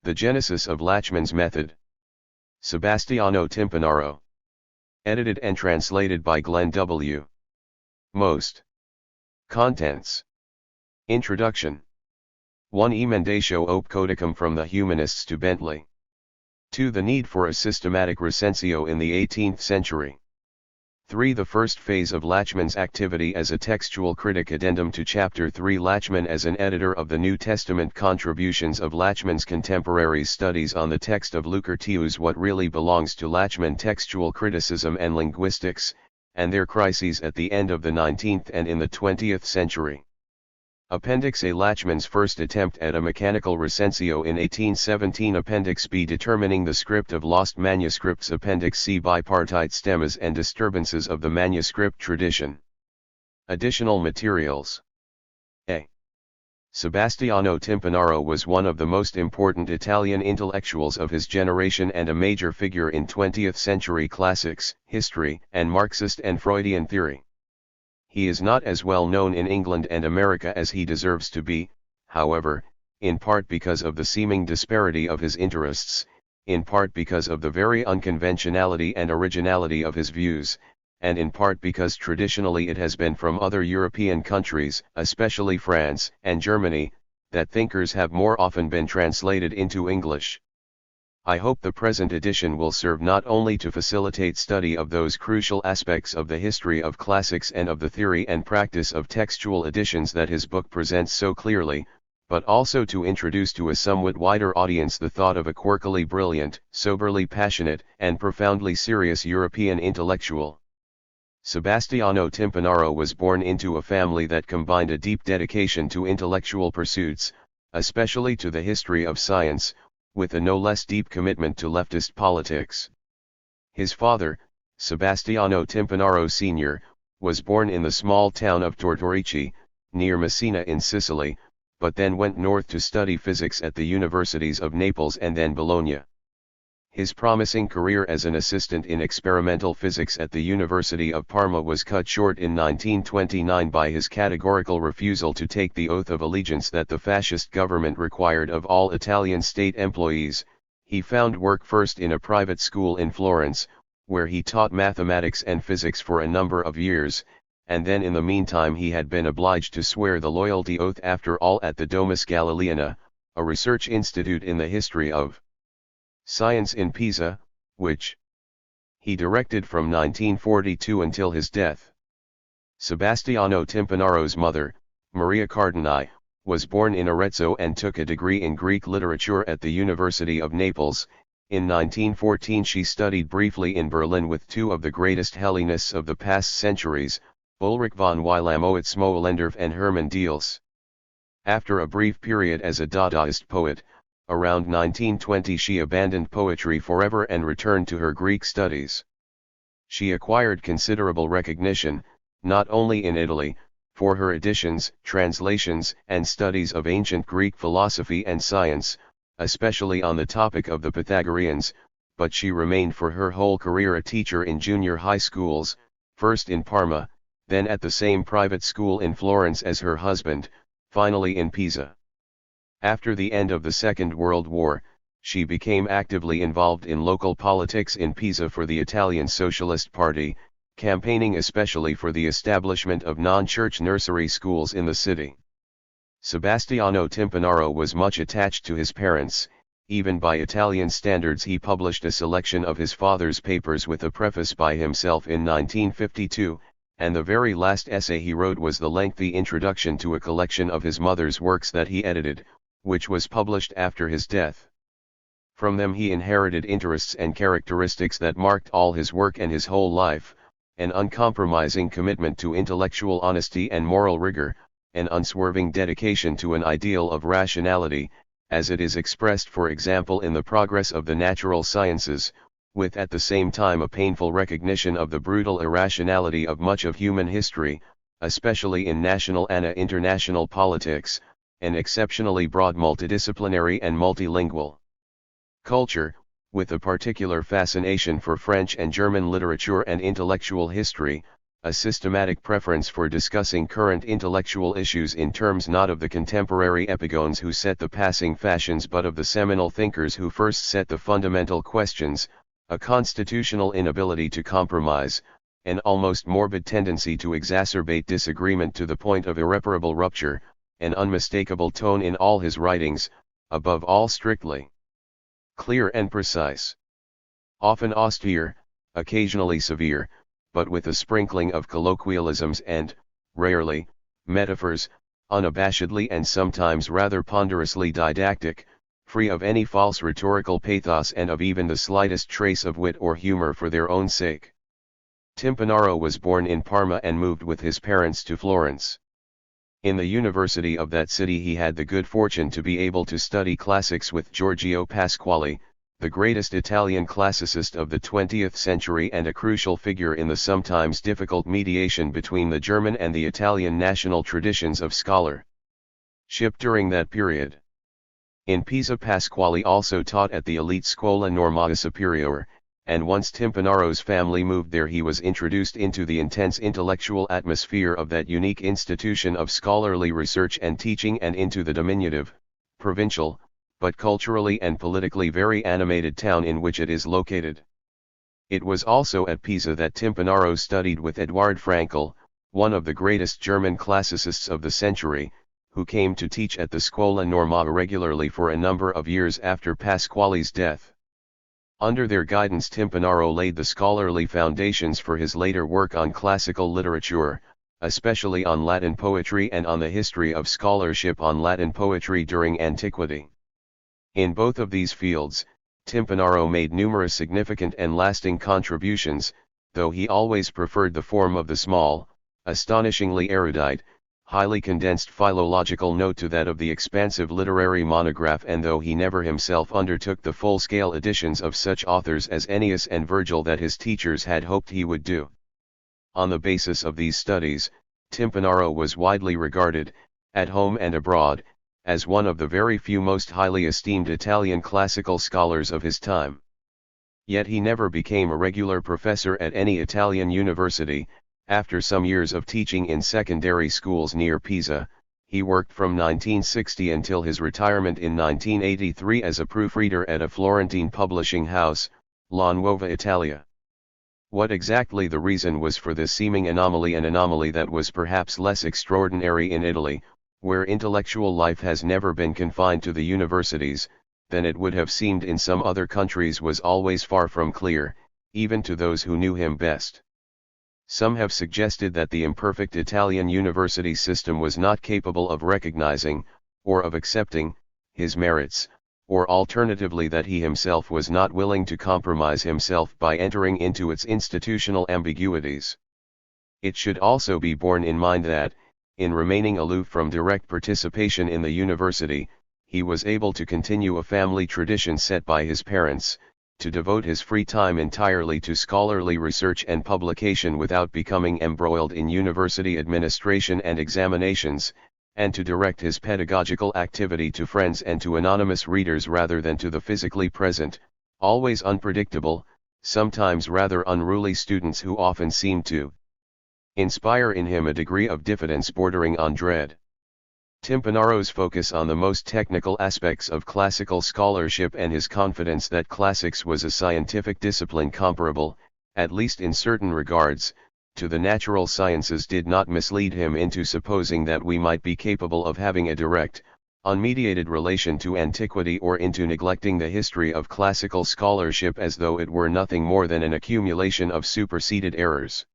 The Genesis of Lachmann's Method. Sebastiano Timparano. Edited and translated by Glenn W. Most. Contents. Introduction. 1. Emendatio op codicum from the humanists to Bentley. 2. The need for a systematic recensio in the 18th century. 3. The first phase of Lachmann's activity as a textual critic. Addendum to Chapter 3. Lachmann as an editor of the New Testament. Contributions of Lachmann's contemporaries. Studies on the text of Lucretius. What really belongs to Lachmann. Textual criticism and linguistics, and their crises at the end of the 19th and in the 20th century. Appendix A. Lachmann's first attempt at a mechanical recensio in 1817. Appendix B. Determining the script of lost manuscripts. Appendix C. Bipartite stemmas and disturbances of the manuscript tradition. Additional materials. A. Sebastiano Timparano was one of the most important Italian intellectuals of his generation and a major figure in 20th century classics, history, and Marxist and Freudian theory. He is not as well known in England and America as he deserves to be, however, in part because of the seeming disparity of his interests, in part because of the very unconventionality and originality of his views, and in part because traditionally it has been from other European countries, especially France and Germany, that thinkers have more often been translated into English. I hope the present edition will serve not only to facilitate study of those crucial aspects of the history of classics and of the theory and practice of textual editions that his book presents so clearly, but also to introduce to a somewhat wider audience the thought of a quirkily brilliant, soberly passionate, and profoundly serious European intellectual. Sebastiano Timparano was born into a family that combined a deep dedication to intellectual pursuits, especially to the history of science, with a no less deep commitment to leftist politics. His father, Sebastiano Timparano Sr., was born in the small town of Tortorici, near Messina in Sicily, but then went north to study physics at the universities of Naples and then Bologna. His promising career as an assistant in experimental physics at the University of Parma was cut short in 1929 by his categorical refusal to take the oath of allegiance that the fascist government required of all Italian state employees. He found work first in a private school in Florence, where he taught mathematics and physics for a number of years, and then in the meantime he had been obliged to swear the loyalty oath after all at the Domus Galileana, a research institute in the history of science in Pisa, which he directed from 1942 until his death. Sebastiano Timparano's mother, Maria Cardini, was born in Arezzo and took a degree in Greek literature at the University of Naples. In 1914 she studied briefly in Berlin with two of the greatest Hellenists of the past centuries, Ulrich von Wielamowitz-Moellendorff and Hermann Diels. After a brief period as a Dadaist poet, around 1920 she abandoned poetry forever and returned to her Greek studies. She acquired considerable recognition, not only in Italy, for her editions, translations, and studies of ancient Greek philosophy and science, especially on the topic of the Pythagoreans, but she remained for her whole career a teacher in junior high schools, first in Parma, then at the same private school in Florence as her husband, finally in Pisa. After the end of the Second World War, she became actively involved in local politics in Pisa for the Italian Socialist Party, campaigning especially for the establishment of non-church nursery schools in the city. Sebastiano Timparano was much attached to his parents. Even by Italian standards he published a selection of his father's papers with a preface by himself in 1952, and the very last essay he wrote was the lengthy introduction to a collection of his mother's works that he edited, which was published after his death. From them he inherited interests and characteristics that marked all his work and his whole life, an uncompromising commitment to intellectual honesty and moral rigor, an unswerving dedication to an ideal of rationality, as it is expressed for example in the progress of the natural sciences, with at the same time a painful recognition of the brutal irrationality of much of human history, especially in national and international politics, an exceptionally broad multidisciplinary and multilingual culture, with a particular fascination for French and German literature and intellectual history, a systematic preference for discussing current intellectual issues in terms not of the contemporary epigones who set the passing fashions but of the seminal thinkers who first set the fundamental questions, a constitutional inability to compromise, an almost morbid tendency to exacerbate disagreement to the point of irreparable rupture, an unmistakable tone in all his writings, above all strictly clear and precise. Often austere, occasionally severe, but with a sprinkling of colloquialisms and, rarely, metaphors, unabashedly and sometimes rather ponderously didactic, free of any false rhetorical pathos and of even the slightest trace of wit or humor for their own sake. Timpanaro was born in Parma and moved with his parents to Florence. In the university of that city he had the good fortune to be able to study classics with Giorgio Pasquale, the greatest Italian classicist of the 20th century and a crucial figure in the sometimes difficult mediation between the German and the Italian national traditions of scholarship during that period. In Pisa Pasquale also taught at the elite Scuola Normale Superiore, and once Timpanaro's family moved there he was introduced into the intense intellectual atmosphere of that unique institution of scholarly research and teaching and into the diminutive, provincial, but culturally and politically very animated town in which it is located. It was also at Pisa that Timpanaro studied with Eduard Frankl, one of the greatest German classicists of the century, who came to teach at the Scuola Normale regularly for a number of years after Pasquale's death. Under their guidance Timpanaro laid the scholarly foundations for his later work on classical literature, especially on Latin poetry and on the history of scholarship on Latin poetry during antiquity. In both of these fields, Timpanaro made numerous significant and lasting contributions, though he always preferred the form of the small, astonishingly erudite, highly condensed philological note to that of the expansive literary monograph, and though he never himself undertook the full-scale editions of such authors as Ennius and Virgil that his teachers had hoped he would do. On the basis of these studies, Timpanaro was widely regarded, at home and abroad, as one of the very few most highly esteemed Italian classical scholars of his time. Yet he never became a regular professor at any Italian university. After some years of teaching in secondary schools near Pisa, he worked from 1960 until his retirement in 1983 as a proofreader at a Florentine publishing house, La Nuova Italia. What exactly the reason was for this seeming anomaly, an anomaly that was perhaps less extraordinary in Italy, where intellectual life has never been confined to the universities, than it would have seemed in some other countries, was always far from clear, even to those who knew him best. Some have suggested that the imperfect Italian university system was not capable of recognizing, or of accepting, his merits, or alternatively that he himself was not willing to compromise himself by entering into its institutional ambiguities. It should also be borne in mind that, in remaining aloof from direct participation in the university, he was able to continue a family tradition set by his parents, to devote his free time entirely to scholarly research and publication without becoming embroiled in university administration and examinations, and to direct his pedagogical activity to friends and to anonymous readers rather than to the physically present, always unpredictable, sometimes rather unruly students who often seemed to inspire in him a degree of diffidence bordering on dread. Timpanaro's focus on the most technical aspects of classical scholarship and his confidence that classics was a scientific discipline comparable, at least in certain regards, to the natural sciences did not mislead him into supposing that we might be capable of having a direct, unmediated relation to antiquity, or into neglecting the history of classical scholarship as though it were nothing more than an accumulation of superseded errors.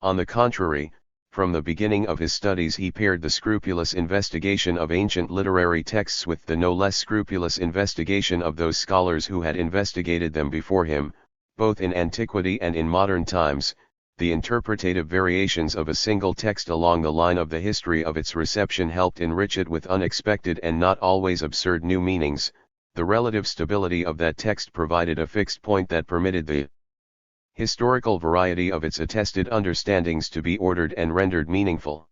On the contrary, from the beginning of his studies he paired the scrupulous investigation of ancient literary texts with the no less scrupulous investigation of those scholars who had investigated them before him, both in antiquity and in modern times. The interpretative variations of a single text along the line of the history of its reception helped enrich it with unexpected and not always absurd new meanings. The relative stability of that text provided a fixed point that permitted the historical variety of its attested understandings to be ordered and rendered meaningful.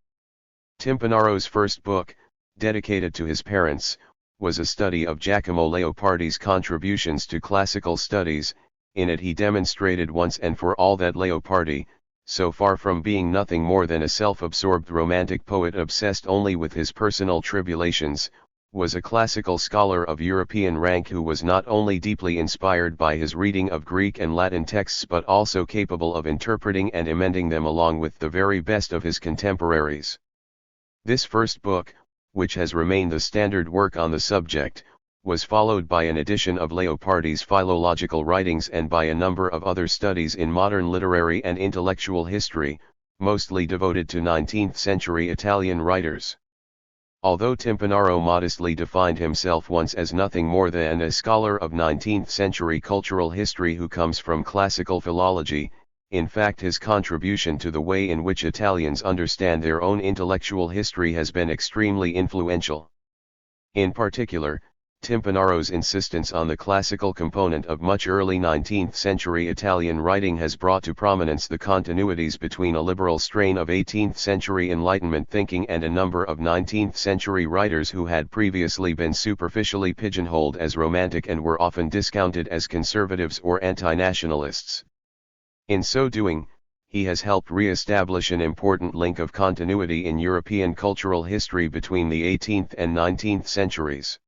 Timpanaro's first book, dedicated to his parents, was a study of Giacomo Leopardi's contributions to classical studies. In it he demonstrated once and for all that Leopardi, so far from being nothing more than a self-absorbed romantic poet obsessed only with his personal tribulations, was a classical scholar of European rank who was not only deeply inspired by his reading of Greek and Latin texts but also capable of interpreting and amending them along with the very best of his contemporaries. This first book, which has remained the standard work on the subject, was followed by an edition of Leopardi's philological writings and by a number of other studies in modern literary and intellectual history, mostly devoted to 19th-century Italian writers. Although Timpanaro modestly defined himself once as nothing more than a scholar of 19th-century cultural history who comes from classical philology, in fact his contribution to the way in which Italians understand their own intellectual history has been extremely influential. In particular, Timpanaro's insistence on the classical component of much early 19th-century Italian writing has brought to prominence the continuities between a liberal strain of 18th-century Enlightenment thinking and a number of 19th-century writers who had previously been superficially pigeonholed as romantic and were often discounted as conservatives or anti-nationalists. In so doing, he has helped re-establish an important link of continuity in European cultural history between the 18th and 19th centuries.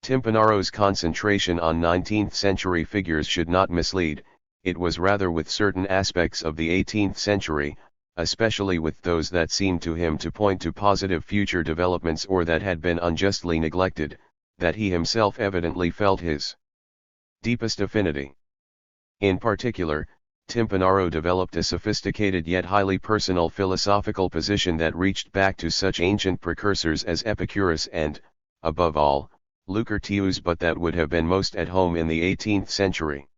Timpanaro's concentration on 19th-century figures should not mislead, it was rather with certain aspects of the 18th century, especially with those that seemed to him to point to positive future developments or that had been unjustly neglected, that he himself evidently felt his deepest affinity. In particular, Timpanaro developed a sophisticated yet highly personal philosophical position that reached back to such ancient precursors as Epicurus and, above all, Lucretius, but that would have been most at home in the 18th century.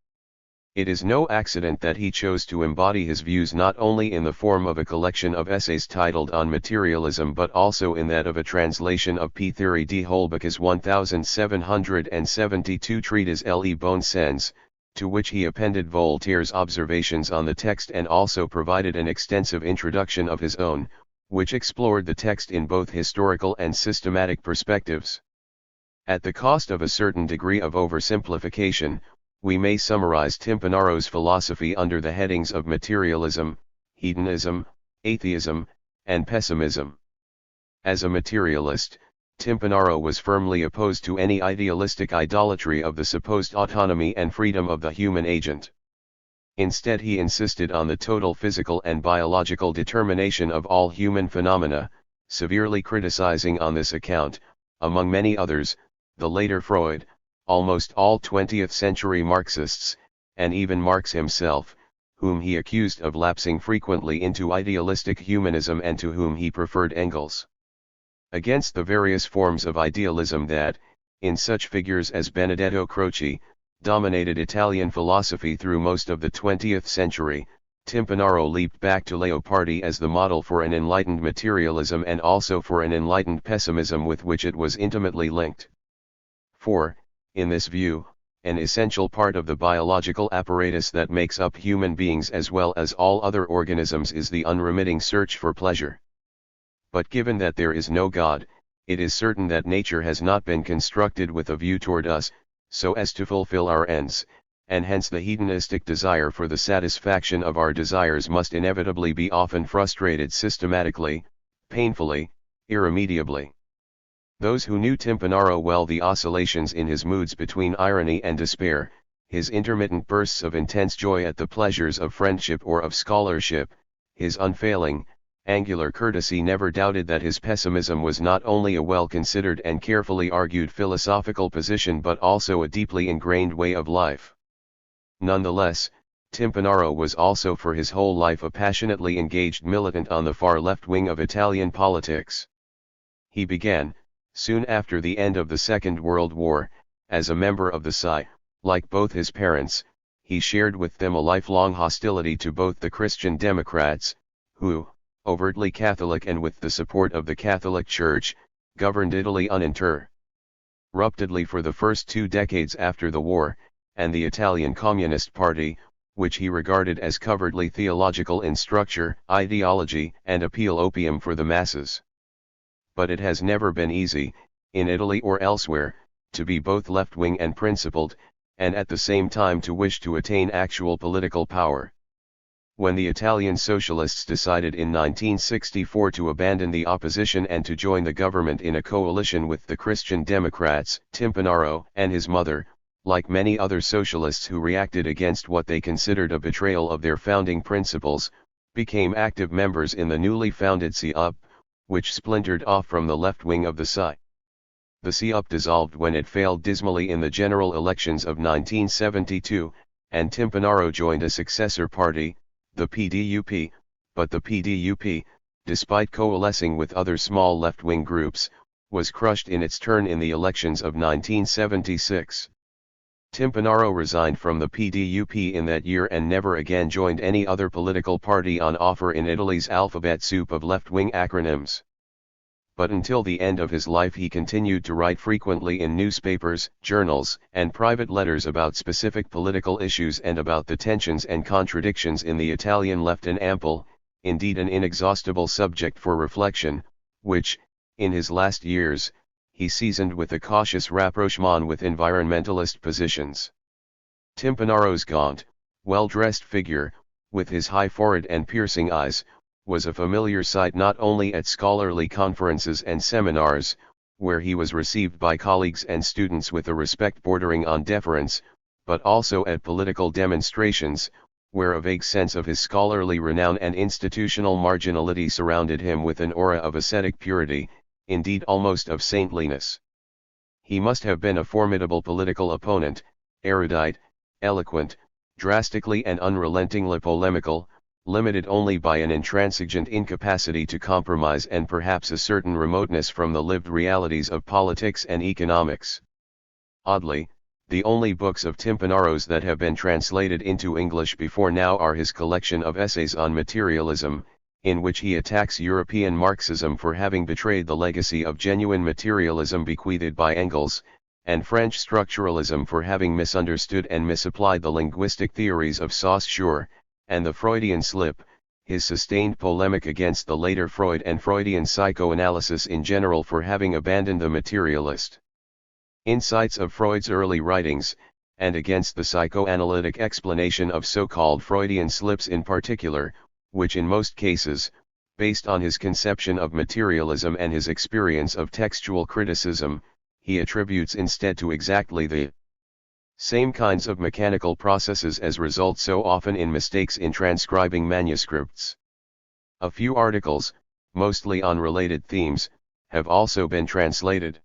It is no accident that he chose to embody his views not only in the form of a collection of essays titled On Materialism but also in that of a translation of P. Theory de Holbach's 1772 treatise Le Bon Sens, to which he appended Voltaire's observations on the text and also provided an extensive introduction of his own, which explored the text in both historical and systematic perspectives. At the cost of a certain degree of oversimplification, we may summarize Timpanaro's philosophy under the headings of materialism, hedonism, atheism, and pessimism. As a materialist, Timpanaro was firmly opposed to any idealistic idolatry of the supposed autonomy and freedom of the human agent. Instead, he insisted on the total physical and biological determination of all human phenomena, severely criticizing on this account, among many others, the later Freud, almost all 20th-century Marxists, and even Marx himself, whom he accused of lapsing frequently into idealistic humanism and to whom he preferred Engels. Against the various forms of idealism that, in such figures as Benedetto Croce, dominated Italian philosophy through most of the 20th century, Timpanaro leaped back to Leopardi as the model for an enlightened materialism and also for an enlightened pessimism with which it was intimately linked. For, in this view, an essential part of the biological apparatus that makes up human beings as well as all other organisms is the unremitting search for pleasure. But given that there is no God, it is certain that nature has not been constructed with a view toward us, so as to fulfill our ends, and hence the hedonistic desire for the satisfaction of our desires must inevitably be often frustrated systematically, painfully, irremediably. Those who knew Timpanaro well, the oscillations in his moods between irony and despair, his intermittent bursts of intense joy at the pleasures of friendship or of scholarship, his unfailing, angular courtesy, never doubted that his pessimism was not only a well-considered and carefully argued philosophical position but also a deeply ingrained way of life. Nonetheless, Timpanaro was also for his whole life a passionately engaged militant on the far left wing of Italian politics. He began, soon after the end of the Second World War, as a member of the PSI. Like both his parents, he shared with them a lifelong hostility to both the Christian Democrats, who, overtly Catholic and with the support of the Catholic Church, governed Italy uninterruptedly for the first 2 decades after the war, and the Italian Communist Party, which he regarded as covertly theological in structure, ideology, and appeal opium for the masses. But it has never been easy, in Italy or elsewhere, to be both left-wing and principled, and at the same time to wish to attain actual political power. When the Italian socialists decided in 1964 to abandon the opposition and to join the government in a coalition with the Christian Democrats, Timparano and his mother, like many other socialists who reacted against what they considered a betrayal of their founding principles, became active members in the newly founded CUP, which splintered off from the left wing of the SI. The CUP dissolved when it failed dismally in the general elections of 1972, and Timparano joined a successor party, the PDUP, but the PDUP, despite coalescing with other small left-wing groups, was crushed in its turn in the elections of 1976. Timparano resigned from the PDUP in that year and never again joined any other political party on offer in Italy's alphabet soup of left-wing acronyms. But until the end of his life he continued to write frequently in newspapers, journals, and private letters about specific political issues and about the tensions and contradictions in the Italian left, an ample, indeed an inexhaustible subject for reflection, which, in his last years, he seasoned with a cautious rapprochement with environmentalist positions. Timparano's gaunt, well-dressed figure, with his high forehead and piercing eyes, was a familiar sight not only at scholarly conferences and seminars, where he was received by colleagues and students with a respect bordering on deference, but also at political demonstrations, where a vague sense of his scholarly renown and institutional marginality surrounded him with an aura of ascetic purity, indeed almost of saintliness. He must have been a formidable political opponent, erudite, eloquent, drastically and unrelentingly polemical, limited only by an intransigent incapacity to compromise and perhaps a certain remoteness from the lived realities of politics and economics. Oddly, the only books of Timparano's that have been translated into English before now are his collection of essays on materialism, in which he attacks European Marxism for having betrayed the legacy of genuine materialism bequeathed by Engels, and French structuralism for having misunderstood and misapplied the linguistic theories of Saussure, and the Freudian slip, his sustained polemic against the later Freud and Freudian psychoanalysis in general for having abandoned the materialist insights of Freud's early writings, and against the psychoanalytic explanation of so-called Freudian slips in particular, which in most cases, based on his conception of materialism and his experience of textual criticism, he attributes instead to exactly the same kinds of mechanical processes as result so often in mistakes in transcribing manuscripts. A few articles, mostly on related themes, have also been translated.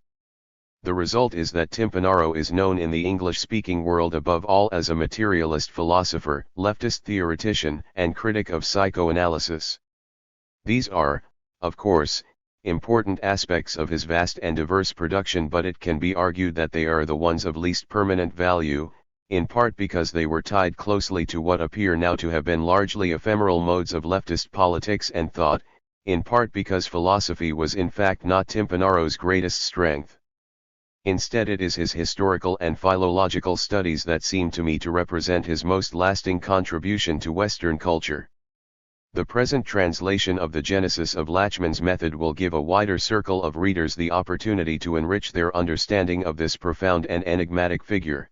The result is that Timparano is known in the English-speaking world above all as a materialist philosopher, leftist theoretician, and critic of psychoanalysis. These are, of course, important aspects of his vast and diverse production, but it can be argued that they are the ones of least permanent value, in part because they were tied closely to what appear now to have been largely ephemeral modes of leftist politics and thought, in part because philosophy was in fact not Timparano's greatest strength. Instead, it is his historical and philological studies that seem to me to represent his most lasting contribution to Western culture. The present translation of the Genesis of Lachmann's method will give a wider circle of readers the opportunity to enrich their understanding of this profound and enigmatic figure.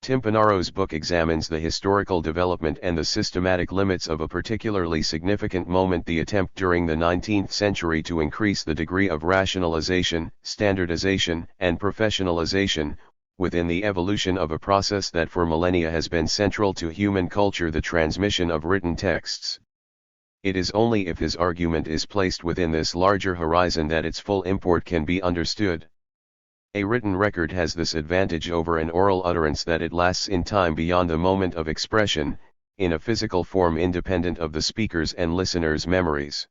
Timparano's book examines the historical development and the systematic limits of a particularly significant moment, the attempt during the 19th century to increase the degree of rationalization, standardization, and professionalization, within the evolution of a process that for millennia has been central to human culture, the transmission of written texts. It is only if his argument is placed within this larger horizon that its full import can be understood. A written record has this advantage over an oral utterance that it lasts in time beyond the moment of expression, in a physical form independent of the speaker's and listener's memories.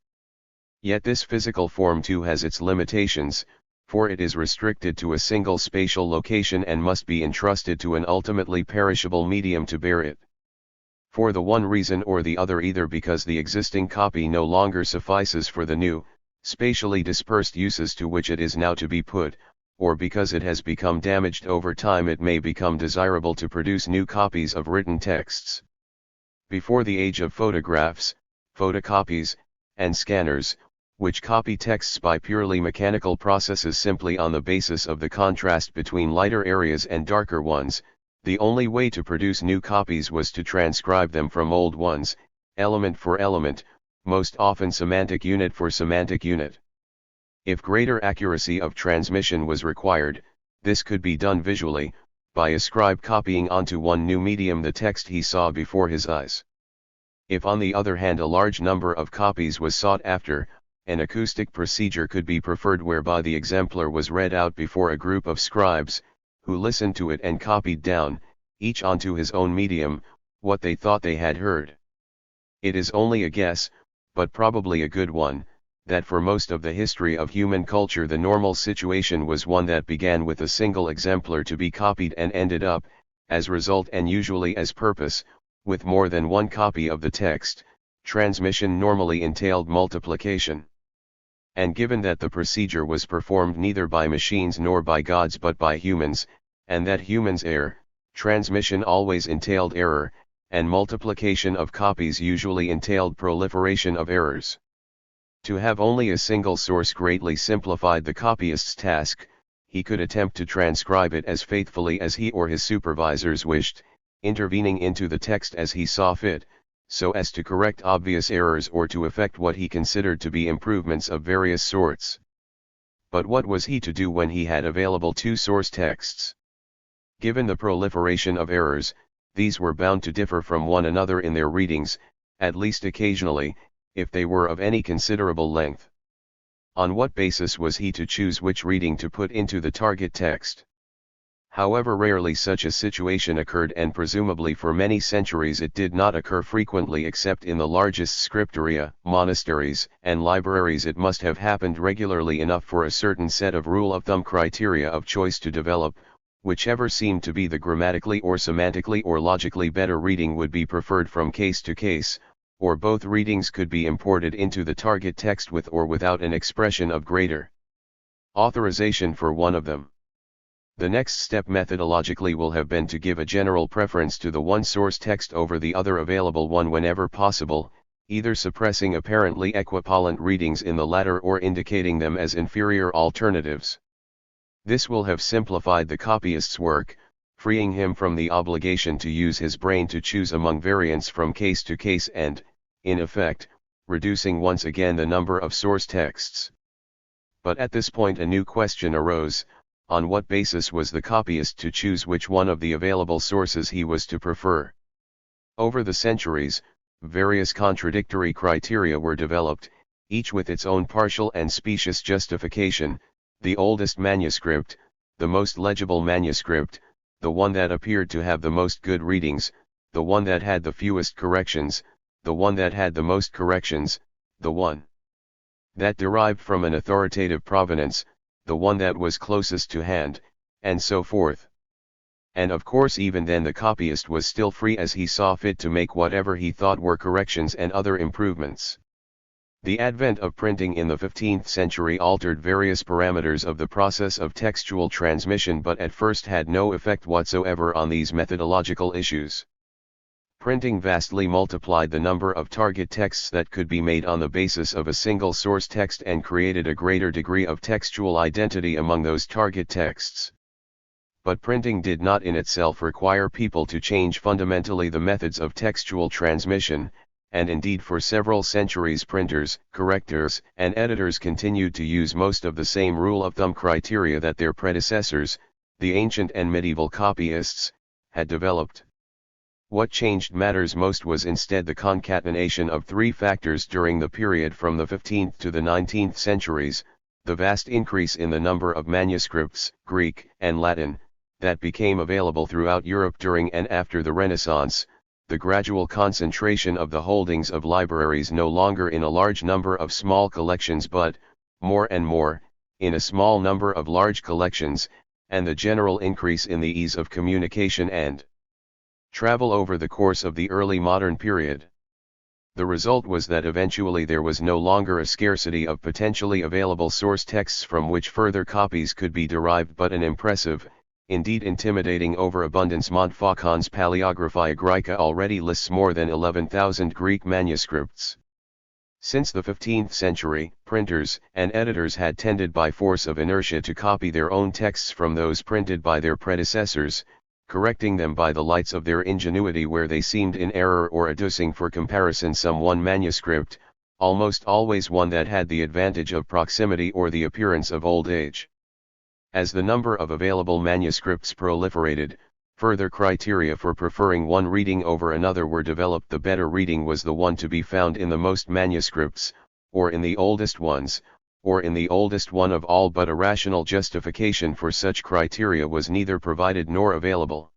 Yet this physical form too has its limitations, for it is restricted to a single spatial location and must be entrusted to an ultimately perishable medium to bear it. For the one reason or the other, either because the existing copy no longer suffices for the new, spatially dispersed uses to which it is now to be put, or because it has become damaged over time, it may become desirable to produce new copies of written texts. Before the age of photographs, photocopies, and scanners, which copy texts by purely mechanical processes simply on the basis of the contrast between lighter areas and darker ones, the only way to produce new copies was to transcribe them from old ones, element for element, most often semantic unit for semantic unit. If greater accuracy of transmission was required, this could be done visually, by a scribe copying onto one new medium the text he saw before his eyes. If on the other hand a large number of copies was sought after, an acoustic procedure could be preferred whereby the exemplar was read out before a group of scribes, who listened to it and copied down, each onto his own medium, what they thought they had heard. It is only a guess, but probably a good one, that for most of the history of human culture the normal situation was one that began with a single exemplar to be copied and ended up, as result and usually as purpose, with more than one copy of the text. Transmission normally entailed multiplication. And given that the procedure was performed neither by machines nor by gods but by humans, and that humans err, transmission always entailed error, and multiplication of copies usually entailed proliferation of errors. To have only a single source greatly simplified the copyist's task. He could attempt to transcribe it as faithfully as he or his supervisors wished, intervening into the text as he saw fit, so as to correct obvious errors or to effect what he considered to be improvements of various sorts. But what was he to do when he had available two source texts? Given the proliferation of errors, these were bound to differ from one another in their readings, at least occasionally, if they were of any considerable length. On what basis was he to choose which reading to put into the target text? However rarely such a situation occurred, and presumably for many centuries it did not occur frequently except in the largest scriptoria, monasteries, and libraries, it must have happened regularly enough for a certain set of rule-of-thumb criteria of choice to develop. Whichever seemed to be the grammatically or semantically or logically better reading would be preferred from case to case, or both readings could be imported into the target text with or without an expression of greater authorization for one of them. The next step methodologically will have been to give a general preference to the one source text over the other available one whenever possible, either suppressing apparently equivalent readings in the latter or indicating them as inferior alternatives. This will have simplified the copyist's work, freeing him from the obligation to use his brain to choose among variants from case to case and, in effect, reducing once again the number of source texts. But at this point a new question arose: on what basis was the copyist to choose which one of the available sources he was to prefer? Over the centuries, various contradictory criteria were developed, each with its own partial and specious justification: the oldest manuscript, the most legible manuscript, the one that appeared to have the most good readings, the one that had the fewest corrections, the one that had the most corrections, the one that derived from an authoritative provenance, the one that was closest to hand, and so forth. And of course even then the copyist was still free as he saw fit to make whatever he thought were corrections and other improvements. The advent of printing in the 15th century altered various parameters of the process of textual transmission, but at first had no effect whatsoever on these methodological issues. Printing vastly multiplied the number of target texts that could be made on the basis of a single source text and created a greater degree of textual identity among those target texts. But printing did not in itself require people to change fundamentally the methods of textual transmission, and indeed for several centuries printers, correctors, and editors continued to use most of the same rule-of-thumb criteria that their predecessors, the ancient and medieval copyists, had developed. What changed matters most was instead the concatenation of three factors during the period from the 15th to the 19th centuries: the vast increase in the number of manuscripts, Greek and Latin, that became available throughout Europe during and after the Renaissance, the gradual concentration of the holdings of libraries no longer in a large number of small collections but, more and more, in a small number of large collections, and the general increase in the ease of communication and travel over the course of the early modern period. The result was that eventually there was no longer a scarcity of potentially available source texts from which further copies could be derived, but an impressive, indeed intimidating overabundance. Montfaucon's Paleographia Graeca already lists more than 11,000 Greek manuscripts. Since the 15th century, printers and editors had tended by force of inertia to copy their own texts from those printed by their predecessors, correcting them by the lights of their ingenuity where they seemed in error, or adducing for comparison some one manuscript, almost always one that had the advantage of proximity or the appearance of old age. As the number of available manuscripts proliferated, further criteria for preferring one reading over another were developed. The better reading was the one to be found in the most manuscripts, or in the oldest ones, or in the oldest one of all, but a rational justification for such criteria was neither provided nor available.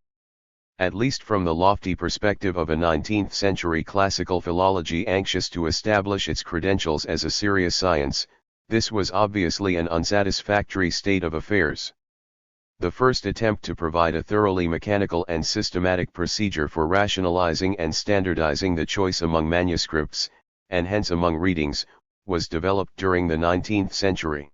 At least from the lofty perspective of a 19th century classical philology anxious to establish its credentials as a serious science, this was obviously an unsatisfactory state of affairs. The first attempt to provide a thoroughly mechanical and systematic procedure for rationalizing and standardizing the choice among manuscripts, and hence among readings, was developed during the 19th century.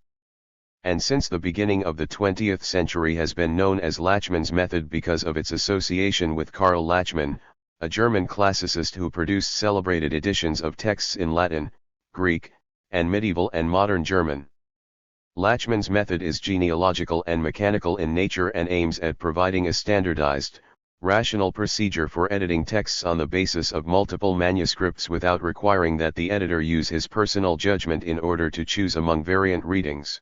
And since the beginning of the 20th century has been known as Lachmann's method because of its association with Karl Lachmann, a German classicist who produced celebrated editions of texts in Latin, Greek, and medieval and modern German. Lachmann's method is genealogical and mechanical in nature and aims at providing a standardized, rational procedure for editing texts on the basis of multiple manuscripts without requiring that the editor use his personal judgment in order to choose among variant readings.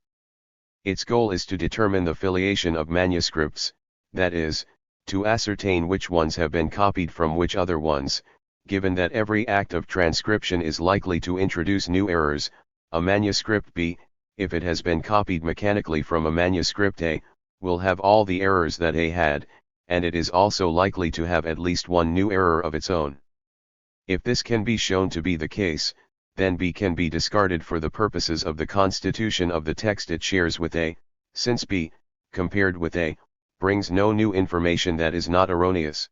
Its goal is to determine the filiation of manuscripts, that is, to ascertain which ones have been copied from which other ones. Given that every act of transcription is likely to introduce new errors, a manuscript B, if it has been copied mechanically from a manuscript A, will have all the errors that A had, and it is also likely to have at least one new error of its own. If this can be shown to be the case, then B can be discarded for the purposes of the constitution of the text it shares with A, since B, compared with A, brings no new information that is not erroneous.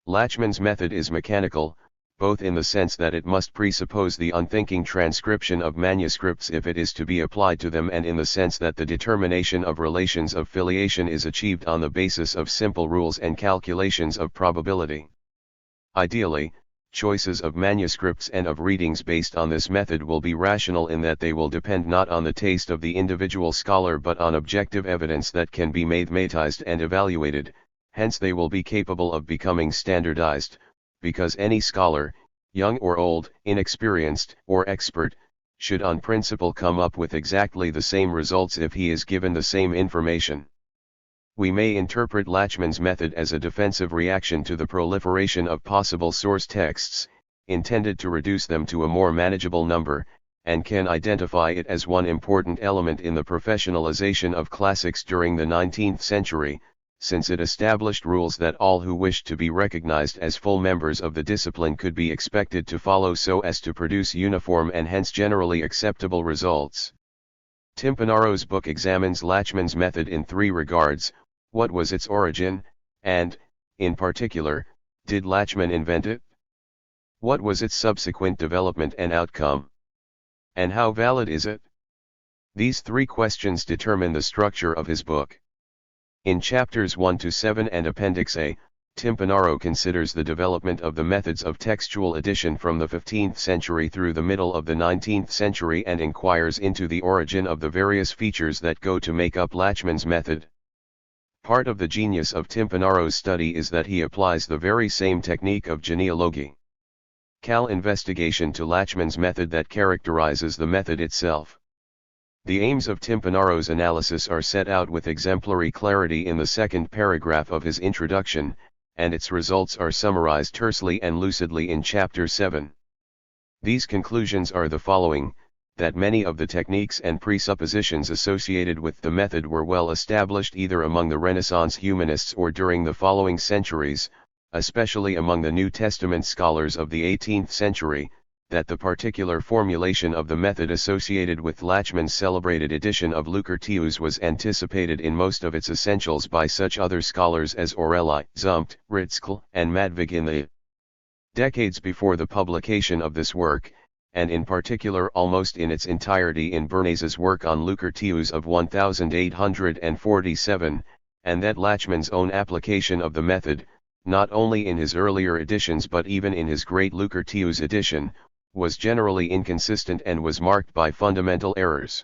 Lachmann's method is mechanical, both in the sense that it must presuppose the unthinking transcription of manuscripts if it is to be applied to them, and in the sense that the determination of relations of filiation is achieved on the basis of simple rules and calculations of probability. Ideally, choices of manuscripts and of readings based on this method will be rational in that they will depend not on the taste of the individual scholar but on objective evidence that can be mathematized and evaluated. Hence they will be capable of becoming standardized, because any scholar, young or old, inexperienced or expert, should on principle come up with exactly the same results if he is given the same information. We may interpret Lachmann's method as a defensive reaction to the proliferation of possible source texts, intended to reduce them to a more manageable number, and can identify it as one important element in the professionalization of classics during the 19th century, since it established rules that all who wished to be recognized as full members of the discipline could be expected to follow so as to produce uniform and hence generally acceptable results. Timpanaro's book examines Lachmann's method in three regards: what was its origin, and, in particular, did Lachmann invent it? What was its subsequent development and outcome? And how valid is it? These three questions determine the structure of his book. In chapters 1 to 7 and Appendix A, Timpanaro considers the development of the methods of textual addition from the 15th century through the middle of the 19th century and inquires into the origin of the various features that go to make up Lachmann's method. Part of the genius of Timpanaro's study is that he applies the very same technique of genealogy investigation to Lachmann's method that characterizes the method itself. The aims of Timpanaro's analysis are set out with exemplary clarity in the second paragraph of his introduction, and its results are summarized tersely and lucidly in chapter 7. These conclusions are the following: that many of the techniques and presuppositions associated with the method were well established either among the Renaissance humanists or during the following centuries, especially among the New Testament scholars of the 18th century, that the particular formulation of the method associated with Lachmann's celebrated edition of Lucretius was anticipated in most of its essentials by such other scholars as Orelli, Zumpt, Ritzkel, and Madvig in the decades before the publication of this work, and in particular almost in its entirety in Bernays's work on Lucretius of 1847, and that Lachmann's own application of the method, not only in his earlier editions but even in his great Lucretius edition, was generally inconsistent and was marked by fundamental errors.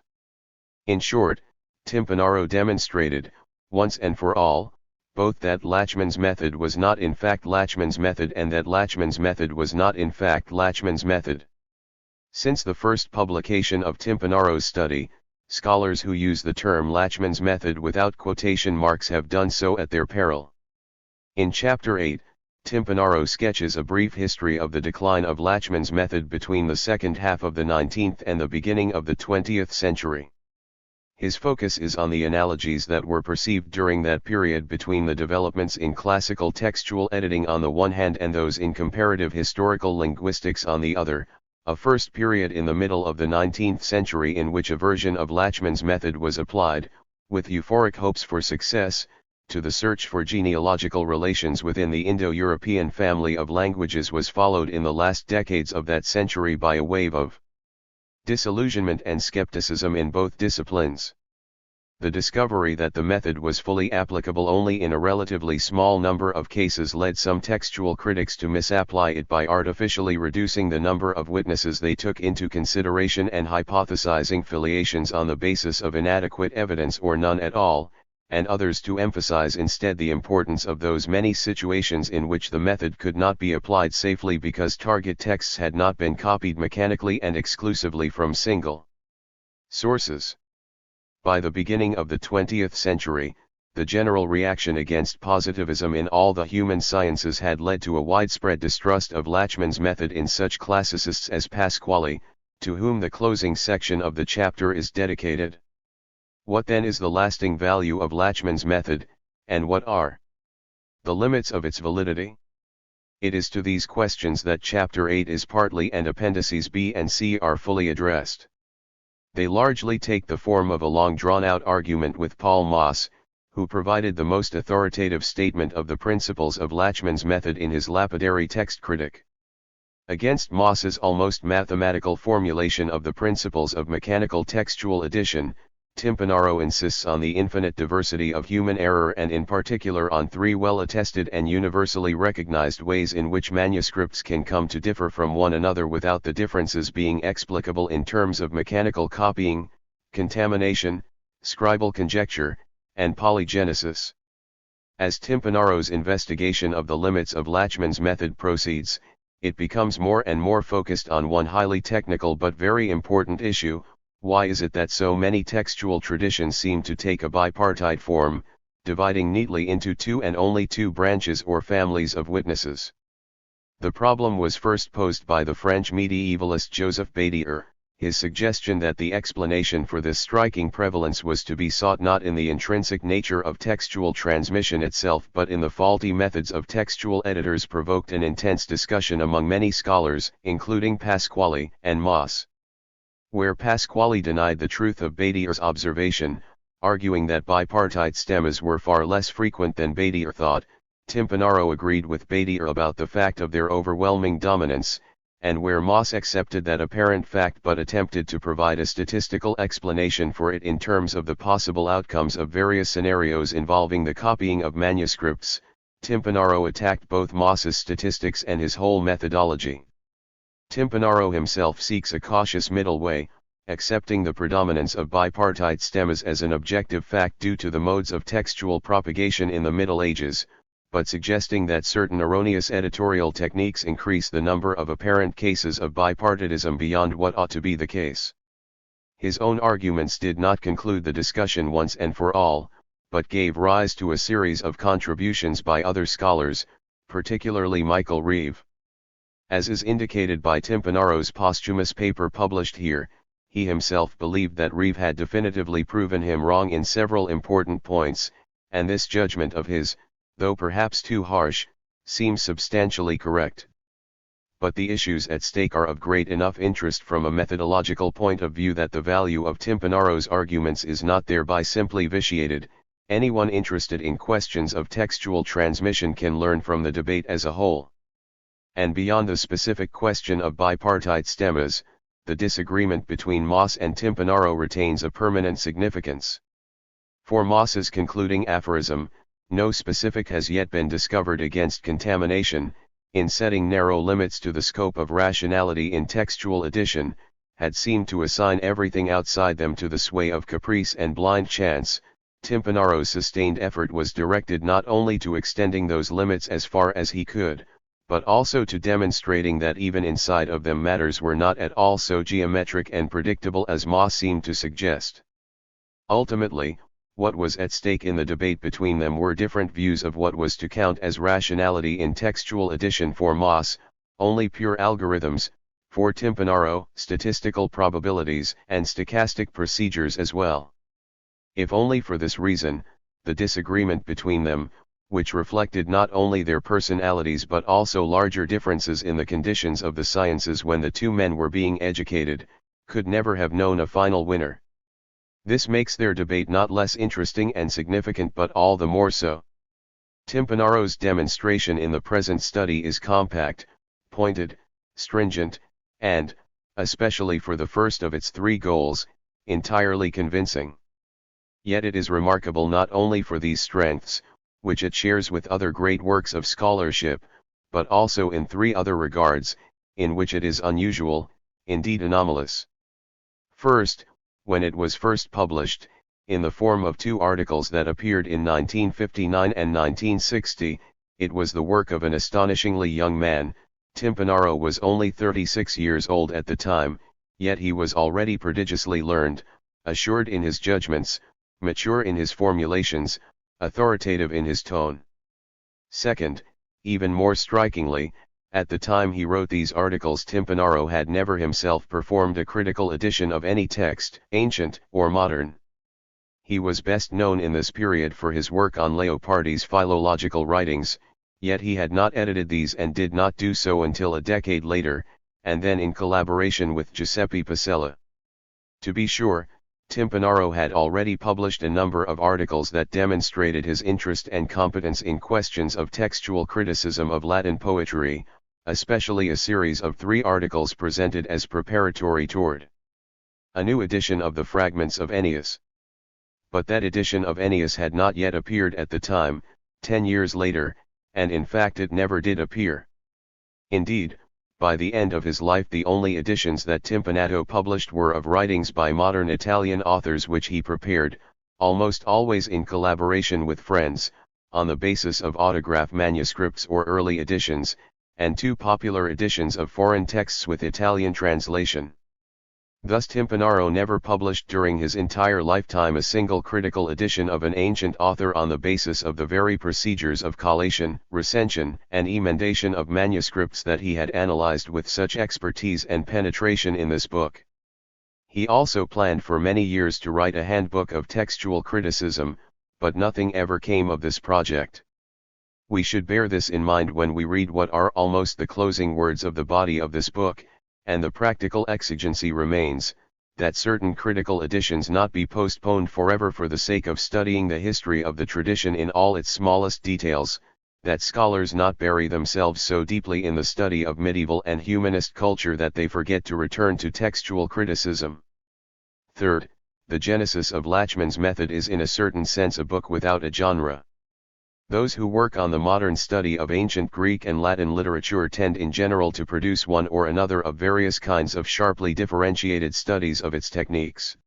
In short, Timpanaro demonstrated, once and for all, both that Lachmann's method was not in fact Lachmann's method and that Lachmann's method was not in fact Lachmann's method. Since the first publication of Timpanaro's study, scholars who use the term Lachmann's method without quotation marks have done so at their peril. In Chapter 8, Timpanaro sketches a brief history of the decline of Lachmann's method between the second half of the 19th and the beginning of the 20th century. His focus is on the analogies that were perceived during that period between the developments in classical textual editing on the one hand and those in comparative historical linguistics on the other, a first period in the middle of the 19th century in which a version of Lachmann's method was applied, with euphoric hopes for success, to the search for genealogical relations within the Indo-European family of languages was followed in the last decades of that century by a wave of disillusionment and skepticism in both disciplines. The discovery that the method was fully applicable only in a relatively small number of cases led some textual critics to misapply it by artificially reducing the number of witnesses they took into consideration and hypothesizing filiations on the basis of inadequate evidence or none at all, and others to emphasize instead the importance of those many situations in which the method could not be applied safely because target texts had not been copied mechanically and exclusively from single sources. By the beginning of the 20th century, the general reaction against positivism in all the human sciences had led to a widespread distrust of Lachmann's method in such classicists as Pasquale, to whom the closing section of the chapter is dedicated. What then is the lasting value of Lachmann's method, and what are the limits of its validity? It is to these questions that Chapter 8 is partly and Appendices B and C are fully addressed. They largely take the form of a long drawn-out argument with Paul Moss, who provided the most authoritative statement of the principles of Lachmann's method in his lapidary text critic. Against Moss's almost mathematical formulation of the principles of mechanical textual addition, Timpanaro insists on the infinite diversity of human error and in particular on three well-attested and universally recognized ways in which manuscripts can come to differ from one another without the differences being explicable in terms of mechanical copying, contamination, scribal conjecture, and polygenesis. As Timpanaro's investigation of the limits of Lachmann's method proceeds, it becomes more and more focused on one highly technical but very important issue: why is it that so many textual traditions seem to take a bipartite form, dividing neatly into two and only two branches or families of witnesses? The problem was first posed by the French medievalist Joseph Bédier. His suggestion that the explanation for this striking prevalence was to be sought not in the intrinsic nature of textual transmission itself but in the faulty methods of textual editors provoked an intense discussion among many scholars, including Pasquale and Moss. Where Pasquale denied the truth of Bédier's observation, arguing that bipartite stemmas were far less frequent than Bédier thought, Timpanaro agreed with Bédier about the fact of their overwhelming dominance, and where Moss accepted that apparent fact but attempted to provide a statistical explanation for it in terms of the possible outcomes of various scenarios involving the copying of manuscripts, Timpanaro attacked both Moss's statistics and his whole methodology. Timpanaro himself seeks a cautious middle way, accepting the predominance of bipartite stemmas as an objective fact due to the modes of textual propagation in the Middle Ages, but suggesting that certain erroneous editorial techniques increase the number of apparent cases of bipartitism beyond what ought to be the case. His own arguments did not conclude the discussion once and for all, but gave rise to a series of contributions by other scholars, particularly Michael Reeve. As is indicated by Timpanaro's posthumous paper published here, he himself believed that Reeve had definitively proven him wrong in several important points, and this judgment of his, though perhaps too harsh, seems substantially correct. But the issues at stake are of great enough interest from a methodological point of view that the value of Timpanaro's arguments is not thereby simply vitiated. Anyone interested in questions of textual transmission can learn from the debate as a whole. And beyond the specific question of bipartite stemmas, the disagreement between Moss and Timpanaro retains a permanent significance. For Moss's concluding aphorism, no specific has yet been discovered against contamination, in setting narrow limits to the scope of rationality in textual addition, had seemed to assign everything outside them to the sway of caprice and blind chance. Timpanaro's sustained effort was directed not only to extending those limits as far as he could, but also to demonstrating that even inside of them matters were not at all so geometric and predictable as Ma seemed to suggest. Ultimately, what was at stake in the debate between them were different views of what was to count as rationality in textual addition for Moss, only pure algorithms, for Timpanaro, statistical probabilities and stochastic procedures as well. If only for this reason, the disagreement between them, which reflected not only their personalities but also larger differences in the conditions of the sciences when the two men were being educated, could never have known a final winner. This makes their debate not less interesting and significant but all the more so. Timpanaro's demonstration in the present study is compact, pointed, stringent, and, especially for the first of its three goals, entirely convincing. Yet it is remarkable not only for these strengths, which it shares with other great works of scholarship, but also in three other regards, in which it is unusual, indeed anomalous. First, when it was first published, in the form of two articles that appeared in 1959 and 1960, it was the work of an astonishingly young man. Timpanaro was only 36 years old at the time, yet he was already prodigiously learned, assured in his judgments, mature in his formulations, authoritative in his tone. Second, even more strikingly, at the time he wrote these articles Timpanaro had never himself performed a critical edition of any text, ancient or modern. He was best known in this period for his work on Leopardi's philological writings, yet he had not edited these and did not do so until a decade later, and then in collaboration with Giuseppe Pacella. To be sure, Timpanaro had already published a number of articles that demonstrated his interest and competence in questions of textual criticism of Latin poetry, especially a series of 3 articles presented as preparatory toward a new edition of the Fragments of Ennius. But that edition of Ennius had not yet appeared at the time, 10 years later, and in fact it never did appear. Indeed, by the end of his life the only editions that Timpanato published were of writings by modern Italian authors which he prepared, almost always in collaboration with friends, on the basis of autograph manuscripts or early editions, and 2 popular editions of foreign texts with Italian translation. Thus Timpanaro never published during his entire lifetime a single critical edition of an ancient author on the basis of the very procedures of collation, recension, and emendation of manuscripts that he had analyzed with such expertise and penetration in this book. He also planned for many years to write a handbook of textual criticism, but nothing ever came of this project. We should bear this in mind when we read what are almost the closing words of the body of this book, and the practical exigency remains, that certain critical editions not be postponed forever for the sake of studying the history of the tradition in all its smallest details, that scholars not bury themselves so deeply in the study of medieval and humanist culture that they forget to return to textual criticism. Third, the genesis of Lachmann's method is in a certain sense a book without a genre. Those who work on the modern study of ancient Greek and Latin literature tend in general to produce one or another of various kinds of sharply differentiated studies of its techniques.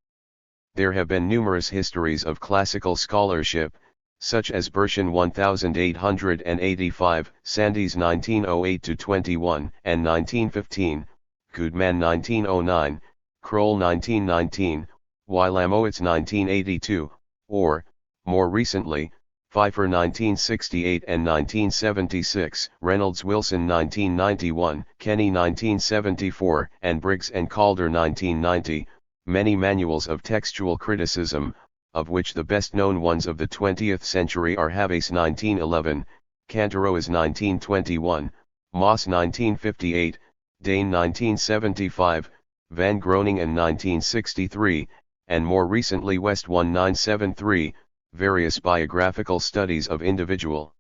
There have been numerous histories of classical scholarship, such as Burschen 1885, Sandys 1908-21 and 1915, Koodman 1909, Kroll 1919, Wilamowitz 1982, or, more recently, Pfeiffer 1968 and 1976, Reynolds Wilson 1991, Kenny 1974, and Briggs and Calder 1990, many manuals of textual criticism, of which the best-known ones of the 20th century are Havas 1911, Kantaroas 1921, Moss 1958, Dane 1975, Van Groningen 1963, and more recently West 1973, various biographical studies of individual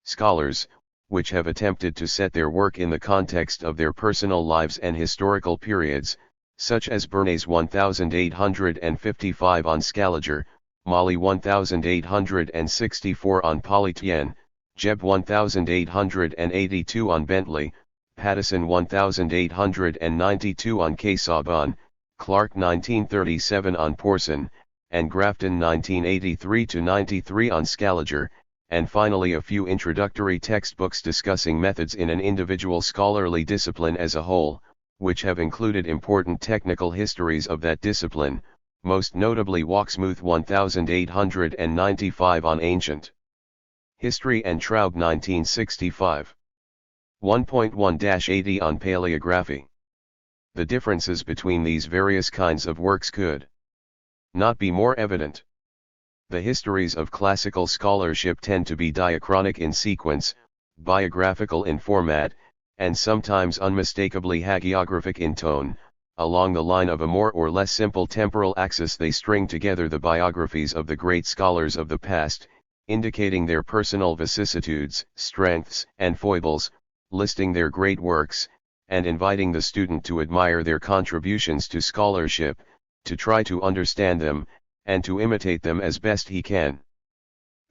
scholars, which have attempted to set their work in the context of their personal lives and historical periods, such as Bernays 1855 on Scaliger, Molly 1864 on Polytien, Jebb 1882 on Bentley, Pattison 1892 on Casaubon, Clark 1937 on Porson, and Grafton 1983-93 on Scaliger, and finally a few introductory textbooks discussing methods in an individual scholarly discipline as a whole, which have included important technical histories of that discipline, most notably Wachsmuth 1895 on ancient history and Traub 1965. 1.1-80 on paleography. The differences between these various kinds of works could not be more evident. The histories of classical scholarship tend to be diachronic in sequence, biographical in format, and sometimes unmistakably hagiographic in tone. Along the line of a more or less simple temporal axis they string together the biographies of the great scholars of the past, indicating their personal vicissitudes, strengths, and foibles, listing their great works, and inviting the student to admire their contributions to scholarship, to try to understand them, and to imitate them as best he can.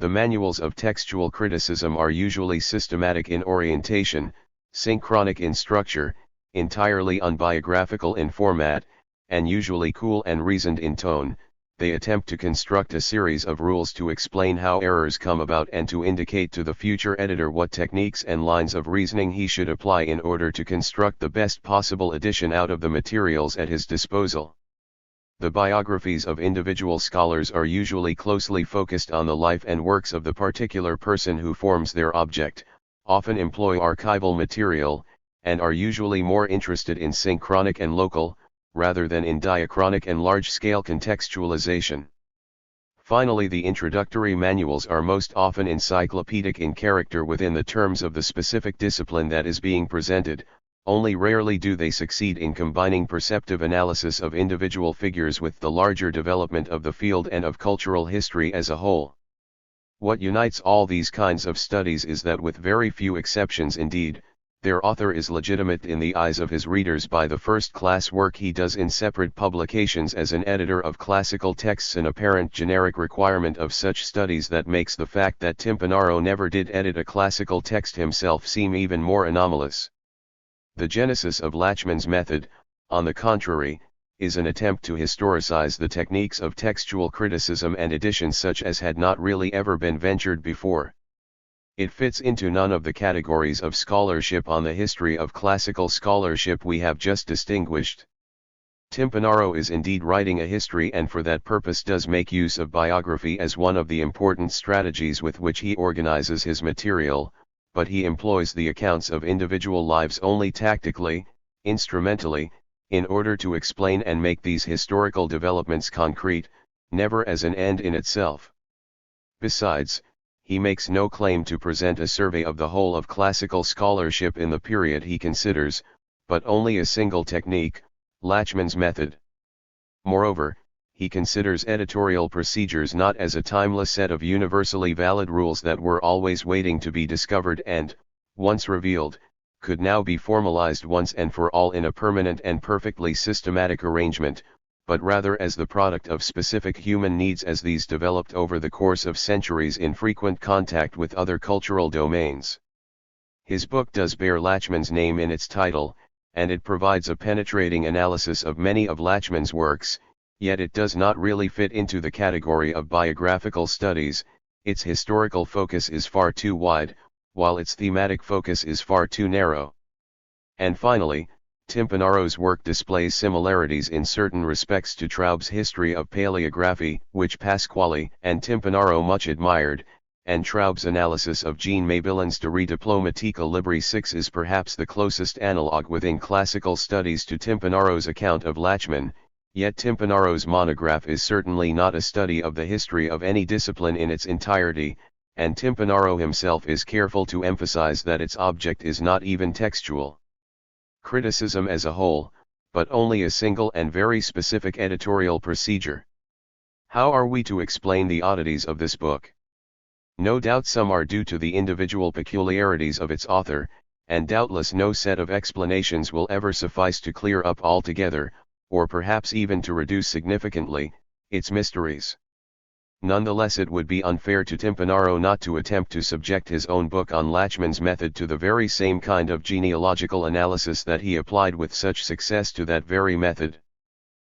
The manuals of textual criticism are usually systematic in orientation, synchronic in structure, entirely unbiographical in format, and usually cool and reasoned in tone. They attempt to construct a series of rules to explain how errors come about and to indicate to the future editor what techniques and lines of reasoning he should apply in order to construct the best possible edition out of the materials at his disposal. The biographies of individual scholars are usually closely focused on the life and works of the particular person who forms their object, often employ archival material, and are usually more interested in synchronic and local, rather than in diachronic and large-scale contextualization. Finally, the introductory manuals are most often encyclopedic in character within the terms of the specific discipline that is being presented. Only rarely do they succeed in combining perceptive analysis of individual figures with the larger development of the field and of cultural history as a whole. What unites all these kinds of studies is that, with very few exceptions indeed, their author is legitimate in the eyes of his readers by the first-class work he does in separate publications as an editor of classical texts, an apparent generic requirement of such studies that makes the fact that Timparano never did edit a classical text himself seem even more anomalous. The genesis of Lachmann's method, on the contrary, is an attempt to historicize the techniques of textual criticism and edition such as had not really ever been ventured before. It fits into none of the categories of scholarship on the history of classical scholarship we have just distinguished. Timparano is indeed writing a history, and for that purpose does make use of biography as one of the important strategies with which he organizes his material, but he employs the accounts of individual lives only tactically, instrumentally, in order to explain and make these historical developments concrete, never as an end in itself. Besides, he makes no claim to present a survey of the whole of classical scholarship in the period he considers, but only a single technique, Lachmann's method. Moreover, he considers editorial procedures not as a timeless set of universally valid rules that were always waiting to be discovered and, once revealed, could now be formalized once and for all in a permanent and perfectly systematic arrangement, but rather as the product of specific human needs as these developed over the course of centuries in frequent contact with other cultural domains. His book does bear Lachmann's name in its title, and it provides a penetrating analysis of many of Lachmann's works, yet it does not really fit into the category of biographical studies. Its historical focus is far too wide, while its thematic focus is far too narrow. And finally, Timparano's work displays similarities in certain respects to Traub's History of Paleography, which Pasquale and Timparano much admired, and Traub's analysis of Jean Mabilon's De Re Diplomatica Libri 6 is perhaps the closest analog within classical studies to Timparano's account of Lachmann. Yet Timparano's monograph is certainly not a study of the history of any discipline in its entirety, and Timparano himself is careful to emphasize that its object is not even textual criticism as a whole, but only a single and very specific editorial procedure. How are we to explain the oddities of this book? No doubt some are due to the individual peculiarities of its author, and doubtless no set of explanations will ever suffice to clear up altogether, or perhaps even to reduce significantly, its mysteries. Nonetheless, it would be unfair to Timparano not to attempt to subject his own book on Lachmann's method to the very same kind of genealogical analysis that he applied with such success to that very method.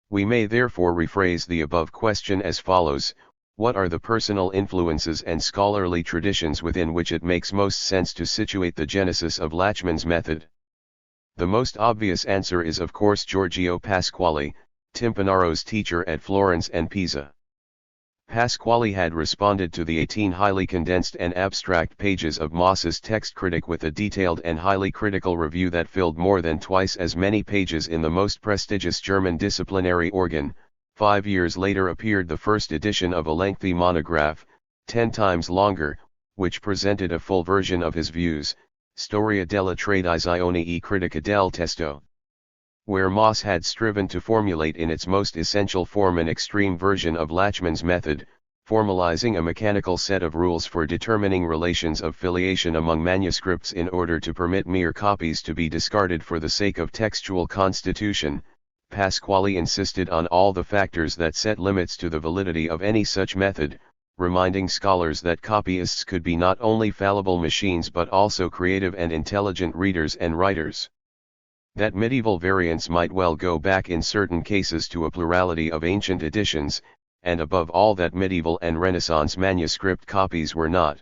We may therefore rephrase the above question as follows: what are the personal influences and scholarly traditions within which it makes most sense to situate the genesis of Lachmann's method? The most obvious answer is of course Giorgio Pasquali, Timpanaro's teacher at Florence and Pisa. Pasquali had responded to the 18 highly condensed and abstract pages of Mauss's text critic with a detailed and highly critical review that filled more than twice as many pages in the most prestigious German disciplinary organ. 5 years later appeared the first edition of a lengthy monograph, 10 times longer, which presented a full version of his views, Storia della Tradizione e Critica del Testo. Where Mauss had striven to formulate in its most essential form an extreme version of Lachmann's method, formalizing a mechanical set of rules for determining relations of filiation among manuscripts in order to permit mere copies to be discarded for the sake of textual constitution, Pasquali insisted on all the factors that set limits to the validity of any such method, reminding scholars that copyists could be not only fallible machines but also creative and intelligent readers and writers. That medieval variants might well go back in certain cases to a plurality of ancient editions, and above all that medieval and Renaissance manuscript copies were not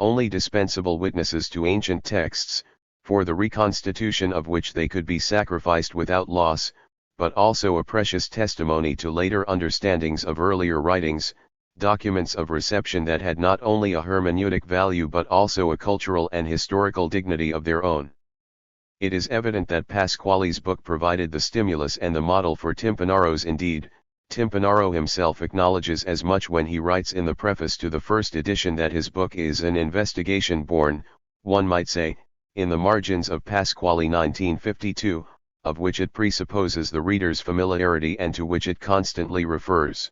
only dispensable witnesses to ancient texts, for the reconstitution of which they could be sacrificed without loss, but also a precious testimony to later understandings of earlier writings, documents of reception that had not only a hermeneutic value but also a cultural and historical dignity of their own. It is evident that Pasquali's book provided the stimulus and the model for Timpanaro's. Indeed, Timpanaro himself acknowledges as much when he writes in the preface to the first edition that his book is an investigation born, one might say, in the margins of Pasquali 1952, of which it presupposes the reader's familiarity and to which it constantly refers.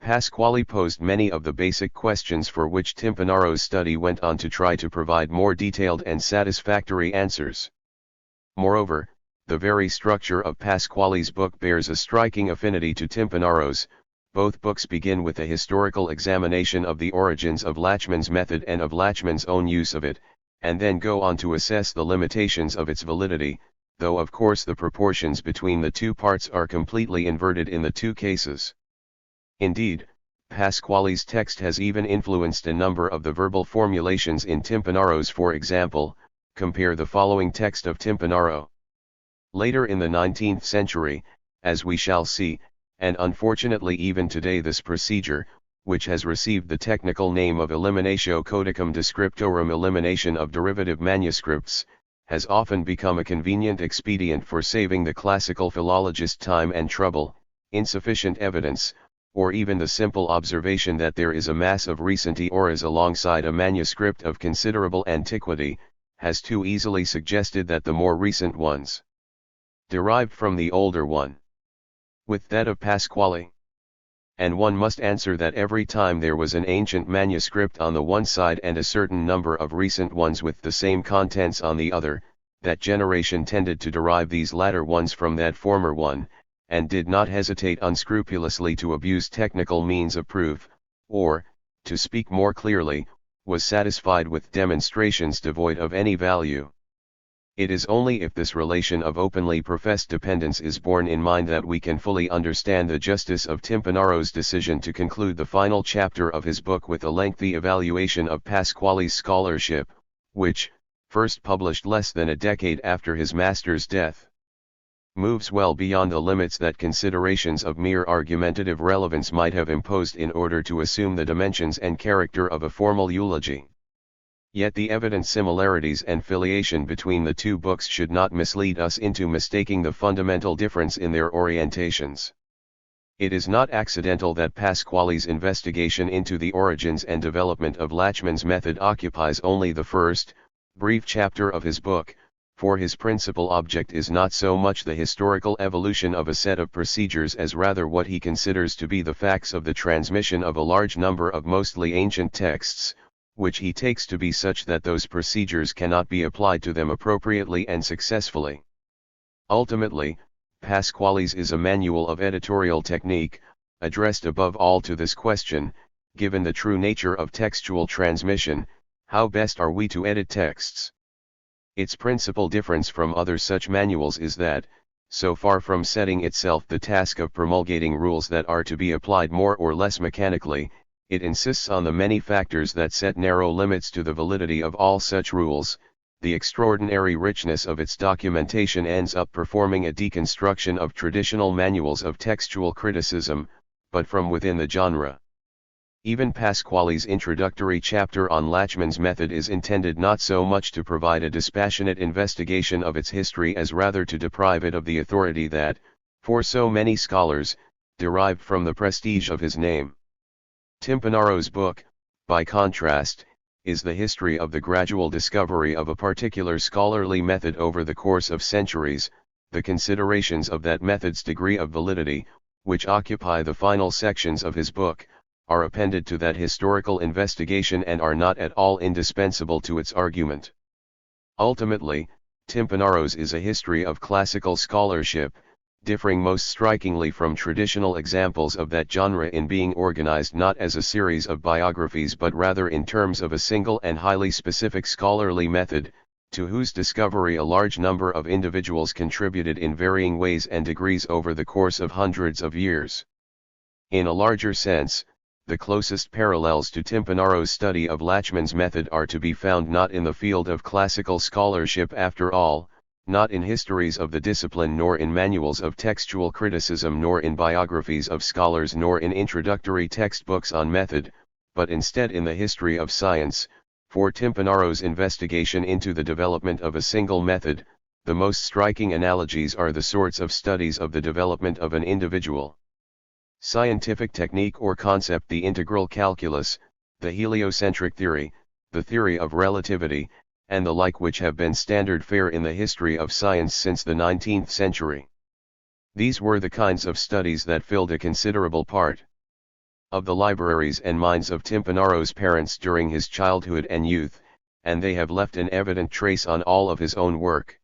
Pasquali posed many of the basic questions for which Timpanaro's study went on to try to provide more detailed and satisfactory answers. Moreover, the very structure of Pasquali's book bears a striking affinity to Timpanaro's. Both books begin with a historical examination of the origins of Lachmann's method and of Lachmann's own use of it, and then go on to assess the limitations of its validity, though of course the proportions between the two parts are completely inverted in the two cases. Indeed, Pasquali's text has even influenced a number of the verbal formulations in Timpanaro's. For example, compare the following text of Timpanaro. Later in the 19th century, as we shall see, and unfortunately even today this procedure, which has received the technical name of eliminatio codicum descriptorum, elimination of derivative manuscripts, has often become a convenient expedient for saving the classical philologist time and trouble. Insufficient evidence, or even the simple observation that there is a mass of recent eras alongside a manuscript of considerable antiquity, has too easily suggested that the more recent ones derived from the older one, with that of Pasquali. And one must answer that every time there was an ancient manuscript on the one side and a certain number of recent ones with the same contents on the other, that generation tended to derive these latter ones from that former one, and did not hesitate unscrupulously to abuse technical means of proof, or, to speak more clearly, was satisfied with demonstrations devoid of any value. It is only if this relation of openly professed dependence is borne in mind that we can fully understand the justice of Timpanaro's decision to conclude the final chapter of his book with a lengthy evaluation of Pasquali's scholarship, which, first published less than a decade after his master's death, moves well beyond the limits that considerations of mere argumentative relevance might have imposed in order to assume the dimensions and character of a formal eulogy. Yet the evident similarities and filiation between the two books should not mislead us into mistaking the fundamental difference in their orientations. It is not accidental that Pasquali's investigation into the origins and development of Lachmann's method occupies only the first, brief chapter of his book, for his principal object is not so much the historical evolution of a set of procedures as rather what he considers to be the facts of the transmission of a large number of mostly ancient texts, which he takes to be such that those procedures cannot be applied to them appropriately and successfully. Ultimately, Pasquali's is a manual of editorial technique, addressed above all to this question: given the true nature of textual transmission, how best are we to edit texts? Its principal difference from other such manuals is that, so far from setting itself the task of promulgating rules that are to be applied more or less mechanically, it insists on the many factors that set narrow limits to the validity of all such rules. The extraordinary richness of its documentation ends up performing a deconstruction of traditional manuals of textual criticism, but from within the genre. Even Pasquale's introductory chapter on Lachmann's method is intended not so much to provide a dispassionate investigation of its history as rather to deprive it of the authority that, for so many scholars, derived from the prestige of his name. Timpanaro's book, by contrast, is the history of the gradual discovery of a particular scholarly method over the course of centuries, the considerations of that method's degree of validity, which occupy the final sections of his book, are appended to that historical investigation and are not at all indispensable to its argument. Ultimately, Timpanaro's is a history of classical scholarship, differing most strikingly from traditional examples of that genre in being organized not as a series of biographies but rather in terms of a single and highly specific scholarly method, to whose discovery a large number of individuals contributed in varying ways and degrees over the course of hundreds of years. In a larger sense, the closest parallels to Timpanaro's study of Lachmann's method are to be found not in the field of classical scholarship after all, not in histories of the discipline nor in manuals of textual criticism nor in biographies of scholars nor in introductory textbooks on method, but instead in the history of science. For Timpanaro's investigation into the development of a single method, the most striking analogies are the sorts of studies of the development of an individual scientific technique or concept, the integral calculus, the heliocentric theory, the theory of relativity, and the like, which have been standard fare in the history of science since the 19th century. These were the kinds of studies that filled a considerable part of the libraries and minds of Timpanaro's parents during his childhood and youth, and they have left an evident trace on all of his own work.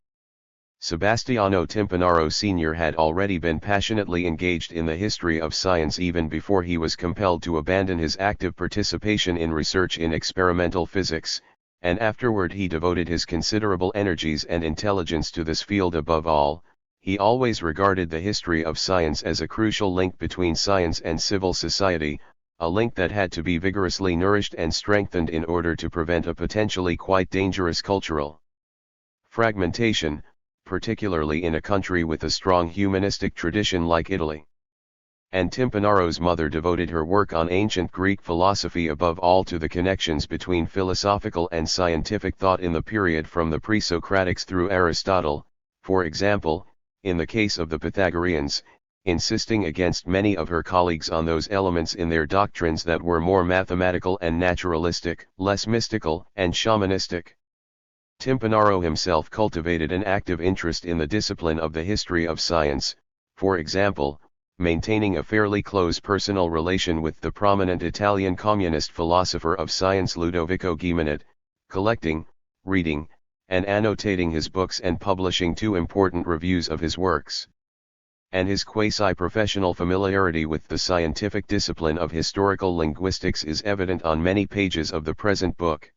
Sebastiano Timpanaro Sr. had already been passionately engaged in the history of science even before he was compelled to abandon his active participation in research in experimental physics, and afterward he devoted his considerable energies and intelligence to this field above all. He always regarded the history of science as a crucial link between science and civil society, a link that had to be vigorously nourished and strengthened in order to prevent a potentially quite dangerous cultural fragmentation, particularly in a country with a strong humanistic tradition like Italy. And Timpanaro's mother devoted her work on ancient Greek philosophy above all to the connections between philosophical and scientific thought in the period from the pre-Socratics through Aristotle, for example, in the case of the Pythagoreans, insisting against many of her colleagues on those elements in their doctrines that were more mathematical and naturalistic, less mystical and shamanistic. Timpanaro himself cultivated an active interest in the discipline of the history of science, for example, maintaining a fairly close personal relation with the prominent Italian communist philosopher of science Ludovico Ghimenette, collecting, reading, and annotating his books and publishing 2 important reviews of his works. And his quasi-professional familiarity with the scientific discipline of historical linguistics is evident on many pages of the present book.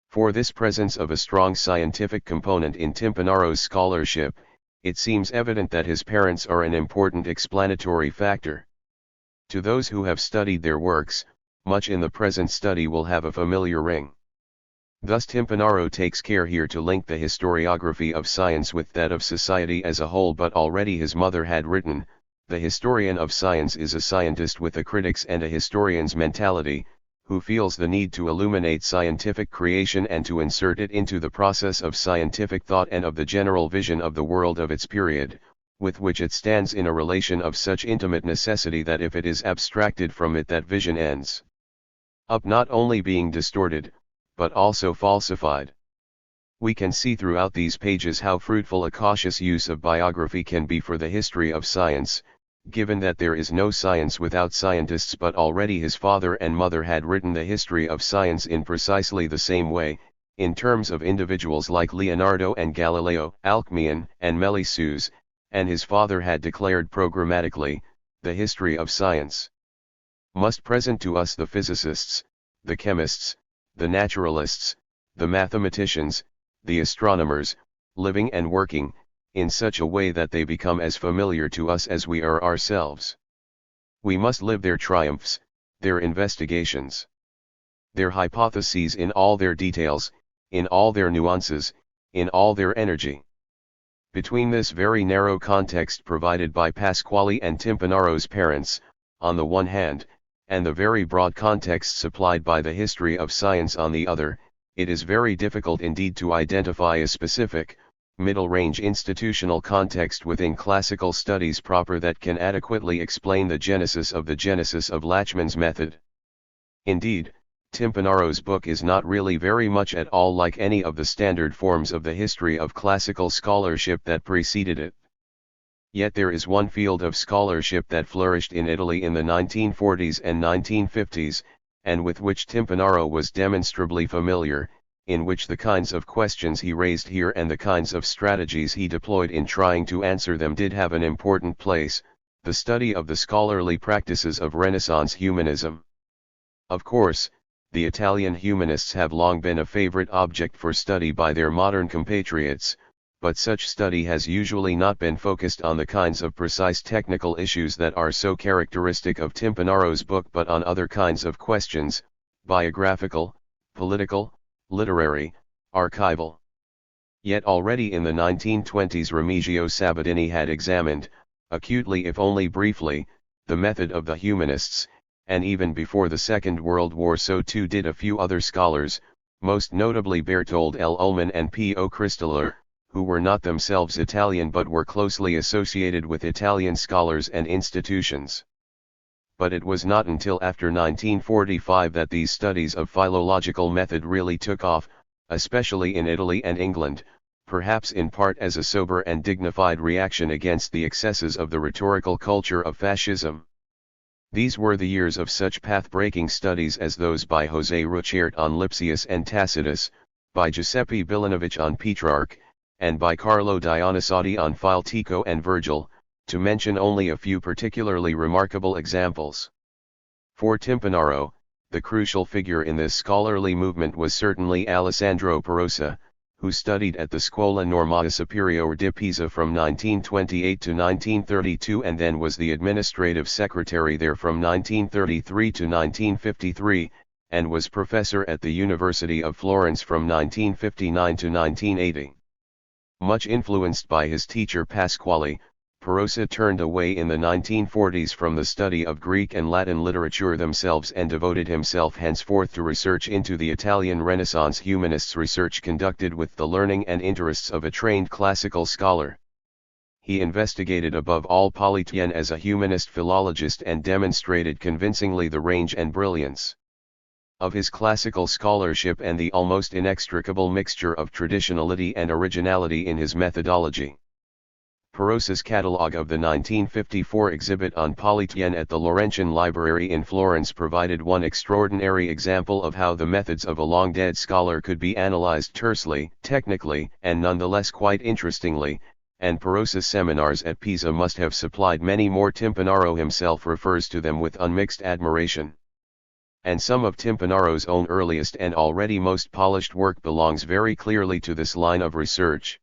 For this presence of a strong scientific component in Timpanaro's scholarship, it seems evident that his parents are an important explanatory factor. To those who have studied their works, much in the present study will have a familiar ring. Thus Timpanaro takes care here to link the historiography of science with that of society as a whole, but already his mother had written, "The historian of science is a scientist with a critic's and a historian's mentality, who feels the need to illuminate scientific creation and to insert it into the process of scientific thought and of the general vision of the world of its period, with which it stands in a relation of such intimate necessity that if it is abstracted from it that vision ends up not only being distorted, but also falsified." We can see throughout these pages how fruitful a cautious use of biography can be for the history of science, given that there is no science without scientists, but already his father and mother had written the history of science in precisely the same way, in terms of individuals like Leonardo and Galileo, Alcmaeon and Melissus, and his father had declared programmatically, "The history of science must present to us the physicists, the chemists, the naturalists, the mathematicians, the astronomers, living and working, in such a way that they become as familiar to us as we are ourselves. We must live their triumphs, their investigations, their hypotheses in all their details, in all their nuances, in all their energy. Between this very narrow context provided by Pasquale and Timpanaro's parents, on the one hand, and the very broad context supplied by the history of science on the other, it is very difficult indeed to identify a specific, middle-range institutional context within classical studies proper that can adequately explain the genesis of Lachmann's method. Indeed, Timpanaro's book is not really very much at all like any of the standard forms of the history of classical scholarship that preceded it. Yet there is one field of scholarship that flourished in Italy in the 1940s and 1950s, and with which Timpanaro was demonstrably familiar, in which the kinds of questions he raised here and the kinds of strategies he deployed in trying to answer them did have an important place, the study of the scholarly practices of Renaissance humanism. Of course, the Italian humanists have long been a favorite object for study by their modern compatriots, but such study has usually not been focused on the kinds of precise technical issues that are so characteristic of Timpanaro's book, but on other kinds of questions, biographical, political, literary, archival. Yet already in the 1920s Remigio Sabatini had examined, acutely if only briefly, the method of the humanists, and even before the Second World War so too did a few other scholars, most notably Berthold L. Ullmann and P. O. Christaller, who were not themselves Italian but were closely associated with Italian scholars and institutions. But it was not until after 1945 that these studies of philological method really took off, especially in Italy and England, perhaps in part as a sober and dignified reaction against the excesses of the rhetorical culture of fascism. These were the years of such path-breaking studies as those by José Ruchert on Lipsius and Tacitus, by Giuseppe Bilinovich on Petrarch, and by Carlo Dionyssotti on Philetico and Virgil, to mention only a few particularly remarkable examples. For Timpanaro, the crucial figure in this scholarly movement was certainly Alessandro Perosa, who studied at the Scuola Normale Superiore di Pisa from 1928 to 1932 and then was the administrative secretary there from 1933 to 1953, and was professor at the University of Florence from 1959 to 1980. Much influenced by his teacher Pasquale, Perosa turned away in the 1940s from the study of Greek and Latin literature themselves and devoted himself henceforth to research into the Italian Renaissance humanists, research conducted with the learning and interests of a trained classical scholar. He investigated above all Politian as a humanist philologist and demonstrated convincingly the range and brilliance of his classical scholarship and the almost inextricable mixture of traditionality and originality in his methodology. Perosa's catalogue of the 1954 exhibit on Politian at the Laurentian Library in Florence provided one extraordinary example of how the methods of a long-dead scholar could be analyzed tersely, technically, and nonetheless quite interestingly, and Perosa's seminars at Pisa must have supplied many more. Timpanaro himself refers to them with unmixed admiration. And some of Timpanaro's own earliest and already most polished work belongs very clearly to this line of research.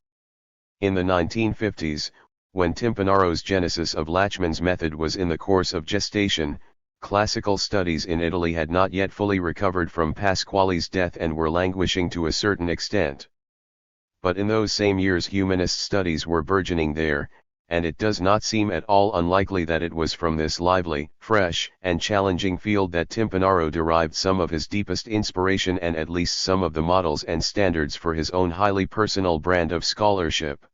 In the 1950s, when Timpanaro's genesis of Lachmann's method was in the course of gestation, classical studies in Italy had not yet fully recovered from Pasquale's death and were languishing to a certain extent. But in those same years humanist studies were burgeoning there, and it does not seem at all unlikely that it was from this lively, fresh, and challenging field that Timpanaro derived some of his deepest inspiration and at least some of the models and standards for his own highly personal brand of scholarship.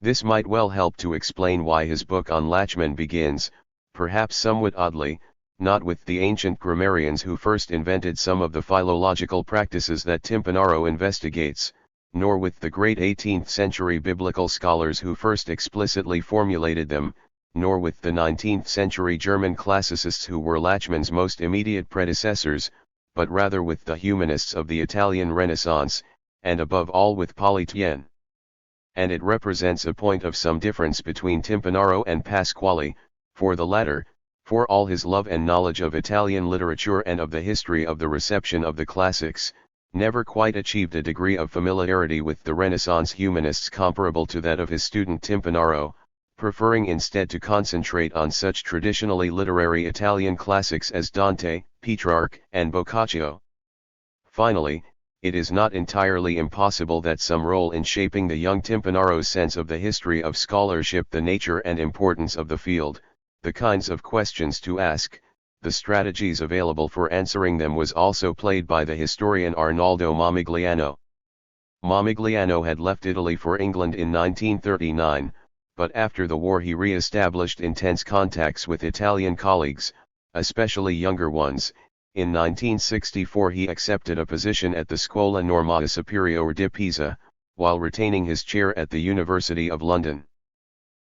This might well help to explain why his book on Lachmann begins, perhaps somewhat oddly, not with the ancient grammarians who first invented some of the philological practices that Timpanaro investigates, nor with the great 18th-century biblical scholars who first explicitly formulated them, nor with the 19th-century German classicists who were Lachmann's most immediate predecessors, but rather with the humanists of the Italian Renaissance, and above all with Politian. And it represents a point of some difference between Timpanaro and Pasquale, for the latter, for all his love and knowledge of Italian literature and of the history of the reception of the classics, never quite achieved a degree of familiarity with the Renaissance humanists comparable to that of his student Timpanaro, preferring instead to concentrate on such traditionally literary Italian classics as Dante, Petrarch, and Boccaccio. Finally, it is not entirely impossible that some role in shaping the young Timpanaro's sense of the history of scholarship, the nature and importance of the field, the kinds of questions to ask, the strategies available for answering them was also played by the historian Arnaldo Mamigliano. Mamigliano had left Italy for England in 1939, but after the war he re-established intense contacts with Italian colleagues, especially younger ones. In 1964 he accepted a position at the Scuola Normale Superiore di Pisa, while retaining his chair at the University of London.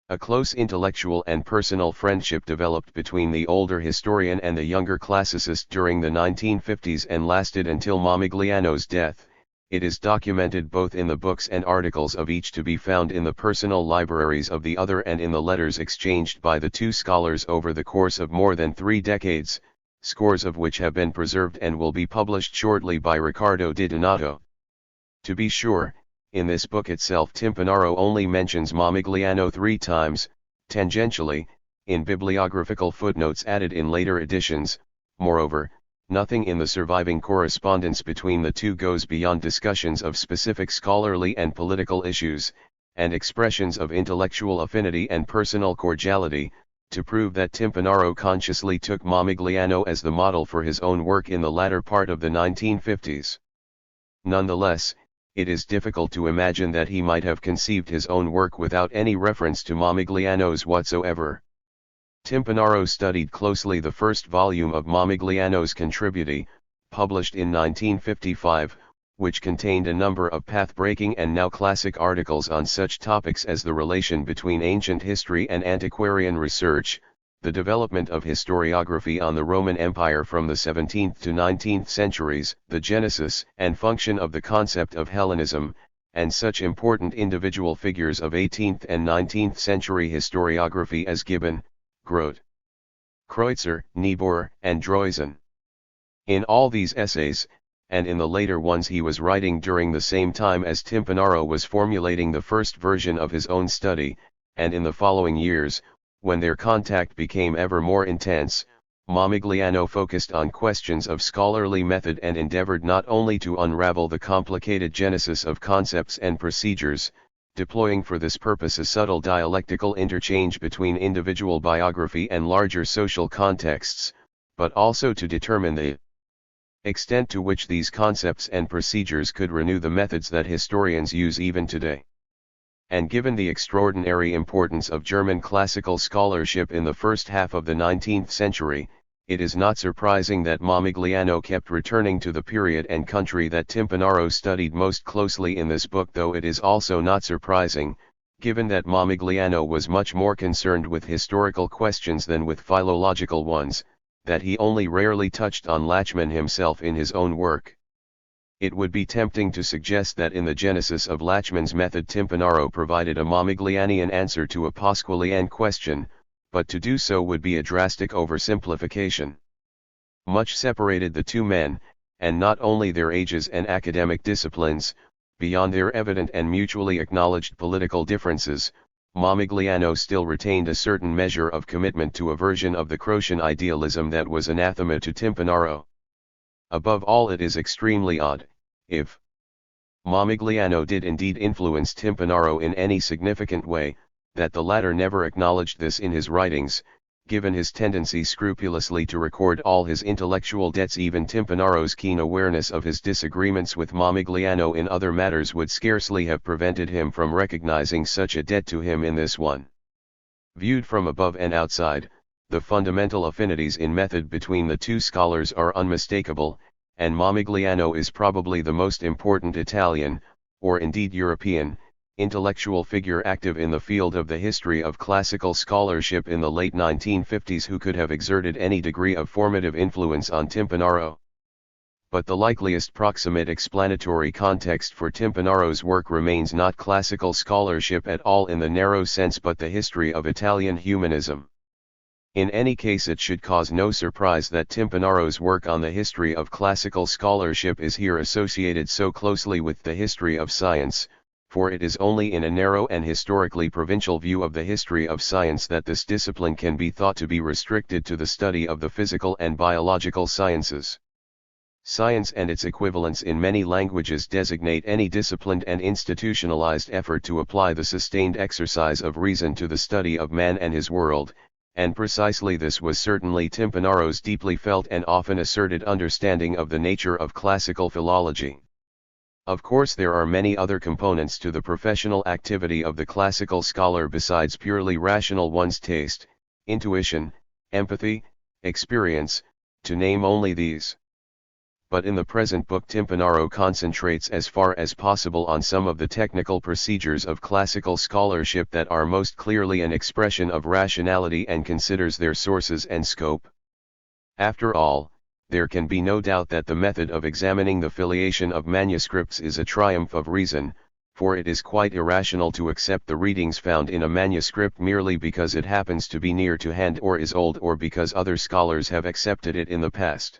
A close intellectual and personal friendship developed between the older historian and the younger classicist during the 1950s and lasted until Mamigliano's death. It is documented both in the books and articles of each to be found in the personal libraries of the other and in the letters exchanged by the two scholars over the course of more than 3 decades, scores of which have been preserved and will be published shortly by Riccardo Di Donato. To be sure, in this book itself Timpanaro only mentions Mamigliano 3 times, tangentially, in bibliographical footnotes added in later editions. Moreover, nothing in the surviving correspondence between the two goes beyond discussions of specific scholarly and political issues, and expressions of intellectual affinity and personal cordiality, to prove that Timpanaro consciously took Mamigliano as the model for his own work in the latter part of the 1950s. Nonetheless, it is difficult to imagine that he might have conceived his own work without any reference to Mamigliano's whatsoever. Timpanaro studied closely the first volume of Mamigliano's Contributi, published in 1955, which contained a number of path-breaking and now classic articles on such topics as the relation between ancient history and antiquarian research, the development of historiography on the Roman Empire from the 17th to 19th centuries, the genesis and function of the concept of Hellenism, and such important individual figures of 18th and 19th century historiography as Gibbon, Grote, Kreutzer, Niebuhr, and Droysen. In all these essays, and in the later ones he was writing during the same time as Timpanaro was formulating the first version of his own study, and in the following years, when their contact became ever more intense, Mamigliano focused on questions of scholarly method and endeavored not only to unravel the complicated genesis of concepts and procedures, deploying for this purpose a subtle dialectical interchange between individual biography and larger social contexts, but also to determine the extent to which these concepts and procedures could renew the methods that historians use even today. And given the extraordinary importance of German classical scholarship in the first half of the 19th century, it is not surprising that Mamigliano kept returning to the period and country that Timpanaro studied most closely in this book, though it is also not surprising, given that Mamigliano was much more concerned with historical questions than with philological ones, that he only rarely touched on Lachmann himself in his own work. It would be tempting to suggest that in the genesis of Lachmann's method Timpanaro provided a Mamiglianian answer to a Pasqualian question, but to do so would be a drastic oversimplification. Much separated the two men, and not only their ages and academic disciplines, beyond their evident and mutually acknowledged political differences, Mamigliano still retained a certain measure of commitment to a version of the Croatian idealism that was anathema to Timpanaro. Above all, it is extremely odd, if Mamigliano did indeed influence Timpanaro in any significant way, that the latter never acknowledged this in his writings, given his tendency scrupulously to record all his intellectual debts. Even Timpanaro's keen awareness of his disagreements with Mamigliano in other matters would scarcely have prevented him from recognizing such a debt to him in this one. Viewed from above and outside, the fundamental affinities in method between the two scholars are unmistakable, and Mamigliano is probably the most important Italian, or indeed European, intellectual figure active in the field of the history of classical scholarship in the late 1950s who could have exerted any degree of formative influence on Timpanaro. But the likeliest proximate explanatory context for Timpanaro's work remains not classical scholarship at all in the narrow sense but the history of Italian humanism. In any case, it should cause no surprise that Timpanaro's work on the history of classical scholarship is here associated so closely with the history of science, for it is only in a narrow and historically provincial view of the history of science that this discipline can be thought to be restricted to the study of the physical and biological sciences. Science and its equivalents in many languages designate any disciplined and institutionalized effort to apply the sustained exercise of reason to the study of man and his world, and precisely this was certainly Timpanaro's deeply felt and often asserted understanding of the nature of classical philology. Of course, there are many other components to the professional activity of the classical scholar besides purely rational one's taste, intuition, empathy, experience, to name only these. But in the present book Timpanaro concentrates as far as possible on some of the technical procedures of classical scholarship that are most clearly an expression of rationality and considers their sources and scope. After all, there can be no doubt that the method of examining the filiation of manuscripts is a triumph of reason, for it is quite irrational to accept the readings found in a manuscript merely because it happens to be near to hand or is old or because other scholars have accepted it in the past.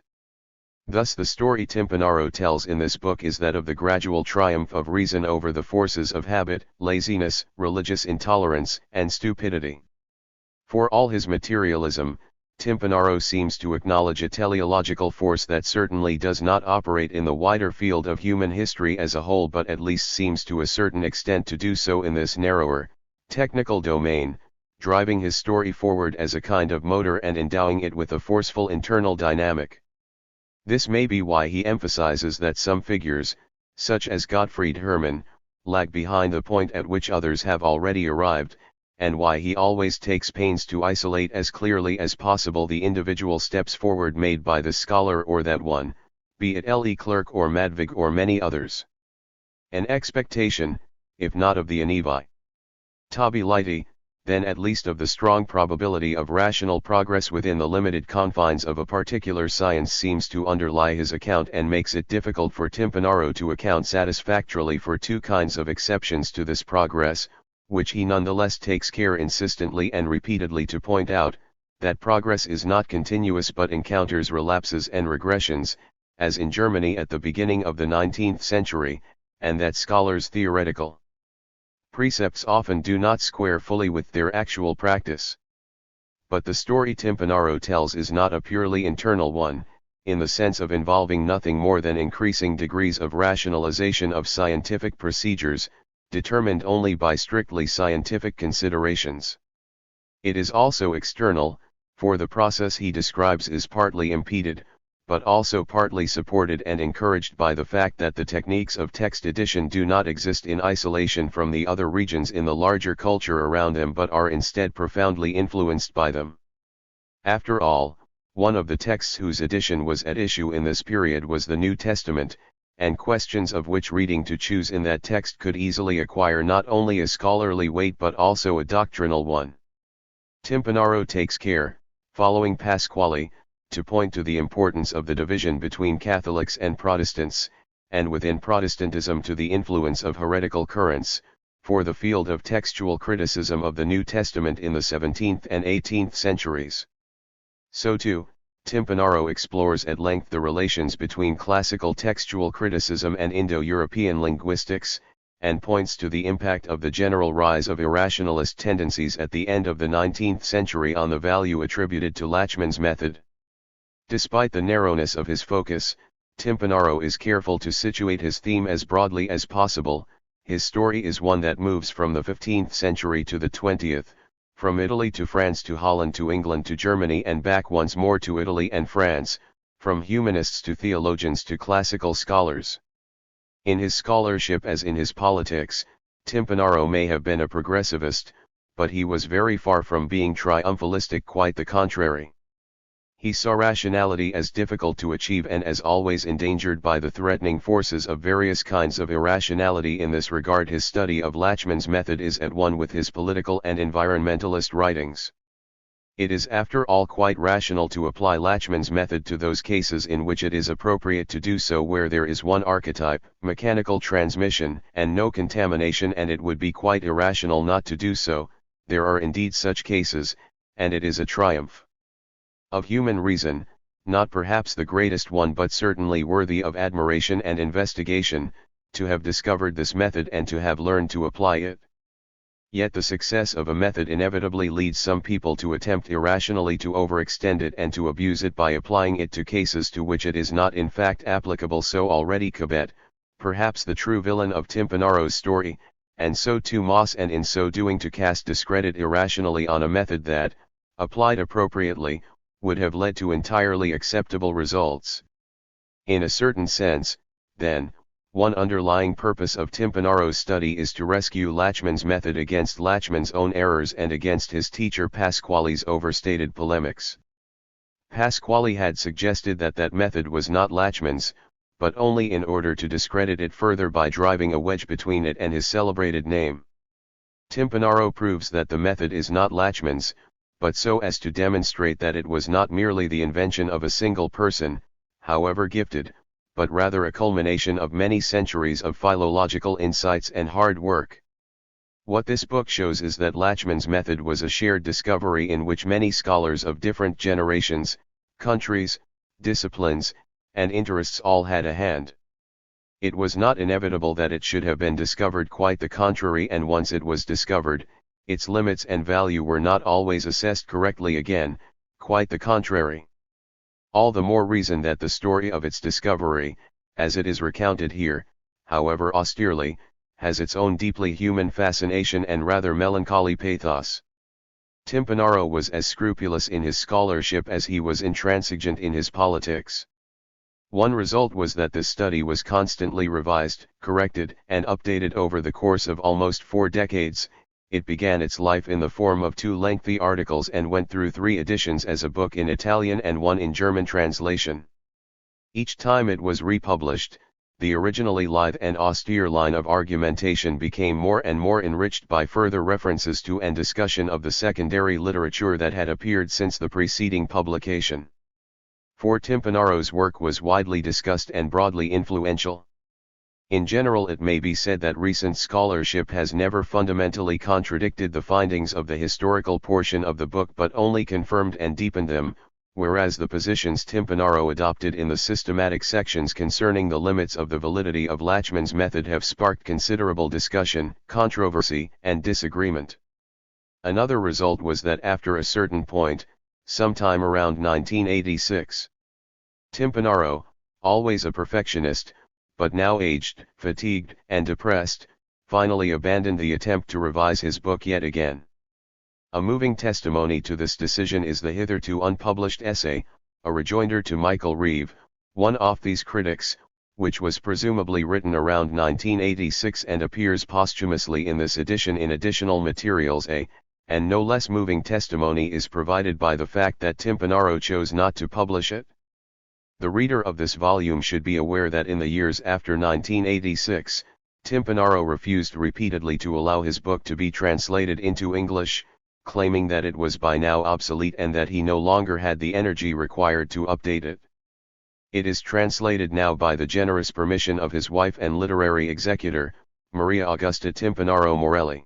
Thus the story Timpanaro tells in this book is that of the gradual triumph of reason over the forces of habit, laziness, religious intolerance, and stupidity. For all his materialism, Timpanaro seems to acknowledge a teleological force that certainly does not operate in the wider field of human history as a whole, but at least seems to a certain extent to do so in this narrower, technical domain, driving his story forward as a kind of motor and endowing it with a forceful internal dynamic. This may be why he emphasizes that some figures, such as Gottfried Hermann, lag behind the point at which others have already arrived, and why he always takes pains to isolate as clearly as possible the individual steps forward made by the scholar or that one, be it L. E. Clerk or Madvig or many others. An expectation, if not of the inevitability, then at least of the strong probability of rational progress within the limited confines of a particular science, seems to underlie his account and makes it difficult for Timpanaro to account satisfactorily for two kinds of exceptions to this progress, which he nonetheless takes care insistently and repeatedly to point out, that progress is not continuous but encounters relapses and regressions, as in Germany at the beginning of the 19th century, and that scholars' theoretical precepts often do not square fully with their actual practice. But the story Timpanaro tells is not a purely internal one, in the sense of involving nothing more than increasing degrees of rationalization of scientific procedures, determined only by strictly scientific considerations. It is also external, for the process he describes is partly impeded, but also partly supported and encouraged by the fact that the techniques of text edition do not exist in isolation from the other regions in the larger culture around them but are instead profoundly influenced by them. After all, one of the texts whose edition was at issue in this period was the New Testament, and questions of which reading to choose in that text could easily acquire not only a scholarly weight but also a doctrinal one. Timpanaro takes care, following Pasquale, to point to the importance of the division between Catholics and Protestants, and within Protestantism to the influence of heretical currents, for the field of textual criticism of the New Testament in the 17th and 18th centuries. So too, Timpanaro explores at length the relations between classical textual criticism and Indo-European linguistics, and points to the impact of the general rise of irrationalist tendencies at the end of the 19th century on the value attributed to Lachmann's method. Despite the narrowness of his focus, Timpanaro is careful to situate his theme as broadly as possible. His story is one that moves from the 15th century to the 20th, from Italy to France to Holland to England to Germany and back once more to Italy and France, from humanists to theologians to classical scholars. In his scholarship as in his politics, Timpanaro may have been a progressivist, but he was very far from being triumphalistic, quite the contrary. He saw rationality as difficult to achieve and as always endangered by the threatening forces of various kinds of irrationality. In this regard, his study of Lachmann's method is at one with his political and environmentalist writings. It is after all quite rational to apply Lachmann's method to those cases in which it is appropriate to do so, where there is one archetype, mechanical transmission, and no contamination, and it would be quite irrational not to do so. There are indeed such cases, and it is a triumph. Of human reason, not perhaps the greatest one but certainly worthy of admiration and investigation, to have discovered this method and to have learned to apply it. Yet the success of a method inevitably leads some people to attempt irrationally to overextend it and to abuse it by applying it to cases to which it is not in fact applicable. So already Cobbett, perhaps the true villain of Timpanaro's story, and so too Moss, and in so doing to cast discredit irrationally on a method that, applied appropriately, would have led to entirely acceptable results. In a certain sense, then, one underlying purpose of Timpanaro's study is to rescue Lachmann's method against Lachmann's own errors and against his teacher Pasquale's overstated polemics. Pasquale had suggested that that method was not Lachmann's, but only in order to discredit it further by driving a wedge between it and his celebrated name. Timpanaro proves that the method is not Lachmann's, but so as to demonstrate that it was not merely the invention of a single person, however gifted, but rather a culmination of many centuries of philological insights and hard work. What this book shows is that Lachmann's method was a shared discovery in which many scholars of different generations, countries, disciplines, and interests all had a hand. It was not inevitable that it should have been discovered, quite the contrary, and once it was discovered, its limits and value were not always assessed correctly again, quite the contrary. All the more reason that the story of its discovery, as it is recounted here, however austerely, has its own deeply human fascination and rather melancholy pathos. Timpanaro was as scrupulous in his scholarship as he was intransigent in his politics. One result was that this study was constantly revised, corrected, and updated over the course of almost 4 decades. It began its life in the form of 2 lengthy articles and went through 3 editions as a book in Italian and 1 in German translation. Each time it was republished, the originally lithe and austere line of argumentation became more and more enriched by further references to and discussion of the secondary literature that had appeared since the preceding publication. For Timpanaro's work was widely discussed and broadly influential. In general, it may be said that recent scholarship has never fundamentally contradicted the findings of the historical portion of the book but only confirmed and deepened them, whereas the positions Timpanaro adopted in the systematic sections concerning the limits of the validity of Lachmann's method have sparked considerable discussion, controversy, and disagreement. Another result was that after a certain point, sometime around 1986, Timpanaro, always a perfectionist, but now aged, fatigued, and depressed, finally abandoned the attempt to revise his book yet again. A moving testimony to this decision is the hitherto unpublished essay, A Rejoinder to Michael Reeve, one of these critics, which was presumably written around 1986 and appears posthumously in this edition in additional materials. And no less moving testimony is provided by the fact that Timpanaro chose not to publish it. The reader of this volume should be aware that in the years after 1986, Timpanaro refused repeatedly to allow his book to be translated into English, claiming that it was by now obsolete and that he no longer had the energy required to update it. It is translated now by the generous permission of his wife and literary executor, Maria Augusta Timpanaro Morelli.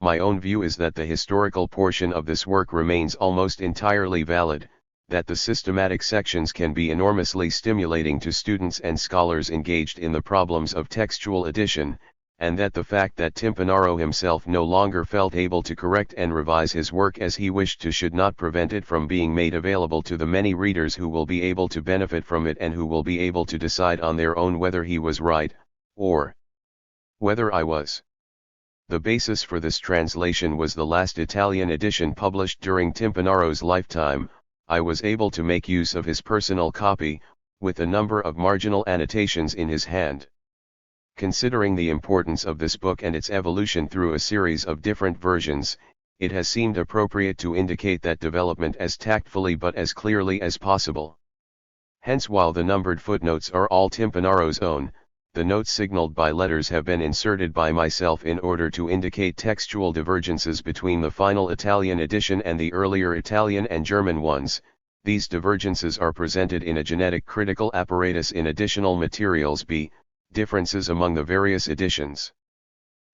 My own view is that the historical portion of this work remains almost entirely valid, that the systematic sections can be enormously stimulating to students and scholars engaged in the problems of textual edition, and that the fact that Timpanaro himself no longer felt able to correct and revise his work as he wished to should not prevent it from being made available to the many readers who will be able to benefit from it and who will be able to decide on their own whether he was right, or whether I was. The basis for this translation was the last Italian edition published during Timpanaro's lifetime. I was able to make use of his personal copy, with a number of marginal annotations in his hand. Considering the importance of this book and its evolution through a series of different versions, it has seemed appropriate to indicate that development as tactfully but as clearly as possible. Hence, while the numbered footnotes are all Timpanaro's own, the notes signaled by letters have been inserted by myself in order to indicate textual divergences between the final Italian edition and the earlier Italian and German ones. These divergences are presented in a genetic critical apparatus in additional materials. B. Differences among the various editions.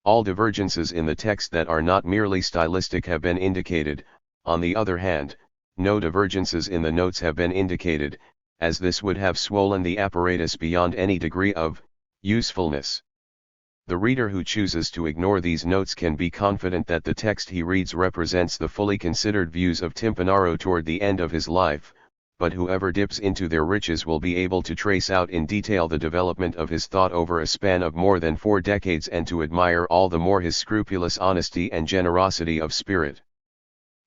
All divergences in the text that are not merely stylistic have been indicated. On the other hand, no divergences in the notes have been indicated, as this would have swollen the apparatus beyond any degree of usefulness. The reader who chooses to ignore these notes can be confident that the text he reads represents the fully considered views of Timpanaro toward the end of his life, but whoever dips into their riches will be able to trace out in detail the development of his thought over a span of more than 4 decades and to admire all the more his scrupulous honesty and generosity of spirit.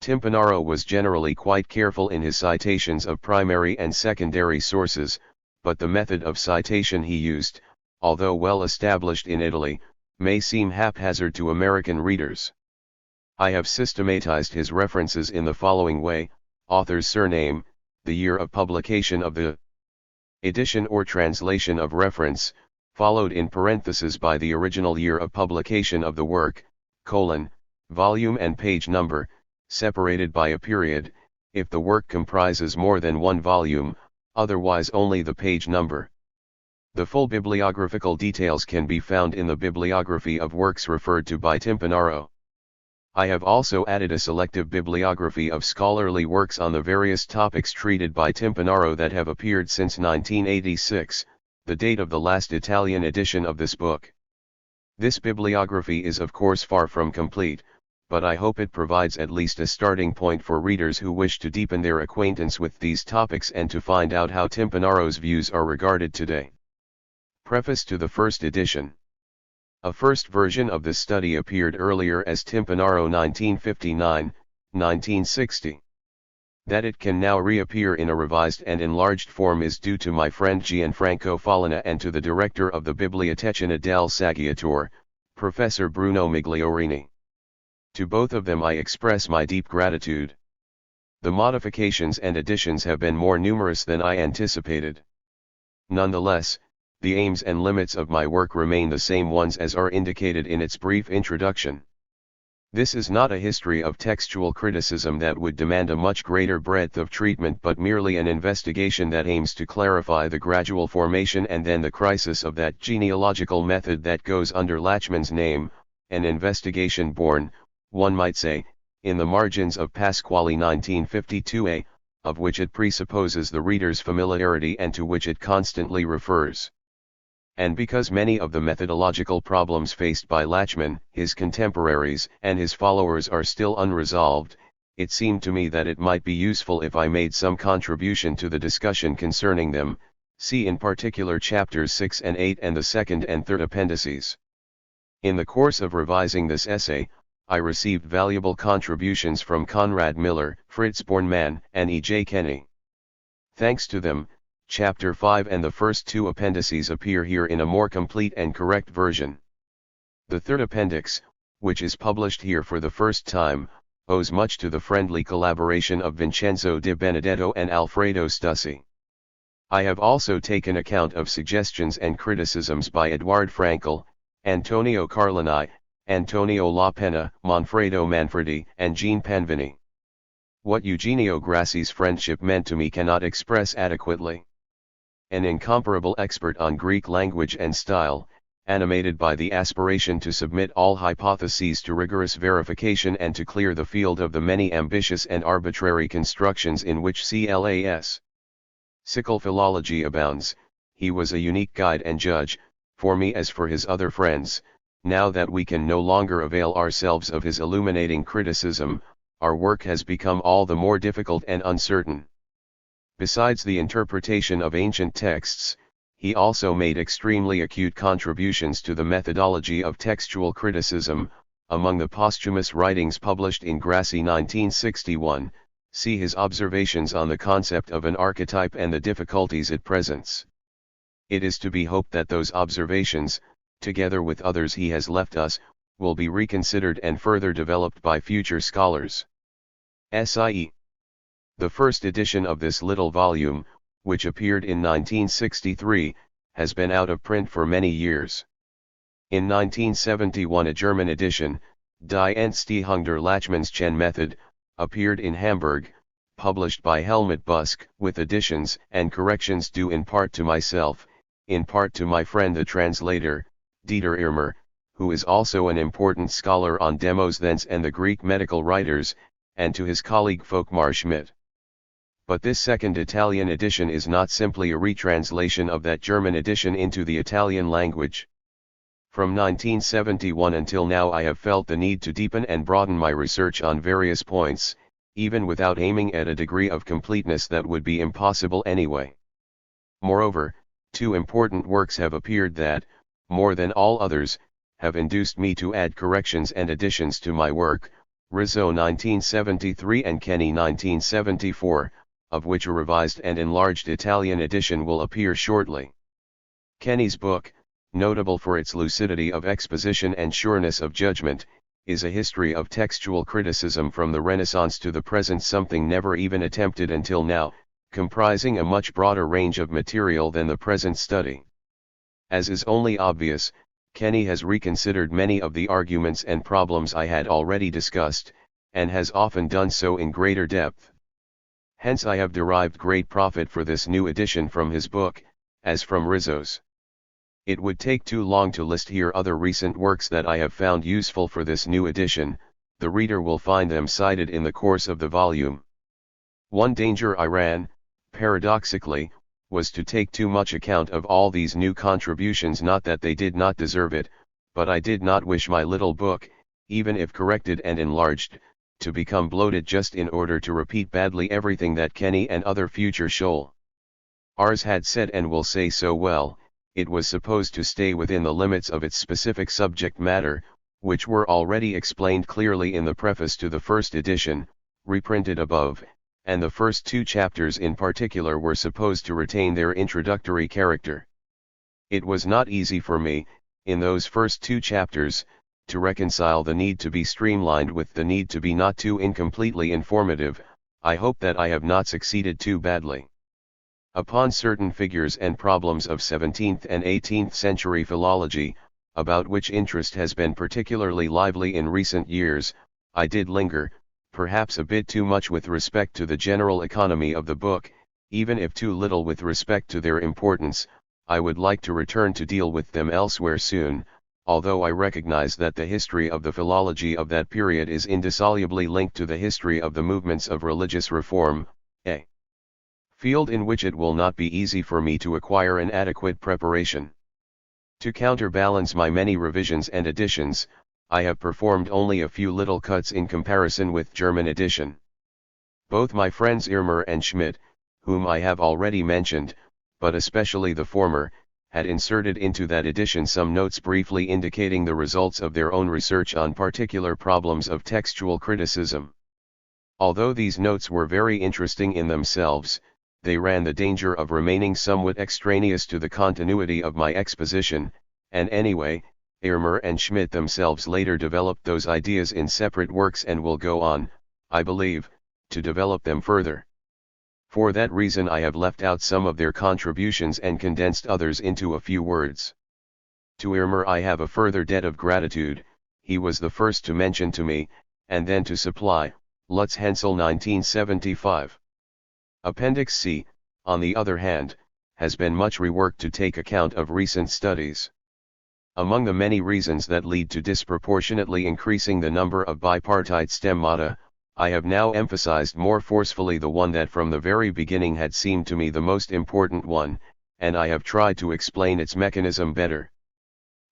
Timpanaro was generally quite careful in his citations of primary and secondary sources, but the method of citation he used, although well established in Italy, may seem haphazard to American readers. I have systematized his references in the following way: author's surname, the year of publication of the edition or translation of reference, followed in parentheses by the original year of publication of the work, volume and page number, separated by a period, if the work comprises more than one volume, otherwise only the page number. The full bibliographical details can be found in the bibliography of works referred to by Timpanaro. I have also added a selective bibliography of scholarly works on the various topics treated by Timpanaro that have appeared since 1986, the date of the last Italian edition of this book. This bibliography is of course far from complete, but I hope it provides at least a starting point for readers who wish to deepen their acquaintance with these topics and to find out how Timpanaro's views are regarded today. Preface to the first edition. A first version of this study appeared earlier as Timpanaro 1959-1960. That it can now reappear in a revised and enlarged form is due to my friend Gianfranco Follina and to the director of the Bibliotecina del Saggiatore, Professor Bruno Migliorini. To both of them I express my deep gratitude. The modifications and additions have been more numerous than I anticipated. Nonetheless, the aims and limits of my work remain the same ones as are indicated in its brief introduction. This is not a history of textual criticism that would demand a much greater breadth of treatment, but merely an investigation that aims to clarify the gradual formation and then the crisis of that genealogical method that goes under Lachmann's name, an investigation born, one might say, in the margins of Pasquale 1952a, of which it presupposes the reader's familiarity and to which it constantly refers. And because many of the methodological problems faced by Lachmann, his contemporaries, and his followers are still unresolved, it seemed to me that it might be useful if I made some contribution to the discussion concerning them, see in particular chapters 6 and 8 and the second and third appendices. In the course of revising this essay, I received valuable contributions from Conrad Miller, Fritz Bornmann, and E. J. Kenny. Thanks to them, Chapter 5 and the first 2 appendices appear here in a more complete and correct version. The third appendix, which is published here for the first time, owes much to the friendly collaboration of Vincenzo Di Benedetto and Alfredo Stussy. I have also taken account of suggestions and criticisms by Edward Frankel, Antonio Carlini, Antonio Lapenna, Manfredo Manfredi, and Jean Panvini. What Eugenio Grassi's friendship meant to me cannot express adequately. An incomparable expert on Greek language and style, animated by the aspiration to submit all hypotheses to rigorous verification and to clear the field of the many ambitious and arbitrary constructions in which classical philology abounds, he was a unique guide and judge, for me as for his other friends. Now that we can no longer avail ourselves of his illuminating criticism, our work has become all the more difficult and uncertain. Besides the interpretation of ancient texts, he also made extremely acute contributions to the methodology of textual criticism. Among the posthumous writings published in Grassi 1961, see his observations on the concept of an archetype and the difficulties it presents. It is to be hoped that those observations, together with others he has left us, will be reconsidered and further developed by future scholars. Sie. The first edition of this little volume, which appeared in 1963, has been out of print for many years. In 1971 a German edition, Die Entstehung der Lachmannschen Method, appeared in Hamburg, published by Helmut Busk, with additions and corrections due in part to myself, in part to my friend the translator, Dieter Irmer, who is also an important scholar on Demosthenes and the Greek medical writers, and to his colleague Folkmar Schmidt. But this second Italian edition is not simply a retranslation of that German edition into the Italian language. From 1971 until now I have felt the need to deepen and broaden my research on various points, even without aiming at a degree of completeness that would be impossible anyway. Moreover, two important works have appeared that, more than all others, have induced me to add corrections and additions to my work, Rizzo 1973 and Kenny 1974, of which a revised and enlarged Italian edition will appear shortly. Kenny's book, notable for its lucidity of exposition and sureness of judgment, is a history of textual criticism from the Renaissance to the present, something never even attempted until now, comprising a much broader range of material than the present study. As is only obvious, Kenny has reconsidered many of the arguments and problems I had already discussed, and has often done so in greater depth. Hence I have derived great profit for this new edition from his book, as from Rizzo's. It would take too long to list here other recent works that I have found useful for this new edition. The reader will find them cited in the course of the volume. One danger I ran, paradoxically, was to take too much account of all these new contributions, not that they did not deserve it, but I did not wish my little book, even if corrected and enlarged, to become bloated just in order to repeat badly everything that Kenny and other future Scholl Rs had said and will say so well. It was supposed to stay within the limits of its specific subject matter, which were already explained clearly in the preface to the first edition, reprinted above, and the first two chapters in particular were supposed to retain their introductory character. It was not easy for me, in those first two chapters, to reconcile the need to be streamlined with the need to be not too incompletely informative. I hope that I have not succeeded too badly. Upon certain figures and problems of 17th and 18th century philology, about which interest has been particularly lively in recent years, I did linger, perhaps a bit too much with respect to the general economy of the book, even if too little with respect to their importance. I would like to return to deal with them elsewhere soon, although I recognize that the history of the philology of that period is indissolubly linked to the history of the movements of religious reform, a field in which it will not be easy for me to acquire an adequate preparation. To counterbalance my many revisions and additions, I have performed only a few little cuts in comparison with German edition. Both my friends Irmer and Schmidt, whom I have already mentioned, but especially the former, had inserted into that edition some notes briefly indicating the results of their own research on particular problems of textual criticism. Although these notes were very interesting in themselves, they ran the danger of remaining somewhat extraneous to the continuity of my exposition, and anyway, Irmer and Schmidt themselves later developed those ideas in separate works and will go on, I believe, to develop them further. For that reason I have left out some of their contributions and condensed others into a few words. To Irmer I have a further debt of gratitude. He was the first to mention to me, and then to supply, Lutz Hensel 1975. Appendix C, on the other hand, has been much reworked to take account of recent studies. Among the many reasons that lead to disproportionately increasing the number of bipartite stemmata, I have now emphasized more forcefully the one that from the very beginning had seemed to me the most important one, and I have tried to explain its mechanism better.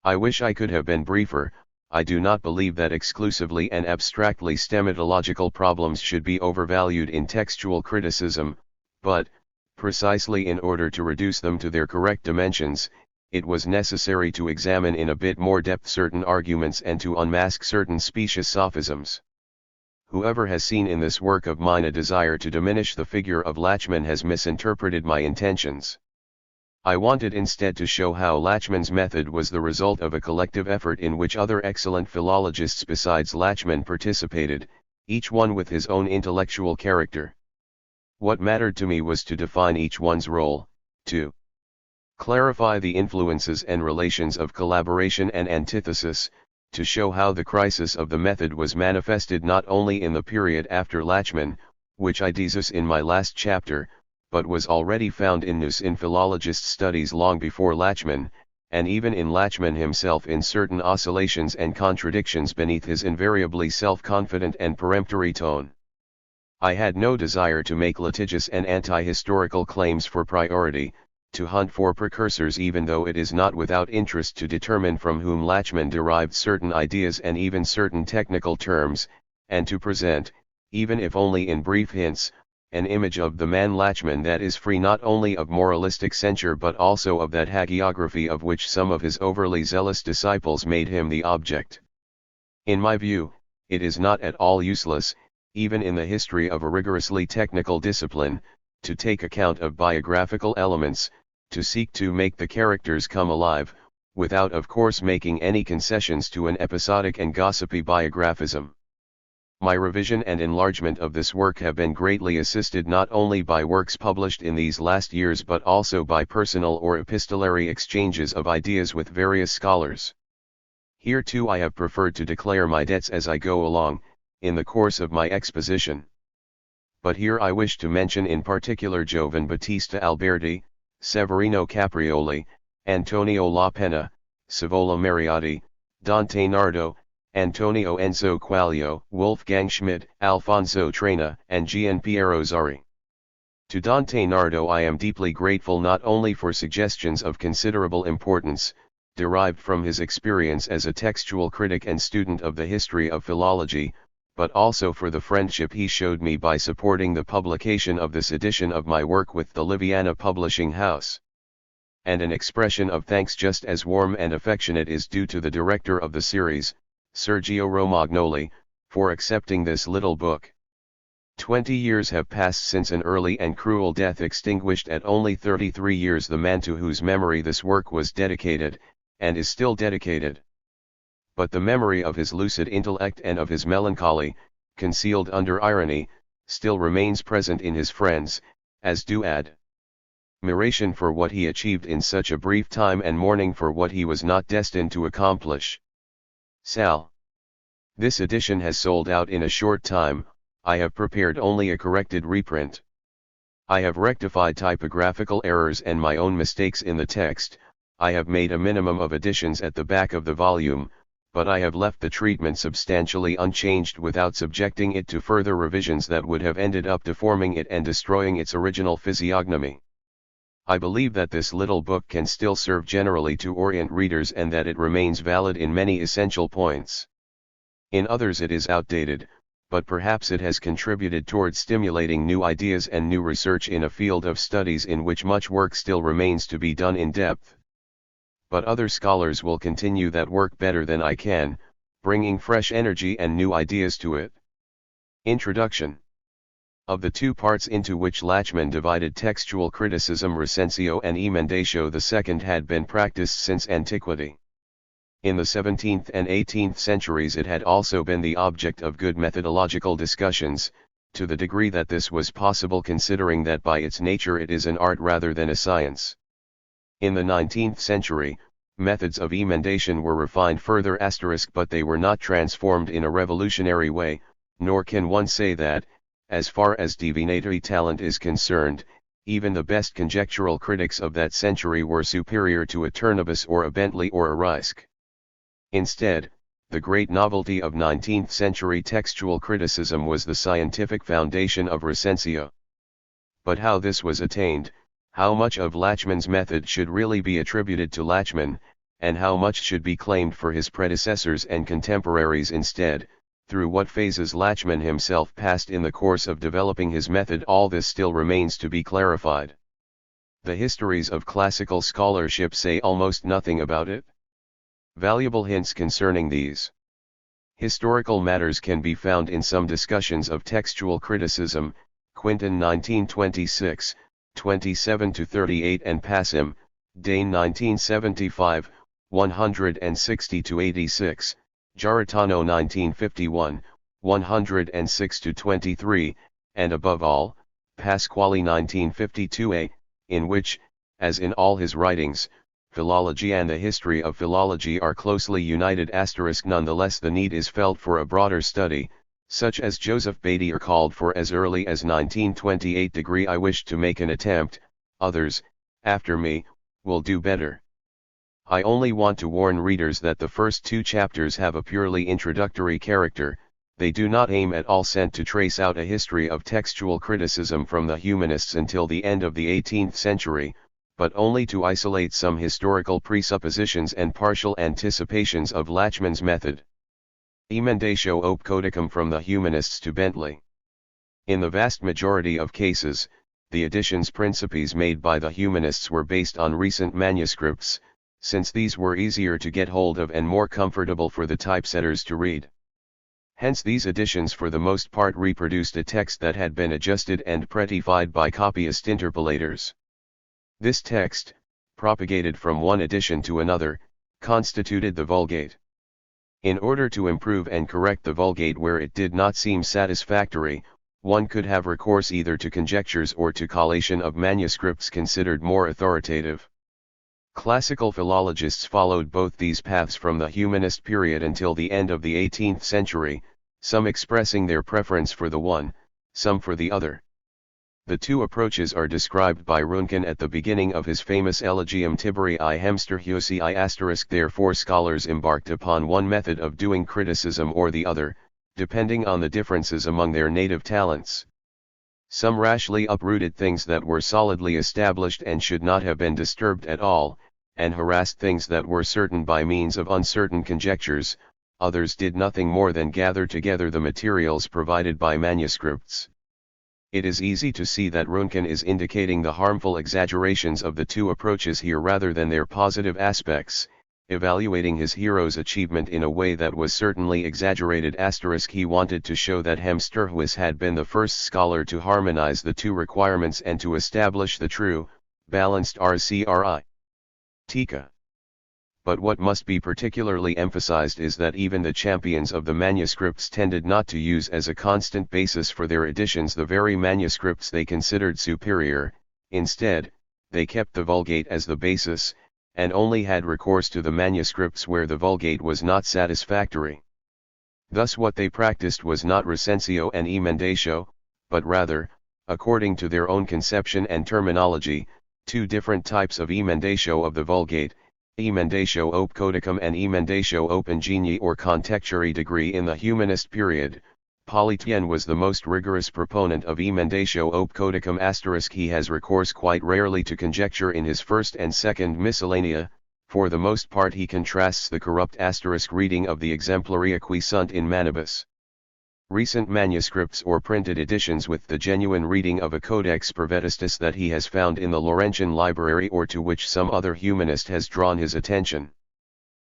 I wish I could have been briefer. I do not believe that exclusively and abstractly stemmatological problems should be overvalued in textual criticism, but, precisely in order to reduce them to their correct dimensions, it was necessary to examine in a bit more depth certain arguments and to unmask certain specious sophisms. Whoever has seen in this work of mine a desire to diminish the figure of Lachmann has misinterpreted my intentions. I wanted instead to show how Lachmann's method was the result of a collective effort in which other excellent philologists besides Lachmann participated, each one with his own intellectual character. What mattered to me was to define each one's role, to clarify the influences and relations of collaboration and antithesis, to show how the crisis of the method was manifested not only in the period after Lachmann, which I discuss in my last chapter, but was already found in philologist studies long before Lachmann, and even in Lachmann himself in certain oscillations and contradictions beneath his invariably self-confident and peremptory tone. I had no desire to make litigious and anti-historical claims for priority, to hunt for precursors, even though it is not without interest to determine from whom Lachmann derived certain ideas and even certain technical terms, and to present, even if only in brief hints, an image of the man Lachmann that is free not only of moralistic censure but also of that hagiography of which some of his overly zealous disciples made him the object. In my view, it is not at all useless, even in the history of a rigorously technical discipline, to take account of biographical elements, to seek to make the characters come alive, without of course making any concessions to an episodic and gossipy biographism. My revision and enlargement of this work have been greatly assisted not only by works published in these last years but also by personal or epistolary exchanges of ideas with various scholars. Here too I have preferred to declare my debts as I go along, in the course of my exposition. But here I wish to mention in particular Giovan Battista Alberti, Severino Caprioli, Antonio La Penna, Savola Mariotti, Dante Nardo, Antonio Enzo Quaglio, Wolfgang Schmidt, Alfonso Traina, and Gian Piero Zari. To Dante Nardo I am deeply grateful not only for suggestions of considerable importance, derived from his experience as a textual critic and student of the history of philology, but also for the friendship he showed me by supporting the publication of this edition of my work with the Liviana Publishing House. And an expression of thanks just as warm and affectionate is due to the director of the series, Sergio Romagnoli, for accepting this little book. 20 years have passed since an early and cruel death extinguished at only 33 years the man to whose memory this work was dedicated, and is still dedicated. But the memory of his lucid intellect and of his melancholy, concealed under irony, still remains present in his friends, as do admiration for what he achieved in such a brief time and mourning for what he was not destined to accomplish. Sal. This edition has sold out in a short time. I have prepared only a corrected reprint. I have rectified typographical errors and my own mistakes in the text. I have made a minimum of additions at the back of the volume, but I have left the treatment substantially unchanged without subjecting it to further revisions that would have ended up deforming it and destroying its original physiognomy. I believe that this little book can still serve generally to orient readers and that it remains valid in many essential points. In others it is outdated, but perhaps it has contributed towards stimulating new ideas and new research in a field of studies in which much work still remains to be done in depth. But other scholars will continue that work better than I can, bringing fresh energy and new ideas to it. Introduction. Of the two parts into which Lachmann divided textual criticism, recensio and emendatio, the second had been practiced since antiquity. In the 17th and 18th centuries it had also been the object of good methodological discussions, to the degree that this was possible considering that by its nature it is an art rather than a science. In the 19th century, methods of emendation were refined further *, but they were not transformed in a revolutionary way, nor can one say that, as far as divinatory talent is concerned, even the best conjectural critics of that century were superior to a Turnebus or a Bentley or a Reisk. Instead, the great novelty of 19th century textual criticism was the scientific foundation of recensio. But how this was attained, how much of Lachmann's method should really be attributed to Lachmann, and how much should be claimed for his predecessors and contemporaries instead, through what phases Lachmann himself passed in the course of developing his method, all this still remains to be clarified. The histories of classical scholarship say almost nothing about it. Valuable hints concerning these historical matters can be found in some discussions of textual criticism, Quinton 1926, 27-38 and Passim, Dane 1975, 160-86, Giarratano 1951, 106-23, and above all, Pasquale 1952a, in which, as in all his writings, philology and the history of philology are closely united. Nonetheless the need is felt for a broader study, such as Joseph Badier called for as early as 1928. I wish to make an attempt, others, after me, will do better. I only want to warn readers that the first two chapters have a purely introductory character, they do not aim at all to trace out a history of textual criticism from the humanists until the end of the 18th century, but only to isolate some historical presuppositions and partial anticipations of Lachmann's method. Emendatio opcodicum from the humanists to Bentley. In the vast majority of cases, the editions principes made by the humanists were based on recent manuscripts, since these were easier to get hold of and more comfortable for the typesetters to read. Hence these editions for the most part reproduced a text that had been adjusted and prettified by copyist interpolators. This text, propagated from one edition to another, constituted the Vulgate. In order to improve and correct the Vulgate where it did not seem satisfactory, one could have recourse either to conjectures or to collation of manuscripts considered more authoritative. Classical philologists followed both these paths from the humanist period until the end of the 18th century, some expressing their preference for the one, some for the other. The two approaches are described by Röntgen at the beginning of his famous Elegium Tiberii Hemsterhusi. Therefore scholars embarked upon one method of doing criticism or the other, depending on the differences among their native talents. Some rashly uprooted things that were solidly established and should not have been disturbed at all, and harassed things that were certain by means of uncertain conjectures. Others did nothing more than gather together the materials provided by manuscripts. It is easy to see that Röntgen is indicating the harmful exaggerations of the two approaches here rather than their positive aspects, evaluating his hero's achievement in a way that was certainly exaggerated. He wanted to show that Hemsterhuis had been the first scholar to harmonize the two requirements and to establish the true, balanced RCRI. Tika. But what must be particularly emphasized is that even the champions of the manuscripts tended not to use as a constant basis for their editions the very manuscripts they considered superior. Instead, they kept the Vulgate as the basis, and only had recourse to the manuscripts where the Vulgate was not satisfactory. Thus what they practiced was not recensio and emendatio, but rather, according to their own conception and terminology, two different types of emendatio of the Vulgate, emendatio opcodicum and emendatio op ingenii or contextuari degree. In the humanist period, Politian was the most rigorous proponent of emendatio opcodicum. He has recourse quite rarely to conjecture in his first and second miscellanea. For the most part he contrasts the corrupt reading of the exemplaria qui sunt in manibus recent manuscripts or printed editions with the genuine reading of a codex pervetustus that he has found in the Laurentian library or to which some other humanist has drawn his attention.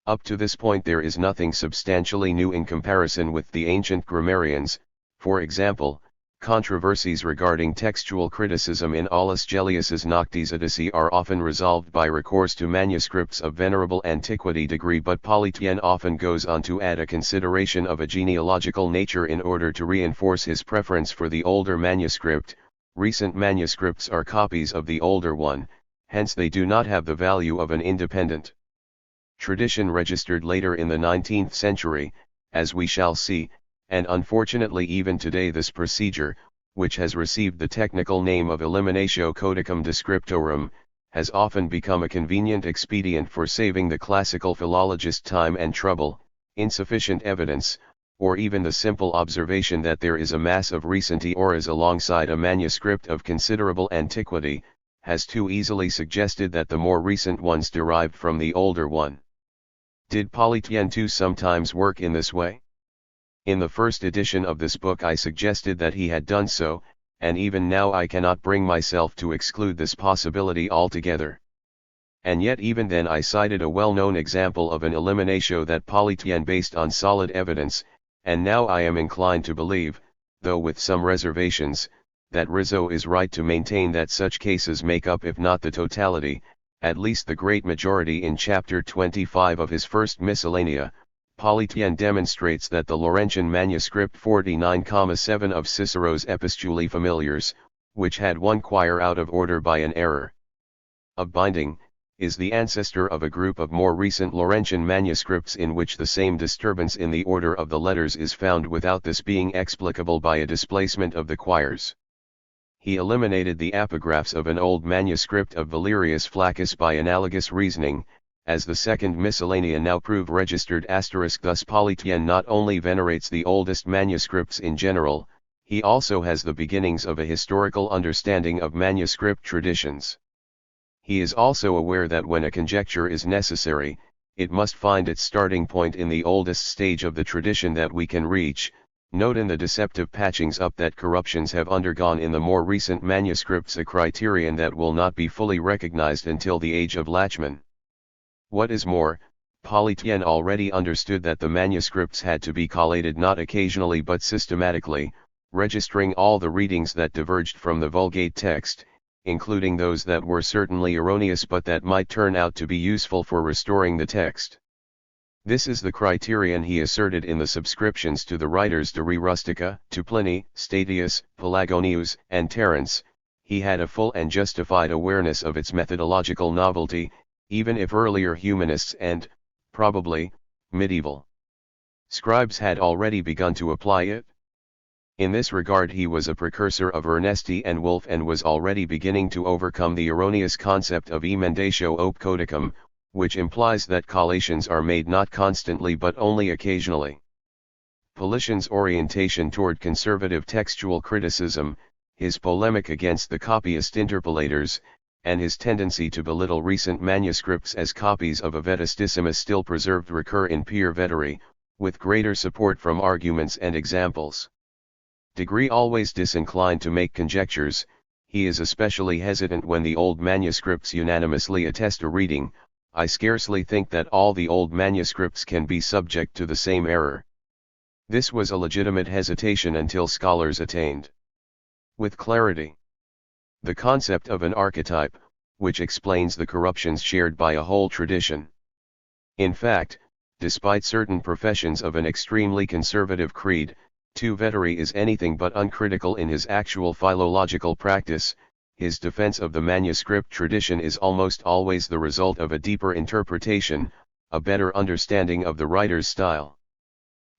Up to this point there is nothing substantially new in comparison with the ancient grammarians. For example, controversies regarding textual criticism in Aulus Gellius's Noctes Odyssey are often resolved by recourse to manuscripts of venerable antiquity degree, but Politian often goes on to add a consideration of a genealogical nature in order to reinforce his preference for the older manuscript. Recent manuscripts are copies of the older one, hence they do not have the value of an independent tradition registered later in the 19th century, as we shall see. And unfortunately even today this procedure, which has received the technical name of eliminatio codicum descriptorum, has often become a convenient expedient for saving the classical philologist time and trouble. Insufficient evidence, or even the simple observation that there is a mass of recent auras alongside a manuscript of considerable antiquity, has too easily suggested that the more recent ones derived from the older one. Did Politian too sometimes work in this way? In the first edition of this book I suggested that he had done so, and even now I cannot bring myself to exclude this possibility altogether. And yet even then I cited a well-known example of an eliminatio that Politian based on solid evidence, and now I am inclined to believe, though with some reservations, that Rizzo is right to maintain that such cases make up if not the totality, at least the great majority. In chapter 25 of his first miscellanea, Politian demonstrates that the Laurentian manuscript 49,7 of Cicero's Epistulae Familiars, which had one quire out of order by an error of binding, is the ancestor of a group of more recent Laurentian manuscripts in which the same disturbance in the order of the letters is found without this being explicable by a displacement of the quires. He eliminated the epigraphs of an old manuscript of Valerius Flaccus by analogous reasoning, as the second miscellanea now prove registered *. Thus Polytien not only venerates the oldest manuscripts in general, he also has the beginnings of a historical understanding of manuscript traditions. He is also aware that when a conjecture is necessary, it must find its starting point in the oldest stage of the tradition that we can reach. Note in the deceptive patchings up that corruptions have undergone in the more recent manuscripts a criterion that will not be fully recognized until the age of Lachmann. What is more, Polytien already understood that the manuscripts had to be collated not occasionally but systematically, registering all the readings that diverged from the Vulgate text, including those that were certainly erroneous but that might turn out to be useful for restoring the text. This is the criterion he asserted in the subscriptions to the writers de Re Rustica, to Pliny, Statius, Pelagonius, and Terence. He had a full and justified awareness of its methodological novelty, even if earlier humanists and, probably, medieval scribes had already begun to apply it. In this regard he was a precursor of Ernesti and Wolff and was already beginning to overcome the erroneous concept of emendatio ob codicum, which implies that collations are made not constantly but only occasionally. Politian's orientation toward conservative textual criticism, his polemic against the copyist interpolators, and his tendency to belittle recent manuscripts as copies of a Vetustissima still preserved recur in Pere Veteri, with greater support from arguments and examples. Degree always disinclined to make conjectures, he is especially hesitant when the old manuscripts unanimously attest a reading. I scarcely think that all the old manuscripts can be subject to the same error. This was a legitimate hesitation until scholars attained with clarity the concept of an archetype, which explains the corruptions shared by a whole tradition. In fact, despite certain professions of an extremely conservative creed, Veteri is anything but uncritical in his actual philological practice. His defense of the manuscript tradition is almost always the result of a deeper interpretation, a better understanding of the writer's style.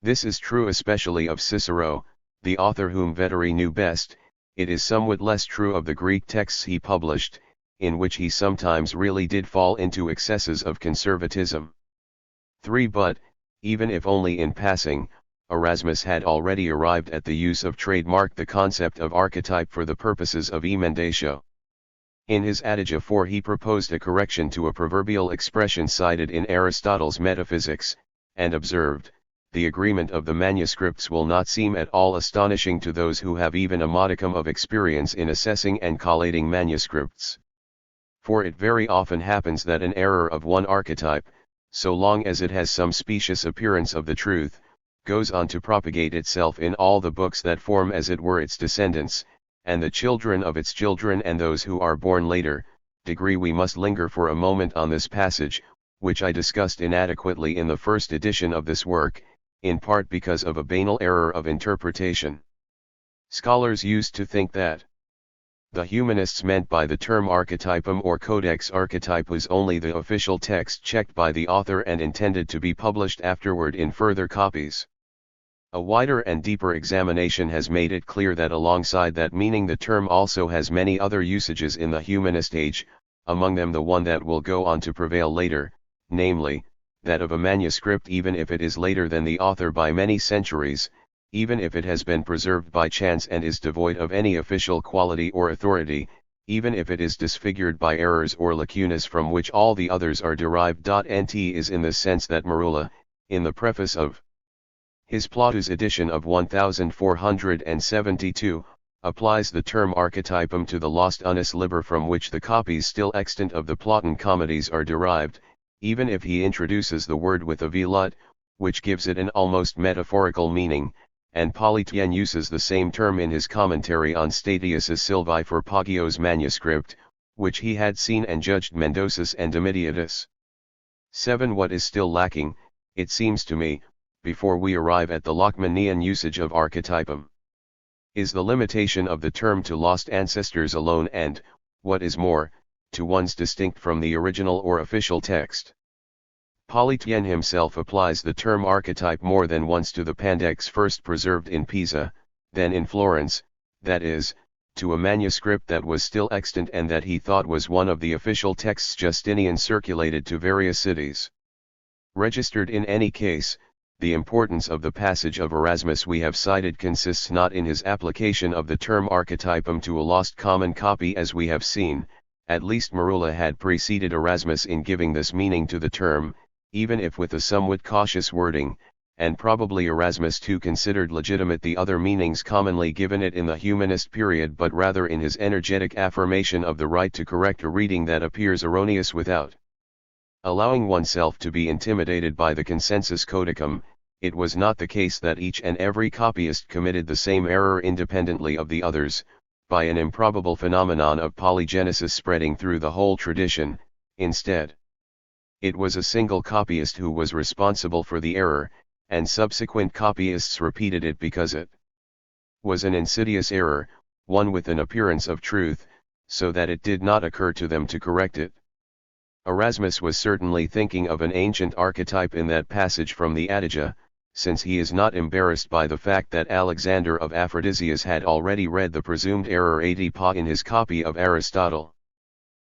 This is true especially of Cicero, the author whom Veteri knew best. It is somewhat less true of the Greek texts he published, in which he sometimes really did fall into excesses of conservatism. 3. But, even if only in passing, Erasmus had already arrived at the use of trademark the concept of archetype for the purposes of emendatio. In his Adage of 4 he proposed a correction to a proverbial expression cited in Aristotle's Metaphysics, and observed, the agreement of the manuscripts will not seem at all astonishing to those who have even a modicum of experience in assessing and collating manuscripts. For it very often happens that an error of one archetype, so long as it has some specious appearance of the truth, goes on to propagate itself in all the books that form as it were its descendants, and the children of its children and those who are born later. We must linger for a moment on this passage, which I discussed inadequately in the first edition of this work, in part because of a banal error of interpretation. Scholars used to think that the humanists meant by the term archetypum or codex archetypus only the official text checked by the author and intended to be published afterward in further copies. A wider and deeper examination has made it clear that alongside that meaning the term also has many other usages in the humanist age, among them the one that will go on to prevail later, namely, that of a manuscript even if it is later than the author by many centuries, even if it has been preserved by chance and is devoid of any official quality or authority, even if it is disfigured by errors or lacunas from which all the others are derived. Nt is in the sense that Merula, in the preface of his Plautus edition of 1472, applies the term archetypum to the lost unus liber from which the copies still extant of the Plautan comedies are derived, even if he introduces the word with a velut, which gives it an almost metaphorical meaning, and Polytien uses the same term in his commentary on Statius's Silvae for Poggio's manuscript, which he had seen and judged Mendosus and Domitiatus. 7. What is still lacking, it seems to me, before we arrive at the Lachmannian usage of archetypum, is the limitation of the term to lost ancestors alone and, what is more, to ones distinct from the original or official text. Polytien himself applies the term archetype more than once to the Pandects first preserved in Pisa, then in Florence, that is, to a manuscript that was still extant and that he thought was one of the official texts Justinian circulated to various cities. Registered in any case, the importance of the passage of Erasmus we have cited consists not in his application of the term archetypum to a lost common copy as we have seen, at least Merula had preceded Erasmus in giving this meaning to the term, even if with a somewhat cautious wording, and probably Erasmus too considered legitimate the other meanings commonly given it in the humanist period, but rather in his energetic affirmation of the right to correct a reading that appears erroneous without allowing oneself to be intimidated by the consensus codicum. It was not the case that each and every copyist committed the same error independently of the others, by an improbable phenomenon of polygenesis spreading through the whole tradition. Instead, it was a single copyist who was responsible for the error, and subsequent copyists repeated it because it was an insidious error, one with an appearance of truth, so that it did not occur to them to correct it. Erasmus was certainly thinking of an ancient archetype in that passage from the Adagia, since he is not embarrassed by the fact that Alexander of Aphrodisias had already read the presumed error 80 pa in his copy of Aristotle.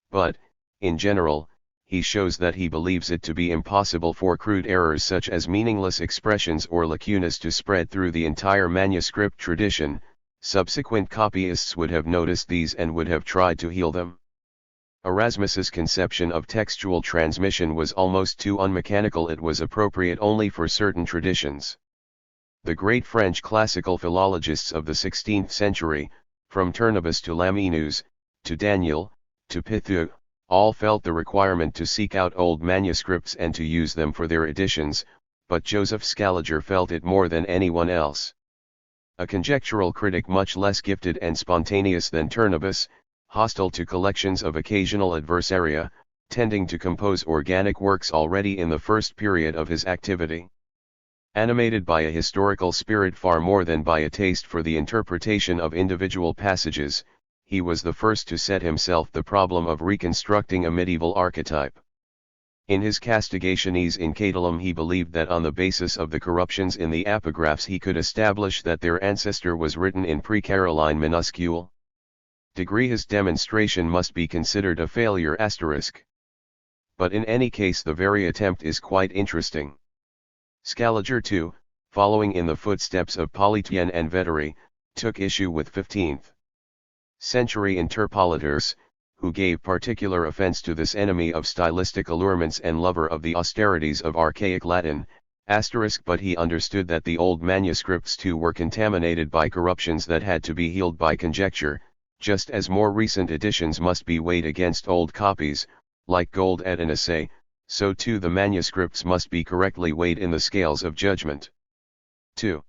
But, in general, he shows that he believes it to be impossible for crude errors such as meaningless expressions or lacunas to spread through the entire manuscript tradition. Subsequent copyists would have noticed these and would have tried to heal them. Erasmus's conception of textual transmission was almost too unmechanical. It was appropriate only for certain traditions. The great French classical philologists of the 16th century, from Turnebus to Lamennais, to Daniel, to Pithieu, all felt the requirement to seek out old manuscripts and to use them for their editions, but Joseph Scaliger felt it more than anyone else. A conjectural critic much less gifted and spontaneous than Turnebus, hostile to collections of occasional adversaria, tending to compose organic works already in the first period of his activity. Animated by a historical spirit far more than by a taste for the interpretation of individual passages, he was the first to set himself the problem of reconstructing a medieval archetype. In his Castigationes in Catullum he believed that on the basis of the corruptions in the epigraphs he could establish that their ancestor was written in pre-Caroline minuscule. His demonstration must be considered a failure *. But in any case the very attempt is quite interesting. Scaliger too, following in the footsteps of Polytien and Veteri, took issue with 15th century interpoliters, who gave particular offense to this enemy of stylistic allurements and lover of the austerities of archaic Latin, *, but he understood that the old manuscripts too were contaminated by corruptions that had to be healed by conjecture. Just as more recent editions must be weighed against old copies, like gold at an assay, so too the manuscripts must be correctly weighed in the scales of judgment. 2.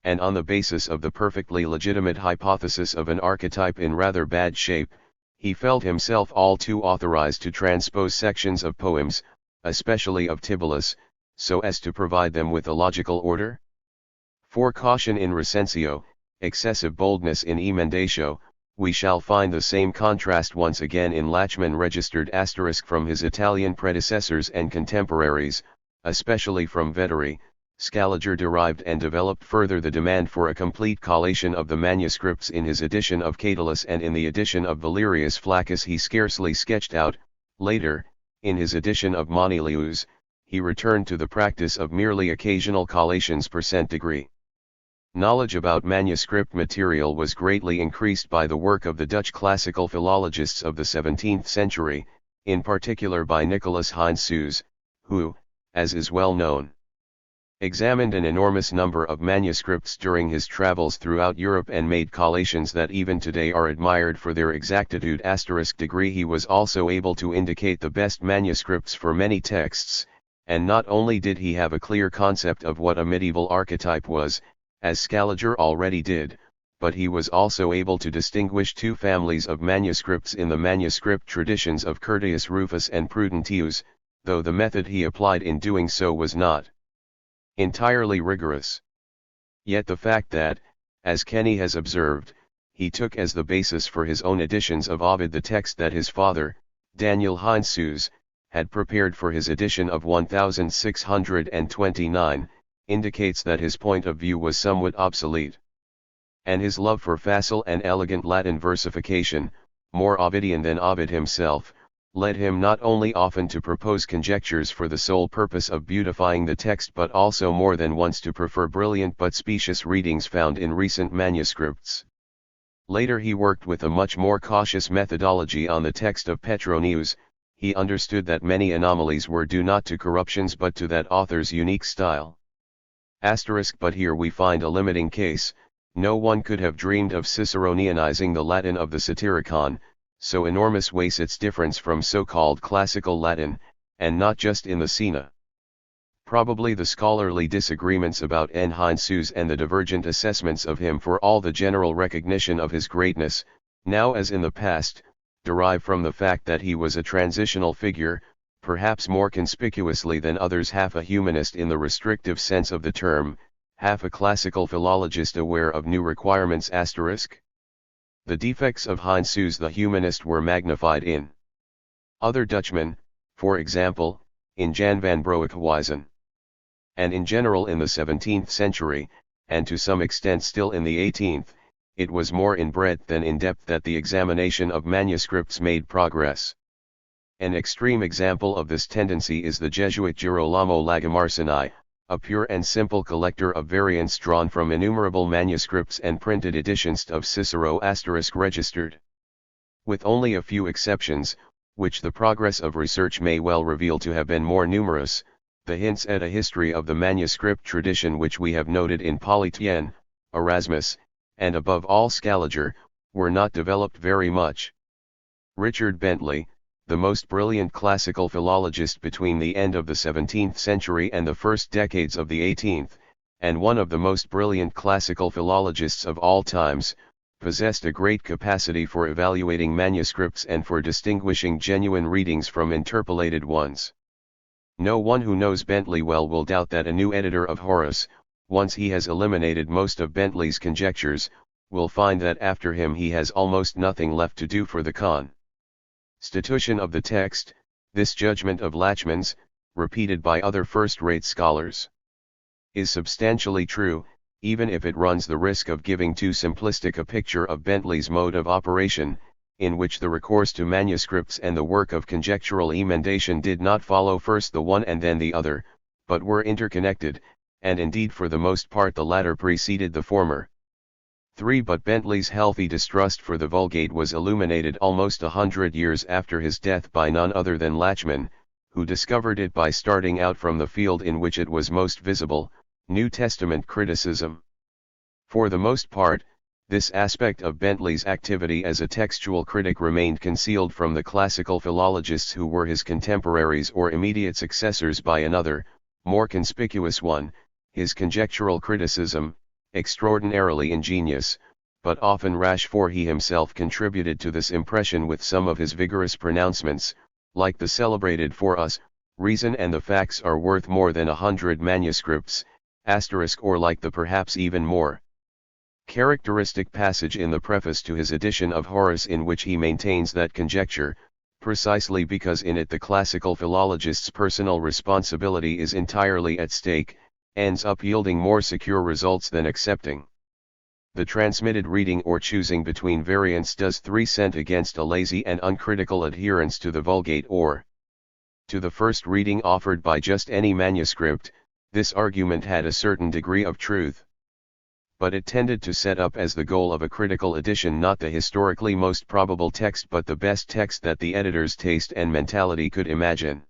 And on the basis of the perfectly legitimate hypothesis of an archetype in rather bad shape, he felt himself all too authorized to transpose sections of poems, especially of Tibullus, so as to provide them with a logical order. For caution in recensio, excessive boldness in emendatio, we shall find the same contrast once again in Lachmann registered * from his Italian predecessors and contemporaries, especially from Veteri. Scaliger derived and developed further the demand for a complete collation of the manuscripts in his edition of Catullus, and in the edition of Valerius Flaccus he scarcely sketched out. Later, in his edition of Manilius, he returned to the practice of merely occasional collations %. Knowledge about manuscript material was greatly increased by the work of the Dutch classical philologists of the 17th century, in particular by Nicholas Heinz Sues, who, as is well known, examined an enormous number of manuscripts during his travels throughout Europe and made collations that even today are admired for their exactitude *. He was also able to indicate the best manuscripts for many texts, and not only did he have a clear concept of what a medieval archetype was, as Scaliger already did, but he was also able to distinguish two families of manuscripts in the manuscript traditions of Curtius Rufus and Prudentius, though the method he applied in doing so was not entirely rigorous. Yet the fact that, as Kenny has observed, he took as the basis for his own editions of Ovid the text that his father, Daniel Heinz Sues, had prepared for his edition of 1629, indicates that his point of view was somewhat obsolete. and his love for facile and elegant Latin versification, more Ovidian than Ovid himself, led him not only often to propose conjectures for the sole purpose of beautifying the text but also more than once to prefer brilliant but specious readings found in recent manuscripts. Later he worked with a much more cautious methodology on the text of Petronius. He understood that many anomalies were due not to corruptions but to that author's unique style. But here we find a limiting case. No one could have dreamed of Ciceronianizing the Latin of the Satyricon, so enormous was its difference from so-called classical Latin, and not just in the Sena. Probably the scholarly disagreements about Heinsius and the divergent assessments of him for all the general recognition of his greatness, now as in the past, derive from the fact that he was a transitional figure, perhaps more conspicuously than others half a humanist in the restrictive sense of the term, half a classical philologist aware of new requirements*. The defects of Heinsius the humanist were magnified in other Dutchmen, for example, in Jan van Broekhuizen. And in general in the 17th century, and to some extent still in the 18th, it was more in breadth than in depth that the examination of manuscripts made progress. An extreme example of this tendency is the Jesuit Girolamo Lagomarsini, a pure and simple collector of variants drawn from innumerable manuscripts and printed editions of Cicero * registered. With only a few exceptions, which the progress of research may well reveal to have been more numerous, the hints at a history of the manuscript tradition which we have noted in Polytien, Erasmus, and above all Scaliger, were not developed very much. Richard Bentley, the most brilliant classical philologist between the end of the 17th century and the first decades of the 18th, and one of the most brilliant classical philologists of all times, possessed a great capacity for evaluating manuscripts and for distinguishing genuine readings from interpolated ones. No one who knows Bentley well will doubt that a new editor of Horace, once he has eliminated most of Bentley's conjectures, will find that after him he has almost nothing left to do for the constitution of the text. This judgment of Lachmann's, repeated by other first-rate scholars, is substantially true, even if it runs the risk of giving too simplistic a picture of Bentley's mode of operation, in which the recourse to manuscripts and the work of conjectural emendation did not follow first the one and then the other, but were interconnected, and indeed for the most part the latter preceded the former. 3. But Bentley's healthy distrust for the Vulgate was illuminated almost 100 years after his death by none other than Lachmann, who discovered it by starting out from the field in which it was most visible, New Testament criticism. For the most part, this aspect of Bentley's activity as a textual critic remained concealed from the classical philologists who were his contemporaries or immediate successors by another, more conspicuous one, his conjectural criticism, extraordinarily ingenious, but often rash, for he himself contributed to this impression with some of his vigorous pronouncements, like the celebrated "For us, reason and the facts are worth more than 100 manuscripts," or like the perhaps even more characteristic passage in the preface to his edition of Horace in which he maintains that conjecture, precisely because in it the classical philologist's personal responsibility is entirely at stake, ends up yielding more secure results than accepting the transmitted reading or choosing between variants does 3 cent against a lazy and uncritical adherence to the Vulgate or to the first reading offered by just any manuscript. This argument had a certain degree of truth, but it tended to set up as the goal of a critical edition not the historically most probable text but the best text that the editor's taste and mentality could imagine.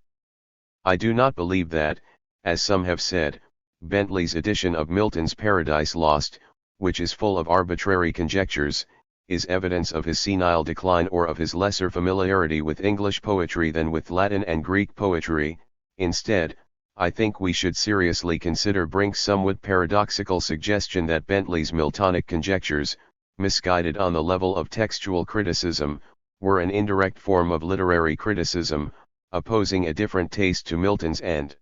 I do not believe that, as some have said, Bentley's edition of Milton's Paradise Lost, which is full of arbitrary conjectures, is evidence of his senile decline or of his lesser familiarity with English poetry than with Latin and Greek poetry. Instead, I think we should seriously consider Brink's somewhat paradoxical suggestion that Bentley's Miltonic conjectures, misguided on the level of textual criticism, were an indirect form of literary criticism, opposing a different taste to Milton's and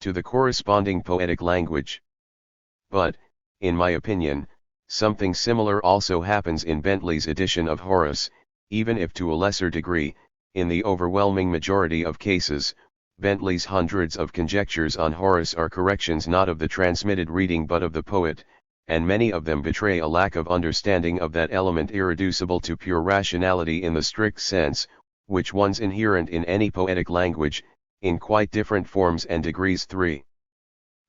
to the corresponding poetic language. But, in my opinion, something similar also happens in Bentley's edition of Horace, even if to a lesser degree. In the overwhelming majority of cases, Bentley's hundreds of conjectures on Horace are corrections not of the transmitted reading but of the poet, and many of them betray a lack of understanding of that element irreducible to pure rationality in the strict sense, which one's inherent in any poetic language, in quite different forms and degrees. 3.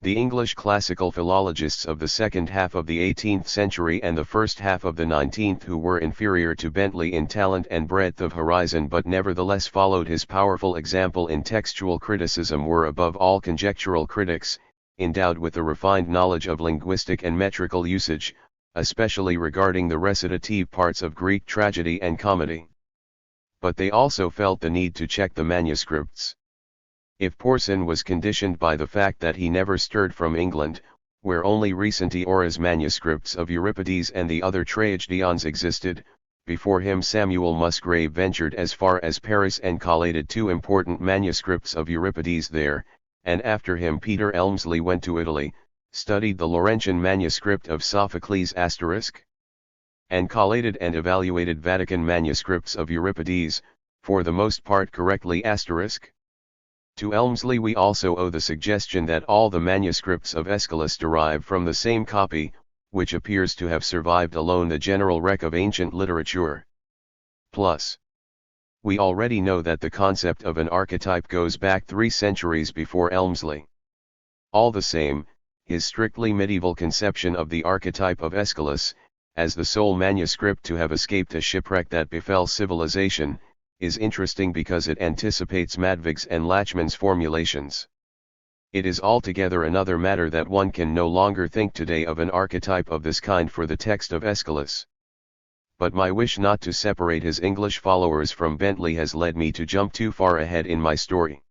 The English classical philologists of the second half of the 18th century and the first half of the 19th, who were inferior to Bentley in talent and breadth of horizon but nevertheless followed his powerful example in textual criticism, were above all conjectural critics, endowed with a refined knowledge of linguistic and metrical usage, especially regarding the recitative parts of Greek tragedy and comedy. But they also felt the need to check the manuscripts. If Porson was conditioned by the fact that he never stirred from England, where only recent Horace manuscripts of Euripides and the other tragedians existed, before him Samuel Musgrave ventured as far as Paris and collated 2 important manuscripts of Euripides there, and after him Peter Elmsley went to Italy, studied the Laurentian manuscript of Sophocles*, and collated and evaluated Vatican manuscripts of Euripides, for the most part correctly *. To Elmsley we also owe the suggestion that all the manuscripts of Aeschylus derive from the same copy, which appears to have survived alone the general wreck of ancient literature. Plus, we already know that the concept of an archetype goes back 3 centuries before Elmsley. All the same, his strictly medieval conception of the archetype of Aeschylus, as the sole manuscript to have escaped a shipwreck that befell civilization, is interesting because it anticipates Madvig's and Lachmann's formulations. It is altogether another matter that one can no longer think today of an archetype of this kind for the text of Aeschylus. But my wish not to separate his English followers from Bentley has led me to jump too far ahead in my story.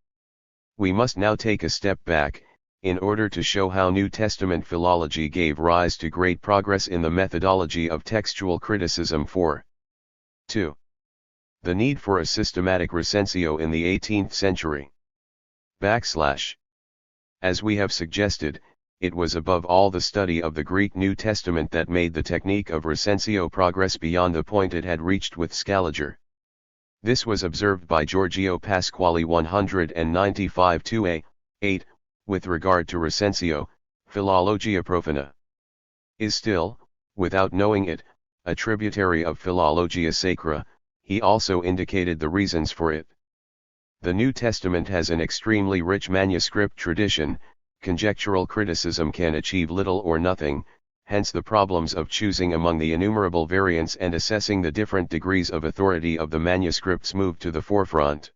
We must now take a step back, in order to show how New Testament philology gave rise to great progress in the methodology of textual criticism. 2. The need for a systematic recensio in the 18th century. As we have suggested, it was above all the study of the Greek New Testament that made the technique of recensio progress beyond the point it had reached with Scaliger. This was observed by Giorgio Pasquale 195-8, with regard to recensio, Philologia Profana is still, without knowing it, a tributary of Philologia Sacra. He also indicated the reasons for it. The New Testament has an extremely rich manuscript tradition. Conjectural criticism can achieve little or nothing, hence the problems of choosing among the innumerable variants and assessing the different degrees of authority of the manuscripts moved to the forefront.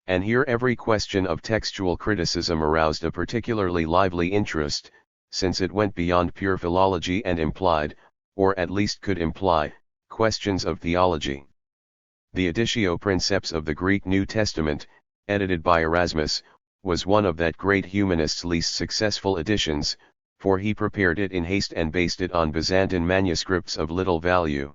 And here every question of textual criticism aroused a particularly lively interest, since it went beyond pure philology and implied, or at least could imply, questions of theology. The Editio Princeps of the Greek New Testament, edited by Erasmus, was one of that great humanist's least successful editions, for he prepared it in haste and based it on Byzantine manuscripts of little value.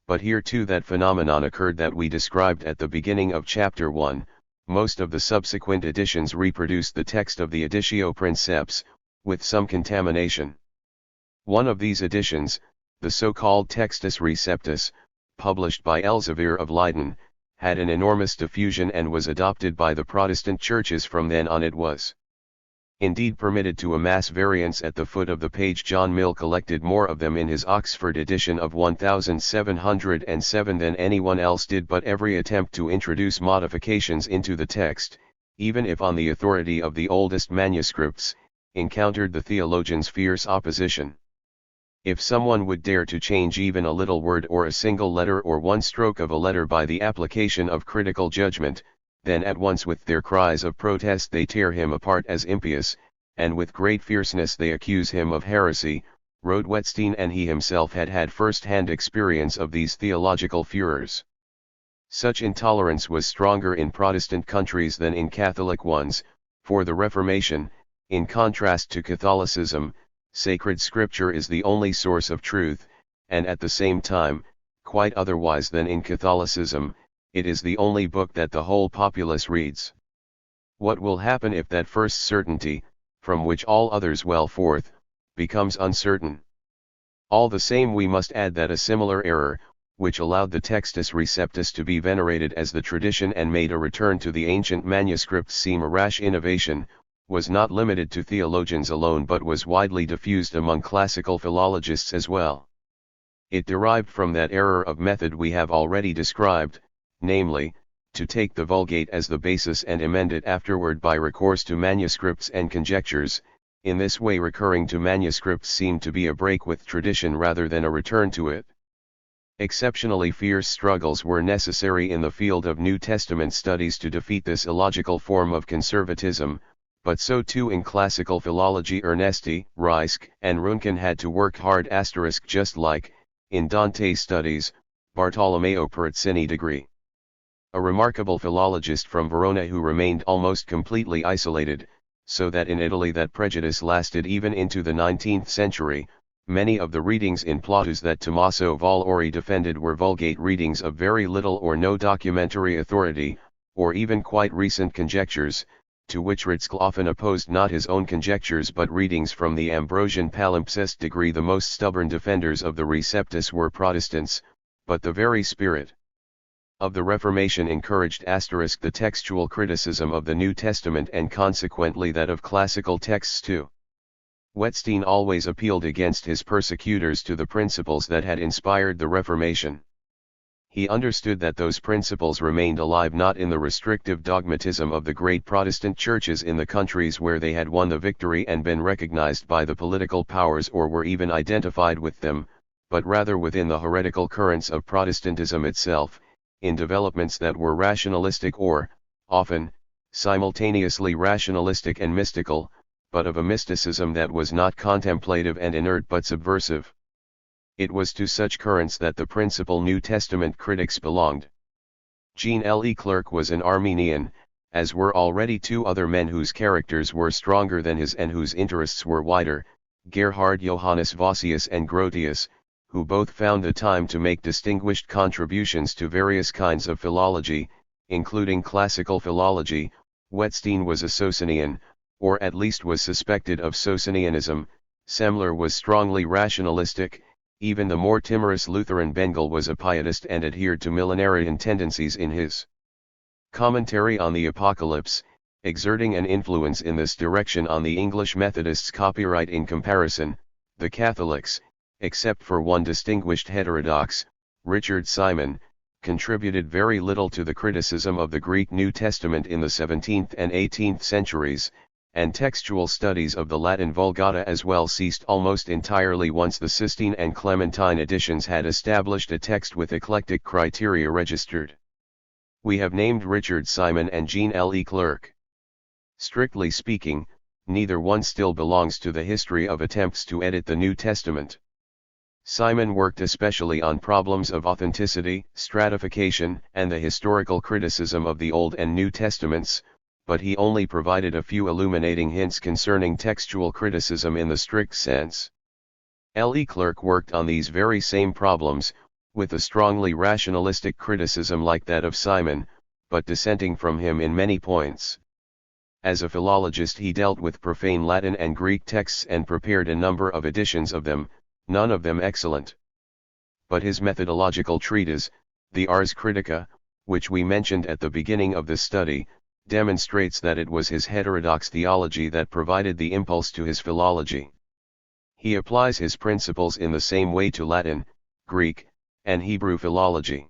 But here too that phenomenon occurred that we described at the beginning of chapter 1, most of the subsequent editions reproduced the text of the Editio Princeps, with some contamination. One of these editions, the so-called Textus Receptus, published by Elsevier of Leiden, had an enormous diffusion and was adopted by the Protestant churches from then on. It was indeed permitted to amass variants at the foot of the page. John Mill collected more of them in his Oxford edition of 1707 than anyone else did, but every attempt to introduce modifications into the text, even if on the authority of the oldest manuscripts, encountered the theologians' fierce opposition. If someone would dare to change even a little word or a single letter or one stroke of a letter by the application of critical judgment, then at once with their cries of protest they tear him apart as impious, and with great fierceness they accuse him of heresy. Wrote Wettstein, and he himself had had first-hand experience of these theological furors. Such intolerance was stronger in Protestant countries than in Catholic ones, for the Reformation, in contrast to Catholicism, sacred scripture is the only source of truth, and at the same time, quite otherwise than in Catholicism, it is the only book that the whole populace reads. What will happen if that first certainty, from which all others well forth, becomes uncertain? All the same we must add that a similar error, which allowed the Textus Receptus to be venerated as the tradition and made a return to the ancient manuscripts seem a rash innovation, was not limited to theologians alone but was widely diffused among classical philologists as well. It derived from that error of method we have already described, namely, to take the Vulgate as the basis and amend it afterward by recourse to manuscripts and conjectures. In this way recurring to manuscripts seemed to be a break with tradition rather than a return to it. Exceptionally fierce struggles were necessary in the field of New Testament studies to defeat this illogical form of conservatism, but so too in classical philology Ernesti, Reisk, and Rünken had to work hard *, just like, in Dante's studies, Bartolomeo Peruzzini degree. A remarkable philologist from Verona who remained almost completely isolated, so that in Italy that prejudice lasted even into the 19th century. Many of the readings in Plautus that Tommaso Valori defended were Vulgate readings of very little or no documentary authority, or even quite recent conjectures, to which Ritzk often opposed not his own conjectures but readings from the Ambrosian palimpsest degree. The most stubborn defenders of the Receptus were Protestants, but the very spirit of the Reformation encouraged * the textual criticism of the New Testament and consequently that of classical texts too. Wettstein always appealed against his persecutors to the principles that had inspired the Reformation. He understood that those principles remained alive not in the restrictive dogmatism of the great Protestant churches in the countries where they had won the victory and been recognized by the political powers or were even identified with them, but rather within the heretical currents of Protestantism itself, in developments that were rationalistic or, often, simultaneously rationalistic and mystical, but of a mysticism that was not contemplative and inert but subversive. It was to such currents that the principal New Testament critics belonged. Jean Le Clerc was an Armenian, as were already two other men whose characters were stronger than his and whose interests were wider, Gerhard Johannes Vossius and Grotius, who both found the time to make distinguished contributions to various kinds of philology, including classical philology. Wettstein was a Socinian, or at least was suspected of Socinianism. Semler was strongly rationalistic. Even the more timorous Lutheran Bengel was a pietist and adhered to millenarian tendencies in his commentary on the Apocalypse, exerting an influence in this direction on the English Methodists' copyright in comparison. The Catholics, except for one distinguished heterodox, Richard Simon, contributed very little to the criticism of the Greek New Testament in the 17th and 18th centuries, and textual studies of the Latin Vulgata as well ceased almost entirely once the Sistine and Clementine editions had established a text with eclectic criteria registered. We have named Richard Simon and Jean Le Clerc. Strictly speaking, neither one still belongs to the history of attempts to edit the New Testament. Simon worked especially on problems of authenticity, stratification, and the historical criticism of the Old and New Testaments, but he only provided a few illuminating hints concerning textual criticism in the strict sense. Le Clerc worked on these very same problems, with a strongly rationalistic criticism like that of Simon, but dissenting from him in many points. As a philologist he dealt with profane Latin and Greek texts and prepared a number of editions of them, none of them excellent. But his methodological treatise, the Ars Critica, which we mentioned at the beginning of this study, demonstrates that it was his heterodox theology that provided the impulse to his philology. He applies his principles in the same way to Latin, Greek, and Hebrew philology.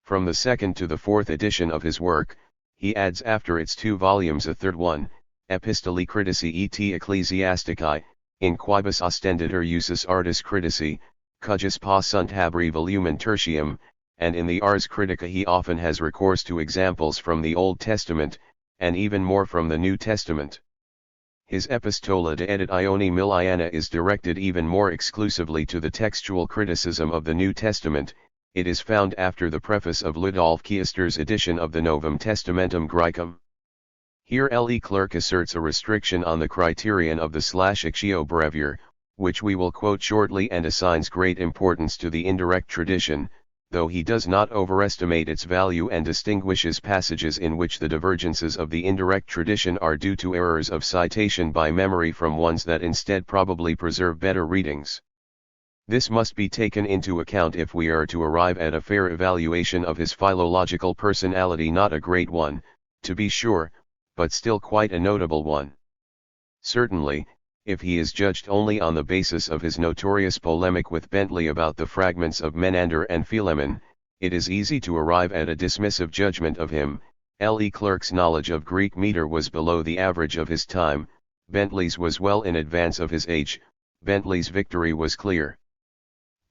From the second to the fourth edition of his work, he adds after its 2 volumes a third one, Epistolae Critici et Ecclesiasticae, in quibus ostenditur usus artis critici, cujus possunt habere volumen tertium, and in the Ars Critica he often has recourse to examples from the Old Testament, and even more from the New Testament. His Epistola de Editione Miliana is directed even more exclusively to the textual criticism of the New Testament. It is found after the preface of Ludolf Kiester's edition of the Novum Testamentum Graecum. Here Le Clerc asserts a restriction on the criterion of the /Actio Brevia, which we will quote shortly, and assigns great importance to the indirect tradition, though he does not overestimate its value and distinguishes passages in which the divergences of the indirect tradition are due to errors of citation by memory from ones that instead probably preserve better readings. This must be taken into account if we are to arrive at a fair evaluation of his philological personality, not a great one, to be sure, but still quite a notable one. Certainly, if he is judged only on the basis of his notorious polemic with Bentley about the fragments of Menander and Philemon, it is easy to arrive at a dismissive judgment of him. Leclerc's knowledge of Greek meter was below the average of his time, Bentley's was well in advance of his age, Bentley's victory was clear.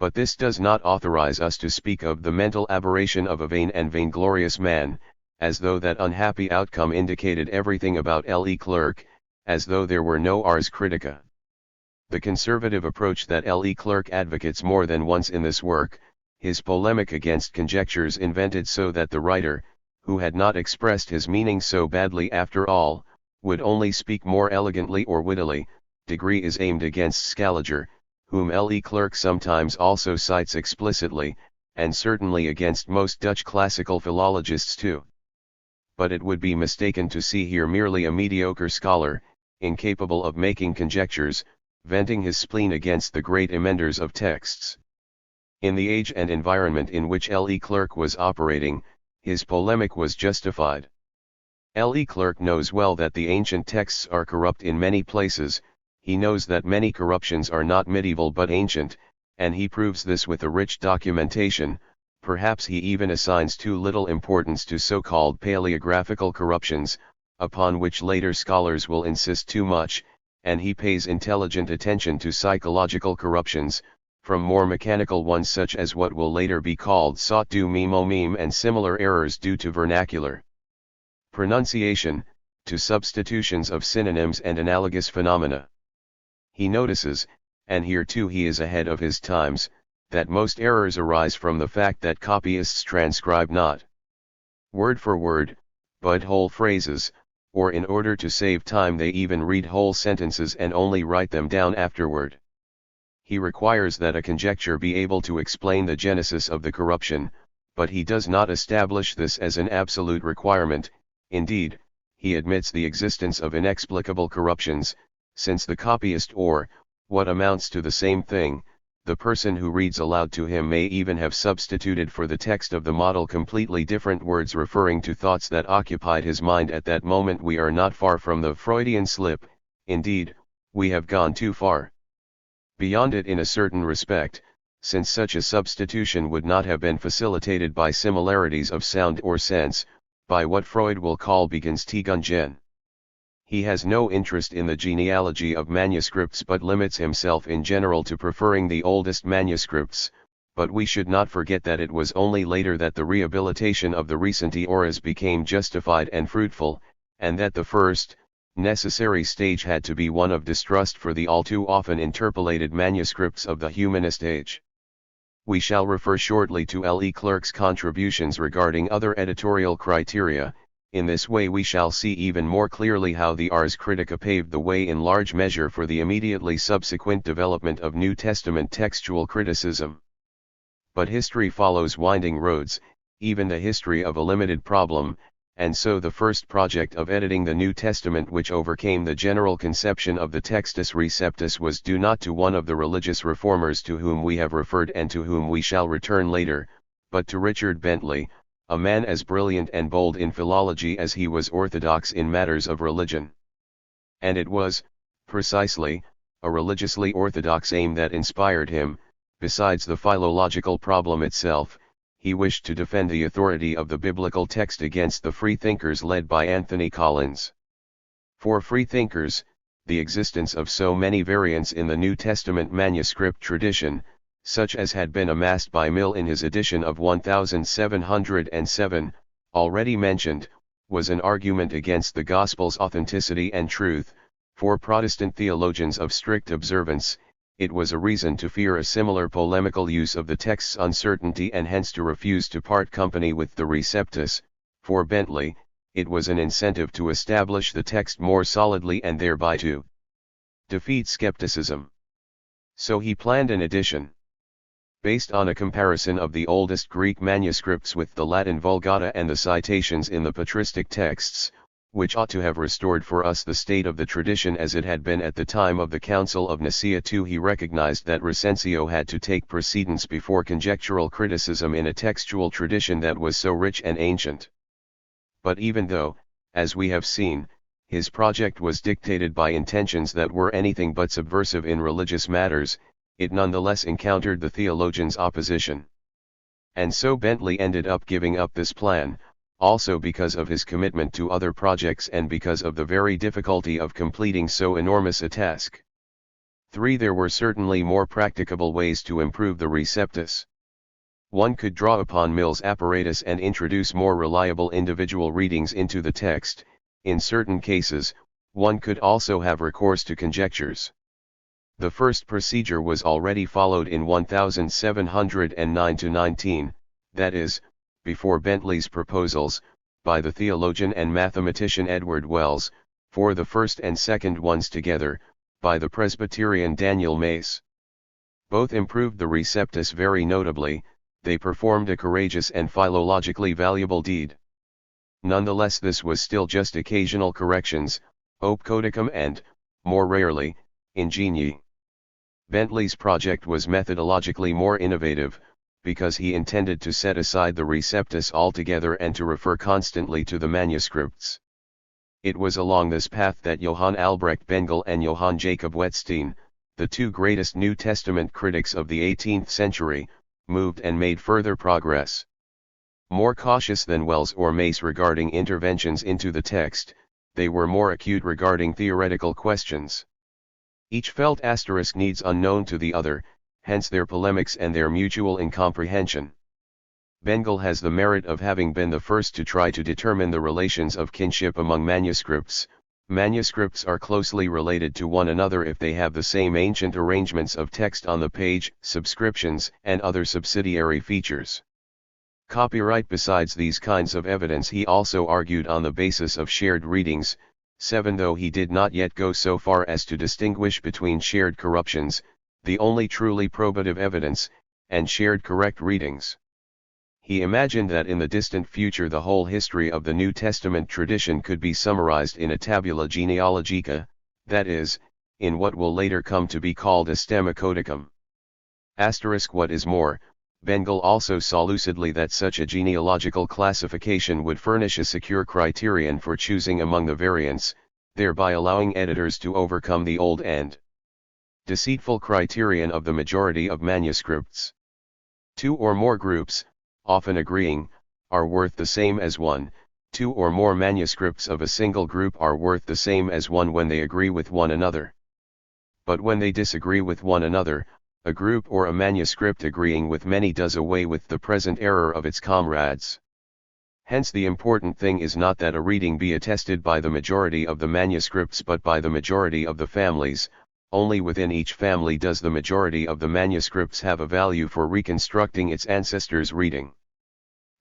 But this does not authorize us to speak of the mental aberration of a vain and vainglorious man, as though that unhappy outcome indicated everything about Leclerc, as though there were no ars critica. The conservative approach that Leclerc advocates more than once in this work, his polemic against conjectures invented so that the writer, who had not expressed his meaning so badly after all, would only speak more elegantly or wittily, degree is aimed against Scaliger, whom Leclerc sometimes also cites explicitly, and certainly against most Dutch classical philologists too. But it would be mistaken to see here merely a mediocre scholar, incapable of making conjectures, venting his spleen against the great emenders of texts. In the age and environment in which Leclerc was operating, his polemic was justified. Leclerc knows well that the ancient texts are corrupt in many places, he knows that many corruptions are not medieval but ancient, and he proves this with a rich documentation. Perhaps he even assigns too little importance to so-called paleographical corruptions, upon which later scholars will insist too much, and he pays intelligent attention to psychological corruptions, from more mechanical ones such as what will later be called sot du meme and similar errors due to vernacular pronunciation, to substitutions of synonyms and analogous phenomena. He notices, and here too he is ahead of his times, that most errors arise from the fact that copyists transcribe not word for word, but whole phrases, or in order to save time they even read whole sentences and only write them down afterward. He requires that a conjecture be able to explain the genesis of the corruption, but he does not establish this as an absolute requirement. Indeed, he admits the existence of inexplicable corruptions, since the copyist or, what amounts to the same thing, the person who reads aloud to him may even have substituted for the text of the model completely different words referring to thoughts that occupied his mind at that moment. We are not far from the Freudian slip, indeed, we have gone too far beyond it in a certain respect, since such a substitution would not have been facilitated by similarities of sound or sense, by what Freud will call Begünstigungen. He has no interest in the genealogy of manuscripts but limits himself in general to preferring the oldest manuscripts, but we should not forget that it was only later that the rehabilitation of the recent eras became justified and fruitful, and that the first, necessary stage had to be one of distrust for the all too often interpolated manuscripts of the humanist age. We shall refer shortly to Leclerc's contributions regarding other editorial criteria. In this way we shall see even more clearly how the Ars Critica paved the way in large measure for the immediately subsequent development of New Testament textual criticism. But history follows winding roads, even the history of a limited problem, and so the first project of editing the New Testament which overcame the general conception of the Textus Receptus was due not to one of the religious reformers to whom we have referred and to whom we shall return later, but to Richard Bentley, a man as brilliant and bold in philology as he was orthodox in matters of religion. And it was, precisely, a religiously orthodox aim that inspired him. Besides the philological problem itself, he wished to defend the authority of the biblical text against the freethinkers led by Anthony Collins. For freethinkers, the existence of so many variants in the New Testament manuscript tradition, such as had been amassed by Mill in his edition of 1707, already mentioned, was an argument against the Gospel's authenticity and truth. For Protestant theologians of strict observance, it was a reason to fear a similar polemical use of the text's uncertainty and hence to refuse to part company with the Receptus. For Bentley, it was an incentive to establish the text more solidly and thereby to defeat skepticism. So he planned an edition based on a comparison of the oldest Greek manuscripts with the Latin Vulgata and the citations in the patristic texts, which ought to have restored for us the state of the tradition as it had been at the time of the Council of Nicaea II. He recognized that recensio had to take precedence before conjectural criticism in a textual tradition that was so rich and ancient. But even though, as we have seen, his project was dictated by intentions that were anything but subversive in religious matters, it nonetheless encountered the theologians' opposition. And so Bentley ended up giving up this plan, also because of his commitment to other projects and because of the very difficulty of completing so enormous a task. 3. There were certainly more practicable ways to improve the receptus. One could draw upon Mill's apparatus and introduce more reliable individual readings into the text. In certain cases, one could also have recourse to conjectures. The first procedure was already followed in 1709-19, that is, before Bentley's proposals, by the theologian and mathematician Edward Wells, for the first and second ones together, by the Presbyterian Daniel Mace. Both improved the receptus very notably, they performed a courageous and philologically valuable deed. Nonetheless, this was still just occasional corrections, op codicum and, more rarely, ingenii. Bentley's project was methodologically more innovative, because he intended to set aside the receptus altogether and to refer constantly to the manuscripts. It was along this path that Johann Albrecht Bengel and Johann Jacob Wettstein, the two greatest New Testament critics of the 18th century, moved and made further progress. More cautious than Wells or Mace regarding interventions into the text, they were more acute regarding theoretical questions. Each felt asterisk needs unknown to the other, hence their polemics and their mutual incomprehension. Bengel has the merit of having been the first to try to determine the relations of kinship among manuscripts. Manuscripts are closely related to one another if they have the same ancient arrangements of text on the page, subscriptions, and other subsidiary features. Copyright. Besides these kinds of evidence, he also argued on the basis of shared readings. 7. Though he did not yet go so far as to distinguish between shared corruptions, the only truly probative evidence, and shared correct readings. He imagined that in the distant future the whole history of the New Testament tradition could be summarized in a tabula genealogica, that is, in what will later come to be called a stemma codicum. What is more, Bengel also saw lucidly that such a genealogical classification would furnish a secure criterion for choosing among the variants, thereby allowing editors to overcome the old and deceitful criterion of the majority of manuscripts. Two or more groups, often agreeing, are worth the same as one. Two or more manuscripts of a single group are worth the same as one when they agree with one another. But when they disagree with one another, a group or a manuscript agreeing with many does away with the present error of its comrades. Hence the important thing is not that a reading be attested by the majority of the manuscripts but by the majority of the families. Only within each family does the majority of the manuscripts have a value for reconstructing its ancestors' reading.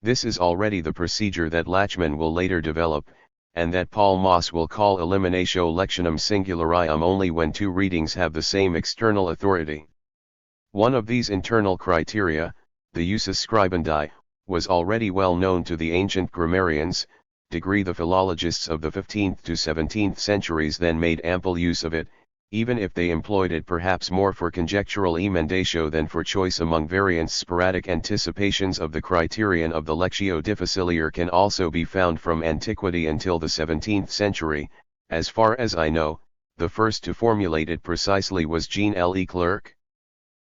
This is already the procedure that Lachmann will later develop, and that Paul Moss will call eliminatio lectionum singularium only when two readings have the same external authority. One of these internal criteria, the usus scribendi, was already well known to the ancient grammarians. The philologists of the 15th to 17th centuries then made ample use of it, even if they employed it perhaps more for conjectural emendatio than for choice among variants. Sporadic anticipations of the criterion of the lectio difficilior can also be found from antiquity until the 17th century. As far as I know, the first to formulate it precisely was Jean Le Clerc.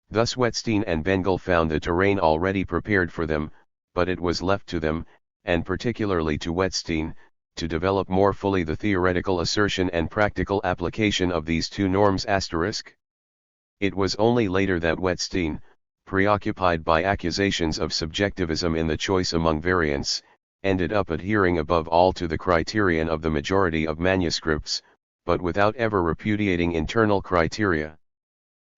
Thus Wettstein and Bengel found the terrain already prepared for them, but it was left to them, and particularly to Wettstein, to develop more fully the theoretical assertion and practical application of these two norms. It was only later that Wettstein, preoccupied by accusations of subjectivism in the choice among variants, ended up adhering above all to the criterion of the majority of manuscripts, but without ever repudiating internal criteria.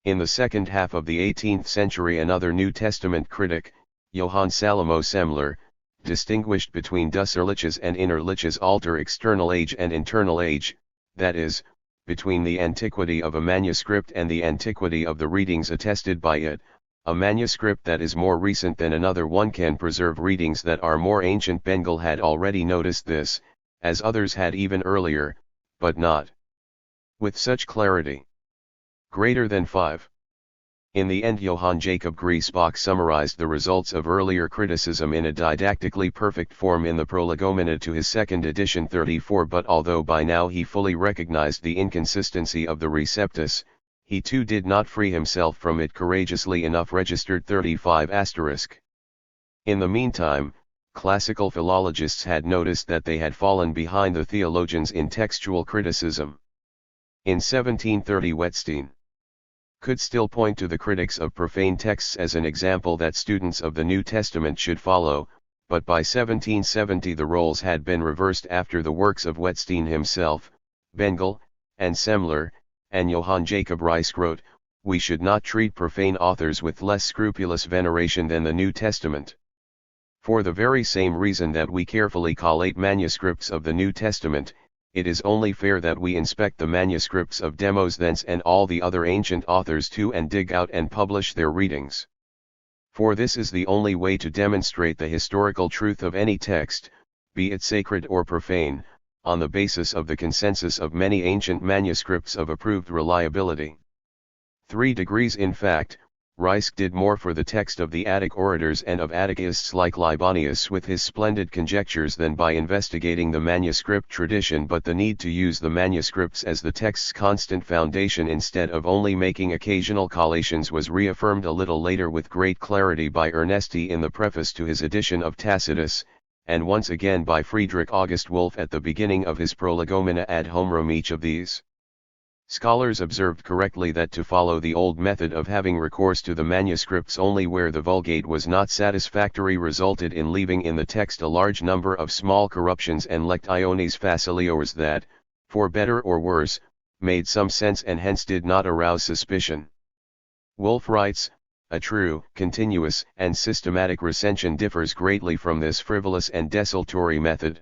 In the second half of the 18th century another New Testament critic, Johann Salomo Semler, distinguished between Dusserliches and Innerliches alter external age and internal age, that is, between the antiquity of a manuscript and the antiquity of the readings attested by it. A manuscript that is more recent than another one can preserve readings that are more ancient. Bengel had already noticed this, as others had even earlier, but not with such clarity. Greater than 5. In the end, Johann Jacob Griesbach summarized the results of earlier criticism in a didactically perfect form in the Prolegomena to his second edition 34, but although by now he fully recognized the inconsistency of the Receptus, he too did not free himself from it courageously enough, registered 35 *. In the meantime, classical philologists had noticed that they had fallen behind the theologians in textual criticism. In 1730 Wettstein could still point to the critics of profane texts as an example that students of the New Testament should follow, but by 1770 the roles had been reversed after the works of Wettstein himself, Bengel, and Semler, and Johann Jacob Reisch wrote, "We should not treat profane authors with less scrupulous veneration than the New Testament. For the very same reason that we carefully collate manuscripts of the New Testament, it is only fair that we inspect the manuscripts of Demosthenes and all the other ancient authors too, and dig out and publish their readings. For this is the only way to demonstrate the historical truth of any text, be it sacred or profane, on the basis of the consensus of many ancient manuscripts of approved reliability." 3 degrees. In fact, Reisch did more for the text of the Attic orators and of Atticists like Libanius with his splendid conjectures than by investigating the manuscript tradition, but the need to use the manuscripts as the text's constant foundation instead of only making occasional collations was reaffirmed a little later with great clarity by Ernesti in the preface to his edition of Tacitus, and once again by Friedrich August Wolff at the beginning of his Prolegomena ad Homerum. Each of these scholars observed correctly that to follow the old method of having recourse to the manuscripts only where the Vulgate was not satisfactory resulted in leaving in the text a large number of small corruptions and lectiones faciliores that, for better or worse, made some sense and hence did not arouse suspicion. Wolff writes, "A true, continuous, and systematic recension differs greatly from this frivolous and desultory method.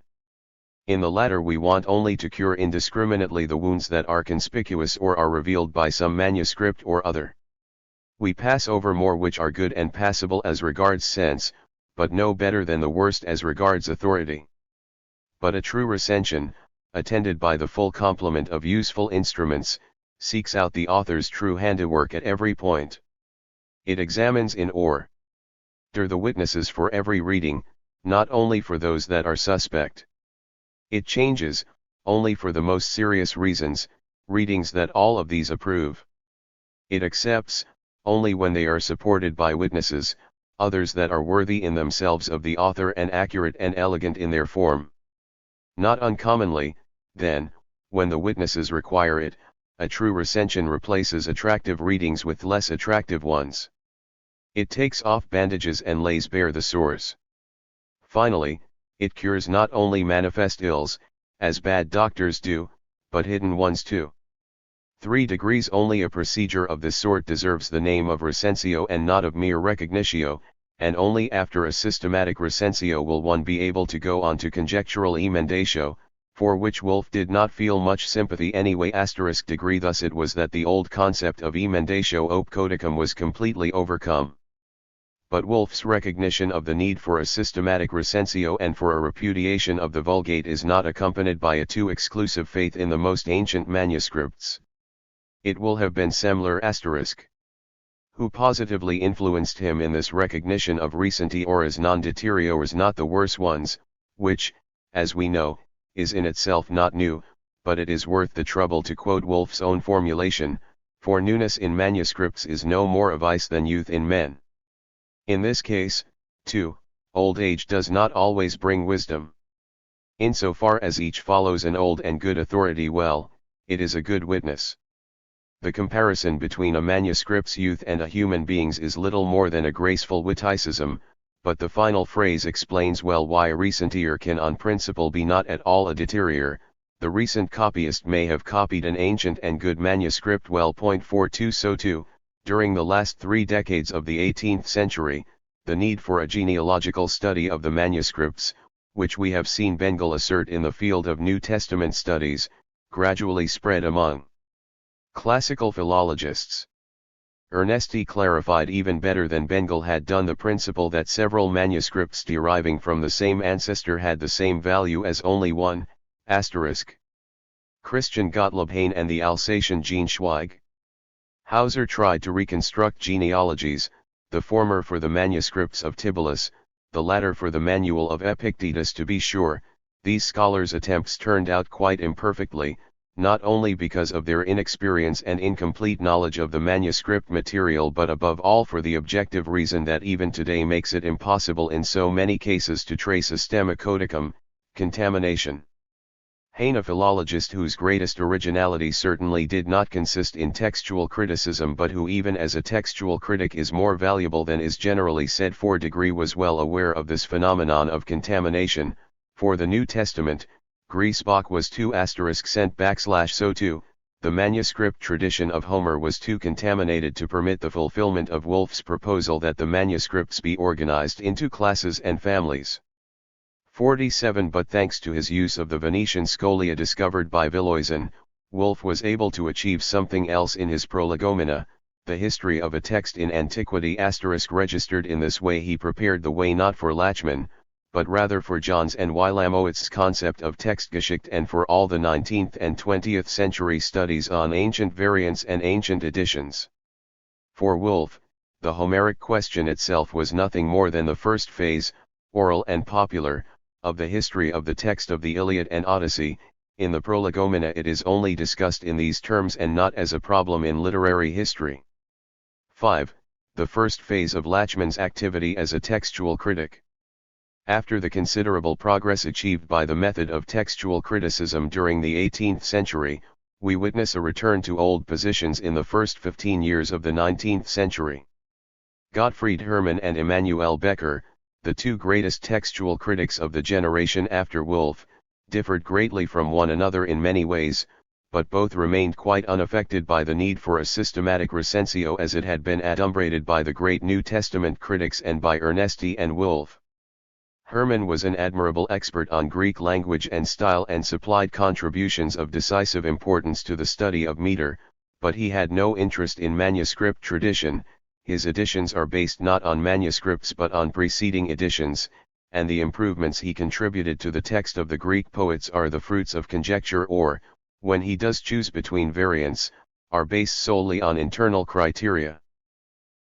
In the latter we want only to cure indiscriminately the wounds that are conspicuous or are revealed by some manuscript or other. We pass over more which are good and passable as regards sense, but no better than the worst as regards authority. But a true recension, attended by the full complement of useful instruments, seeks out the author's true handiwork at every point. It examines in order the witnesses for every reading, not only for those that are suspect. It changes, only for the most serious reasons, readings that all of these approve. It accepts, only when they are supported by witnesses, others that are worthy in themselves of the author and accurate and elegant in their form. Not uncommonly, then, when the witnesses require it, a true recension replaces attractive readings with less attractive ones. It takes off bandages and lays bare the sores. Finally, it cures not only manifest ills, as bad doctors do, but hidden ones too. 3 degrees. Only a procedure of this sort deserves the name of recensio and not of mere recognitio, and only after a systematic recensio will one be able to go on to conjectural emendatio, for which Wolff did not feel much sympathy anyway. *degree. Thus it was that the old concept of emendatio op codicum was completely overcome. But Wolff's recognition of the need for a systematic recensio and for a repudiation of the Vulgate is not accompanied by a too exclusive faith in the most ancient manuscripts. It will have been Semler *, who positively influenced him in this recognition of recentiores non deteriores, not the worse ones, which, as we know, is in itself not new, but it is worth the trouble to quote Wolff's own formulation, for newness in manuscripts is no more a vice than youth in men. In this case, too, old age does not always bring wisdom. Insofar as each follows an old and good authority well, it is a good witness. The comparison between a manuscript's youth and a human being's is little more than a graceful witticism, but the final phrase explains well why a recentior can on principle be not at all a deterior. The recent copyist may have copied an ancient and good manuscript well. 42 So too, during the last 3 decades of the 18th century, the need for a genealogical study of the manuscripts, which we have seen Bengel assert in the field of New Testament studies, gradually spread among classical philologists. Ernesti clarified even better than Bengel had done the principle that several manuscripts deriving from the same ancestor had the same value as only one, *. Christian Gottlob Heyne and the Alsatian Jean Schweig. Hauser tried to reconstruct genealogies, the former for the manuscripts of Tibullus, the latter for the manual of Epictetus. To be sure, these scholars' attempts turned out quite imperfectly, not only because of their inexperience and incomplete knowledge of the manuscript material, but above all for the objective reason that even today makes it impossible in so many cases to trace a stemma codicum, contamination. Heine, a philologist whose greatest originality certainly did not consist in textual criticism, but who even as a textual critic is more valuable than is generally said for degree, was well aware of this phenomenon of contamination. For the New Testament, Griesbach was too *sent / so too, the manuscript tradition of Homer was too contaminated to permit the fulfillment of Wolff's proposal that the manuscripts be organized into classes and families. 47 But thanks to his use of the Venetian scholia discovered by Villoisen, Wolff was able to achieve something else in his Prolegomena, the history of a text in antiquity *. Registered in this way he prepared the way not for Lachmann, but rather for Johns and Wilamowit's concept of Textgeschichte and for all the 19th and 20th century studies on ancient variants and ancient editions. For Wolff, the Homeric question itself was nothing more than the first phase, oral and popular, of the history of the text of the Iliad and Odyssey. In the Prolegomena it is only discussed in these terms and not as a problem in literary history. 5. The first phase of Lachmann's activity as a textual critic. After the considerable progress achieved by the method of textual criticism during the 18th century, we witness a return to old positions in the first 15 years of the 19th century. Gottfried Hermann and Emanuel Becker, the two greatest textual critics of the generation after Wolff, differed greatly from one another in many ways, but both remained quite unaffected by the need for a systematic recensio as it had been adumbrated by the great New Testament critics and by Ernesti and Wolff. Hermann was an admirable expert on Greek language and style and supplied contributions of decisive importance to the study of meter, but he had no interest in manuscript tradition. His editions are based not on manuscripts but on preceding editions, and the improvements he contributed to the text of the Greek poets are the fruits of conjecture or, when he does choose between variants, are based solely on internal criteria.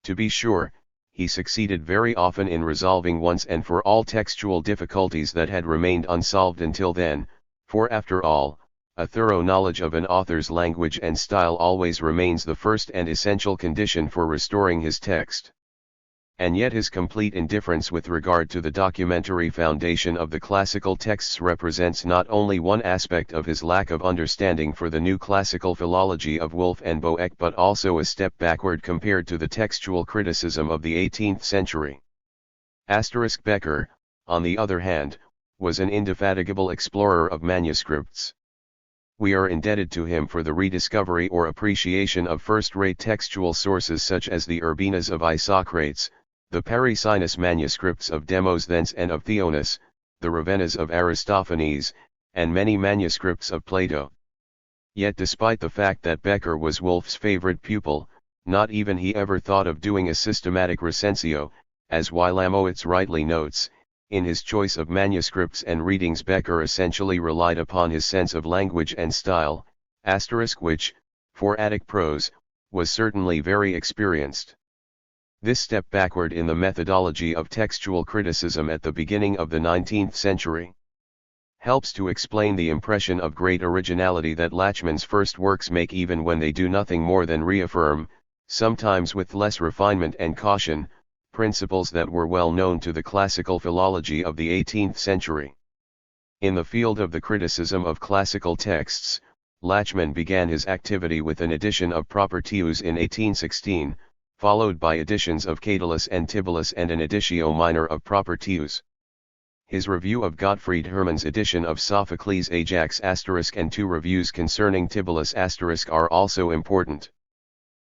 To be sure, he succeeded very often in resolving once and for all textual difficulties that had remained unsolved until then, for after all, a thorough knowledge of an author's language and style always remains the first and essential condition for restoring his text. And yet his complete indifference with regard to the documentary foundation of the classical texts represents not only one aspect of his lack of understanding for the new classical philology of Wolff and Boeck, but also a step backward compared to the textual criticism of the 18th century. Becker, on the other hand, was an indefatigable explorer of manuscripts. We are indebted to him for the rediscovery or appreciation of first-rate textual sources such as the Urbinas of Isocrates, the Parisinus manuscripts of Demosthenes and of Theonis, the Ravennas of Aristophanes, and many manuscripts of Plato. Yet despite the fact that Becker was Wolff's favorite pupil, not even he ever thought of doing a systematic recensio, as Wilamowitz rightly notes. In his choice of manuscripts and readings Becker essentially relied upon his sense of language and style, which, for Attic prose, was certainly very experienced. This step backward in the methodology of textual criticism at the beginning of the 19th century helps to explain the impression of great originality that Lachmann's first works make, even when they do nothing more than reaffirm, sometimes with less refinement and caution, principles that were well known to the classical philology of the 18th century. In the field of the criticism of classical texts, Lachmann began his activity with an edition of Propertius in 1816, followed by editions of Catullus and Tibullus and an editio minor of Propertius. His review of Gottfried Hermann's edition of Sophocles' Ajax * and two reviews concerning Tibullus * are also important.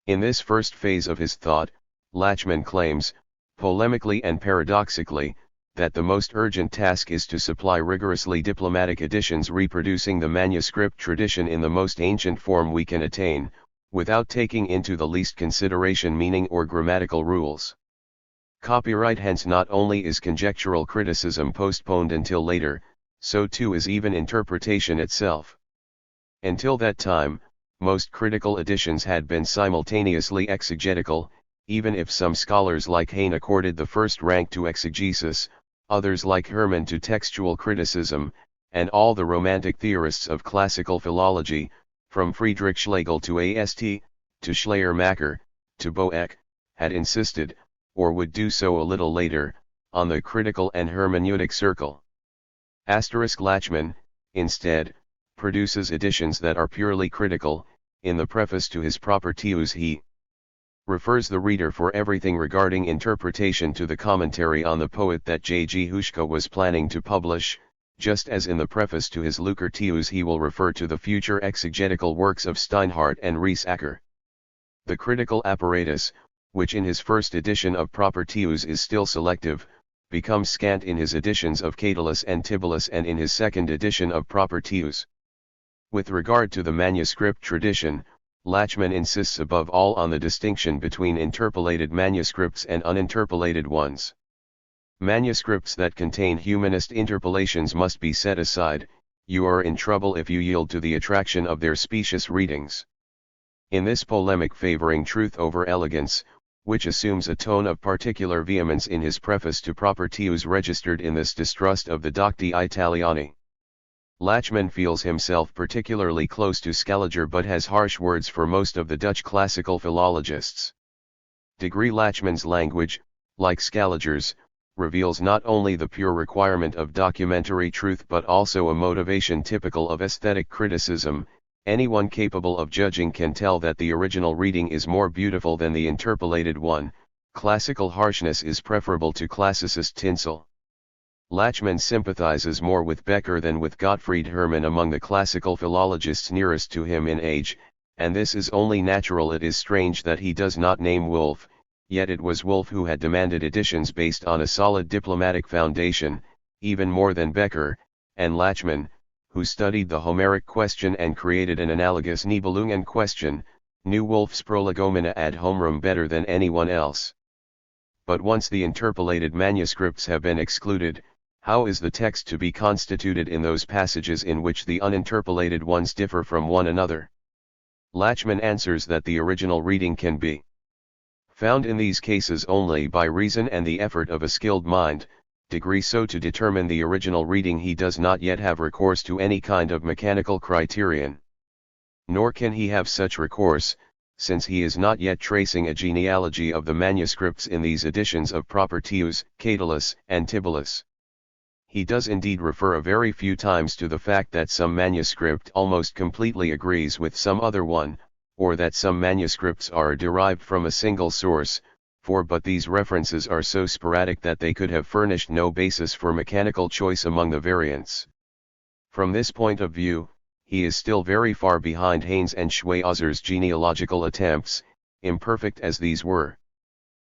In this first phase of his thought, Lachmann claims, polemically and paradoxically, that the most urgent task is to supply rigorously diplomatic editions reproducing the manuscript tradition in the most ancient form we can attain, without taking into the least consideration meaning or grammatical rules. Copyright. Hence not only is conjectural criticism postponed until later, so too is even interpretation itself. Until that time, most critical editions had been simultaneously exegetical, even if some scholars like Heine accorded the first rank to exegesis, others like Hermann to textual criticism, and all the romantic theorists of classical philology, from Friedrich Schlegel to A.S.T., to Schleiermacher, to Boeck, had insisted, or would do so a little later, on the critical and hermeneutic circle. Lachmann, instead, produces editions that are purely critical. In the preface to his Propertius he refers the reader for everything regarding interpretation to the commentary on the poet that J. G. Huschke was planning to publish, just as in the preface to his Lucretius he will refer to the future exegetical works of Steinhardt and Riesacker. The critical apparatus, which in his first edition of Propertius is still selective, becomes scant in his editions of Catullus and Tibullus and in his second edition of Propertius. With regard to the manuscript tradition, Lachmann insists above all on the distinction between interpolated manuscripts and uninterpolated ones. Manuscripts that contain humanist interpolations must be set aside. You are in trouble if you yield to the attraction of their specious readings. In this polemic favoring truth over elegance, which assumes a tone of particular vehemence in his preface to Propertius registered in this distrust of the Docti Italiani, Lachmann feels himself particularly close to Scaliger but has harsh words for most of the Dutch classical philologists. Lachmann's language, like Scaliger's, reveals not only the pure requirement of documentary truth but also a motivation typical of aesthetic criticism. Anyone capable of judging can tell that the original reading is more beautiful than the interpolated one. Classical harshness is preferable to classicist tinsel. Lachmann sympathizes more with Becker than with Gottfried Hermann among the classical philologists nearest to him in age, and this is only natural. It is strange that he does not name Wolff, yet it was Wolff who had demanded editions based on a solid diplomatic foundation, even more than Becker, and Lachmann, who studied the Homeric question and created an analogous Nibelungen question, knew Wolff's Prolegomena ad Homerum better than anyone else. But once the interpolated manuscripts have been excluded, how is the text to be constituted in those passages in which the uninterpolated ones differ from one another? Lachmann answers that the original reading can be found in these cases only by reason and the effort of a skilled mind. So to determine the original reading he does not yet have recourse to any kind of mechanical criterion. Nor can he have such recourse, since he is not yet tracing a genealogy of the manuscripts in these editions of Propertius, Catullus, and Tibullus. He does indeed refer a very few times to the fact that some manuscript almost completely agrees with some other one, or that some manuscripts are derived from a single source, but these references are so sporadic that they could have furnished no basis for mechanical choice among the variants. From this point of view, he is still very far behind Haynes and Schweizer's genealogical attempts, imperfect as these were.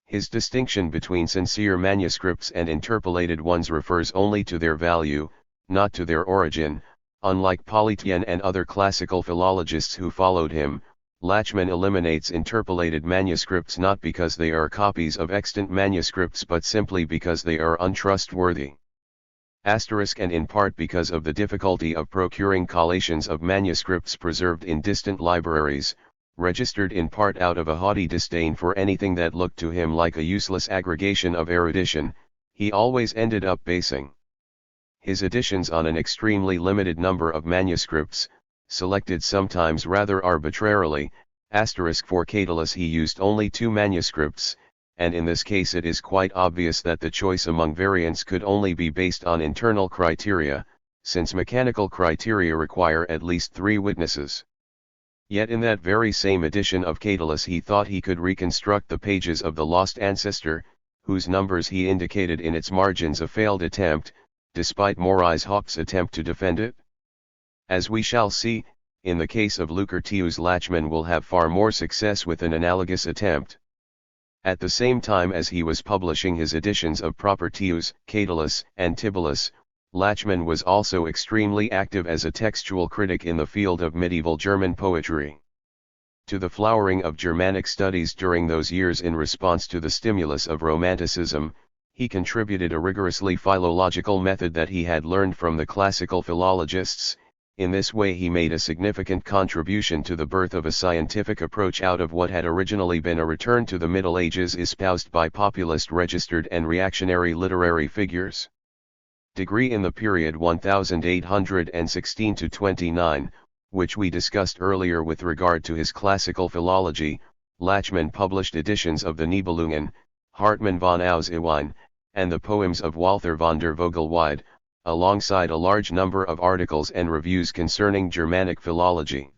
His distinction between sincere manuscripts and interpolated ones refers only to their value, not to their origin. Unlike Politien and other classical philologists who followed him, Lachmann eliminates interpolated manuscripts not because they are copies of extant manuscripts but simply because they are untrustworthy. And in part because of the difficulty of procuring collations of manuscripts preserved in distant libraries, registered in part out of a haughty disdain for anything that looked to him like a useless aggregation of erudition, he always ended up basing his editions on an extremely limited number of manuscripts, selected sometimes rather arbitrarily. For Catullus he used only 2 manuscripts, and in this case it is quite obvious that the choice among variants could only be based on internal criteria, since mechanical criteria require at least 3 witnesses. Yet in that very same edition of Catullus he thought he could reconstruct the pages of the Lost Ancestor, whose numbers he indicated in its margins, a failed attempt, despite Maurice Hawke's attempt to defend it. As we shall see, in the case of Lucretius Lachmann will have far more success with an analogous attempt. At the same time as he was publishing his editions of Propertius, Catullus, and Tibullus, Lachmann was also extremely active as a textual critic in the field of medieval German poetry. To the flowering of Germanic studies during those years in response to the stimulus of Romanticism, he contributed a rigorously philological method that he had learned from the classical philologists, In this way he made a significant contribution to the birth of a scientific approach out of what had originally been a return to the Middle Ages espoused by populist registered and reactionary literary figures. Degree in the period 1816 to 29, which we discussed earlier with regard to his classical philology, Lachmann published editions of the Nibelungen, Hartmann von Ausewijn, and the poems of Walther von der Vogelweide, alongside a large number of articles and reviews concerning Germanic philology.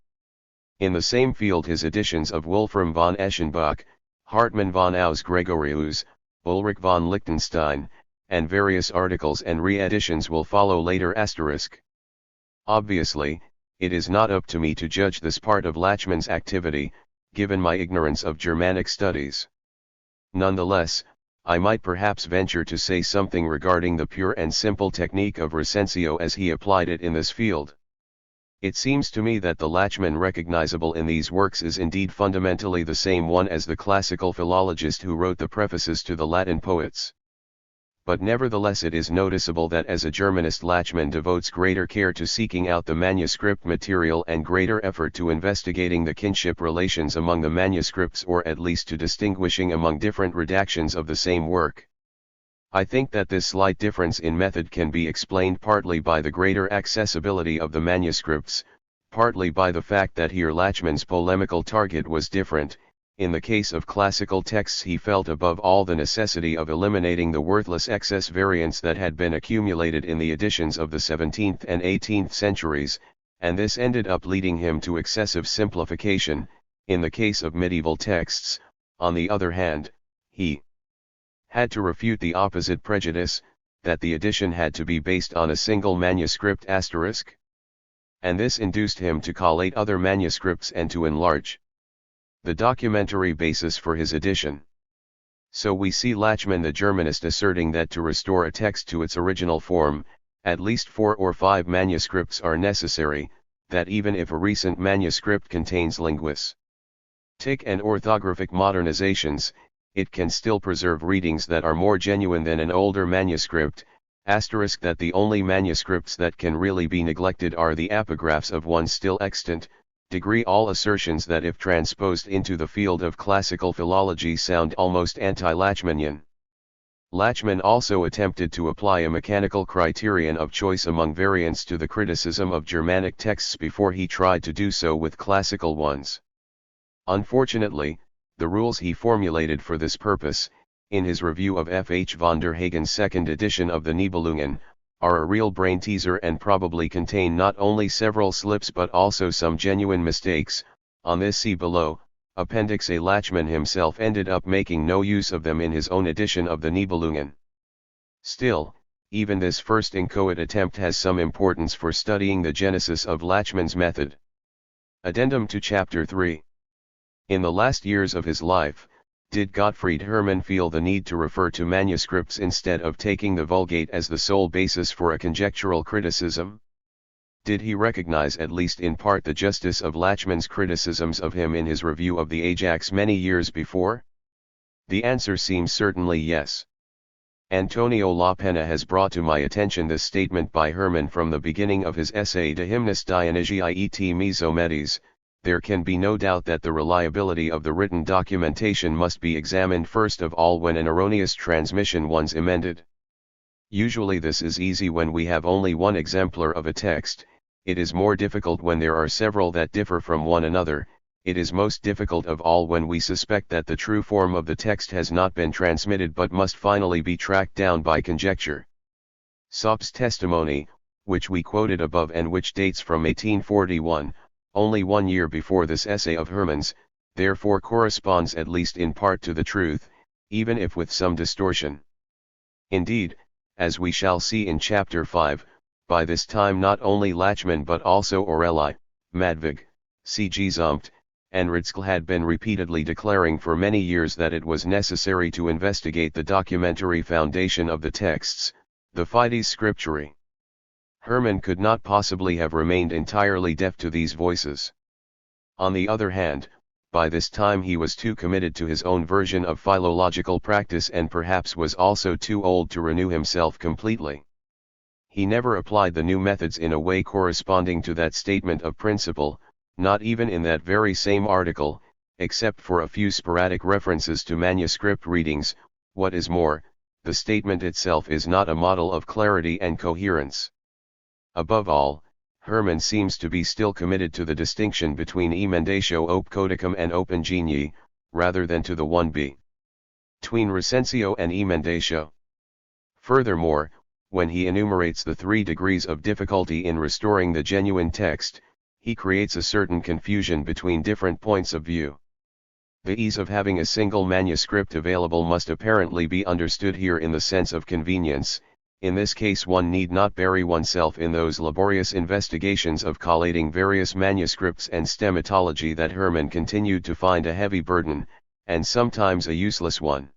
In the same field his editions of Wolfram von Eschenbach, Hartmann von Aus Gregorius, Ulrich von Liechtenstein, and various articles and re-editions will follow later. Obviously, it is not up to me to judge this part of Lachmann's activity, given my ignorance of Germanic studies. Nonetheless, I might perhaps venture to say something regarding the pure and simple technique of recensio as he applied it in this field. It seems to me that the Lachmann recognizable in these works is indeed fundamentally the same one as the classical philologist who wrote the prefaces to the Latin poets. But nevertheless it is noticeable that as a Germanist Lachmann devotes greater care to seeking out the manuscript material and greater effort to investigating the kinship relations among the manuscripts, or at least to distinguishing among different redactions of the same work. I think that this slight difference in method can be explained partly by the greater accessibility of the manuscripts, partly by the fact that here Lachmann's polemical target was different. In the case of classical texts he felt above all the necessity of eliminating the worthless excess variants that had been accumulated in the editions of the 17th and 18th centuries, and this ended up leading him to excessive simplification. In the case of medieval texts, on the other hand, he had to refute the opposite prejudice, that the edition had to be based on a single manuscript asterisk. And this induced him to collate other manuscripts and to enlarge the documentary basis for his edition. So we see Lachmann the Germanist asserting that to restore a text to its original form, at least 4 or 5 manuscripts are necessary, that even if a recent manuscript contains linguistic and orthographic modernizations, it can still preserve readings that are more genuine than an older manuscript, asterisk that the only manuscripts that can really be neglected are the epigraphs of one still extant. Degree all assertions that if transposed into the field of classical philology sound almost anti-Lachmannian. Lachmann also attempted to apply a mechanical criterion of choice among variants to the criticism of Germanic texts before he tried to do so with classical ones. Unfortunately, the rules he formulated for this purpose, in his review of F. H. von der Hagen's second edition of the Nibelungen, are a real brain teaser and probably contain not only several slips but also some genuine mistakes. On this see below. Appendix A. Lachmann himself ended up making no use of them in his own edition of the Nibelungen. Still, even this first inchoate attempt has some importance for studying the genesis of Lachmann's method. Addendum to Chapter 3. In the last years of his life, did Gottfried Hermann feel the need to refer to manuscripts instead of taking the Vulgate as the sole basis for a conjectural criticism? Did he recognize at least in part the justice of Lachmann's criticisms of him in his review of the Ajax many years before? The answer seems certainly yes. Antonio Lapenna has brought to my attention this statement by Hermann from the beginning of his essay De Hymnis Dionysiae et Mesomedes. There can be no doubt that the reliability of the written documentation must be examined first of all when an erroneous transmission once amended. Usually this is easy when we have only one exemplar of a text. It is more difficult when there are several that differ from one another. It is most difficult of all when we suspect that the true form of the text has not been transmitted but must finally be tracked down by conjecture. Sopp's testimony, which we quoted above and which dates from 1841, only 1 year before this essay of Hermann's, therefore corresponds at least in part to the truth, even if with some distortion. Indeed, as we shall see in Chapter 5, by this time not only Lachmann but also Orelli, Madvig, C.G. Zumpt, and Ritzkel had been repeatedly declaring for many years that it was necessary to investigate the documentary foundation of the texts, the Fides Scripturae. Hermann could not possibly have remained entirely deaf to these voices. On the other hand, by this time he was too committed to his own version of philological practice and perhaps was also too old to renew himself completely. he never applied the new methods in a way corresponding to that statement of principle, not even in that very same article, except for a few sporadic references to manuscript readings. What is more, the statement itself is not a model of clarity and coherence. Above all, Hermann seems to be still committed to the distinction between emendatio op codicum and op ingenii, rather than to the one between recensio and emendatio. Furthermore, when he enumerates the 3 degrees of difficulty in restoring the genuine text, he creates a certain confusion between different points of view. The ease of having a single manuscript available must apparently be understood here in the sense of convenience. In this case one need not bury oneself in those laborious investigations of collating various manuscripts and stematology that Hermann continued to find a heavy burden, and sometimes a useless one.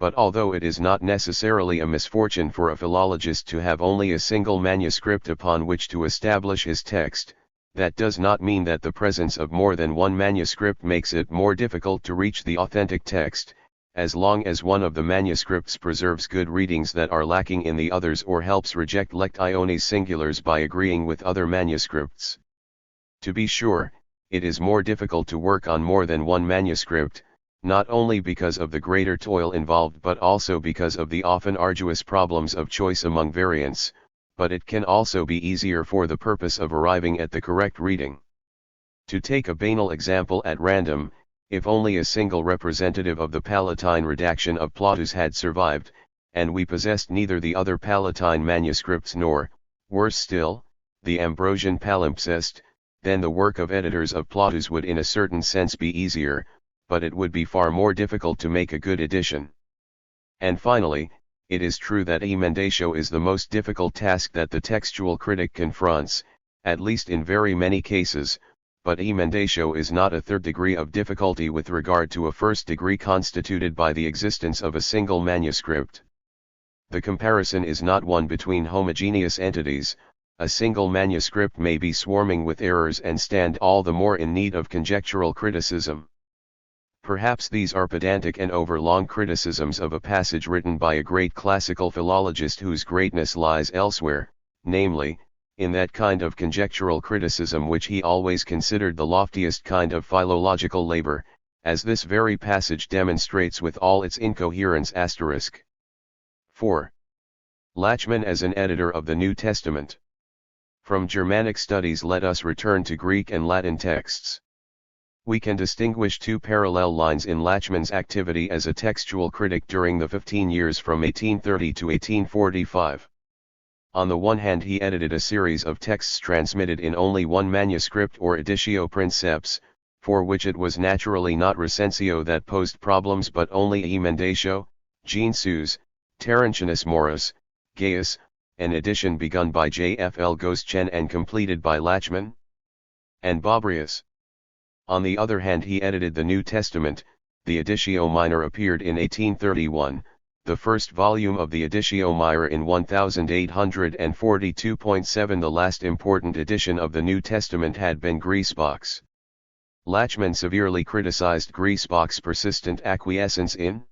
But although it is not necessarily a misfortune for a philologist to have only a single manuscript upon which to establish his text, that does not mean that the presence of more than one manuscript makes it more difficult to reach the authentic text, as long as one of the manuscripts preserves good readings that are lacking in the others or helps reject lectiones singulars by agreeing with other manuscripts. To be sure, it is more difficult to work on more than one manuscript, not only because of the greater toil involved but also because of the often arduous problems of choice among variants, but it can also be easier for the purpose of arriving at the correct reading. To take a banal example at random, if only a single representative of the Palatine redaction of Plautus had survived, and we possessed neither the other Palatine manuscripts nor, worse still, the Ambrosian palimpsest, then the work of editors of Plautus would in a certain sense be easier, but it would be far more difficult to make a good edition. And finally, it is true that emendatio is the most difficult task that the textual critic confronts, at least in very many cases, but emendatio is not a 3rd degree of difficulty with regard to a 1st degree constituted by the existence of a single manuscript. The comparison is not one between homogeneous entities. A single manuscript may be swarming with errors and stand all the more in need of conjectural criticism. Perhaps these are pedantic and overlong criticisms of a passage written by a great classical philologist whose greatness lies elsewhere, namely, in that kind of conjectural criticism which he always considered the loftiest kind of philological labor, as this very passage demonstrates with all its incoherence. 4. Lachmann as an editor of the New Testament. From Germanic studies let us return to Greek and Latin texts. We can distinguish 2 parallel lines in Lachmann's activity as a textual critic during the 15 years from 1830 to 1845. On the one hand he edited a series of texts transmitted in only one manuscript or editio princeps, for which it was naturally not recensio that posed problems but only emendatio, gensus, Terentianus Morus, Gaius, an edition begun by J.F.L. Goschen and completed by Lachmann and Bobrius. On the other hand he edited the New Testament. The Editio Minor appeared in 1831, the first volume of the Editio Minor in 1842.7. The last important edition of the New Testament had been Griesbach's. Lachmann severely criticized Griesbach's persistent acquiescence in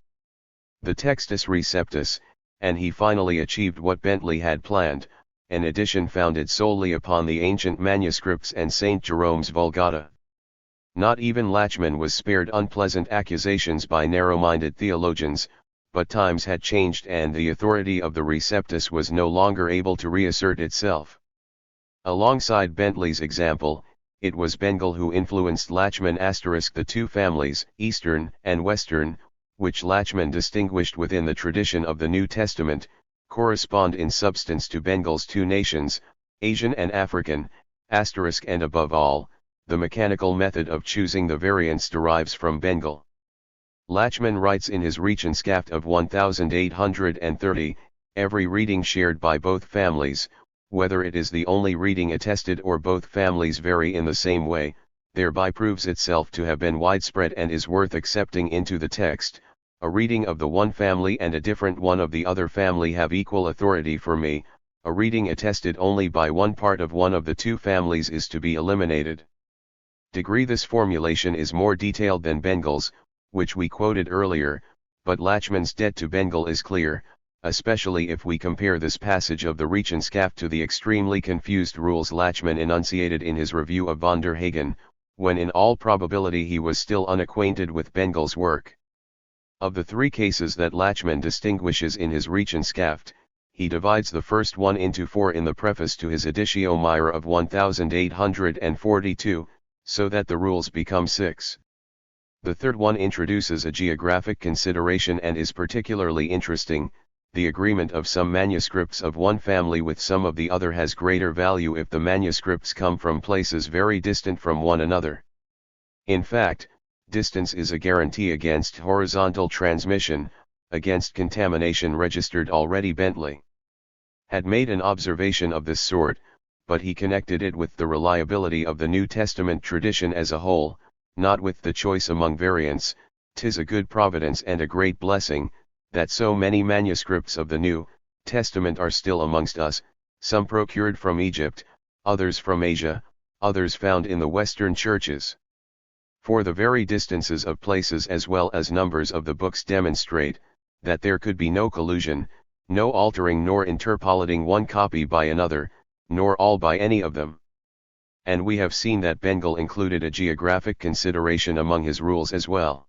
the Textus Receptus, and he finally achieved what Bentley had planned, an edition founded solely upon the ancient manuscripts and St. Jerome's Vulgata. Not even Lachmann was spared unpleasant accusations by narrow-minded theologians, but times had changed and the authority of the Receptus was no longer able to reassert itself. Alongside Bentley's example, it was Bengel who influenced Lachmann. The 2 families, Eastern and Western, which Lachmann distinguished within the tradition of the New Testament, correspond in substance to Bengel's 2 nations, Asian and African, and above all, the mechanical method of choosing the variants derives from Bengel. Lachmann writes in his Rechenschaft of 1830, every reading shared by both families, whether it is the only reading attested or both families vary in the same way, thereby proves itself to have been widespread and is worth accepting into the text. A reading of the one family and a different one of the other family have equal authority for me. A reading attested only by one part of one of the 2 families is to be eliminated. This formulation is more detailed than Bengel's, which we quoted earlier, but Lachmann's debt to Bengel is clear. especially if we compare this passage of the Regentschaft to the extremely confused rules Lachmann enunciated in his review of von der Hagen, when in all probability he was still unacquainted with Bengel's work. Of the three cases that Lachmann distinguishes in his Regentschaft, he divides the first one into four in the preface to his Editio Meyer of 1842, so that the rules become six. The third one introduces a geographic consideration and is particularly interesting. The agreement of some manuscripts of one family with some of the other has greater value if the manuscripts come from places very distant from one another. In fact, distance is a guarantee against horizontal transmission, against contamination registered already. Bentley had made an observation of this sort, but he connected it with the reliability of the New Testament tradition as a whole, not with the choice among variants. 'Tis a good providence and a great blessing, that so many manuscripts of the New Testament are still amongst us, some procured from Egypt, others from Asia, others found in the Western churches. For the very distances of places as well as numbers of the books demonstrate, that there could be no collusion, no altering nor interpolating one copy by another, nor all by any of them. And we have seen that Bengel included a geographic consideration among his rules as well.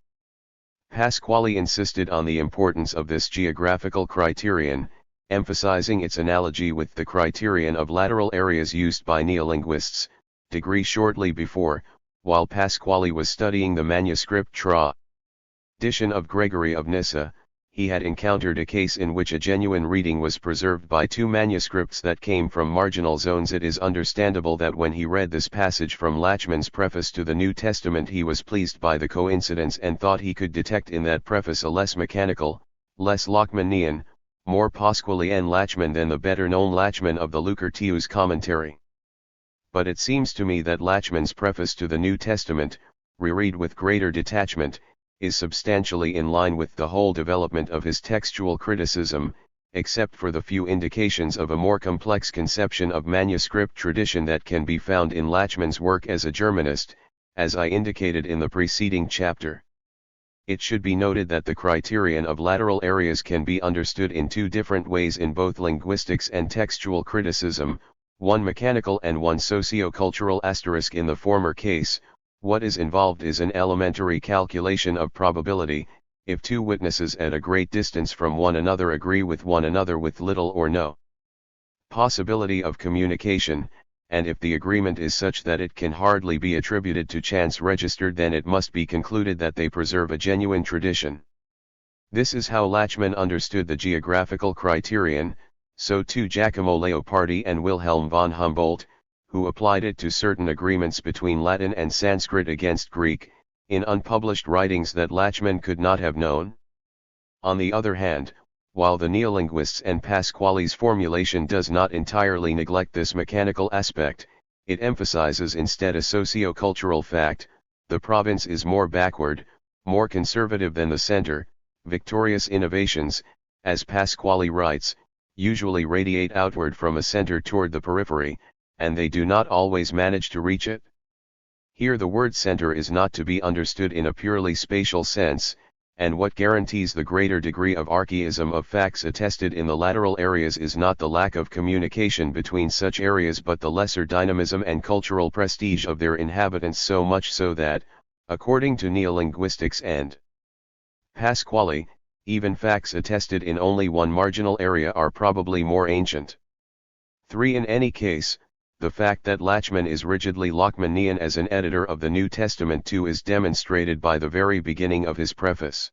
Pasquale insisted on the importance of this geographical criterion, emphasizing its analogy with the criterion of lateral areas used by neolinguists. Degree shortly before, while Pasquale was studying the manuscript tradition of Gregory of Nyssa, he had encountered a case in which a genuine reading was preserved by two manuscripts that came from marginal zones. It is understandable that when he read this passage from Lachmann's preface to the New Testament he was pleased by the coincidence and thought he could detect in that preface a less mechanical, less Lachmannian, more Pasqualian Lachmann than the better-known Lachmann of the Lucretius commentary. But it seems to me that Lachmann's preface to the New Testament, reread with greater detachment, is substantially in line with the whole development of his textual criticism, except for the few indications of a more complex conception of manuscript tradition that can be found in Lachmann's work as a Germanist, as I indicated in the preceding chapter. It should be noted that the criterion of lateral areas can be understood in two different ways in both linguistics and textual criticism, one mechanical and one socio-cultural. In the former case, what is involved is an elementary calculation of probability. If two witnesses at a great distance from one another agree with one another with little or no possibility of communication, and if the agreement is such that it can hardly be attributed to chance registered, then it must be concluded that they preserve a genuine tradition. This is how Lachmann understood the geographical criterion, so too Giacomo Leopardi and Wilhelm von Humboldt, who applied it to certain agreements between Latin and Sanskrit against Greek, in unpublished writings that Lachmann could not have known. On the other hand, while the neolinguists and Pasquale's formulation does not entirely neglect this mechanical aspect, it emphasizes instead a socio-cultural fact: the province is more backward, more conservative than the center. Victorious innovations, as Pasquale writes, usually radiate outward from a center toward the periphery, and they do not always manage to reach it. Here the word center is not to be understood in a purely spatial sense, and what guarantees the greater degree of archaism of facts attested in the lateral areas is not the lack of communication between such areas but the lesser dynamism and cultural prestige of their inhabitants, so much so that, according to neolinguistics and Pasquale, even facts attested in only one marginal area are probably more ancient. 3. In any case, the fact that Lachmann is rigidly Lachmannian as an editor of the New Testament too is demonstrated by the very beginning of his preface,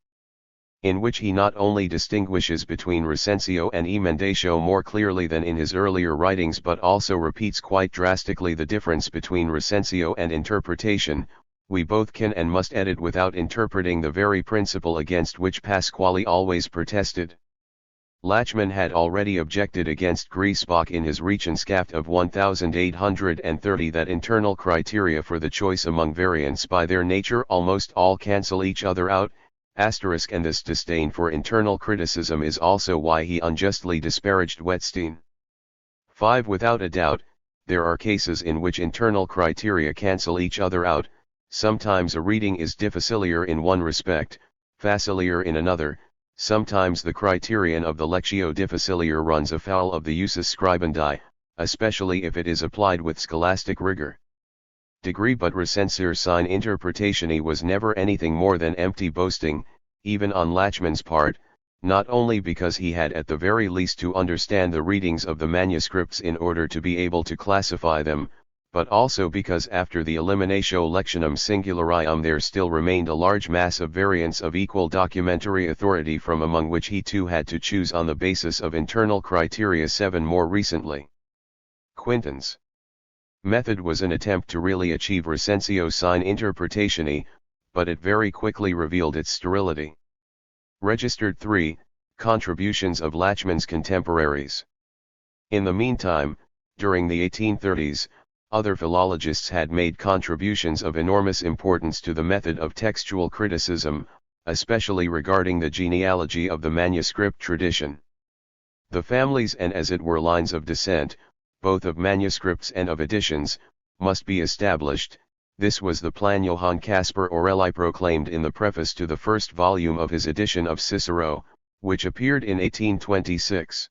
in which he not only distinguishes between recensio and emendatio more clearly than in his earlier writings but also repeats quite drastically the difference between recensio and interpretation. We both can and must edit without interpreting, the very principle against which Pasquale always protested. Lachmann had already objected against Griesbach in his Regentschaft of 1830 that internal criteria for the choice among variants by their nature almost all cancel each other out, and this disdain for internal criticism is also why he unjustly disparaged Wettstein. 5. Without a doubt, there are cases in which internal criteria cancel each other out. Sometimes a reading is difficilior in one respect, facilior in another. Sometimes the criterion of the lectio difficilia runs afoul of the usus scribendi, especially if it is applied with scholastic rigor. Degree but recensire sine interpretationi was never anything more than empty boasting, even on Lachmann's part, not only because he had at the very least to understand the readings of the manuscripts in order to be able to classify them, but also because after the eliminatio lectionum singularium there still remained a large mass of variants of equal documentary authority from among which he too had to choose on the basis of internal criteria 7 more recently. Quinton's method was an attempt to really achieve recensio sine interpretationi, but it very quickly revealed its sterility. Registered 3, Contributions of Lachmann's contemporaries. In the meantime, during the 1830s, other philologists had made contributions of enormous importance to the method of textual criticism, especially regarding the genealogy of the manuscript tradition. The families and as it were lines of descent, both of manuscripts and of editions, must be established. This was the plan Johann Caspar Aureli proclaimed in the preface to the first volume of his edition of Cicero, which appeared in 1826.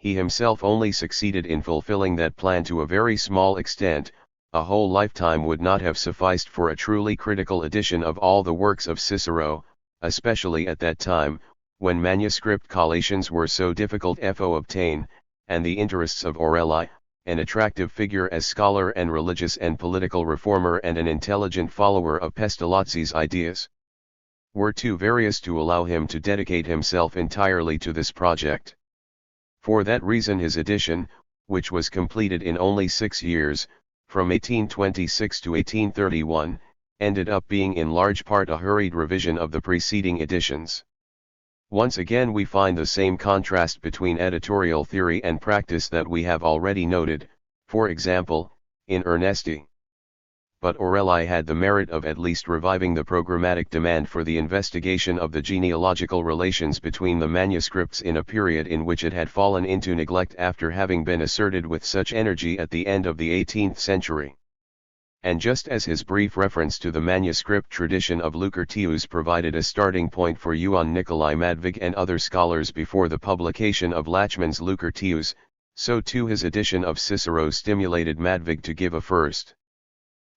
He himself only succeeded in fulfilling that plan to a very small extent. A whole lifetime would not have sufficed for a truly critical edition of all the works of Cicero, especially at that time, when manuscript collations were so difficult to obtain, and the interests of Aureli, an attractive figure as scholar and religious and political reformer and an intelligent follower of Pestalozzi's ideas, were too various to allow him to dedicate himself entirely to this project. For that reason his edition, which was completed in only 6 years, from 1826 to 1831, ended up being in large part a hurried revision of the preceding editions. Once again we find the same contrast between editorial theory and practice that we have already noted, for example, in Ernesti. But Aureli had the merit of at least reviving the programmatic demand for the investigation of the genealogical relations between the manuscripts in a period in which it had fallen into neglect after having been asserted with such energy at the end of the 18th century. And just as his brief reference to the manuscript tradition of Lucretius provided a starting point for Johann Nicolai Madvig and other scholars before the publication of Lachmann's Lucretius, so too his edition of Cicero stimulated Madvig to give a first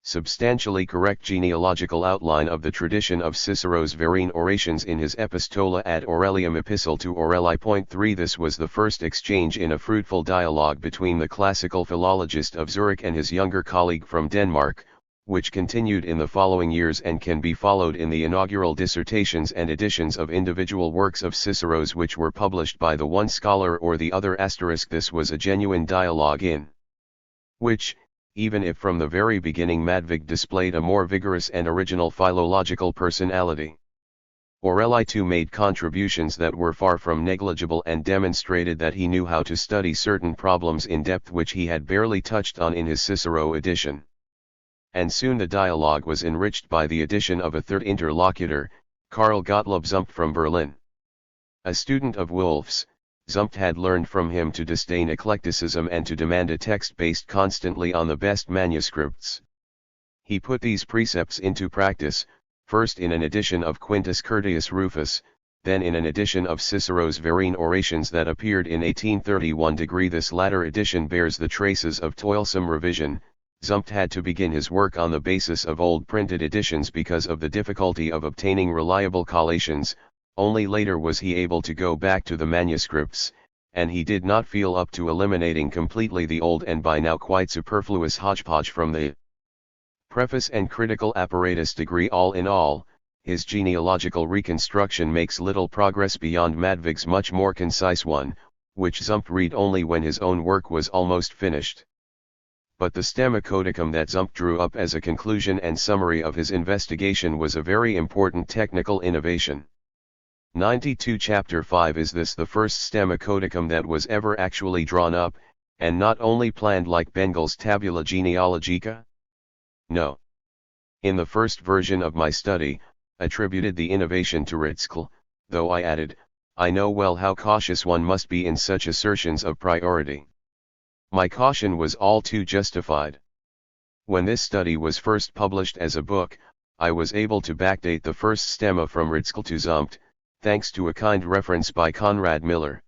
substantially correct genealogical outline of the tradition of Cicero's Verrine orations in his Epistola ad Aurelium Epistle to Aureli. 3 This was the first exchange in a fruitful dialogue between the classical philologist of Zurich and his younger colleague from Denmark, which continued in the following years and can be followed in the inaugural dissertations and editions of individual works of Cicero's which were published by the one scholar or the other. This was a genuine dialogue in which, even if from the very beginning Madvig displayed a more vigorous and original philological personality, Aureli too made contributions that were far from negligible and demonstrated that he knew how to study certain problems in depth which he had barely touched on in his Cicero edition. And soon the dialogue was enriched by the addition of a third interlocutor, Karl Gottlob Zumpt from Berlin. A student of Wolff's, Zumpt had learned from him to disdain eclecticism and to demand a text based constantly on the best manuscripts. He put these precepts into practice, first in an edition of Quintus Curtius Rufus, then in an edition of Cicero's Verrine orations that appeared in 1831. This latter edition bears the traces of toilsome revision. Zumpt had to begin his work on the basis of old printed editions because of the difficulty of obtaining reliable collations. Only later was he able to go back to the manuscripts, and he did not feel up to eliminating completely the old and by now quite superfluous hodgepodge from the preface and critical apparatus. All in all, his genealogical reconstruction makes little progress beyond Madvig's much more concise one, which Zumpt read only when his own work was almost finished. But the stemma codicum that Zumpt drew up as a conclusion and summary of his investigation was a very important technical innovation. 92 Chapter 5 Is this the first stemma codicum that was ever actually drawn up, and not only planned like Bengal's Tabula Genealogica? No. In the first version of my study, attributed the innovation to Ritzkel, though I added, I know well how cautious one must be in such assertions of priority. My caution was all too justified. When this study was first published as a book, I was able to backdate the first stemma from Ritzkel to Zumpt, thanks to a kind reference by Conrad Miller.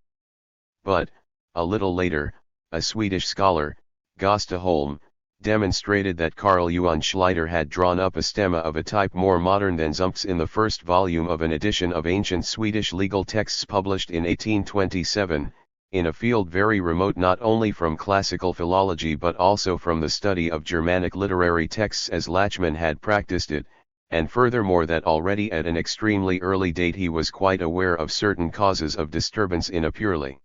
But, a little later, a Swedish scholar, Gösta Holm, demonstrated that Carl Johan Schleider had drawn up a stemma of a type more modern than Zumph's in the first volume of an edition of ancient Swedish legal texts published in 1827, in a field very remote not only from classical philology but also from the study of Germanic literary texts as Lachmann had practiced it, and furthermore that already at an extremely early date he was quite aware of certain causes of disturbance in a purely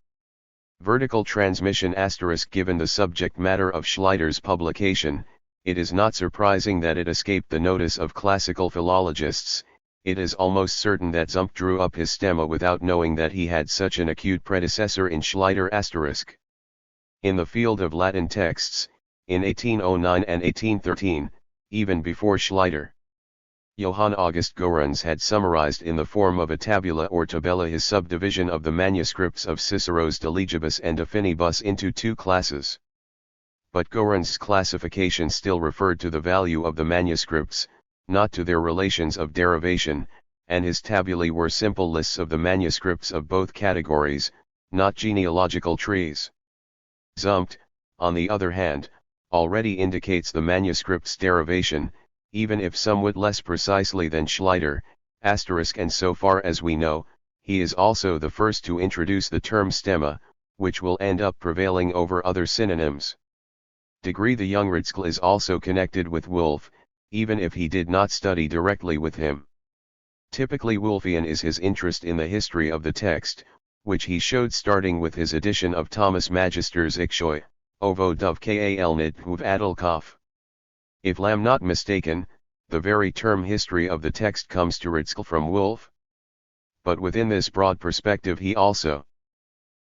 vertical transmission *. Given the subject matter of Schleider's publication, it is not surprising that it escaped the notice of classical philologists. It is almost certain that Zumpf drew up his stemma without knowing that he had such an acute predecessor in Schleider *. In the field of Latin texts, in 1809 and 1813, even before Schleider, Johann August Goerens had summarized in the form of a tabula or tabella his subdivision of the manuscripts of Cicero's De Legibus and De Finibus into two classes. But Goerens' classification still referred to the value of the manuscripts, not to their relations of derivation, and his tabulae were simple lists of the manuscripts of both categories, not genealogical trees. Zumpt, on the other hand, already indicates the manuscript's derivation, even if somewhat less precisely than Schleider, *, and so far as we know, he is also the first to introduce the term stemma, which will end up prevailing over other synonyms. The young Ritzkel is also connected with Wolff, even if he did not study directly with him. Typically Wolffian is his interest in the history of the text, which he showed starting with his edition of Thomas Magister's Ikshoi, Ovo Dov Kalnid Huv Adelkopf. If I'm not mistaken, the very term history of the text comes to Ritzkel from Wolff. But within this broad perspective he also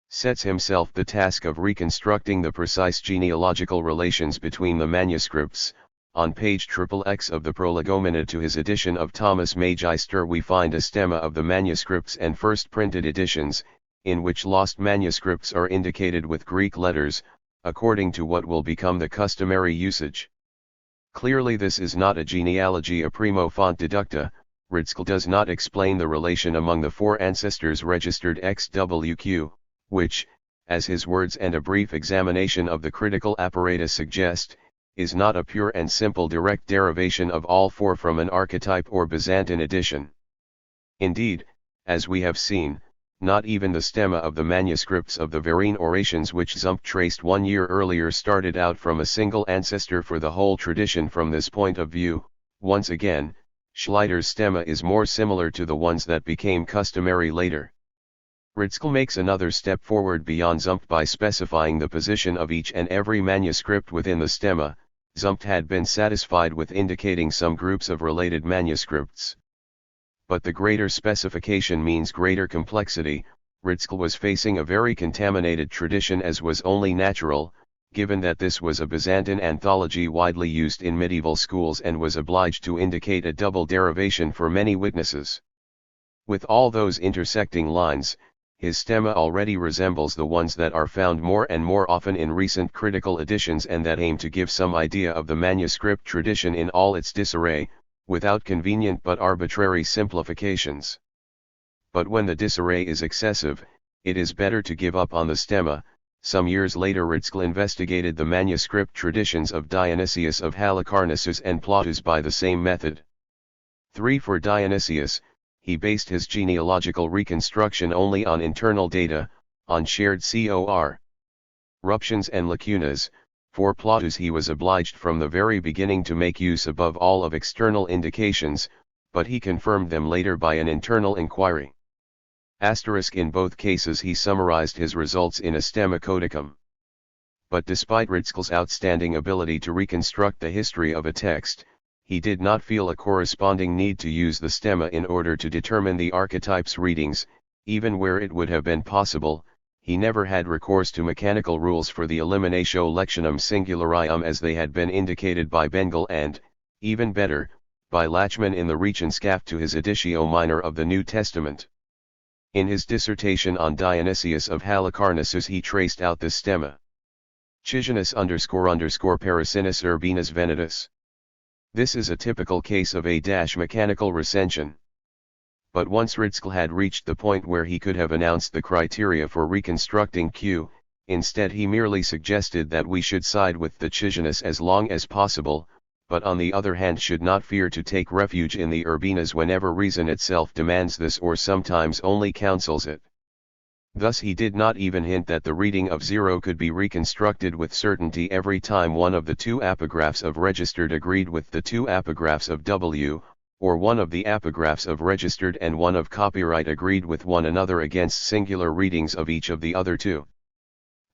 sets himself the task of reconstructing the precise genealogical relations between the manuscripts. On page XXX of the Prolegomena to his edition of Thomas Magister we find a stemma of the manuscripts and first printed editions, in which lost manuscripts are indicated with Greek letters, according to what will become the customary usage. Clearly this is not a genealogy a primo font deducta. Ritzkel does not explain the relation among the four ancestors registered XWQ, which, as his words and a brief examination of the critical apparatus suggest, is not a pure and simple direct derivation of all four from an archetype or Byzantine edition. Indeed, as we have seen, not even the stemma of the manuscripts of the Verrine orations which Zumpt traced 1 year earlier started out from a single ancestor for the whole tradition. From this point of view, once again, Schleider's stemma is more similar to the ones that became customary later. Ritzkel makes another step forward beyond Zumpt by specifying the position of each and every manuscript within the stemma. Zumpt had been satisfied with indicating some groups of related manuscripts. But the greater specification means greater complexity. Ritzkel was facing a very contaminated tradition, as was only natural, given that this was a Byzantine anthology widely used in medieval schools and was obliged to indicate a double derivation for many witnesses. With all those intersecting lines, his stemma already resembles the ones that are found more and more often in recent critical editions and that aim to give some idea of the manuscript tradition in all its disarray, without convenient but arbitrary simplifications. But when the disarray is excessive, it is better to give up on the stemma. Some years later Ritzkel investigated the manuscript traditions of Dionysius of Halicarnassus and Plautus by the same method. 3. For Dionysius, he based his genealogical reconstruction only on internal data, on shared corruptions and lacunas. For Plautus he was obliged from the very beginning to make use above all of external indications, but he confirmed them later by an internal inquiry. In both cases he summarized his results in a stemma codicum. But despite Ritzkel's outstanding ability to reconstruct the history of a text, he did not feel a corresponding need to use the stemma in order to determine the archetype's readings. Even where it would have been possible, he never had recourse to mechanical rules for the eliminatio lectionum singularium as they had been indicated by Bengel and, even better, by Lachmann in the Rechenskaft to his Editio Minor of the New Testament. In his dissertation on Dionysius of Halicarnassus he traced out this stemma. Chisinus __ Parasinus Urbanus Venetus. This is a typical case of a mechanical recension. but once Ritzkel had reached the point where he could have announced the criteria for reconstructing Q, instead he merely suggested that we should side with the Chigenes as long as possible, but on the other hand should not fear to take refuge in the Urbinas whenever reason itself demands this or sometimes only counsels it. Thus he did not even hint that the reading of 0 could be reconstructed with certainty every time one of the two apographs of registered agreed with the two apographs of W, or one of the apographs of registered and one of copyright agreed with one another against singular readings of each of the other two.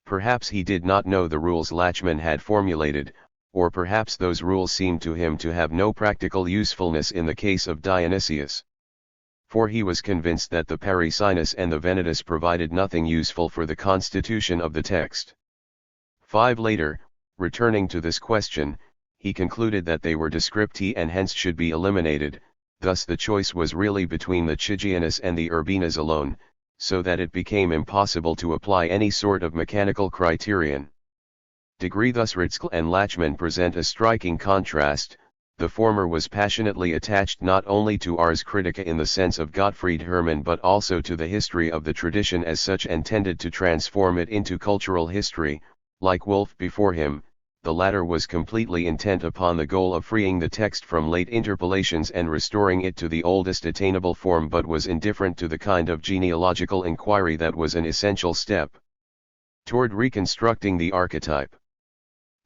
Perhaps he did not know the rules Lachmann had formulated, or perhaps those rules seemed to him to have no practical usefulness in the case of Dionysius. For he was convinced that the Parisinus and the Venetus provided nothing useful for the constitution of the text. 5 later, returning to this question, he concluded that they were descripti and hence should be eliminated, thus the choice was really between the Chigianus and the Urbinas alone, so that it became impossible to apply any sort of mechanical criterion. Degree. Thus Ritzkel and Lachmann present a striking contrast. The former was passionately attached not only to ars critica in the sense of Gottfried Hermann but also to the history of the tradition as such and tended to transform it into cultural history. Like Wolff before him, the latter was completely intent upon the goal of freeing the text from late interpolations and restoring it to the oldest attainable form, but was indifferent to the kind of genealogical inquiry that was an essential step toward reconstructing the archetype.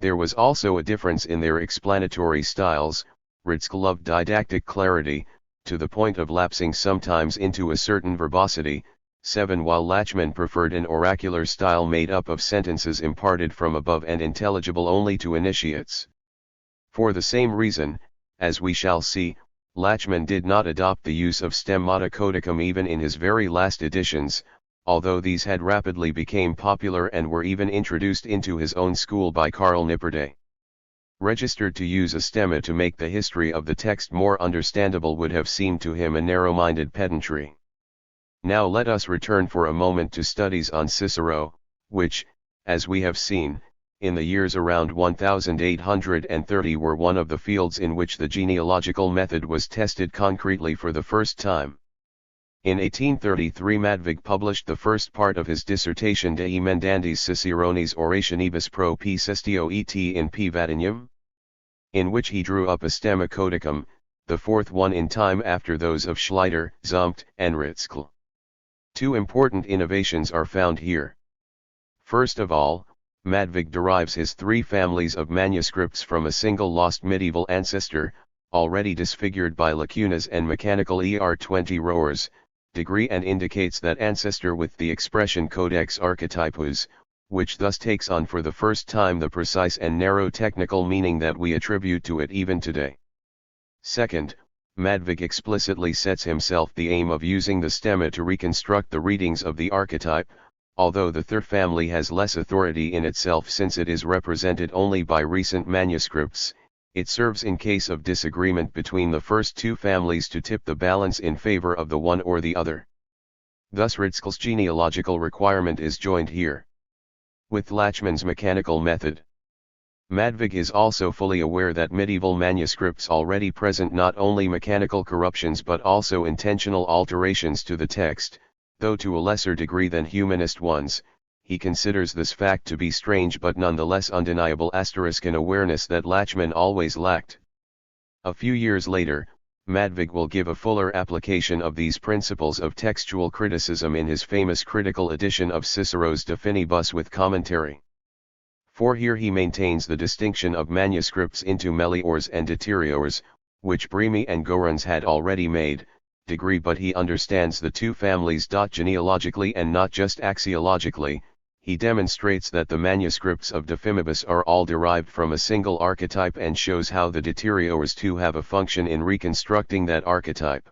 There was also a difference in their explanatory styles. Ritzkel loved didactic clarity, to the point of lapsing sometimes into a certain verbosity, 7, while Lachmann preferred an oracular style made up of sentences imparted from above and intelligible only to initiates. For the same reason, as we shall see, Lachmann did not adopt the use of stemmata codicum even in his very last editions, although these had rapidly become popular and were even introduced into his own school by Karl Nipperdey. Registered to use a stemma to make the history of the text more understandable would have seemed to him a narrow-minded pedantry. Now let us return for a moment to studies on Cicero, which, as we have seen, in the years around 1830 were one of the fields in which the genealogical method was tested concretely for the first time. In 1833 Madvig published the first part of his dissertation De Emendandis Ciceronis Orationibus pro P Sestio et in P Vatinium, in which he drew up a stemma codicum, the fourth one in time after those of Schleider, Zumpt, and Ritzkel. Two important innovations are found here. First of all, Madvig derives his three families of manuscripts from a single lost medieval ancestor, already disfigured by lacunas and mechanical 20 roars, degree, and indicates that ancestor with the expression codex archetypus, which thus takes on for the first time the precise and narrow technical meaning that we attribute to it even today. Second, Madvig explicitly sets himself the aim of using the stemma to reconstruct the readings of the archetype, although the third family has less authority in itself since it is represented only by recent manuscripts. It serves in case of disagreement between the first two families to tip the balance in favor of the one or the other. Thus Ritzkel's genealogical requirement is joined here with Lachmann's mechanical method. Madvig is also fully aware that medieval manuscripts already present not only mechanical corruptions but also intentional alterations to the text, though to a lesser degree than humanist ones. He considers this fact to be strange but nonetheless undeniable an awareness that Lachmann always lacked. A few years later, Madvig will give a fuller application of these principles of textual criticism in his famous critical edition of Cicero's De Finibus with commentary. For here he maintains the distinction of manuscripts into meliors and deteriores, which Bremi and Gorans had already made, degree, but he understands the two families genealogically and not just axiologically. He demonstrates that the manuscripts of De Finibus are all derived from a single archetype and shows how the deteriores too have a function in reconstructing that archetype.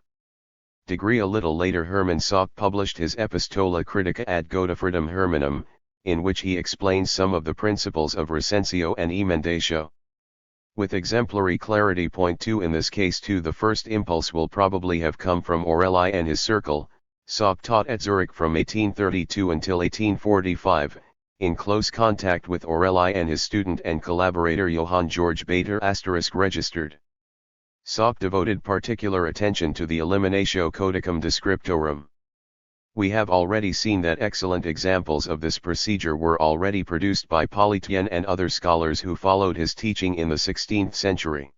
Degree. A little later Hermann Sauck published his Epistola Critica ad Godefridum Hermannum, in which he explains some of the principles of recensio and emendatio with exemplary clarity. Point 2. In this case too the first impulse will probably have come from Orelli and his circle. Sauck taught at Zurich from 1832 until 1845, in close contact with Orelli and his student and collaborator Johann Georg Bader *. Registered Sopp devoted particular attention to the eliminatio codicum descriptorum. We have already seen that excellent examples of this procedure were already produced by Polytien and other scholars who followed his teaching in the 16th century.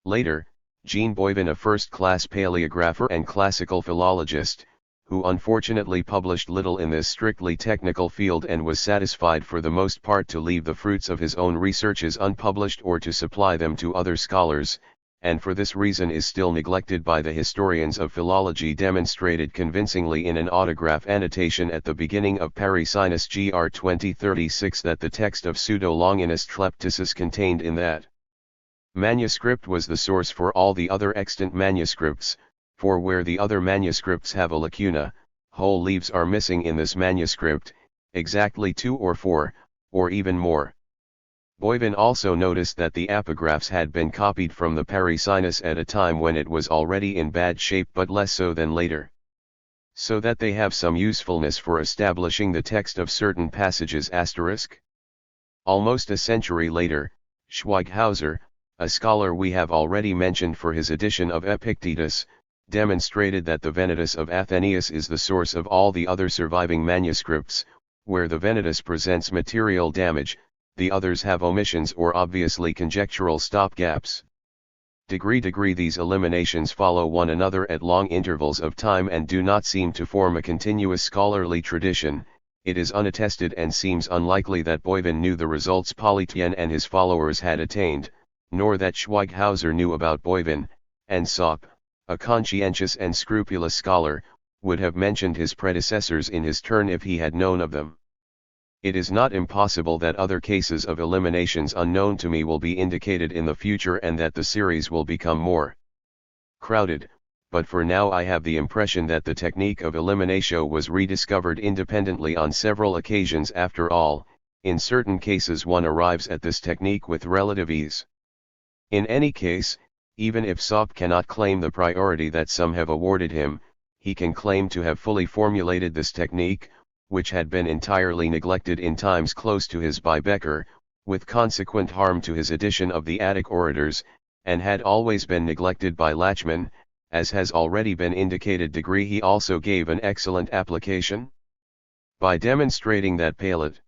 Later, Jean Boivin, a first-class paleographer and classical philologist, who unfortunately published little in this strictly technical field and was satisfied for the most part to leave the fruits of his own researches unpublished or to supply them to other scholars, and for this reason is still neglected by the historians of philology, demonstrated convincingly in an autograph annotation at the beginning of Parisinus Gr 2036 that the text of Pseudo-Longinus Tleptisus contained in that manuscript was the source for all the other extant manuscripts, for where the other manuscripts have a lacuna, whole leaves are missing in this manuscript, exactly 2 or 4, or even more. Boivin also noticed that the epigraphs had been copied from the Parisinus at a time when it was already in bad shape, but less so than later, so that they have some usefulness for establishing the text of certain passages. Almost a century later, Schweighauser, a scholar we have already mentioned for his edition of Epictetus, demonstrated that the Venetus of Athenaeus is the source of all the other surviving manuscripts. Where the Venetus presents material damage, the others have omissions or obviously conjectural stopgaps. Degree these eliminations follow one another at long intervals of time and do not seem to form a continuous scholarly tradition. It is unattested and seems unlikely that Boivin knew the results Polytien and his followers had attained, nor that Schweighauser knew about Boivin, and Sopp, a conscientious and scrupulous scholar, would have mentioned his predecessors in his turn if he had known of them. It is not impossible that other cases of eliminations unknown to me will be indicated in the future and that the series will become more crowded, but for now I have the impression that the technique of eliminatio was rediscovered independently on several occasions. After all, in certain cases one arrives at this technique with relative ease. In any case, even if Sopp cannot claim the priority that some have awarded him, he can claim to have fully formulated this technique, which had been entirely neglected in times close to his by Becker, with consequent harm to his edition of the Attic Orators, and had always been neglected by Lachmann, as has already been indicated. He also gave an excellent application by demonstrating that Palade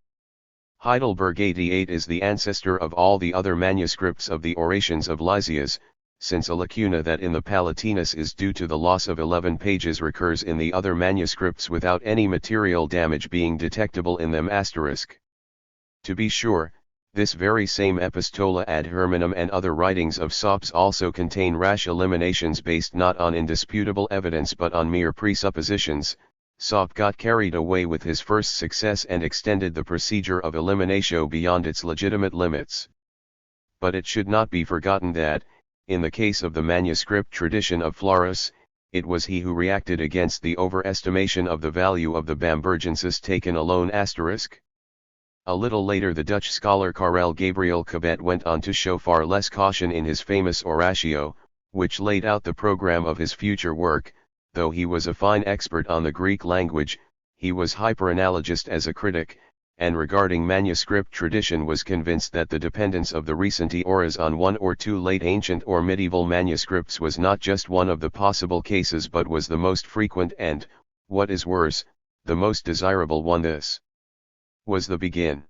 Heidelberg 88 is the ancestor of all the other manuscripts of the orations of Lysias, since a lacuna that in the Palatinus is due to the loss of 11 pages recurs in the other manuscripts without any material damage being detectable in them. To be sure, this very same Epistola ad Hermanum and other writings of Sopp's also contain rash eliminations based not on indisputable evidence but on mere presuppositions. Sopp got carried away with his first success and extended the procedure of eliminatio beyond its legitimate limits. But it should not be forgotten that, in the case of the manuscript tradition of Florus, it was he who reacted against the overestimation of the value of the Bambergensis taken alone. A little later the Dutch scholar Karel Gabriel Cabet went on to show far less caution in his famous Oratio, which laid out the program of his future work. Though he was a fine expert on the Greek language, he was hyperanalogist as a critic, and regarding manuscript tradition was convinced that the dependence of the recenti auras on one or two late ancient or medieval manuscripts was not just one of the possible cases but was the most frequent and, what is worse, the most desirable one. This was the beginning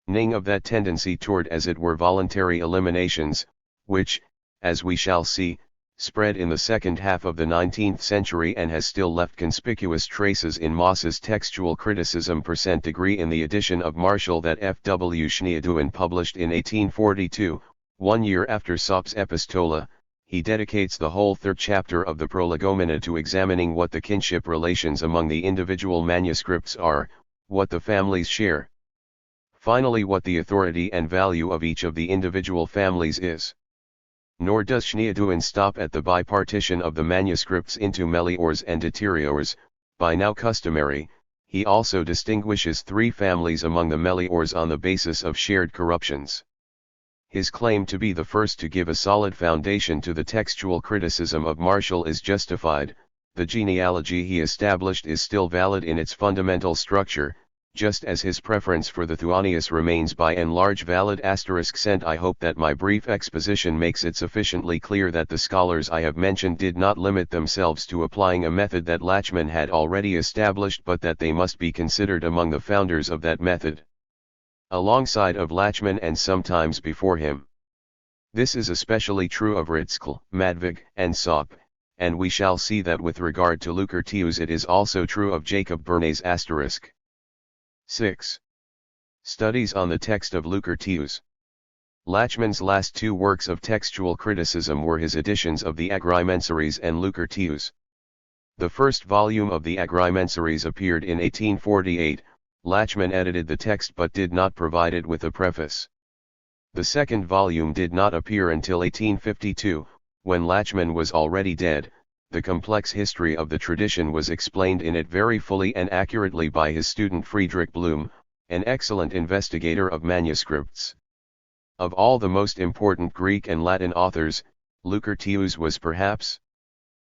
of that tendency toward as it were voluntary eliminations, which, as we shall see, spread in the second half of the 19th century and has still left conspicuous traces in Moss's textual criticism. In the edition of Martial that F. W. Schneedoen published in 1842, 1 year after Sopp's Epistola, he dedicates the whole third chapter of the Prolegomena to examining what the kinship relations among the individual manuscripts are, what the families share. Finally, what the authority and value of each of the individual families is. Nor does Schneedoen stop at the bipartition of the manuscripts into meliors and deteriors, by now customary. He also distinguishes 3 families among the meliors on the basis of shared corruptions. His claim to be the first to give a solid foundation to the textual criticism of Martial is justified. The genealogy he established is still valid in its fundamental structure. just as his preference for the Thuanius remains by and large valid. Sent. I hope that my brief exposition makes it sufficiently clear that the scholars I have mentioned did not limit themselves to applying a method that Lachmann had already established, but that they must be considered among the founders of that method, alongside of Lachmann and sometimes before him. This is especially true of Ritschl, Madvig, and Saup, and we shall see that with regard to Lucretius it is also true of Jacob Bernays*. 6. Studies on the text of Lucretius. Lachmann's last two works of textual criticism were his editions of the Agrimensaries and Lucretius. The first volume of the Agrimensaries appeared in 1848, Lachmann edited the text but did not provide it with a preface. The second volume did not appear until 1852, when Lachmann was already dead. The complex history of the tradition was explained in it very fully and accurately by his student Friedrich Blum, an excellent investigator of manuscripts. Of all the most important Greek and Latin authors, Lucretius was perhaps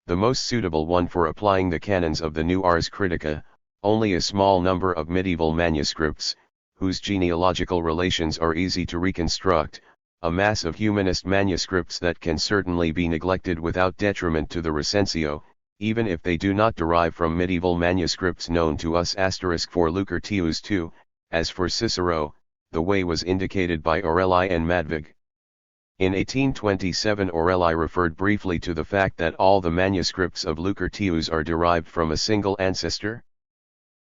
the most suitable one for applying the canons of the new Ars Critica. Only a small number of medieval manuscripts, whose genealogical relations are easy to reconstruct, a mass of humanist manuscripts that can certainly be neglected without detriment to the recensio, even if they do not derive from medieval manuscripts known to us. For Lucretius too, as for Cicero, the way was indicated by Aureli and Madvig. In 1827 Aureli referred briefly to the fact that all the manuscripts of Lucretius are derived from a single ancestor.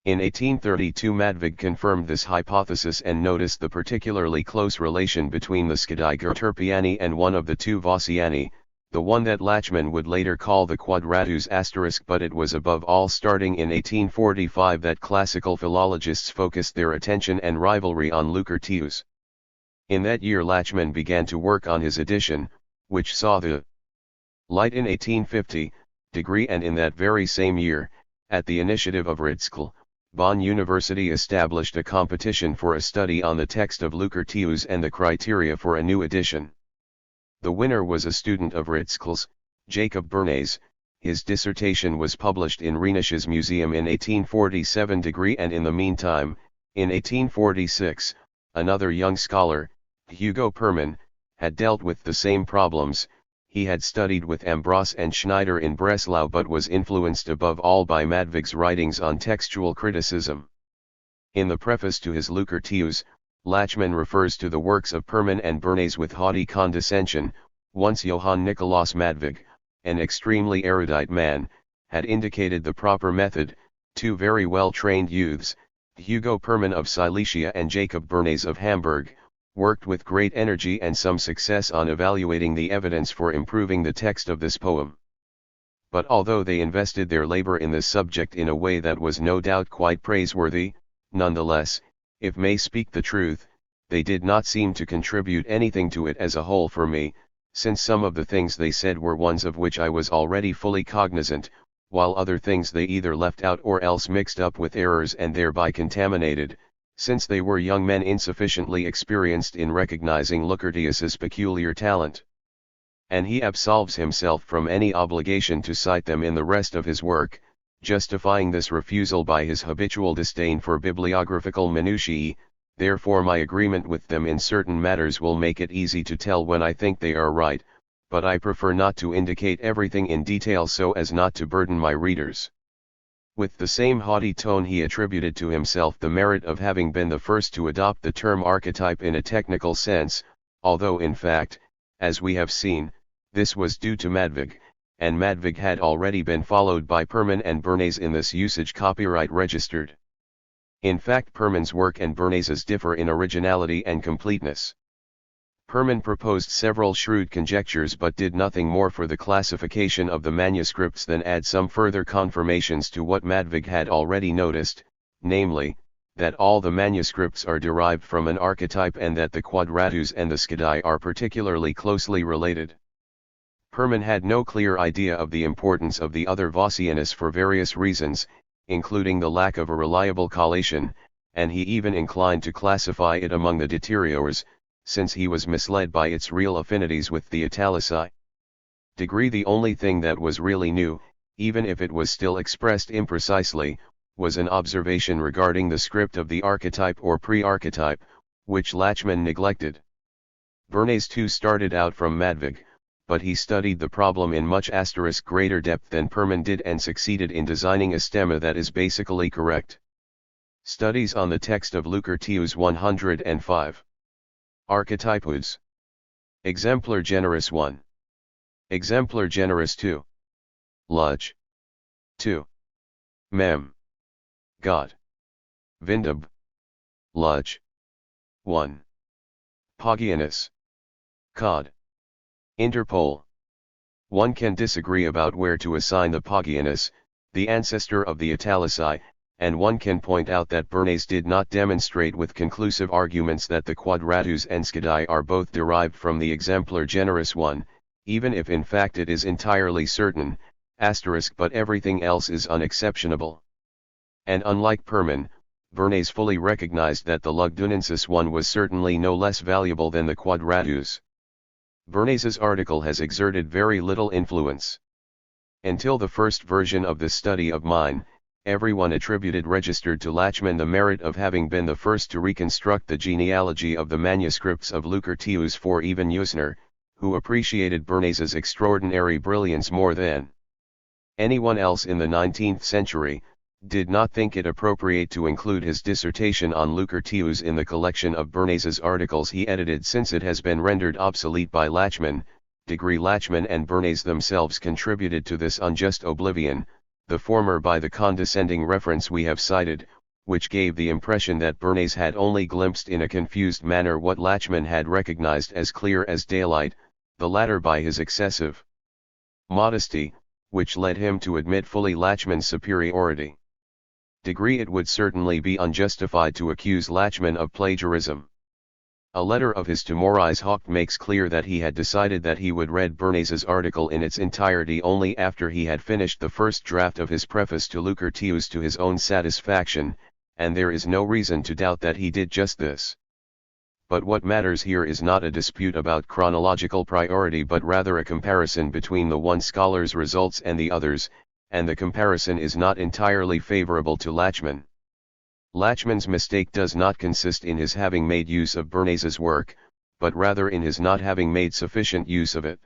In 1832 Madvig confirmed this hypothesis and noticed the particularly close relation between the Scudi Terpiani and one of the two Vossiani, the one that Lachmann would later call the Quadratus*. But it was above all starting in 1845 that classical philologists focused their attention and rivalry on Lucretius. In that year Lachmann began to work on his edition, which saw the light in 1850, and in that very same year, at the initiative of Ritschl, Bonn University established a competition for a study on the text of Lucretius and the criteria for a new edition. The winner was a student of Ritschl's, Jacob Bernays. His dissertation was published in Rheinisches Museum in 1847 and in the meantime, in 1846, another young scholar, Hugo Perman, had dealt with the same problems. He had studied with Ambros and Schneider in Breslau but was influenced above all by Madvig's writings on textual criticism. In the preface to his Lucretius, Lachmann refers to the works of Perman and Bernays with haughty condescension. Once Johann Nikolaus Madvig, an extremely erudite man, had indicated the proper method. Two very well-trained youths, Hugo Perman of Silesia and Jacob Bernays of Hamburg, worked with great energy and some success on evaluating the evidence for improving the text of this poem. But although they invested their labor in this subject in a way that was no doubt quite praiseworthy, nonetheless, if may speak the truth, they did not seem to contribute anything to it as a whole for me, since some of the things they said were ones of which I was already fully cognizant, while other things they either left out or else mixed up with errors and thereby contaminated, since they were young men insufficiently experienced in recognizing Lucretius's peculiar talent. And he absolves himself from any obligation to cite them in the rest of his work, justifying this refusal by his habitual disdain for bibliographical minutiae. Therefore my agreement with them in certain matters will make it easy to tell when I think they are right, but I prefer not to indicate everything in detail so as not to burden my readers. With the same haughty tone he attributed to himself the merit of having been the first to adopt the term archetype in a technical sense, although in fact, as we have seen, this was due to Madvig, and Madvig had already been followed by Perman and Bernays in this usage copyright registered. In fact Perman's work and Bernays's differ in originality and completeness. Perman proposed several shrewd conjectures but did nothing more for the classification of the manuscripts than add some further confirmations to what Madvig had already noticed, namely, that all the manuscripts are derived from an archetype and that the Quadratus and the Scudi are particularly closely related. Perman had no clear idea of the importance of the other Vossianus for various reasons, including the lack of a reliable collation, and he even inclined to classify it among the deteriores, since he was misled by its real affinities with the Italici. The only thing that was really new, even if it was still expressed imprecisely, was an observation regarding the script of the archetype or pre-archetype, which Lachmann neglected. Bernays too started out from Madvig, but he studied the problem in much greater depth than Perman did and succeeded in designing a stemma that is basically correct. Studies on the text of Lucretius 105. Archetypus. Exemplar generis 1. Exemplar generis 2. Lug. 2. Mem. God. Vindub. Lug. 1. Pagianus. Cod. Interpol. One can disagree about where to assign the Pagianus, the ancestor of the Italici, and one can point out that Bernays did not demonstrate with conclusive arguments that the Quadratus and Scudi are both derived from the exemplar generis 1, even if in fact it is entirely certain, but everything else is unexceptionable. And unlike Perman, Bernays fully recognized that the Lugdunensis 1 was certainly no less valuable than the Quadratus. Bernays's article has exerted very little influence. Until the first version of the study of mine, everyone registered to Lachmann the merit of having been the first to reconstruct the genealogy of the manuscripts of Lucretius for even Usner, who appreciated Bernays's extraordinary brilliance more than anyone else in the 19th century, did not think it appropriate to include his dissertation on Lucretius in the collection of Bernays's articles he edited, since it has been rendered obsolete by Lachmann. Lachmann and Bernays themselves contributed to this unjust oblivion, the former by the condescending reference we have cited, which gave the impression that Bernays had only glimpsed in a confused manner what Lachmann had recognized as clear as daylight, the latter by his excessive modesty, which led him to admit fully Lachmann's superiority. It would certainly be unjustified to accuse Lachmann of plagiarism. A letter of his to Maurice Haupt makes clear that he had decided that he would read Bernays's article in its entirety only after he had finished the first draft of his preface to Lucretius to his own satisfaction, and there is no reason to doubt that he did just this. But what matters here is not a dispute about chronological priority but rather a comparison between the one scholar's results and the others, and the comparison is not entirely favorable to Lachmann. Lachmann's mistake does not consist in his having made use of Bernays's work, but rather in his not having made sufficient use of it.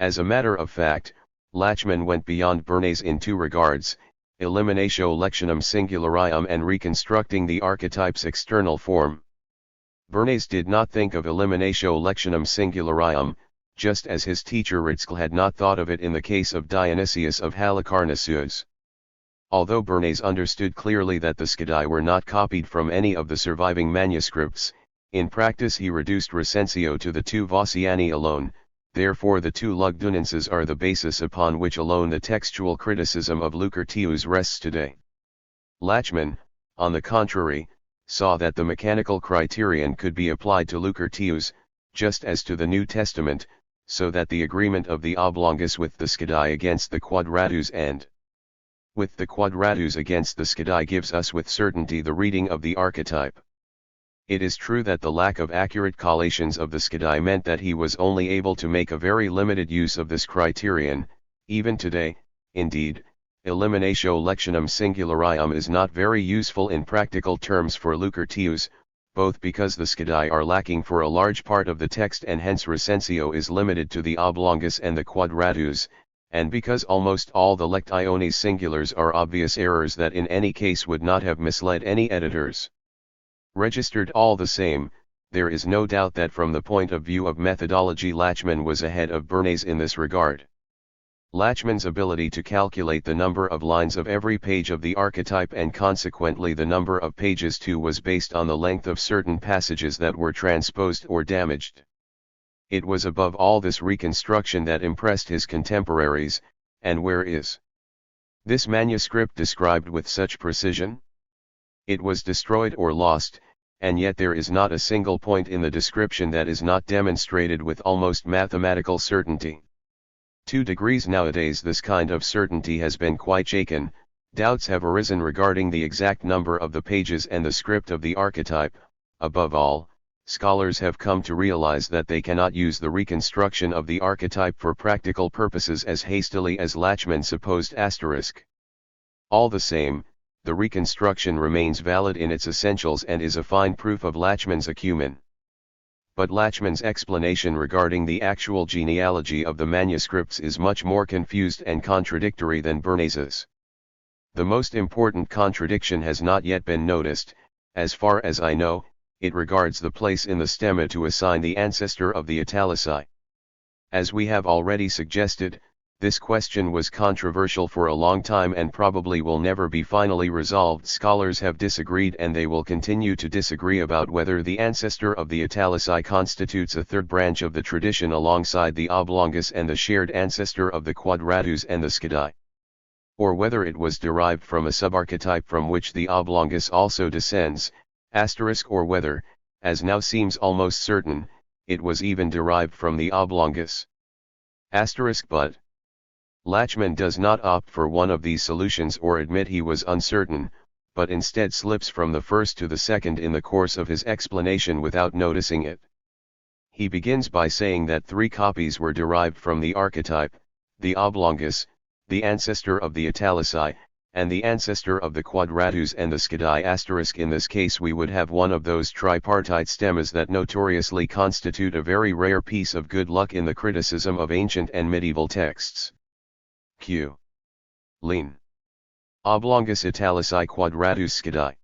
As a matter of fact, Lachmann went beyond Bernays in two regards: eliminatio lectionum singularium and reconstructing the archetype's external form. Bernays did not think of eliminatio lectionum singularium, just as his teacher Ritzkel had not thought of it in the case of Dionysius of Halicarnassus. Although Bernays understood clearly that the Scudi were not copied from any of the surviving manuscripts, in practice he reduced Recensio to the two Vossiani alone, therefore the two Lugdunenses are the basis upon which alone the textual criticism of Lucretius rests today. Lachmann, on the contrary, saw that the mechanical criterion could be applied to Lucretius, just as to the New Testament, so that the agreement of the oblongus with the Scudi against the Quadratus and with the Quadratus against the Scudi gives us with certainty the reading of the archetype. It is true that the lack of accurate collations of the Scudi meant that he was only able to make a very limited use of this criterion. Even today, indeed, eliminatio lectionum singularium is not very useful in practical terms for Lucretius, both because the Scudi are lacking for a large part of the text and hence Recensio is limited to the oblongus and the Quadratus, and because almost all the lectiones singulars are obvious errors that in any case would not have misled any editors. Registered all the same, there is no doubt that from the point of view of methodology Lachmann was ahead of Bernays in this regard. Lachmann's ability to calculate the number of lines of every page of the archetype and consequently the number of pages too was based on the length of certain passages that were transposed or damaged. It was above all this reconstruction that impressed his contemporaries, and where is this manuscript described with such precision? It was destroyed or lost, and yet there is not a single point in the description that is not demonstrated with almost mathematical certainty. 2 degrees nowadays this kind of certainty has been quite shaken, doubts have arisen regarding the exact number of the pages and the script of the archetype. Above all, scholars have come to realize that they cannot use the reconstruction of the archetype for practical purposes as hastily as Lachmann supposed. All the same, the reconstruction remains valid in its essentials and is a fine proof of Lachmann's acumen. But Lachmann's explanation regarding the actual genealogy of the manuscripts is much more confused and contradictory than Bernays'. The most important contradiction has not yet been noticed. As far as I know, it regards the place in the stemma to assign the ancestor of the Italici. As we have already suggested, this question was controversial for a long time and probably will never be finally resolved. Scholars have disagreed and they will continue to disagree about whether the ancestor of the Italici constitutes a third branch of the tradition alongside the oblongus and the shared ancestor of the quadratus and the scudi, or whether it was derived from a subarchetype from which the oblongus also descends, or whether, as now seems almost certain, it was even derived from the oblongus. But Lachmann does not opt for one of these solutions or admit he was uncertain, but instead slips from the first to the second in the course of his explanation without noticing it. He begins by saying that 3 copies were derived from the archetype, the oblongus, the ancestor of the Italici, and the ancestor of the quadratus and the scudi*. In this case we would have one of those tripartite stemmas that notoriously constitute a very rare piece of good luck in the criticism of ancient and medieval texts. Q. Lean. Oblongus Italici quadratus scudi.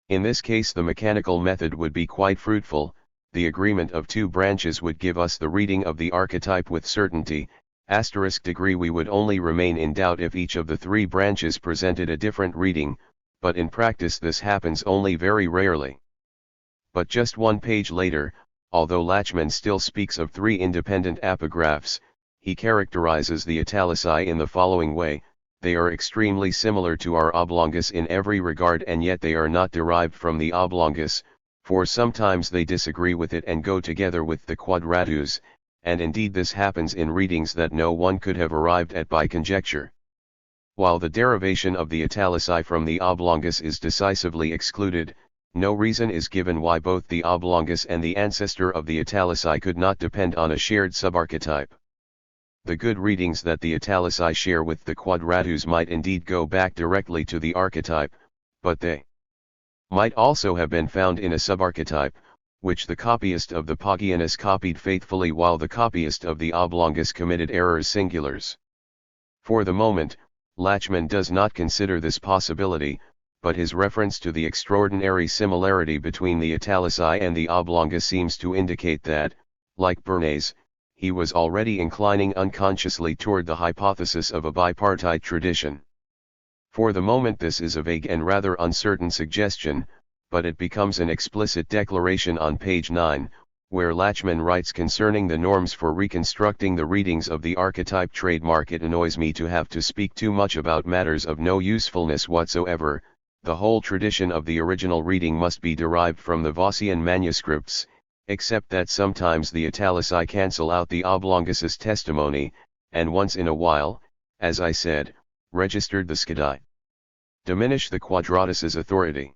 In this case the mechanical method would be quite fruitful. The agreement of 2 branches would give us the reading of the archetype with certainty. Degree we would only remain in doubt if each of the 3 branches presented a different reading, but in practice this happens only very rarely. But just 1 page later, although Lachmann still speaks of 3 independent epigraphs, he characterizes the Italici in the following way: they are extremely similar to our oblongus in every regard and yet they are not derived from the oblongus, for sometimes they disagree with it and go together with the quadratus, and indeed this happens in readings that no one could have arrived at by conjecture. While the derivation of the Italici from the oblongus is decisively excluded, no reason is given why both the oblongus and the ancestor of the Italici could not depend on a shared subarchetype. The good readings that the Italici share with the quadratus might indeed go back directly to the archetype, but they might also have been found in a subarchetype, which the copyist of the Poggianus copied faithfully while the copyist of the oblongus committed errors singulars. For the moment, Lachmann does not consider this possibility, but his reference to the extraordinary similarity between the Italici and the oblongus seems to indicate that, like Bernays, he was already inclining unconsciously toward the hypothesis of a bipartite tradition. For the moment this is a vague and rather uncertain suggestion, but it becomes an explicit declaration on page 9, where Lachmann writes concerning the norms for reconstructing the readings of the archetype trademark: it annoys me to have to speak too much about matters of no usefulness whatsoever. The whole tradition of the original reading must be derived from the Vossian manuscripts, except that sometimes the Italici cancel out the oblongus's testimony, and once in a while, as I said, registered the scudi diminish the quadratus's authority.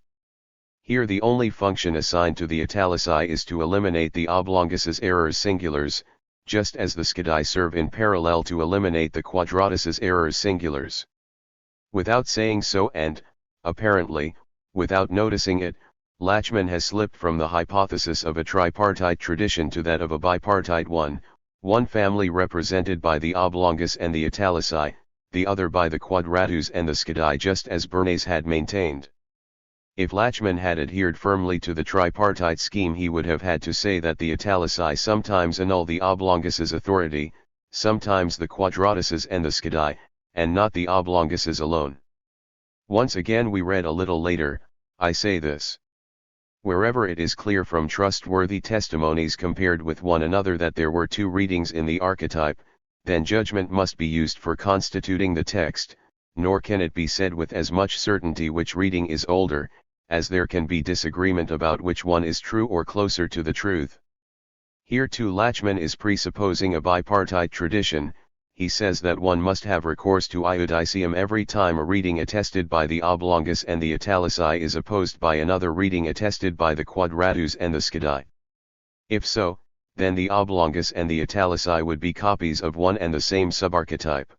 Here the only function assigned to the Italici is to eliminate the oblongus's errors singulars, just as the scudi serve in parallel to eliminate the quadratus's errors singulars. Without saying so and, apparently, without noticing it, Lachmann has slipped from the hypothesis of a tripartite tradition to that of a bipartite one family represented by the oblongus and the Italici, the other by the quadratus and the scudi, just as Bernays had maintained. If Lachmann had adhered firmly to the tripartite scheme, he would have had to say that the Italici sometimes annul the oblongus's authority, sometimes the quadratus's and the scudi, and not the oblongus's alone. Once again we read a little later, I say this: wherever it is clear from trustworthy testimonies compared with one another that there were 2 readings in the archetype, then judgment must be used for constituting the text, nor can it be said with as much certainty which reading is older, as there can be disagreement about which one is true or closer to the truth. Here too Lachmann is presupposing a bipartite tradition. He says that one must have recourse to iudicium every time a reading attested by the oblongus and the Italici is opposed by another reading attested by the quadratus and the scudi. If so, then the oblongus and the Italici would be copies of one and the same subarchetype.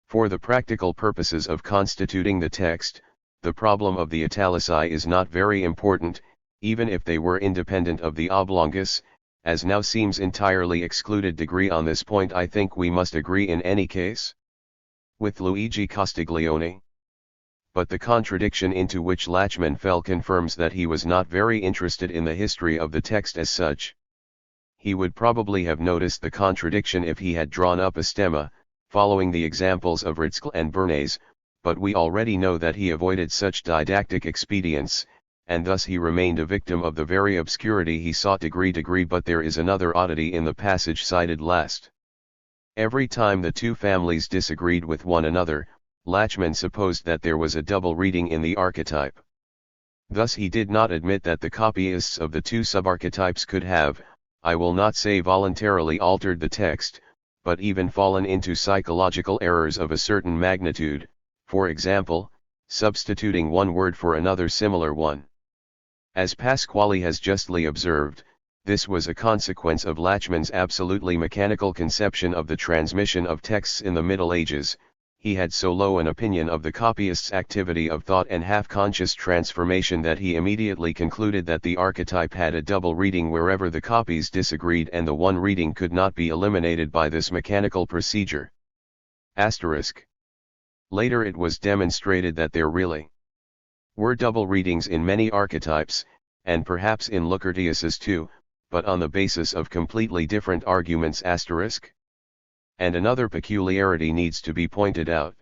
For the practical purposes of constituting the text, the problem of the italici is not very important, even if they were independent of the oblongus, as now seems entirely excluded degree on this point. I think we must agree in any case with Luigi Castiglione. But the contradiction into which Lachmann fell confirms that he was not very interested in the history of the text as such. He would probably have noticed the contradiction if he had drawn up a stemma, following the examples of Ritzkel and Bernays, but we already know that he avoided such didactic expedients, and thus he remained a victim of the very obscurity he sought. Degree. But there is another oddity in the passage cited last. Every time the two families disagreed with one another, Lachmann supposed that there was a double reading in the archetype. Thus he did not admit that the copyists of the two subarchetypes could have, I will not say voluntarily altered the text, but even fallen into psychological errors of a certain magnitude, for example, substituting one word for another similar one. As Pasquale has justly observed, this was a consequence of Lachmann's absolutely mechanical conception of the transmission of texts in the Middle Ages. He had so low an opinion of the copyist's activity of thought and half-conscious transformation that he immediately concluded that the archetype had a double reading wherever the copies disagreed, and the one reading could not be eliminated by this mechanical procedure. Asterisk. Later it was demonstrated that there really were double readings in many archetypes, and perhaps in Lucretius's too, but on the basis of completely different arguments. Asterisk. And another peculiarity needs to be pointed out.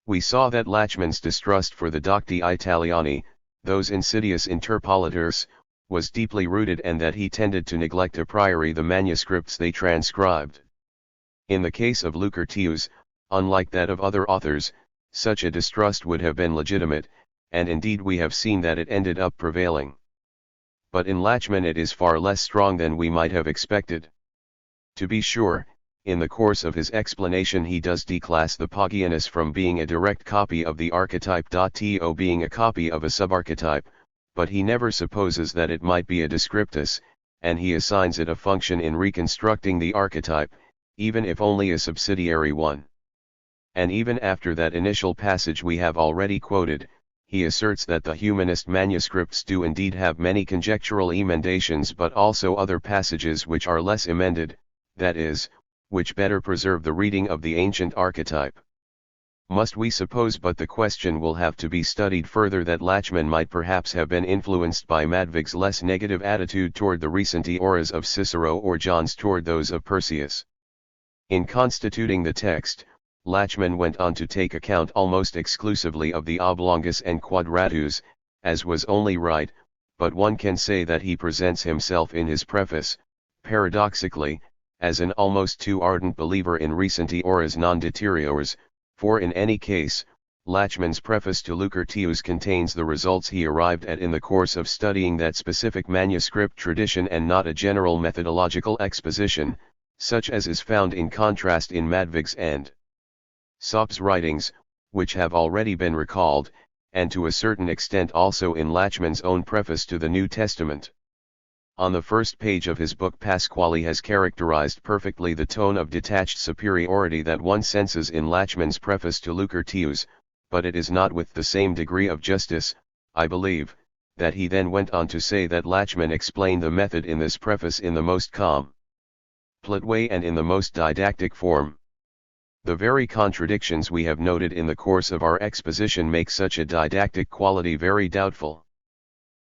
We saw that Lachmann's distrust for the Docti Italiani, those insidious interpolators, was deeply rooted, and that he tended to neglect a priori the manuscripts they transcribed. In the case of Lucretius, unlike that of other authors, such a distrust would have been legitimate, and indeed we have seen that it ended up prevailing. But in Lachmann it is far less strong than we might have expected. To be sure, in the course of his explanation he does declass the Poggianus from being a direct copy of the archetype to being a copy of a subarchetype, but he never supposes that it might be a descriptus, and he assigns it a function in reconstructing the archetype, even if only a subsidiary one. And even after that initial passage we have already quoted, he asserts that the humanist manuscripts do indeed have many conjectural emendations, but also other passages which are less emended, that is, which better preserve the reading of the ancient archetype. Must we suppose, but the question will have to be studied further, that Lachmann might perhaps have been influenced by Madvig's less negative attitude toward the recent auras of Cicero, or John's toward those of Persius? In constituting the text, Lachmann went on to take account almost exclusively of the oblongus and quadratus, as was only right, but one can say that he presents himself in his preface, paradoxically, as an almost too ardent believer in recent auras non deteriores, for in any case, Lachmann's preface to Lucretius contains the results he arrived at in the course of studying that specific manuscript tradition, and not a general methodological exposition, such as is found in contrast in Madvig's and Sopp's writings, which have already been recalled, and to a certain extent also in Lachmann's own preface to the New Testament. On the first page of his book Pasquale has characterized perfectly the tone of detached superiority that one senses in Lachmann's preface to Lucretius, but it is not with the same degree of justice, I believe, that he then went on to say that Lachmann explained the method in this preface in the most complete way and in the most didactic form. The very contradictions we have noted in the course of our exposition make such a didactic quality very doubtful.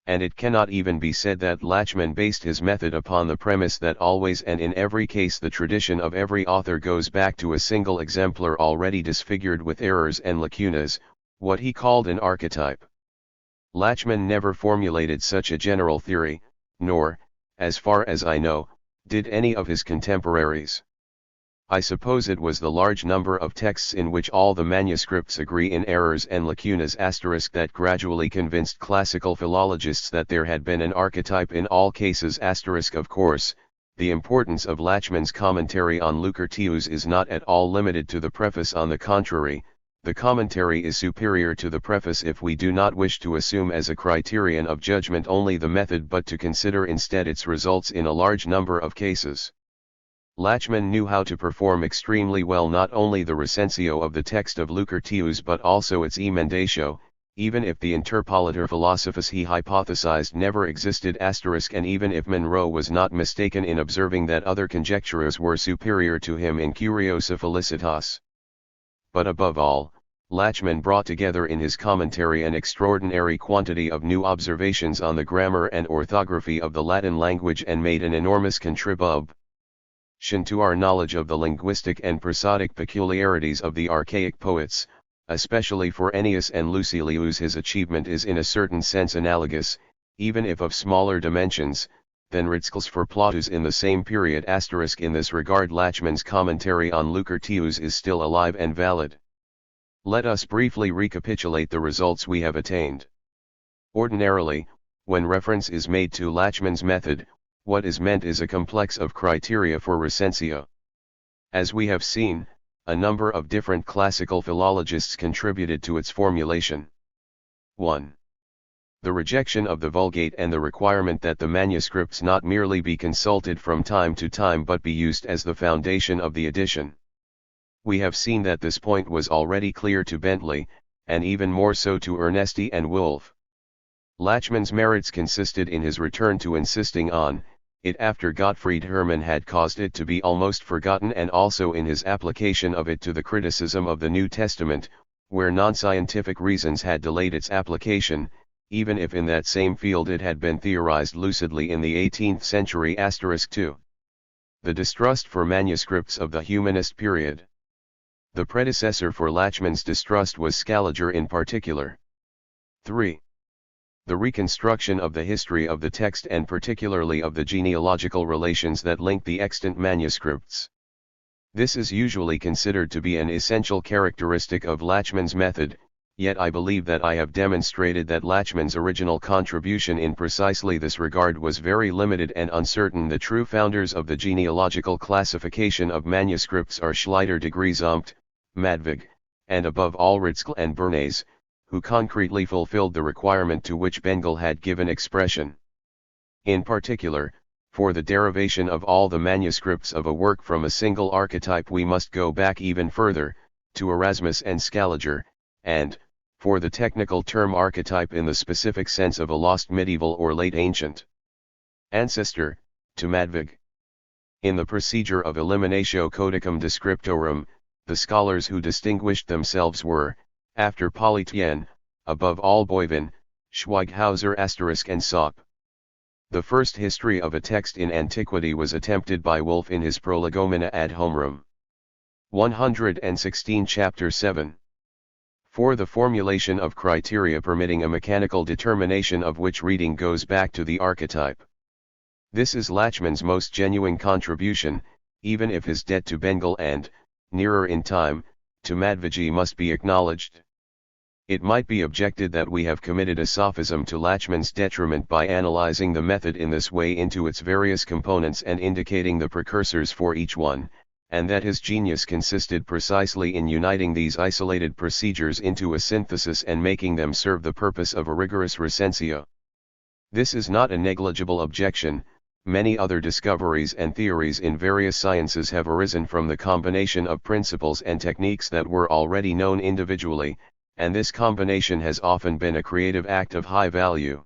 And it cannot even be said that Lachmann based his method upon the premise that always and in every case the tradition of every author goes back to a single exemplar already disfigured with errors and lacunas, what he called an archetype. Lachmann never formulated such a general theory, nor, as far as I know, did any of his contemporaries. I suppose it was the large number of texts in which all the manuscripts agree in errors and lacunas * that gradually convinced classical philologists that there had been an archetype in all cases *. Of course, the importance of Lachmann's commentary on Lucretius is not at all limited to the preface. On the contrary, the commentary is superior to the preface if we do not wish to assume as a criterion of judgment only the method, but to consider instead its results in a large number of cases. Lachmann knew how to perform extremely well not only the recensio of the text of Lucretius but also its emendatio, even if the interpolator philosophus he hypothesized never existed and even if Monroe was not mistaken in observing that other conjecturers were superior to him in curiosa felicitas. But above all, Lachmann brought together in his commentary an extraordinary quantity of new observations on the grammar and orthography of the Latin language and made an enormous contribution to our knowledge of the linguistic and prosodic peculiarities of the archaic poets. Especially for Ennius and Lucilius his achievement is in a certain sense analogous, even if of smaller dimensions, than Ritzkel's for Plautus in the same period. In this regard Lachmann's commentary on Lucretius is still alive and valid. Let us briefly recapitulate the results we have attained. Ordinarily, when reference is made to Lachmann's method, what is meant is a complex of criteria for recensio. As we have seen, a number of different classical philologists contributed to its formulation. 1. The rejection of the Vulgate and the requirement that the manuscripts not merely be consulted from time to time but be used as the foundation of the edition. We have seen that this point was already clear to Bentley, and even more so to Ernesti and Wolff. Lachmann's merits consisted in his return to insisting on it after Gottfried Hermann had caused it to be almost forgotten, and also in his application of it to the criticism of the New Testament, where non-scientific reasons had delayed its application, even if in that same field it had been theorized lucidly in the 18th century. 2. The distrust for manuscripts of the humanist period. The predecessor for Lachmann's distrust was Scaliger in particular. 3. The reconstruction of the history of the text and particularly of the genealogical relations that link the extant manuscripts. This is usually considered to be an essential characteristic of Lachmann's method, yet I believe that I have demonstrated that Lachmann's original contribution in precisely this regard was very limited and uncertain. The true founders of the genealogical classification of manuscripts are Schleider de Griesamt, Madvig, and above all Ritzkel and Bernays, who concretely fulfilled the requirement to which Bengel had given expression. In particular, for the derivation of all the manuscripts of a work from a single archetype we must go back even further, to Erasmus and Scaliger, and, for the technical term archetype in the specific sense of a lost medieval or late ancient ancestor, to Madvig. In the procedure of eliminatio codicum descriptorum, the scholars who distinguished themselves were, after Polytien, above all Boivin, Schweighauser and Sopp. The first history of a text in antiquity was attempted by Wolff in his Prolegomena ad Homerum. 116 Chapter 7. For the formulation of criteria permitting a mechanical determination of which reading goes back to the archetype. This is Lachmann's most genuine contribution, even if his debt to Bengel and, nearer in time, to Madvigi must be acknowledged. It might be objected that we have committed a sophism to Lachmann's detriment by analyzing the method in this way into its various components and indicating the precursors for each one, and that his genius consisted precisely in uniting these isolated procedures into a synthesis and making them serve the purpose of a rigorous recensio. This is not a negligible objection. Many other discoveries and theories in various sciences have arisen from the combination of principles and techniques that were already known individually, and this combination has often been a creative act of high value.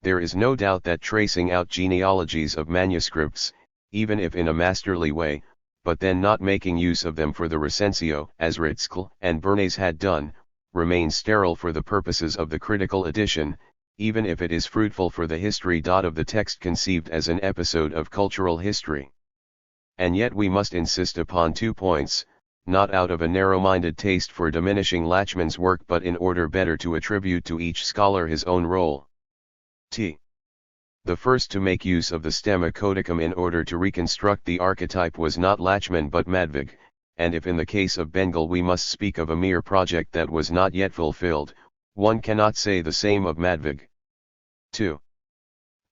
There is no doubt that tracing out genealogies of manuscripts, even if in a masterly way, but then not making use of them for the recensio, as Ritzkel and Bernays had done, remains sterile for the purposes of the critical edition, even if it is fruitful for the history of the text conceived as an episode of cultural history. And yet we must insist upon 2 points, not out of a narrow-minded taste for diminishing Lachmann's work but in order better to attribute to each scholar his own role. T. The first to make use of the stemma codicum in order to reconstruct the archetype was not Lachmann but Madvig, and if in the case of Bengel we must speak of a mere project that was not yet fulfilled, one cannot say the same of Madvig. 2.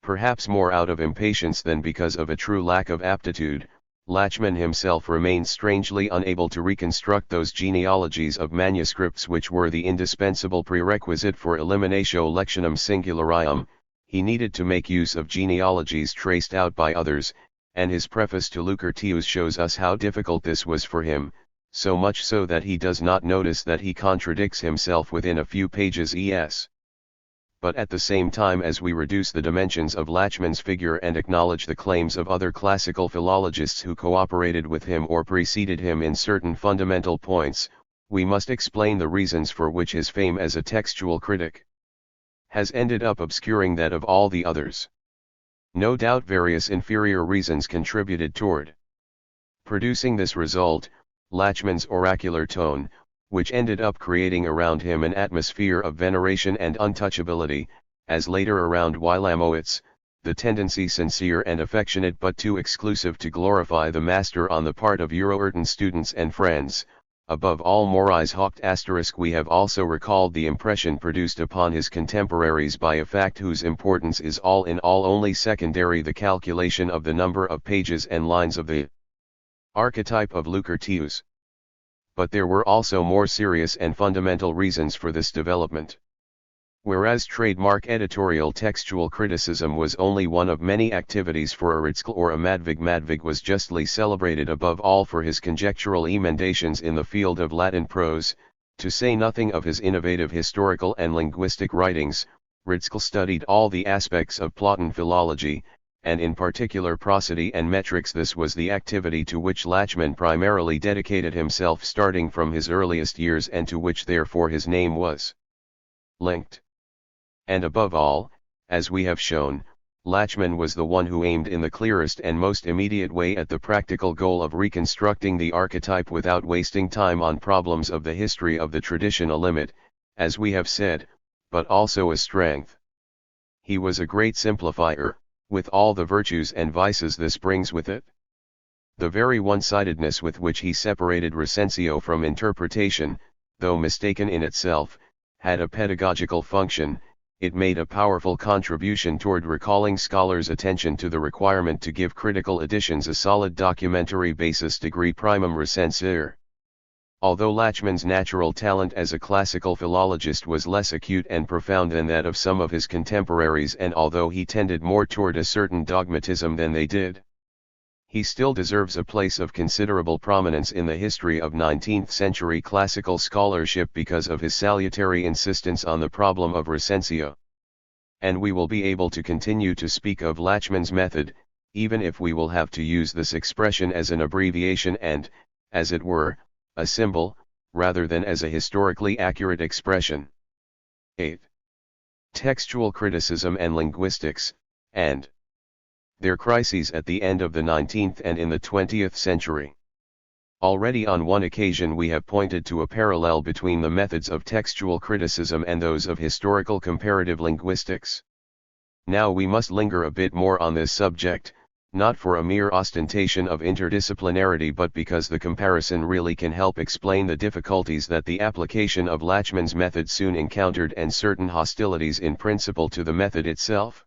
Perhaps more out of impatience than because of a true lack of aptitude, Lachmann himself remained strangely unable to reconstruct those genealogies of manuscripts which were the indispensable prerequisite for eliminatio lectionum singularium. He needed to make use of genealogies traced out by others, and his preface to Lucretius shows us how difficult this was for him. so much so that he does not notice that he contradicts himself within a few pages es. But at the same time as we reduce the dimensions of Lachmann's figure and acknowledge the claims of other classical philologists who cooperated with him or preceded him in certain fundamental points, we must explain the reasons for which his fame as a textual critic has ended up obscuring that of all the others. No doubt various inferior reasons contributed toward producing this result: Lachmann's oracular tone, which ended up creating around him an atmosphere of veneration and untouchability, as later around Wilamowitz, the tendency sincere and affectionate but too exclusive to glorify the master on the part of Euroerten students and friends. Above all Morais Haupt**, we have also recalled the impression produced upon his contemporaries by a fact whose importance is all in all only secondary: the calculation of the number of pages and lines of the archetype of Lucretius. But there were also more serious and fundamental reasons for this development. Whereas trademark editorial textual criticism was only one of many activities for a Ritschl or a Madvig, Madvig was justly celebrated above all for his conjectural emendations in the field of Latin prose, to say nothing of his innovative historical and linguistic writings. Ritschl studied all the aspects of Platon philology, and in particular prosody and metrics. This was the activity to which Lachmann primarily dedicated himself starting from his earliest years, and to which therefore his name was linked. And above all, as we have shown, Lachmann was the one who aimed in the clearest and most immediate way at the practical goal of reconstructing the archetype without wasting time on problems of the history of the tradition, a limit, as we have said, but also a strength. He was a great simplifier, with all the virtues and vices this brings with it. The very one-sidedness with which he separated recensio from interpretation, though mistaken in itself, had a pedagogical function. It made a powerful contribution toward recalling scholars' attention to the requirement to give critical editions a solid documentary basis, degree primum recensere. Although Lachmann's natural talent as a classical philologist was less acute and profound than that of some of his contemporaries, and although he tended more toward a certain dogmatism than they did, he still deserves a place of considerable prominence in the history of 19th-century classical scholarship because of his salutary insistence on the problem of recensio. And we will be able to continue to speak of Lachmann's method, even if we will have to use this expression as an abbreviation and, as it were, a symbol, rather than as a historically accurate expression. 8. Textual criticism and linguistics, and their crises at the end of the 19th and in the 20th century. Already on one occasion we have pointed to a parallel between the methods of textual criticism and those of historical comparative linguistics. Now we must linger a bit more on this subject, not for a mere ostentation of interdisciplinarity but because the comparison really can help explain the difficulties that the application of Lachmann's method soon encountered and certain hostilities in principle to the method itself.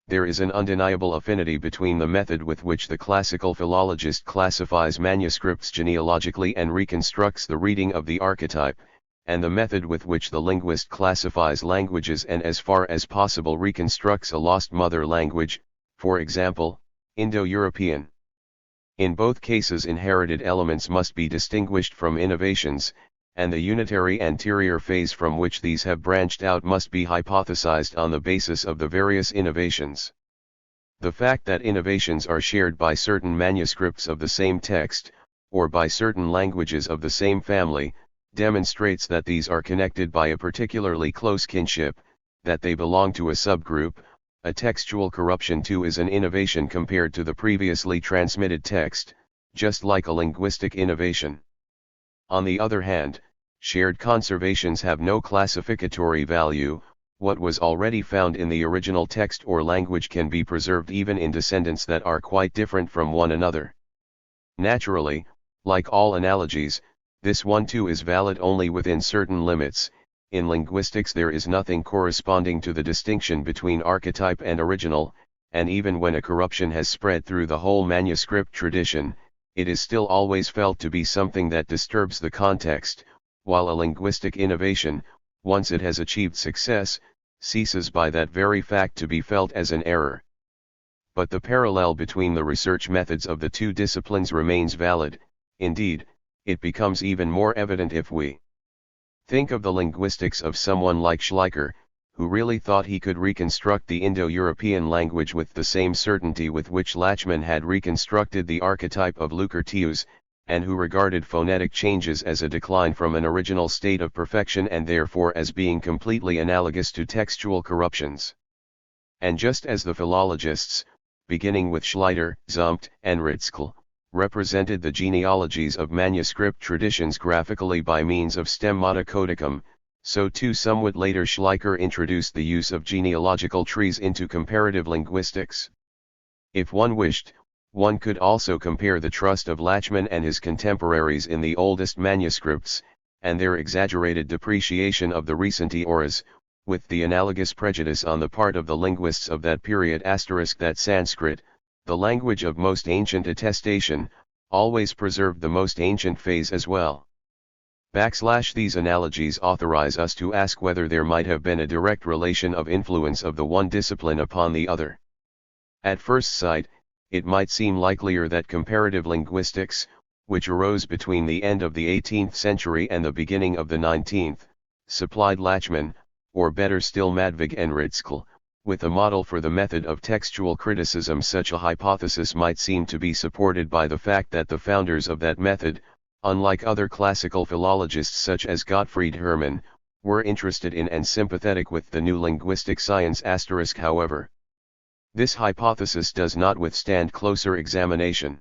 There is an undeniable affinity between the method with which the classical philologist classifies manuscripts genealogically and reconstructs the reading of the archetype, and the method with which the linguist classifies languages and as far as possible reconstructs a lost mother language, for example, Indo-European. In both cases inherited elements must be distinguished from innovations, and the unitary anterior phase from which these have branched out must be hypothesized on the basis of the various innovations. The fact that innovations are shared by certain manuscripts of the same text, or by certain languages of the same family, demonstrates that these are connected by a particularly close kinship, that they belong to a subgroup. A textual corruption too is an innovation compared to the previously transmitted text, just like a linguistic innovation. On the other hand, shared conservations have no classificatory value. What was already found in the original text or language can be preserved even in descendants that are quite different from one another. Naturally, like all analogies, this one too is valid only within certain limits. In linguistics there is nothing corresponding to the distinction between archetype and original, and even when a corruption has spread through the whole manuscript tradition, it is still always felt to be something that disturbs the context, while a linguistic innovation, once it has achieved success, ceases by that very fact to be felt as an error. But the parallel between the research methods of the two disciplines remains valid. Indeed, it becomes even more evident if we think of the linguistics of someone like Schleicher, who really thought he could reconstruct the Indo-European language with the same certainty with which Lachmann had reconstructed the archetype of Lucretius, and who regarded phonetic changes as a decline from an original state of perfection and therefore as being completely analogous to textual corruptions. And just as the philologists, beginning with Schleicher, Zumpt, and Ritschl, represented the genealogies of manuscript traditions graphically by means of stemmata codicum, so too somewhat later Schleicher introduced the use of genealogical trees into comparative linguistics. If one wished, one could also compare the trust of Lachmann and his contemporaries in the oldest manuscripts, and their exaggerated depreciation of the recent eras, with the analogous prejudice on the part of the linguists of that period ** that Sanskrit, the language of most ancient attestation, always preserved the most ancient phase as well. These analogies authorize us to ask whether there might have been a direct relation of influence of the one discipline upon the other. At first sight, it might seem likelier that comparative linguistics, which arose between the end of the 18th century and the beginning of the 19th, supplied Lachmann, or better still Madvig and Ritschl, with a model for the method of textual criticism. Such a hypothesis might seem to be supported by the fact that the founders of that method, unlike other classical philologists such as Gottfried Hermann, were interested in and sympathetic with the new linguistic science. However, this hypothesis does not withstand closer examination.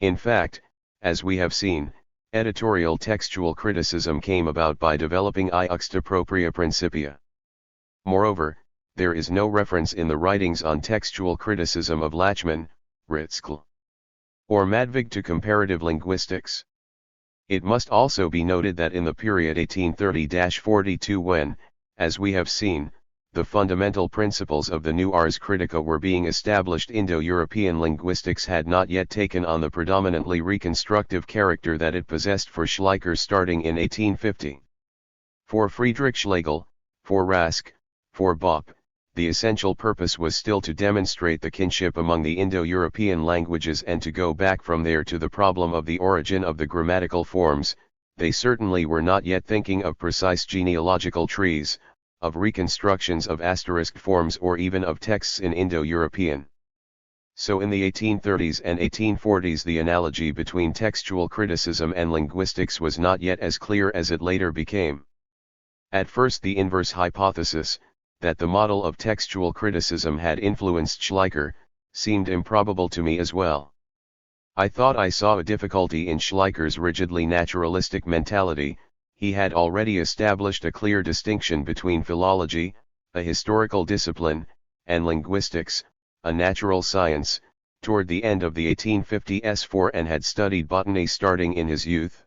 In fact, as we have seen, editorial textual criticism came about by developing I juxta propria principia. Moreover, there is no reference in the writings on textual criticism of Lachmann, Ritschl, or Madvig to comparative linguistics. It must also be noted that in the period 1830-42 when, as we have seen, the fundamental principles of the new ars critica were being established, Indo-European linguistics had not yet taken on the predominantly reconstructive character that it possessed for Schleicher starting in 1850. For Friedrich Schlegel, for Rask, for Bopp, the essential purpose was still to demonstrate the kinship among the Indo-European languages and to go back from there to the problem of the origin of the grammatical forms. They certainly were not yet thinking of precise genealogical trees, of reconstructions of asterisk forms, or even of texts in Indo-European. So in the 1830s and 1840s the analogy between textual criticism and linguistics was not yet as clear as it later became. At first the inverse hypothesis, that the model of textual criticism had influenced Schleicher, seemed improbable to me as well. I thought I saw a difficulty in Schleicher's rigidly naturalistic mentality. He had already established a clear distinction between philology, a historical discipline, and linguistics, a natural science, toward the end of the 1850s and had studied botany starting in his youth.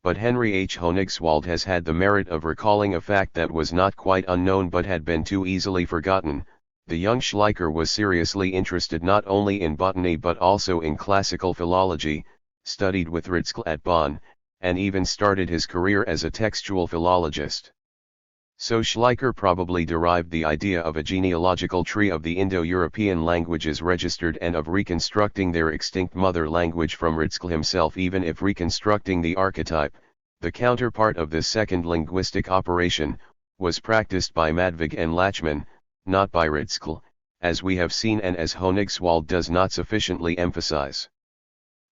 But Henry H. Honigswald has had the merit of recalling a fact that was not quite unknown but had been too easily forgotten. The young Schleicher was seriously interested not only in botany but also in classical philology, studied with Ritschl at Bonn, and even started his career as a textual philologist. So Schleicher probably derived the idea of a genealogical tree of the Indo-European languages registered and of reconstructing their extinct mother language from Ritschl himself, even if reconstructing the archetype, the counterpart of this second linguistic operation, was practiced by Madvig and Lachmann, not by Ritschl, as we have seen and as Honigswald does not sufficiently emphasize.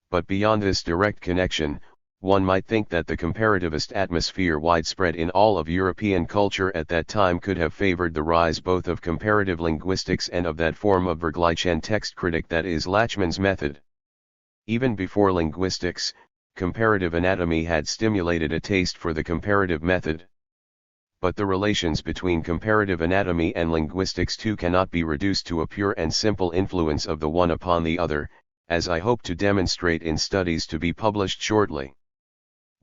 But beyond this direct connection, one might think that the comparativist atmosphere widespread in all of European culture at that time could have favored the rise both of comparative linguistics and of that form of Vergleichen text critic that is Lachmann's method. Even before linguistics, comparative anatomy had stimulated a taste for the comparative method. But the relations between comparative anatomy and linguistics too cannot be reduced to a pure and simple influence of the one upon the other, as I hope to demonstrate in studies to be published shortly.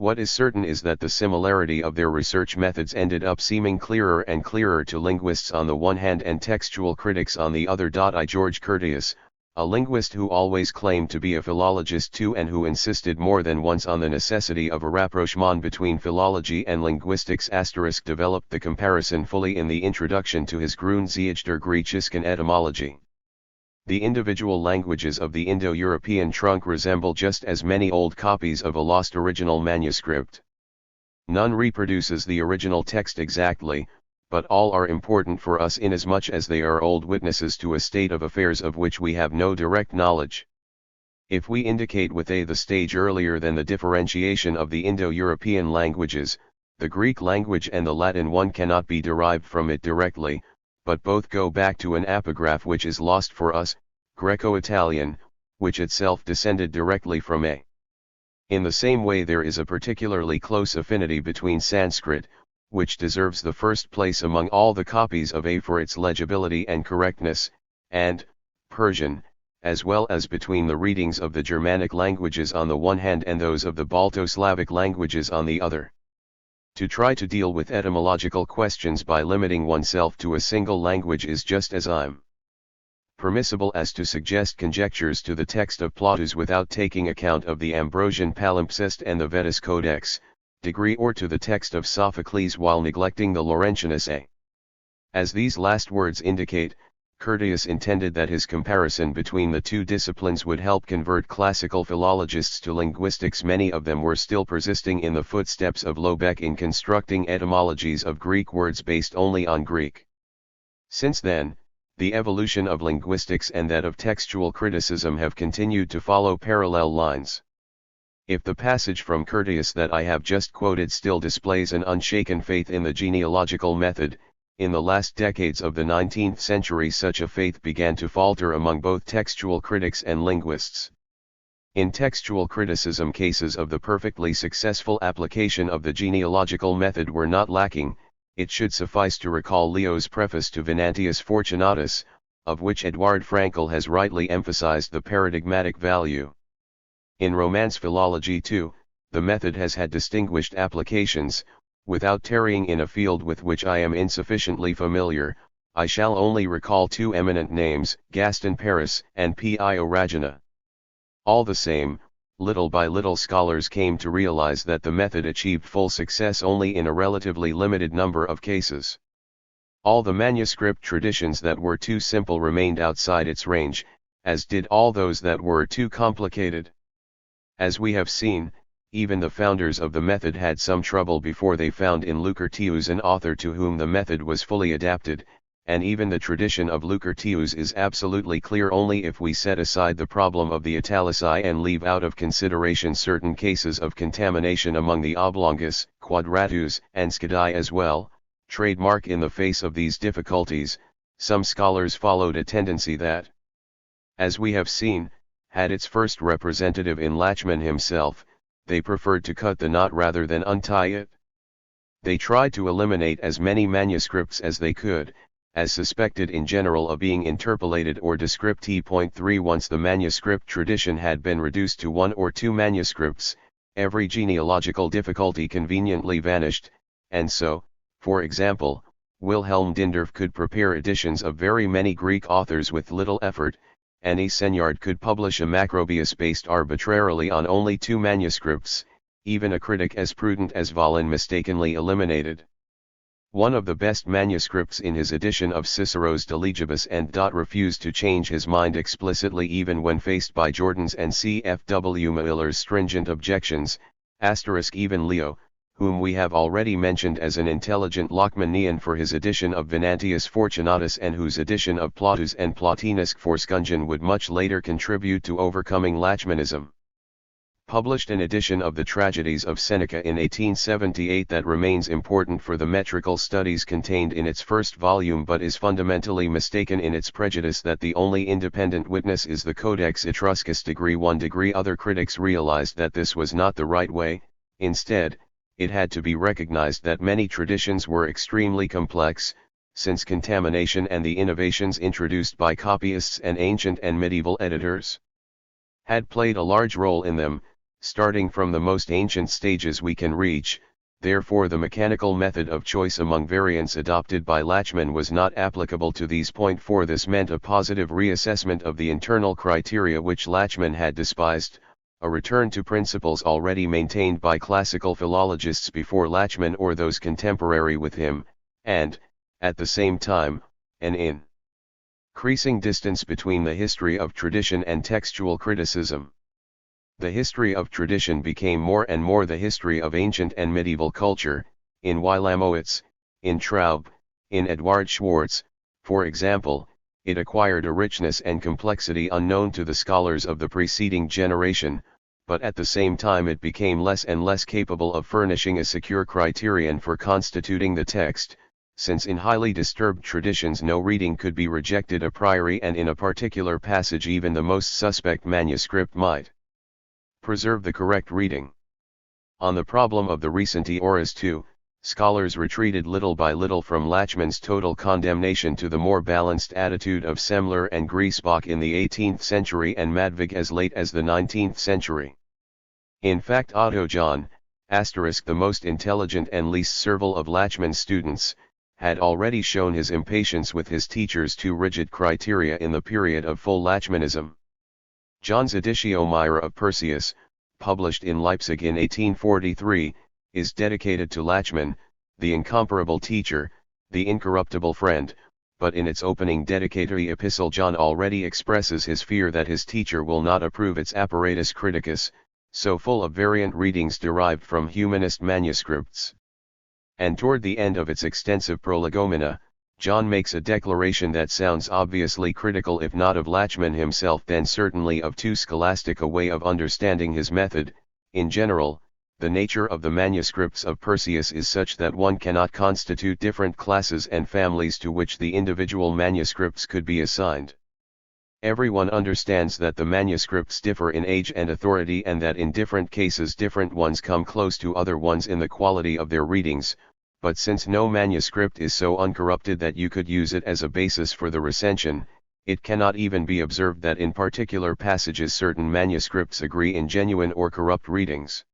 What is certain is that the similarity of their research methods ended up seeming clearer and clearer to linguists on the one hand and textual critics on the other. George Curtius, a linguist who always claimed to be a philologist too and who insisted more than once on the necessity of a rapprochement between philology and linguistics *, developed the comparison fully in the introduction to his Grundzüge der griechischen Etymologie. The individual languages of the Indo-European trunk resemble just as many old copies of a lost original manuscript. None reproduces the original text exactly, but all are important for us inasmuch as they are old witnesses to a state of affairs of which we have no direct knowledge. If we indicate with a the stage earlier than the differentiation of the Indo-European languages, the Greek language and the Latin one cannot be derived from it directly, but both go back to an epigraph which is lost for us, Greco-Italian, which itself descended directly from a. In the same way there is a particularly close affinity between Sanskrit, which deserves the first place among all the copies of a for its legibility and correctness, and Persian, as well as between the readings of the Germanic languages on the one hand and those of the Balto-Slavic languages on the other. To try to deal with etymological questions by limiting oneself to a single language is just as permissible as to suggest conjectures to the text of Plautus without taking account of the Ambrosian palimpsest and the Vedas Codex, degree or to the text of Sophocles while neglecting the Laurentianus A. As these last words indicate, Curtius intended that his comparison between the two disciplines would help convert classical philologists to linguistics. Many of them were still persisting in the footsteps of Lobeck in constructing etymologies of Greek words based only on Greek. Since then, the evolution of linguistics and that of textual criticism have continued to follow parallel lines. If the passage from Curtius that I have just quoted still displays an unshaken faith in the genealogical method, in the last decades of the 19th century such a faith began to falter among both textual critics and linguists. In textual criticism cases of the perfectly successful application of the genealogical method were not lacking. It should suffice to recall Leo's preface to Venantius Fortunatus, of which Eduard Frankl has rightly emphasized the paradigmatic value. In Romance philology too, the method has had distinguished applications. Without tarrying in a field with which I am insufficiently familiar, I shall only recall two eminent names, Gaston Paris and P.I. Oragena. All the same, little by little scholars came to realize that the method achieved full success only in a relatively limited number of cases. All the manuscript traditions that were too simple remained outside its range, as did all those that were too complicated. As we have seen, even the founders of the method had some trouble before they found in Lucretius an author to whom the method was fully adapted, and even the tradition of Lucretius is absolutely clear only if we set aside the problem of the Italici and leave out of consideration certain cases of contamination among the Oblongus, Quadratus, and Scudi as well. Trademark in the face of these difficulties, some scholars followed a tendency that, as we have seen, had its first representative in Lachmann himself. They preferred to cut the knot rather than untie it. They tried to eliminate as many manuscripts as they could, as suspected in general of being interpolated or descripti. Once the manuscript tradition had been reduced to one or two manuscripts, every genealogical difficulty conveniently vanished, and so, for example, Wilhelm Dindorf could prepare editions of very many Greek authors with little effort. Any Seignard could publish a Macrobius based arbitrarily on only two manuscripts, even a critic as prudent as Vallon mistakenly eliminated one of the best manuscripts in his edition of Cicero's De Legibus and refused to change his mind explicitly even when faced by Jordan's and C.F.W. Miller's stringent objections. Even Leo, whom we have already mentioned as an intelligent Lachmannian for his edition of Venantius Fortunatus and whose edition of Plautus and Plotinus Forscungen would much later contribute to overcoming Lachmannism, published an edition of the Tragedies of Seneca in 1878 that remains important for the metrical studies contained in its first volume but is fundamentally mistaken in its prejudice that the only independent witness is the Codex Etruscus. Other critics realized that this was not the right way. Instead, it had to be recognized that many traditions were extremely complex, since contamination and the innovations introduced by copyists and ancient and medieval editors had played a large role in them. Starting from the most ancient stages we can reach, therefore the mechanical method of choice among variants adopted by Lachmann was not applicable to these. 4 This meant a positive reassessment of the internal criteria which Lachmann had despised, a return to principles already maintained by classical philologists before Lachmann or those contemporary with him, and, at the same time, an Increasing distance between the history of tradition and textual criticism. The history of tradition became more and more the history of ancient and medieval culture, in Wilamowitz, in Traub, in Eduard Schwartz, for example. It acquired a richness and complexity unknown to the scholars of the preceding generation, but at the same time it became less and less capable of furnishing a secure criterion for constituting the text, since in highly disturbed traditions no reading could be rejected a priori, and in a particular passage even the most suspect manuscript might preserve the correct reading. On the problem of the recency auras too, scholars retreated little by little from Lachmann's total condemnation to the more balanced attitude of Semler and Griesbach in the 18th century and Madvig as late as the 19th century. In fact, Otto John, the most intelligent and least servile of Lachmann's students, had already shown his impatience with his teacher's too rigid criteria in the period of full Lachmannism. John's Editio Mira of Perseus, published in Leipzig in 1843, is dedicated to Lachmann, the incomparable teacher, the incorruptible friend, but in its opening dedicatory epistle John already expresses his fear that his teacher will not approve its apparatus criticus, so full of variant readings derived from humanist manuscripts. And toward the end of its extensive prolegomena, John makes a declaration that sounds obviously critical if not of Lachmann himself then certainly of too scholastic a way of understanding his method. In general, the nature of the manuscripts of Perseus is such that one cannot constitute different classes and families to which the individual manuscripts could be assigned. Everyone understands that the manuscripts differ in age and authority, and that in different cases different ones come close to other ones in the quality of their readings, but since no manuscript is so uncorrupted that you could use it as a basis for the recension, it cannot even be observed that in particular passages certain manuscripts agree in genuine or corrupt readings.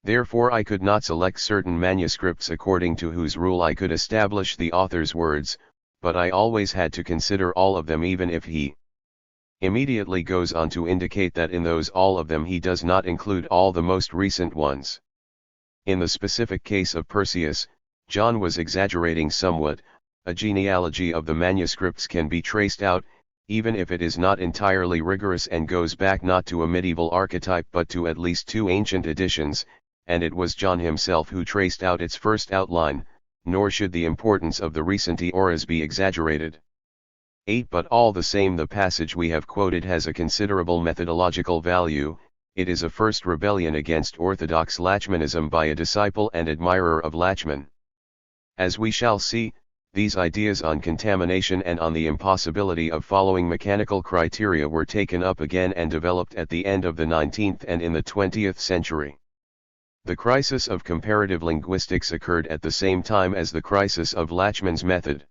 Therefore I could not select certain manuscripts according to whose rule I could establish the author's words, but I always had to consider all of them, even if he immediately goes on to indicate that in those all of them he does not include all the most recent ones. In the specific case of Perseus, John was exaggerating somewhat. A genealogy of the manuscripts can be traced out, even if it is not entirely rigorous and goes back not to a medieval archetype but to at least two ancient editions, and it was John himself who traced out its first outline, nor should the importance of the recency auras be exaggerated. 8. But all the same the passage we have quoted has a considerable methodological value. It is a first rebellion against orthodox Lachmannism by a disciple and admirer of Lachmann. As we shall see, these ideas on contamination and on the impossibility of following mechanical criteria were taken up again and developed at the end of the 19th and in the 20th century. The crisis of comparative linguistics occurred at the same time as the crisis of Lachmann's method.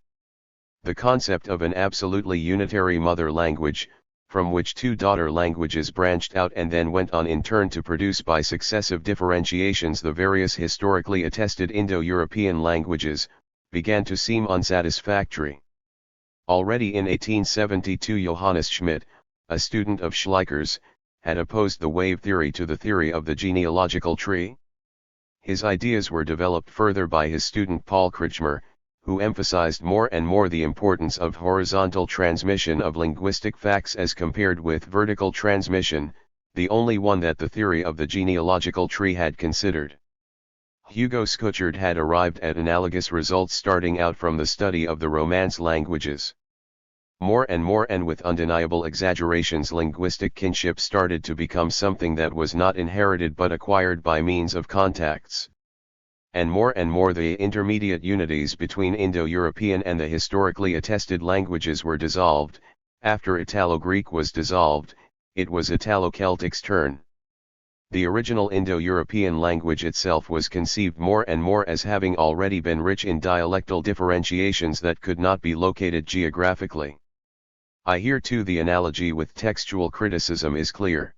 The concept of an absolutely unitary mother language, from which two daughter languages branched out and then went on in turn to produce by successive differentiations the various historically attested Indo-European languages, began to seem unsatisfactory. Already in 1872 Johannes Schmidt, a student of Schleicher's, had opposed the wave theory to the theory of the genealogical tree. His ideas were developed further by his student Paul Kretschmer, who emphasized more and more the importance of horizontal transmission of linguistic facts as compared with vertical transmission, the only one that the theory of the genealogical tree had considered. Hugo Schuchard had arrived at analogous results starting out from the study of the Romance languages. More and with undeniable exaggerations linguistic kinship started to become something that was not inherited but acquired by means of contacts. And more the intermediate unities between Indo-European and the historically attested languages were dissolved. After Italo-Greek was dissolved, it was Italo-Celtic's turn. The original Indo-European language itself was conceived more and more as having already been rich in dialectal differentiations that could not be located geographically. Here too the analogy with textual criticism is clear.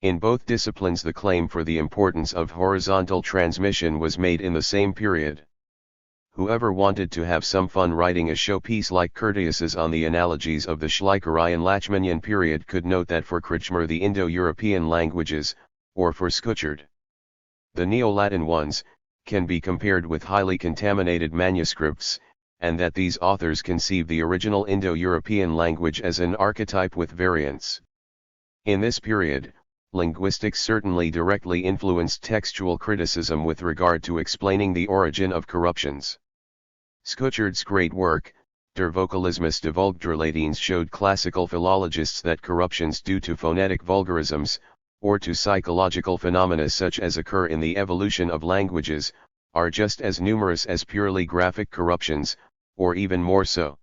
In both disciplines the claim for the importance of horizontal transmission was made in the same period. Whoever wanted to have some fun writing a showpiece like Curtius's on the analogies of the Schleicherian Lachmannian period could note that for Kretschmer the Indo-European languages, or for Schuchard, the Neo-Latin ones, can be compared with highly contaminated manuscripts, and that these authors conceive the original Indo-European language as an archetype with variants. In this period, linguistics certainly directly influenced textual criticism with regard to explaining the origin of corruptions. Schuchert's great work, Der Vokalismus des Vulgärlatines, showed classical philologists that corruptions due to phonetic vulgarisms, or to psychological phenomena such as occur in the evolution of languages, are just as numerous as purely graphic corruptions, or even more so.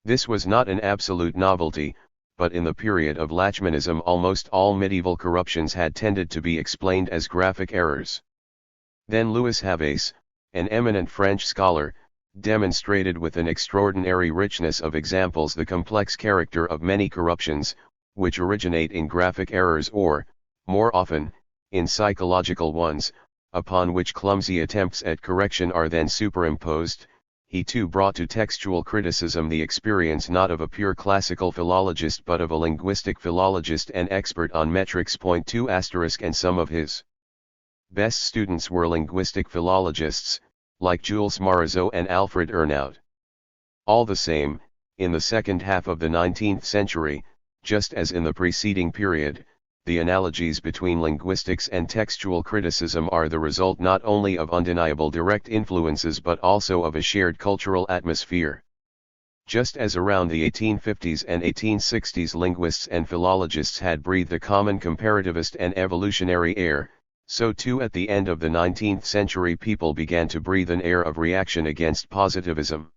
This was not an absolute novelty, but in the period of Lachmannism almost all medieval corruptions had tended to be explained as graphic errors. Then Louis Havas, an eminent French scholar, demonstrated with an extraordinary richness of examples the complex character of many corruptions, which originate in graphic errors or, more often, in psychological ones, upon which clumsy attempts at correction are then superimposed. He too brought to textual criticism the experience not of a pure classical philologist but of a linguistic philologist and expert on metrics. 2**, and some of his best students were linguistic philologists, like Jules Marizeau and Alfred Ernout. All the same, in the second half of the 19th century, just as in the preceding period, the analogies between linguistics and textual criticism are the result not only of undeniable direct influences but also of a shared cultural atmosphere. Just as around the 1850s and 1860s linguists and philologists had breathed a common comparativist and evolutionary air, so too at the end of the 19th century people began to breathe an air of reaction against positivism.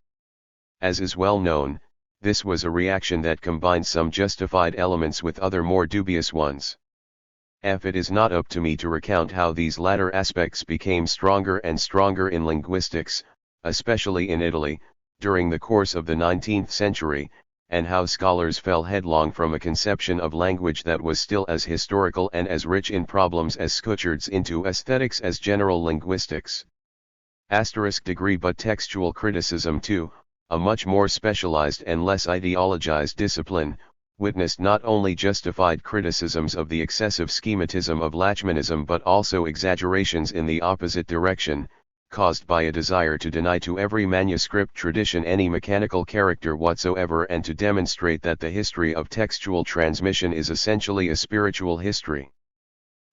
As is well known, this was a reaction that combined some justified elements with other more dubious ones. It is not up to me to recount how these latter aspects became stronger and stronger in linguistics, especially in Italy, during the course of the 19th century, and how scholars fell headlong from a conception of language that was still as historical and as rich in problems as Schuchert's into aesthetics as general linguistics. Degree. But textual criticism too, a much more specialized and less ideologized discipline, witnessed not only justified criticisms of the excessive schematism of Lachmannism but also exaggerations in the opposite direction, caused by a desire to deny to every manuscript tradition any mechanical character whatsoever and to demonstrate that the history of textual transmission is essentially a spiritual history.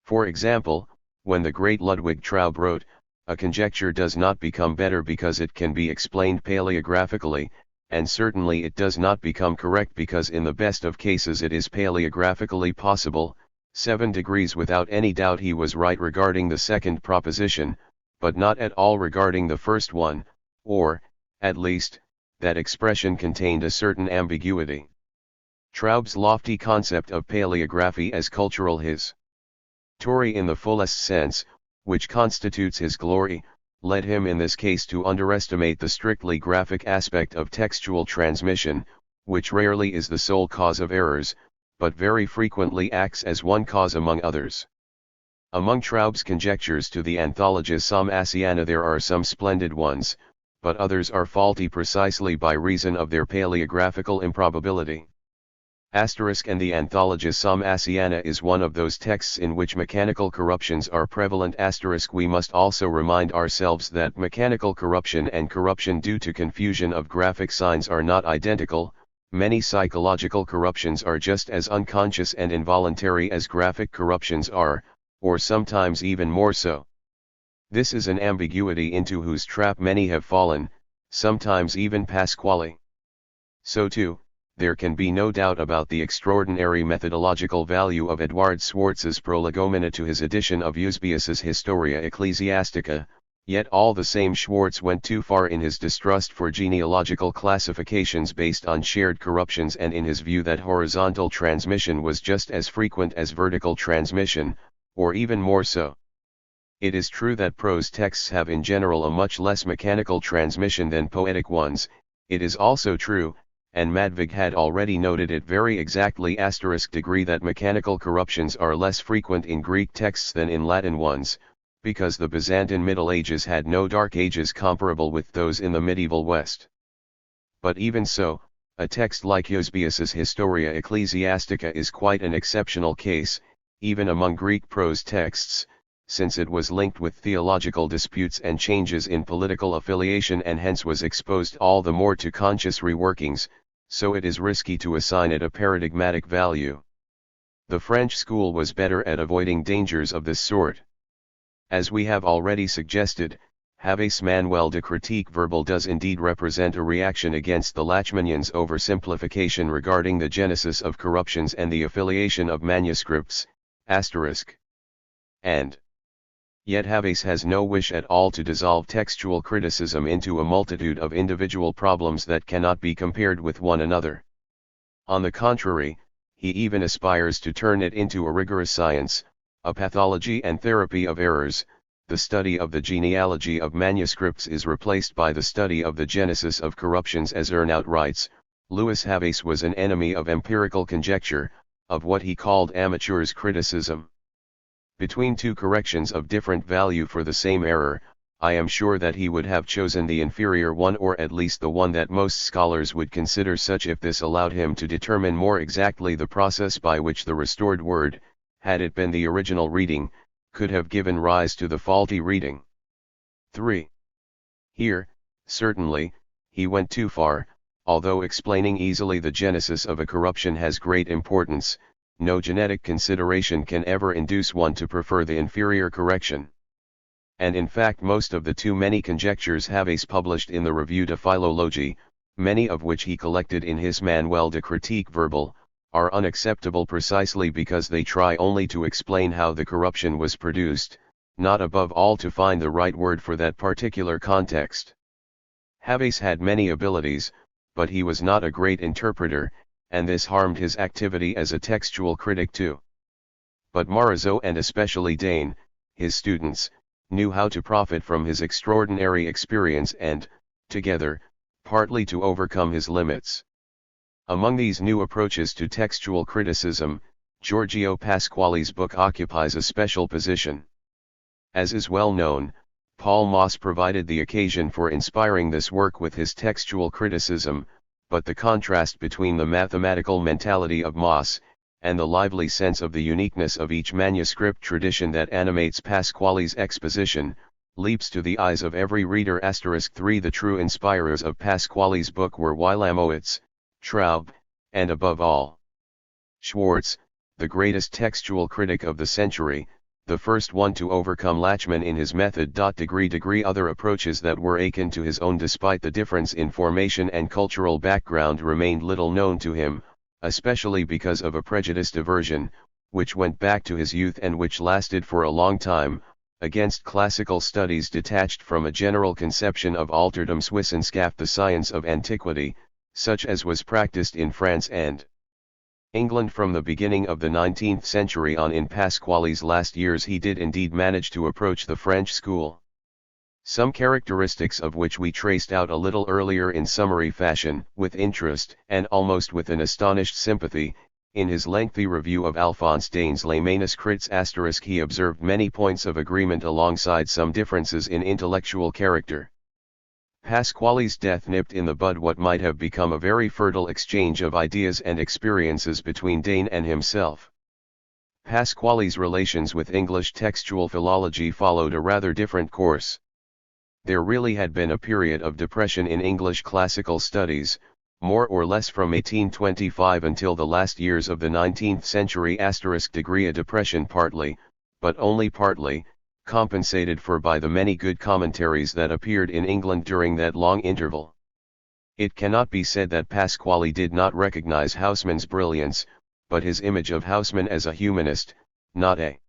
For example, when the great Ludwig Traub wrote, "A conjecture does not become better because it can be explained paleographically, and certainly it does not become correct because in the best of cases it is paleographically possible." 7 degrees. Without any doubt he was right regarding the second proposition, but not at all regarding the first one, or, at least, that expression contained a certain ambiguity. Traub's lofty concept of paleography as cultural history in the fullest sense, which constitutes his glory, led him in this case to underestimate the strictly graphic aspect of textual transmission, which rarely is the sole cause of errors, but very frequently acts as one cause among others. Among Traub's conjectures to the Anthologia Samasiana there are some splendid ones, but others are faulty precisely by reason of their paleographical improbability. And the Anthologia Samasiana is one of those texts in which mechanical corruptions are prevalent. We must also remind ourselves that mechanical corruption and corruption due to confusion of graphic signs are not identical. Many psychological corruptions are just as unconscious and involuntary as graphic corruptions are, or sometimes even more so. This is an ambiguity into whose trap many have fallen, sometimes even Pasquale. So too, there can be no doubt about the extraordinary methodological value of Eduard Swartz's prolegomena to his edition of Eusebius's Historia Ecclesiastica, yet all the same Schwartz went too far in his distrust for genealogical classifications based on shared corruptions and in his view that horizontal transmission was just as frequent as vertical transmission, or even more so. It is true that prose texts have in general a much less mechanical transmission than poetic ones. It is also true, and Madvig had already noted it very exactly degree that mechanical corruptions are less frequent in Greek texts than in Latin ones, because the Byzantine Middle Ages had no Dark Ages comparable with those in the medieval West. But even so, a text like Eusebius's Historia Ecclesiastica is quite an exceptional case. Even among Greek prose texts, since it was linked with theological disputes and changes in political affiliation and hence was exposed all the more to conscious reworkings, so it is risky to assign it a paradigmatic value. The French school was better at avoiding dangers of this sort. As we have already suggested, Habeas' manual de critique verbal does indeed represent a reaction against the Lachmannians' oversimplification regarding the genesis of corruptions and the affiliation of manuscripts, and yet Habeas has no wish at all to dissolve textual criticism into a multitude of individual problems that cannot be compared with one another. On the contrary, he even aspires to turn it into a rigorous science, a pathology and therapy of errors. The study of the genealogy of manuscripts is replaced by the study of the genesis of corruptions. As Earnout writes, Louis Habeas was an enemy of empirical conjecture, of what he called amateur's criticism. Between two corrections of different value for the same error, I am sure that he would have chosen the inferior one, or at least the one that most scholars would consider such, if this allowed him to determine more exactly the process by which the restored word, had it been the original reading, could have given rise to the faulty reading. 3. Here, certainly, he went too far. Although explaining easily the genesis of a corruption has great importance, no genetic consideration can ever induce one to prefer the inferior correction. And in fact most of the too many conjectures Habeas published in the Revue de Philologie, many of which he collected in his Manuel de critique verbal, are unacceptable precisely because they try only to explain how the corruption was produced, not above all to find the right word for that particular context. Habeas had many abilities, but he was not a great interpreter, and this harmed his activity as a textual critic too. But Morisot and especially Dane, his students, knew how to profit from his extraordinary experience and, together, partly to overcome his limits. Among these new approaches to textual criticism, Giorgio Pasquale's book occupies a special position. As is well known, Paul Moss provided the occasion for inspiring this work with his textual criticism, but the contrast between the mathematical mentality of Moss, and the lively sense of the uniqueness of each manuscript tradition that animates Pasquale's exposition, leaps to the eyes of every reader. 3 The true inspirers of Pasquale's book were Wilamowitz, Traub, and above all, Schwartz, the greatest textual critic of the century, the first one to overcome Lachmann in his method. Degree other approaches that were akin to his own despite the difference in formation and cultural background remained little known to him, especially because of a prejudiced aversion, which went back to his youth and which lasted for a long time, against classical studies detached from a general conception of Altertumswissenschaft, the science of antiquity, such as was practiced in France and England from the beginning of the 19th century on. In Pasquale's last years he did indeed manage to approach the French school, some characteristics of which we traced out a little earlier in summary fashion, with interest and almost with an astonished sympathy, in his lengthy review of Alphonse Dane's Les Manuscrits*. He observed many points of agreement alongside some differences in intellectual character. Pasquale's death nipped in the bud what might have become a very fertile exchange of ideas and experiences between Dane and himself. Pasquale's relations with English textual philology followed a rather different course. There really had been a period of depression in English classical studies, more or less from 1825 until the last years of the 19th century. A depression partly, but only partly, compensated for by the many good commentaries that appeared in England during that long interval. It cannot be said that Pasquale did not recognize Haussmann's brilliance, but his image of Haussmann as a humanist, not a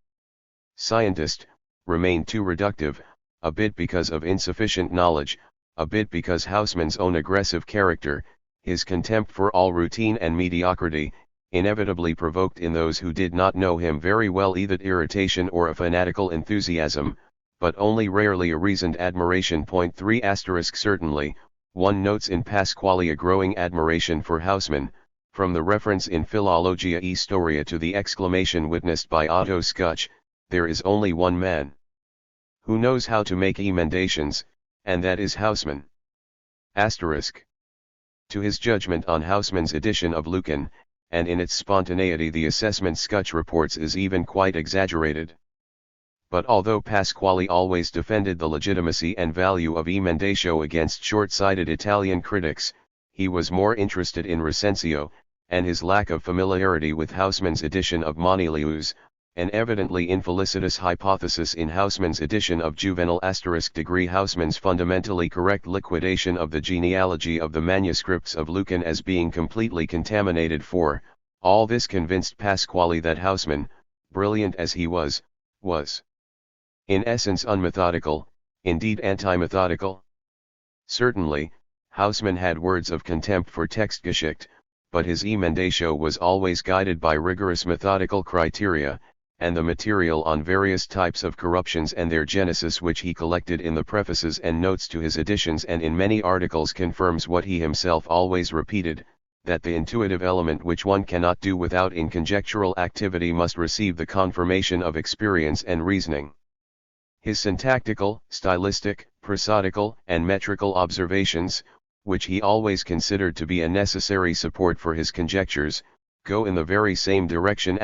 scientist, remained too reductive, a bit because of insufficient knowledge, a bit because Haussmann's own aggressive character, his contempt for all routine and mediocrity, inevitably provoked in those who did not know him very well either irritation or a fanatical enthusiasm, but only rarely a reasoned admiration. 3 Certainly, one notes in Pasquale a growing admiration for Haussmann, from the reference in Philologia Historia to the exclamation witnessed by Otto Skutch, "There is only one man who knows how to make emendations, and that is Haussmann." To his judgment on Haussmann's edition of Lucan, and in its spontaneity the assessment Skutch reports is even quite exaggerated. But although Pasquale always defended the legitimacy and value of Emendation against short-sighted Italian critics, he was more interested in Recensio, and his lack of familiarity with Hausmann's edition of Manilius, an evidently infelicitous hypothesis in Hausmann's edition of Juvenal *degree Hausmann's fundamentally correct liquidation of the genealogy of the manuscripts of Lucan as being completely contaminated. For all this convinced Pasquale that Hausmann, brilliant as he was, in essence unmethodical, indeed anti-methodical. Certainly, Hausmann had words of contempt for Textgeschichte, but his Emendation was always guided by rigorous methodical criteria, and the material on various types of corruptions and their genesis which he collected in the prefaces and notes to his editions and in many articles confirms what he himself always repeated, that the intuitive element which one cannot do without in conjectural activity must receive the confirmation of experience and reasoning. His syntactical, stylistic, prosodical, and metrical observations, which he always considered to be a necessary support for his conjectures, go in the very same direction.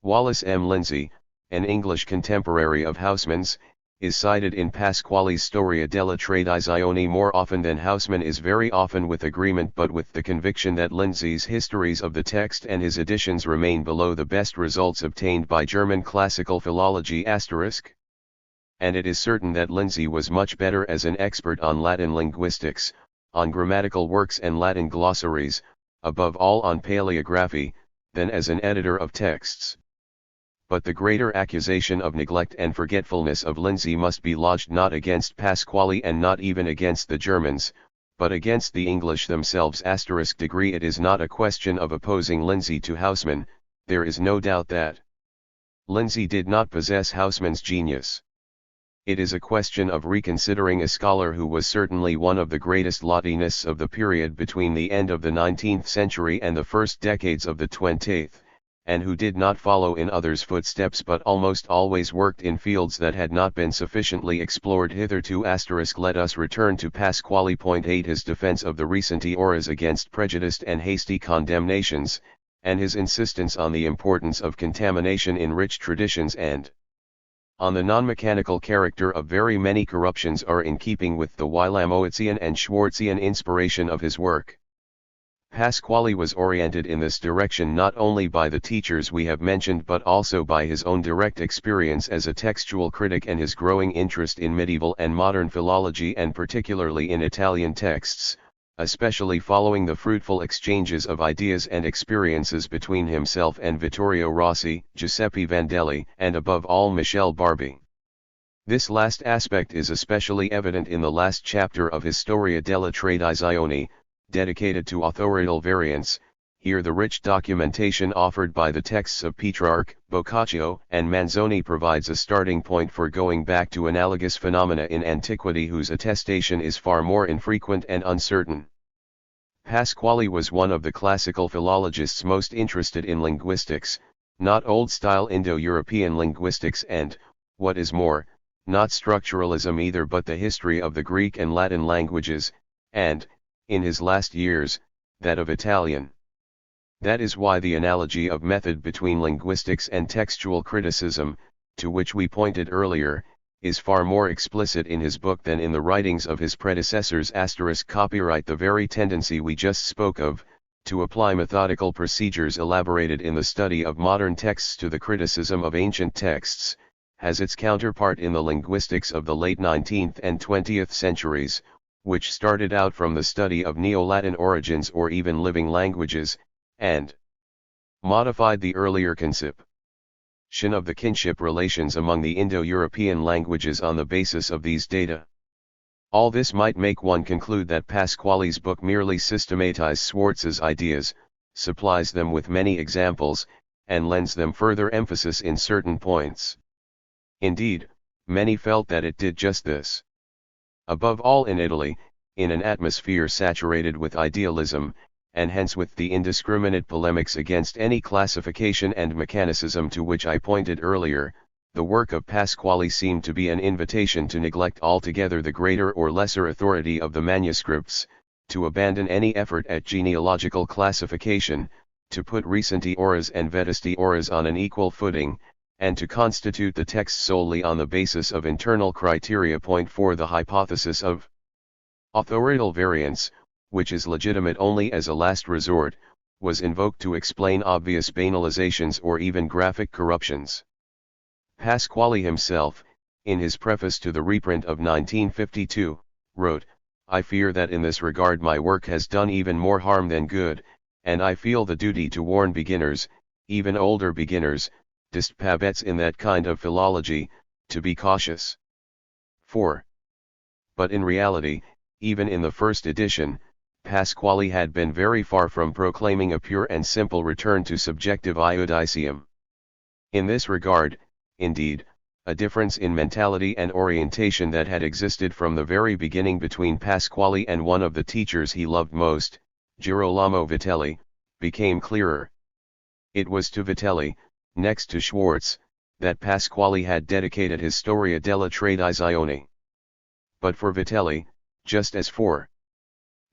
Wallace M. Lindsay, an English contemporary of Hausmann's, is cited in Pasquale's Storia della Tradizione more often than Hausmann is, very often with agreement but with the conviction that Lindsay's histories of the text and his editions remain below the best results obtained by German classical philology *. And it is certain that Lindsay was much better as an expert on Latin linguistics, on grammatical works and Latin glossaries, above all on paleography, than as an editor of texts. But the greater accusation of neglect and forgetfulness of Lindsay must be lodged not against Pasquale and not even against the Germans, but against the English themselves. Degree It is not a question of opposing Lindsay to Hausmann. There is no doubt that Lindsay did not possess Hausmann's genius. It is a question of reconsidering a scholar who was certainly one of the greatest Latinists of the period between the end of the 19th century and the first decades of the 20th, and who did not follow in others' footsteps but almost always worked in fields that had not been sufficiently explored hitherto. Let us return to Pasquale. 8 His defense of the recenti auras against prejudiced and hasty condemnations, and his insistence on the importance of contamination in rich traditions and on the non-mechanical character of very many corruptions are in keeping with the Wilamowitzian and Schwartzian inspiration of his work. Pasquale was oriented in this direction not only by the teachers we have mentioned but also by his own direct experience as a textual critic and his growing interest in medieval and modern philology and particularly in Italian texts, especially following the fruitful exchanges of ideas and experiences between himself and Vittorio Rossi, Giuseppe Vandelli, and above all Michel Barbi. This last aspect is especially evident in the last chapter of his Storia della Tradizione, dedicated to authorial variants. Here the rich documentation offered by the texts of Petrarch, Boccaccio, and Manzoni provides a starting point for going back to analogous phenomena in antiquity whose attestation is far more infrequent and uncertain. Pasquale was one of the classical philologists most interested in linguistics, not old-style Indo-European linguistics and, what is more, not structuralism either but the history of the Greek and Latin languages, and, in his last years, that of Italian. That is why the analogy of method between linguistics and textual criticism, to which we pointed earlier, is far more explicit in his book than in the writings of his predecessors. Copyright the very tendency we just spoke of, to apply methodical procedures elaborated in the study of modern texts to the criticism of ancient texts, has its counterpart in the linguistics of the late 19th and 20th centuries, which started out from the study of Neo-Latin origins or even living languages, and modified the earlier conception of the kinship relations among the Indo-European languages on the basis of these data. All this might make one conclude that Pasquale's book merely systematizes Schwartz's ideas, supplies them with many examples, and lends them further emphasis in certain points. Indeed, many felt that it did just this. Above all in Italy, in an atmosphere saturated with idealism, and hence with the indiscriminate polemics against any classification and mechanicism to which I pointed earlier, the work of Pasquale seemed to be an invitation to neglect altogether the greater or lesser authority of the manuscripts, to abandon any effort at genealogical classification, to put recenti auras and vetisti auras on an equal footing, and to constitute the text solely on the basis of internal criteria. Point 4. The hypothesis of authorial variance, which is legitimate only as a last resort, was invoked to explain obvious banalizations or even graphic corruptions. Pasquale himself, in his preface to the reprint of 1952, wrote, "I fear that in this regard my work has done even more harm than good, and I feel the duty to warn beginners, even older beginners, dispavets in that kind of philology, to be cautious." 4. But in reality, even in the first edition, Pasquale had been very far from proclaiming a pure and simple return to subjective eudicium. In this regard, indeed, a difference in mentality and orientation that had existed from the very beginning between Pasquale and one of the teachers he loved most, Girolamo Vitelli, became clearer. It was to Vitelli, next to Schwartz, that Pasquale had dedicated his Storia della Tradizione. But for Vitelli, just as for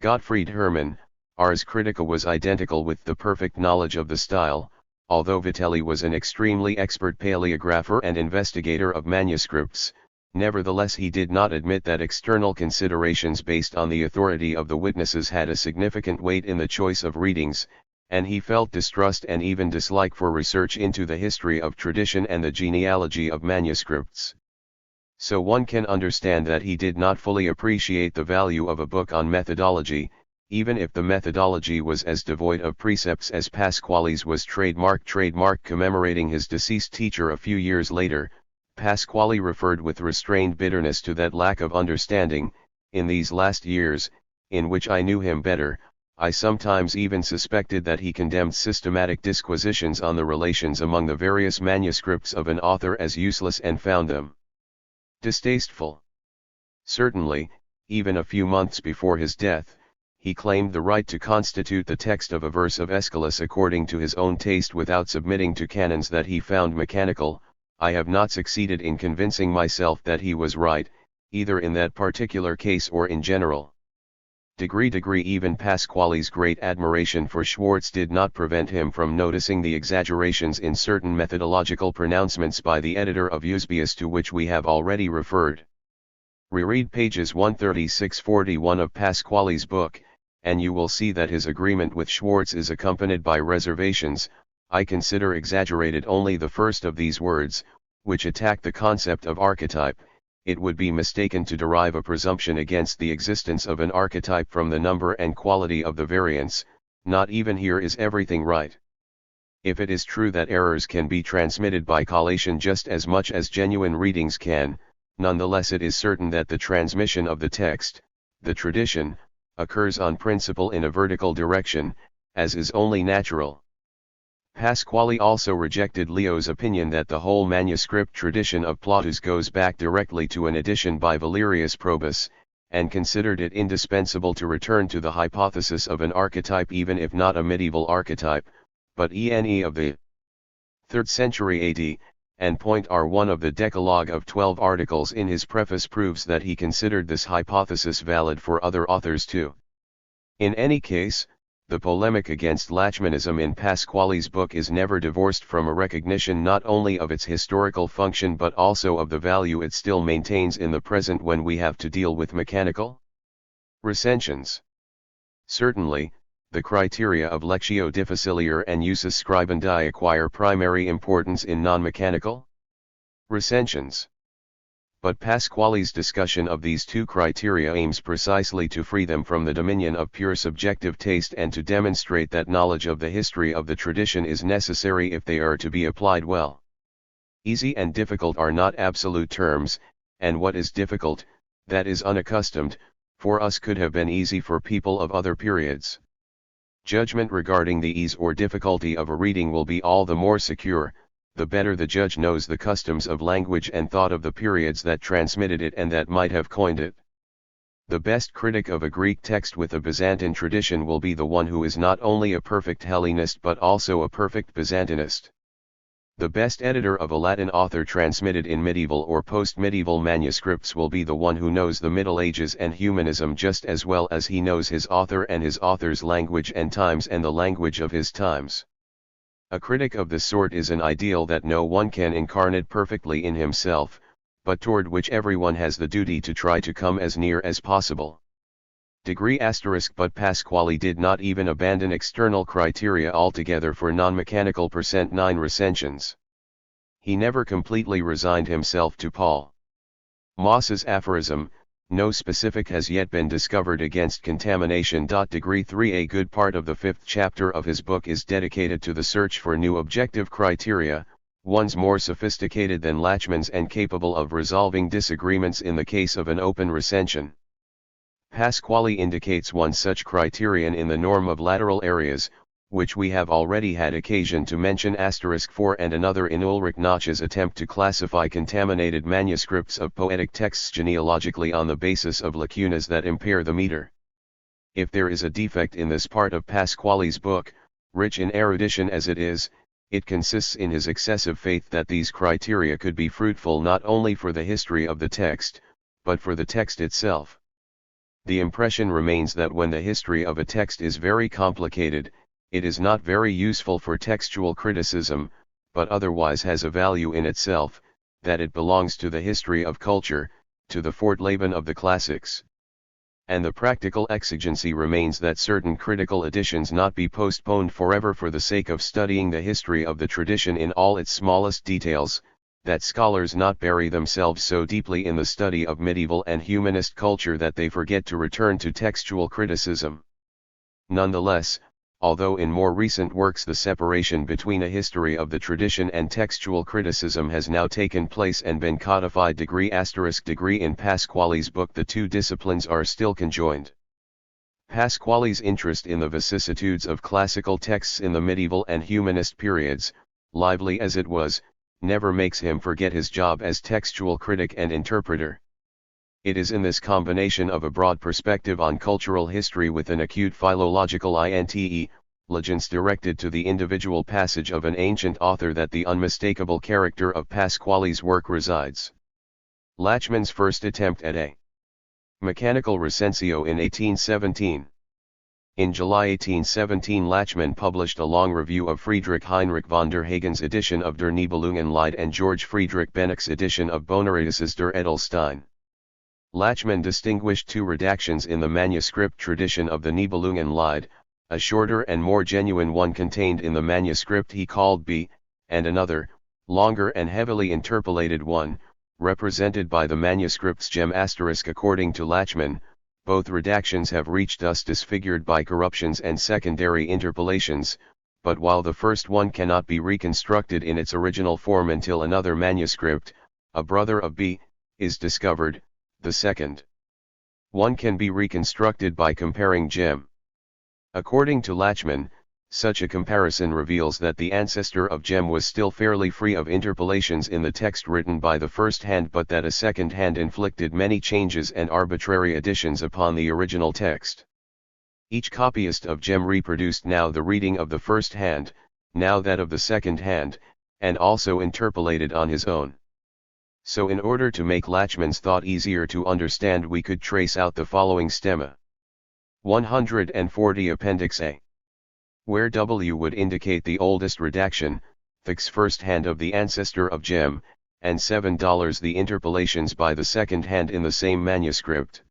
Gottfried Hermann, Ars Critica was identical with the perfect knowledge of the style. Although Vitelli was an extremely expert paleographer and investigator of manuscripts, nevertheless he did not admit that external considerations based on the authority of the witnesses had a significant weight in the choice of readings, and he felt distrust and even dislike for research into the history of tradition and the genealogy of manuscripts. So one can understand that he did not fully appreciate the value of a book on methodology, even if the methodology was as devoid of precepts as Pasquale's was. Trademark commemorating his deceased teacher a few years later, Pasquale referred with restrained bitterness to that lack of understanding. "In these last years, in which I knew him better, I sometimes even suspected that he condemned systematic disquisitions on the relations among the various manuscripts of an author as useless and found them distasteful." Certainly, even a few months before his death, he claimed the right to constitute the text of a verse of Aeschylus according to his own taste without submitting to canons that he found mechanical. I have not succeeded in convincing myself that he was right, either in that particular case or in general. Even Pasquale's great admiration for Schwartz did not prevent him from noticing the exaggerations in certain methodological pronouncements by the editor of Eusebius to which we have already referred. Reread pages 136-41 of Pasquale's book, and you will see that his agreement with Schwartz is accompanied by reservations. I consider exaggerated only the first of these words, which attack the concept of archetype. It would be mistaken to derive a presumption against the existence of an archetype from the number and quality of the variants. Not even here is everything right. If it is true that errors can be transmitted by collation just as much as genuine readings can, nonetheless it is certain that the transmission of the text, the tradition, occurs on principle in a vertical direction, as is only natural. Pasquale also rejected Leo's opinion that the whole manuscript tradition of Plautus goes back directly to an edition by Valerius Probus, and considered it indispensable to return to the hypothesis of an archetype even if not a medieval archetype, but of the 3rd century AD, and point R1 of the Decalogue of 12 articles in his preface proves that he considered this hypothesis valid for other authors too. In any case, the polemic against Lachmannism in Pasquale's book is never divorced from a recognition not only of its historical function but also of the value it still maintains in the present when we have to deal with mechanical recensions. Certainly, the criteria of lectio difficilior and usus scribendi acquire primary importance in non-mechanical recensions. But Pasquale's discussion of these two criteria aims precisely to free them from the dominion of pure subjective taste and to demonstrate that knowledge of the history of the tradition is necessary if they are to be applied well. Easy and difficult are not absolute terms, and what is difficult, that is unaccustomed, for us could have been easy for people of other periods. Judgment regarding the ease or difficulty of a reading will be all the more secure, the better the judge knows the customs of language and thought of the periods that transmitted it and that might have coined it. The best critic of a Greek text with a Byzantine tradition will be the one who is not only a perfect Hellenist but also a perfect Byzantinist. The best editor of a Latin author transmitted in medieval or post-medieval manuscripts will be the one who knows the Middle Ages and humanism just as well as he knows his author and his author's language and times and the language of his times. A critic of this sort is an ideal that no one can incarnate perfectly in himself, but toward which everyone has the duty to try to come as near as possible. But Pasquale did not even abandon external criteria altogether for non-mechanical %9 recensions. He never completely resigned himself to Paul Moss's aphorism, "No specific has yet been discovered against contamination." Degree 3. A good part of the 5th chapter of his book is dedicated to the search for new objective criteria, ones more sophisticated than Lachmann's and capable of resolving disagreements in the case of an open recension. Pasquale indicates one such criterion in the norm of lateral areas, which we have already had occasion to mention *4, and another in Ulrich Notch's attempt to classify contaminated manuscripts of poetic texts genealogically on the basis of lacunas that impair the meter. If there is a defect in this part of Pasquale's book, rich in erudition as it is, it consists in his excessive faith that these criteria could be fruitful not only for the history of the text, but for the text itself. The impression remains that when the history of a text is very complicated, it is not very useful for textual criticism, but otherwise has a value in itself, that it belongs to the history of culture, to the Fortleben of the classics. And the practical exigency remains that certain critical editions not be postponed forever for the sake of studying the history of the tradition in all its smallest details, that scholars not bury themselves so deeply in the study of medieval and humanist culture that they forget to return to textual criticism. Nonetheless, although in more recent works the separation between a history of the tradition and textual criticism has now taken place and been codified degree in Pasquale's book, the two disciplines are still conjoined. Pasquale's interest in the vicissitudes of classical texts in the medieval and humanist periods, lively as it was, never makes him forget his job as textual critic and interpreter. It is in this combination of a broad perspective on cultural history with an acute philological intelligence directed to the individual passage of an ancient author that the unmistakable character of Pasquale's work resides. Lachmann's first attempt at a mechanical recensio in 1817. In July 1817 Lachmann published a long review of Friedrich Heinrich von der Hagen's edition of Der Nibelungenlied and George Friedrich Benek's edition of Bonarius's Der Edelstein. Lachmann distinguished two redactions in the manuscript tradition of the Nibelungenlied, a shorter and more genuine one contained in the manuscript he called B, and another, longer and heavily interpolated one, represented by the manuscript's gem *. According to Lachmann, both redactions have reached us disfigured by corruptions and secondary interpolations, but while the first one cannot be reconstructed in its original form until another manuscript, a brother of B, is discovered, the second one can be reconstructed by comparing gem. According to Lachmann, such a comparison reveals that the ancestor of gem was still fairly free of interpolations in the text written by the first hand, but that a second hand inflicted many changes and arbitrary additions upon the original text. Each copyist of gem reproduced now the reading of the first hand, now that of the second hand, and also interpolated on his own. So in order to make Lachmann's thought easier to understand, we could trace out the following stemma. 140 Appendix A, where W would indicate the oldest redaction, Thix first hand of the ancestor of gem, and $7 the interpolations by the second hand in the same manuscript.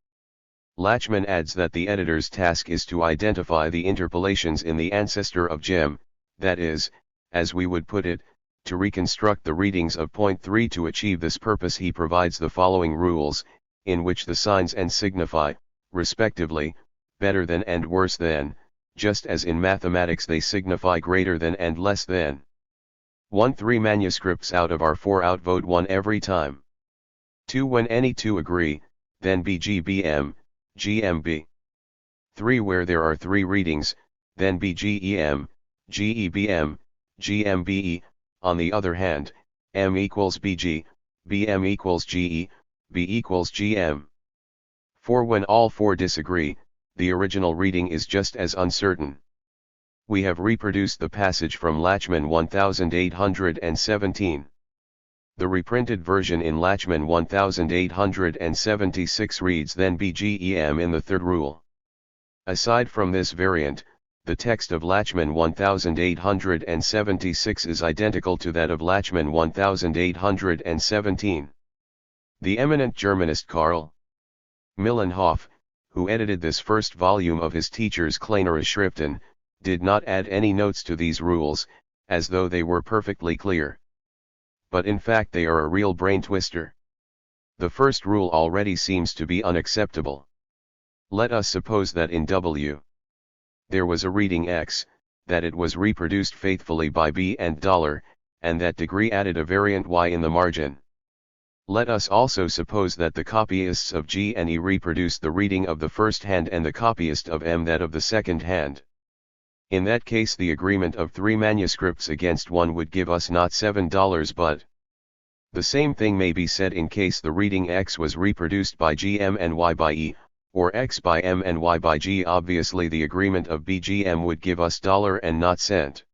Lachmann adds that the editor's task is to identify the interpolations in the ancestor of gem, that is, as we would put it, to reconstruct the readings of point 3. To achieve this purpose he provides the following rules, in which the signs and signify, respectively, better than and worse than, just as in mathematics they signify greater than and less than. 1. 3 manuscripts out of our 4 outvote 1 every time. 2. When any two agree, then BGBM, GMB. 3. Where there are 3 readings, then BGEM, GEBM, GMBE. On the other hand, M equals BG, BM equals GE, B equals GM. 4. When all 4 disagree, the original reading is just as uncertain. We have reproduced the passage from Lachmann 1817. The reprinted version in Lachmann 1876 reads then BGEM in the third rule. Aside from this variant, the text of Lachmann 1876 is identical to that of Lachmann 1817. The eminent Germanist Karl Millenhoff, who edited this first volume of his teacher's Kleinere Schriften, did not add any notes to these rules, as though they were perfectly clear. But in fact they are a real brain twister. The first rule already seems to be unacceptable. Let us suppose that in W there was a reading X, that it was reproduced faithfully by B and $, and that degree added a variant Y in the margin. Let us also suppose that the copyists of G and E reproduced the reading of the first hand and the copyist of M that of the second hand. In that case the agreement of 3 manuscripts against one would give us not $7 but. The same thing may be said in case the reading X was reproduced by G M and Y by E, or X by M and Y by G. Obviously the agreement of BGM would give us $, and not cent.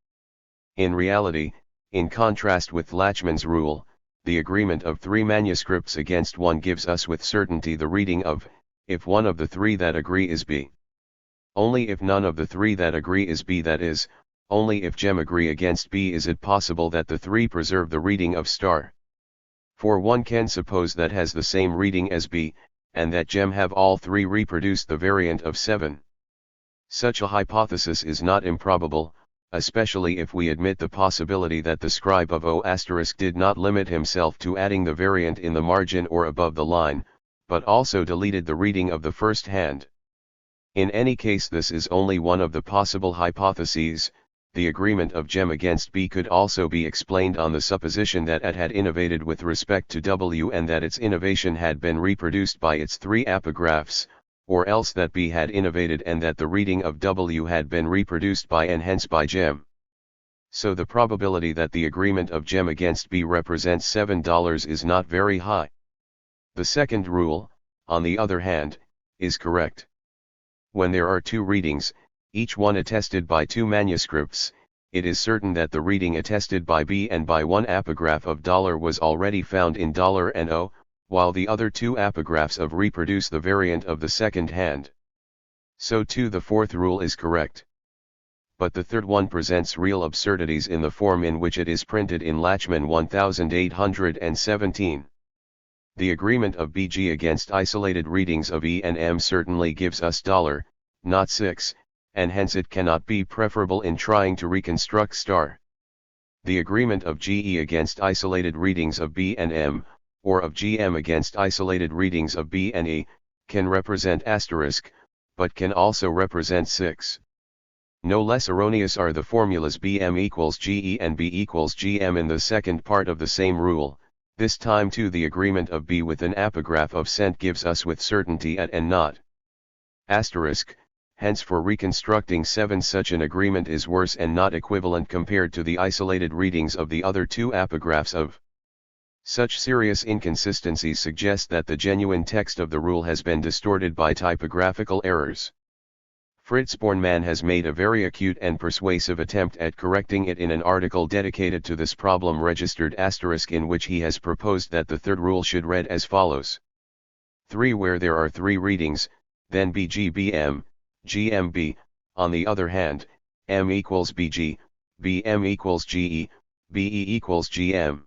In reality, in contrast with Lachmann's rule, the agreement of 3 manuscripts against one gives us with certainty the reading of, if one of the 3 that agree is B. Only if none of the 3 that agree is B, that is, only if Gem agree against B, is it possible that the 3 preserve the reading of star. For one can suppose that has the same reading as B, and that Gem have all 3 reproduce the variant of 7. Such a hypothesis is not improbable, especially if we admit the possibility that the scribe of O** did not limit himself to adding the variant in the margin or above the line, but also deleted the reading of the first hand. In any case this is only one of the possible hypotheses. The agreement of Gem against B could also be explained on the supposition that it had innovated with respect to W and that its innovation had been reproduced by its 3 epigraphs, or else that B had innovated and that the reading of W had been reproduced by and hence by Gem. So the probability that the agreement of Gem against B represents $7 is not very high. The second rule, on the other hand, is correct. When there are 2 readings, each one attested by 2 manuscripts, it is certain that the reading attested by B and by 1 epigraph of $, was already found in $, and O, while the other 2 epigraphs of reproduce the variant of the second hand. So too the fourth rule is correct. But the third one presents real absurdities in the form in which it is printed in Lachmann 1817. The agreement of BG against isolated readings of E and M certainly gives us $, not 6, and hence it cannot be preferable in trying to reconstruct star. The agreement of GE against isolated readings of B and M, or of GM against isolated readings of B and E, can represent asterisk, but can also represent 6. No less erroneous are the formulas BM equals GE and B equals GM in the second part of the same rule. This time too the agreement of B with an epigraph of cent gives us with certainty at and not asterisk. Hence for reconstructing 7 such an agreement is worse and not equivalent compared to the isolated readings of the other 2 epigraphs of. Such serious inconsistencies suggest that the genuine text of the rule has been distorted by typographical errors. Fritz Bornemann has made a very acute and persuasive attempt at correcting it in an article dedicated to this problem registered asterisk, in which he has proposed that the third rule should read as follows. 3. Where there are 3 readings, then BG-BM, GMB, on the other hand, M equals BG, BM equals GE, BE equals GM.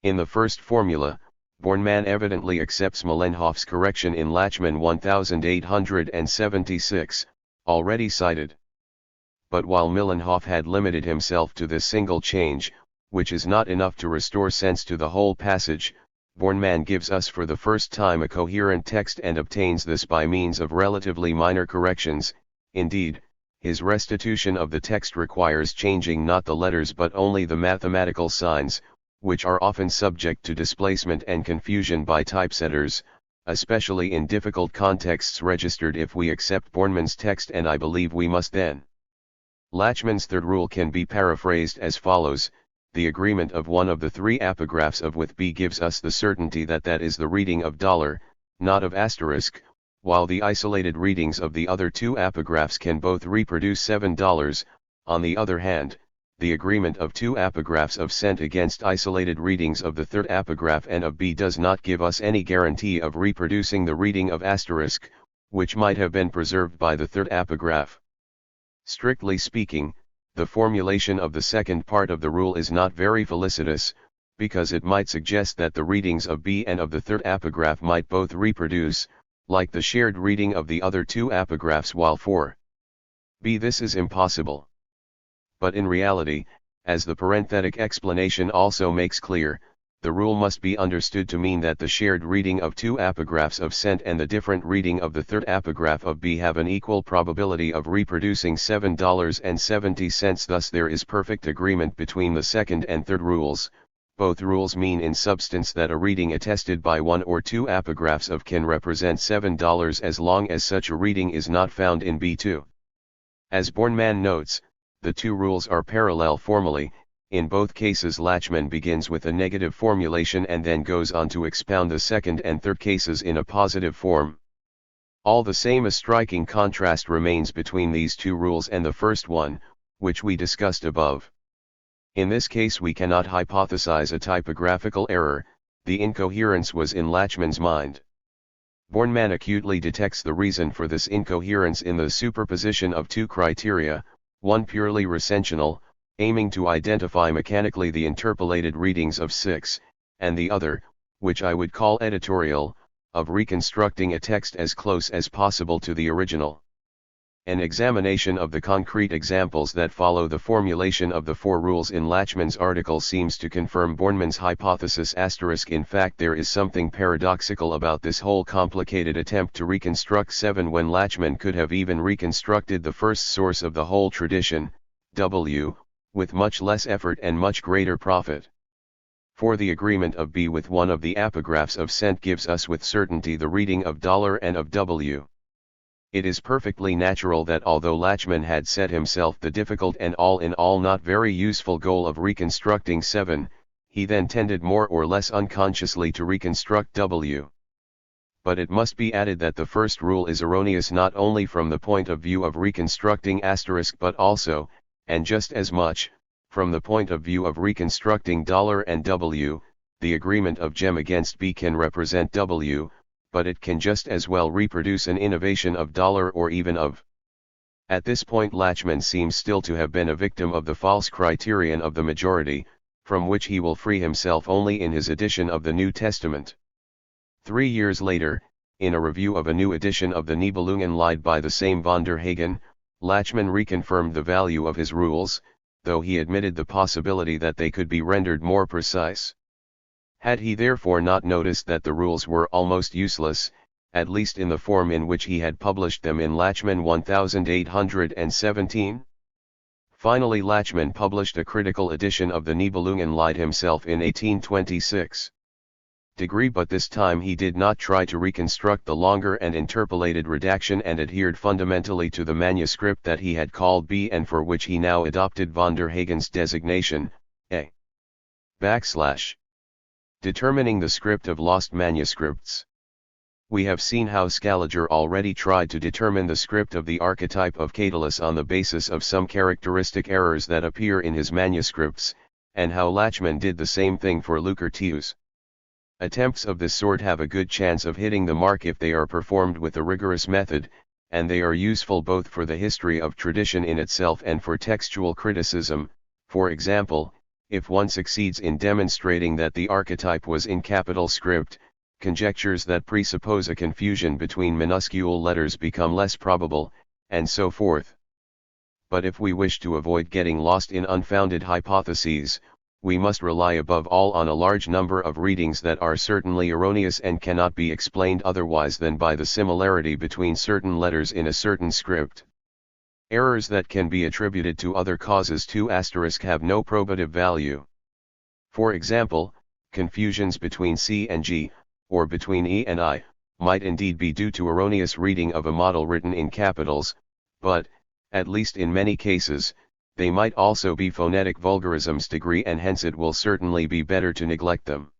In the first formula, Bornemann evidently accepts Millenhoff's correction in Lachmann 1876, already cited. But while Millenhoff had limited himself to this single change, which is not enough to restore sense to the whole passage, Bornemann gives us for the first time a coherent text and obtains this by means of relatively minor corrections. Indeed, his restitution of the text requires changing not the letters but only the mathematical signs, which are often subject to displacement and confusion by typesetters, especially in difficult contexts registered if we accept Bornemann's text, and I believe we must then. Lachmann's third rule can be paraphrased as follows. The agreement of one of the 3 epigraphs of with B gives us the certainty that that is the reading of $, not of asterisk, while the isolated readings of the other 2 epigraphs can both reproduce $7. On the other hand, the agreement of 2 epigraphs of cent against isolated readings of the third epigraph and of B does not give us any guarantee of reproducing the reading of asterisk, which might have been preserved by the third epigraph. Strictly speaking, the formulation of the second part of the rule is not very felicitous, because it might suggest that the readings of B and of the third epigraph might both reproduce, like the shared reading of the other two epigraphs, while for B this is impossible. But in reality, as the parenthetic explanation also makes clear, the rule must be understood to mean that the shared reading of two epigraphs of cent and the different reading of the third epigraph of B have an equal probability of reproducing $7.70. Thus there is perfect agreement between the second and third rules. Both rules mean in substance that a reading attested by one or two epigraphs of can represent $7 as long as such a reading is not found in B2. As Bornemann notes, the two rules are parallel formally. In both cases Lachmann begins with a negative formulation and then goes on to expound the second and third cases in a positive form. All the same, a striking contrast remains between these two rules and the first one, which we discussed above. In this case we cannot hypothesize a typographical error, the incoherence was in Lachmann's mind. Bornemann acutely detects the reason for this incoherence in the superposition of two criteria, one purely recensional, aiming to identify mechanically the interpolated readings of 6, and the other, which I would call editorial, of reconstructing a text as close as possible to the original. An examination of the concrete examples that follow the formulation of the four rules in Lachmann's article seems to confirm Bornemann's hypothesis. In fact, there is something paradoxical about this whole complicated attempt to reconstruct 7 when Lachmann could have even reconstructed the first source of the whole tradition, W, with much less effort and much greater profit. For the agreement of B with one of the epigraphs of cent gives us with certainty the reading of dollar and of W. It is perfectly natural that although Lachmann had set himself the difficult and all in all not very useful goal of reconstructing 7, he then tended more or less unconsciously to reconstruct W. But it must be added that the first rule is erroneous not only from the point of view of reconstructing asterisk but also, and just as much, from the point of view of reconstructing dollar and W. The agreement of gem against B can represent W, but it can just as well reproduce an innovation of dollar or even of. At this point Lachmann seems still to have been a victim of the false criterion of the majority, from which he will free himself only in his edition of the New Testament. 3 years later, in a review of a new edition of the Nibelungenlied by the same von der Hagen, Lachmann reconfirmed the value of his rules, though he admitted the possibility that they could be rendered more precise. Had he therefore not noticed that the rules were almost useless, at least in the form in which he had published them in Lachmann 1817? Finally Lachmann published a critical edition of the Nibelungenlied himself in 1826. But this time he did not try to reconstruct the longer and interpolated redaction and adhered fundamentally to the manuscript that he had called B and for which he now adopted von der Hagen's designation, A. Determining the script of lost manuscripts. We have seen how Scaliger already tried to determine the script of the archetype of Catullus on the basis of some characteristic errors that appear in his manuscripts, and how Lachmann did the same thing for Lucretius. Attempts of this sort have a good chance of hitting the mark if they are performed with a rigorous method, and they are useful both for the history of tradition in itself and for textual criticism. For example, if one succeeds in demonstrating that the archetype was in capital script, conjectures that presuppose a confusion between minuscule letters become less probable, and so forth. But if we wish to avoid getting lost in unfounded hypotheses, we must rely above all on a large number of readings that are certainly erroneous and cannot be explained otherwise than by the similarity between certain letters in a certain script. Errors that can be attributed to other causes to asterisk have no probative value. For example, confusions between C and G, or between E and I, might indeed be due to erroneous reading of a model written in capitals, but, at least in many cases, they might also be phonetic vulgarisms and hence it will certainly be better to neglect them.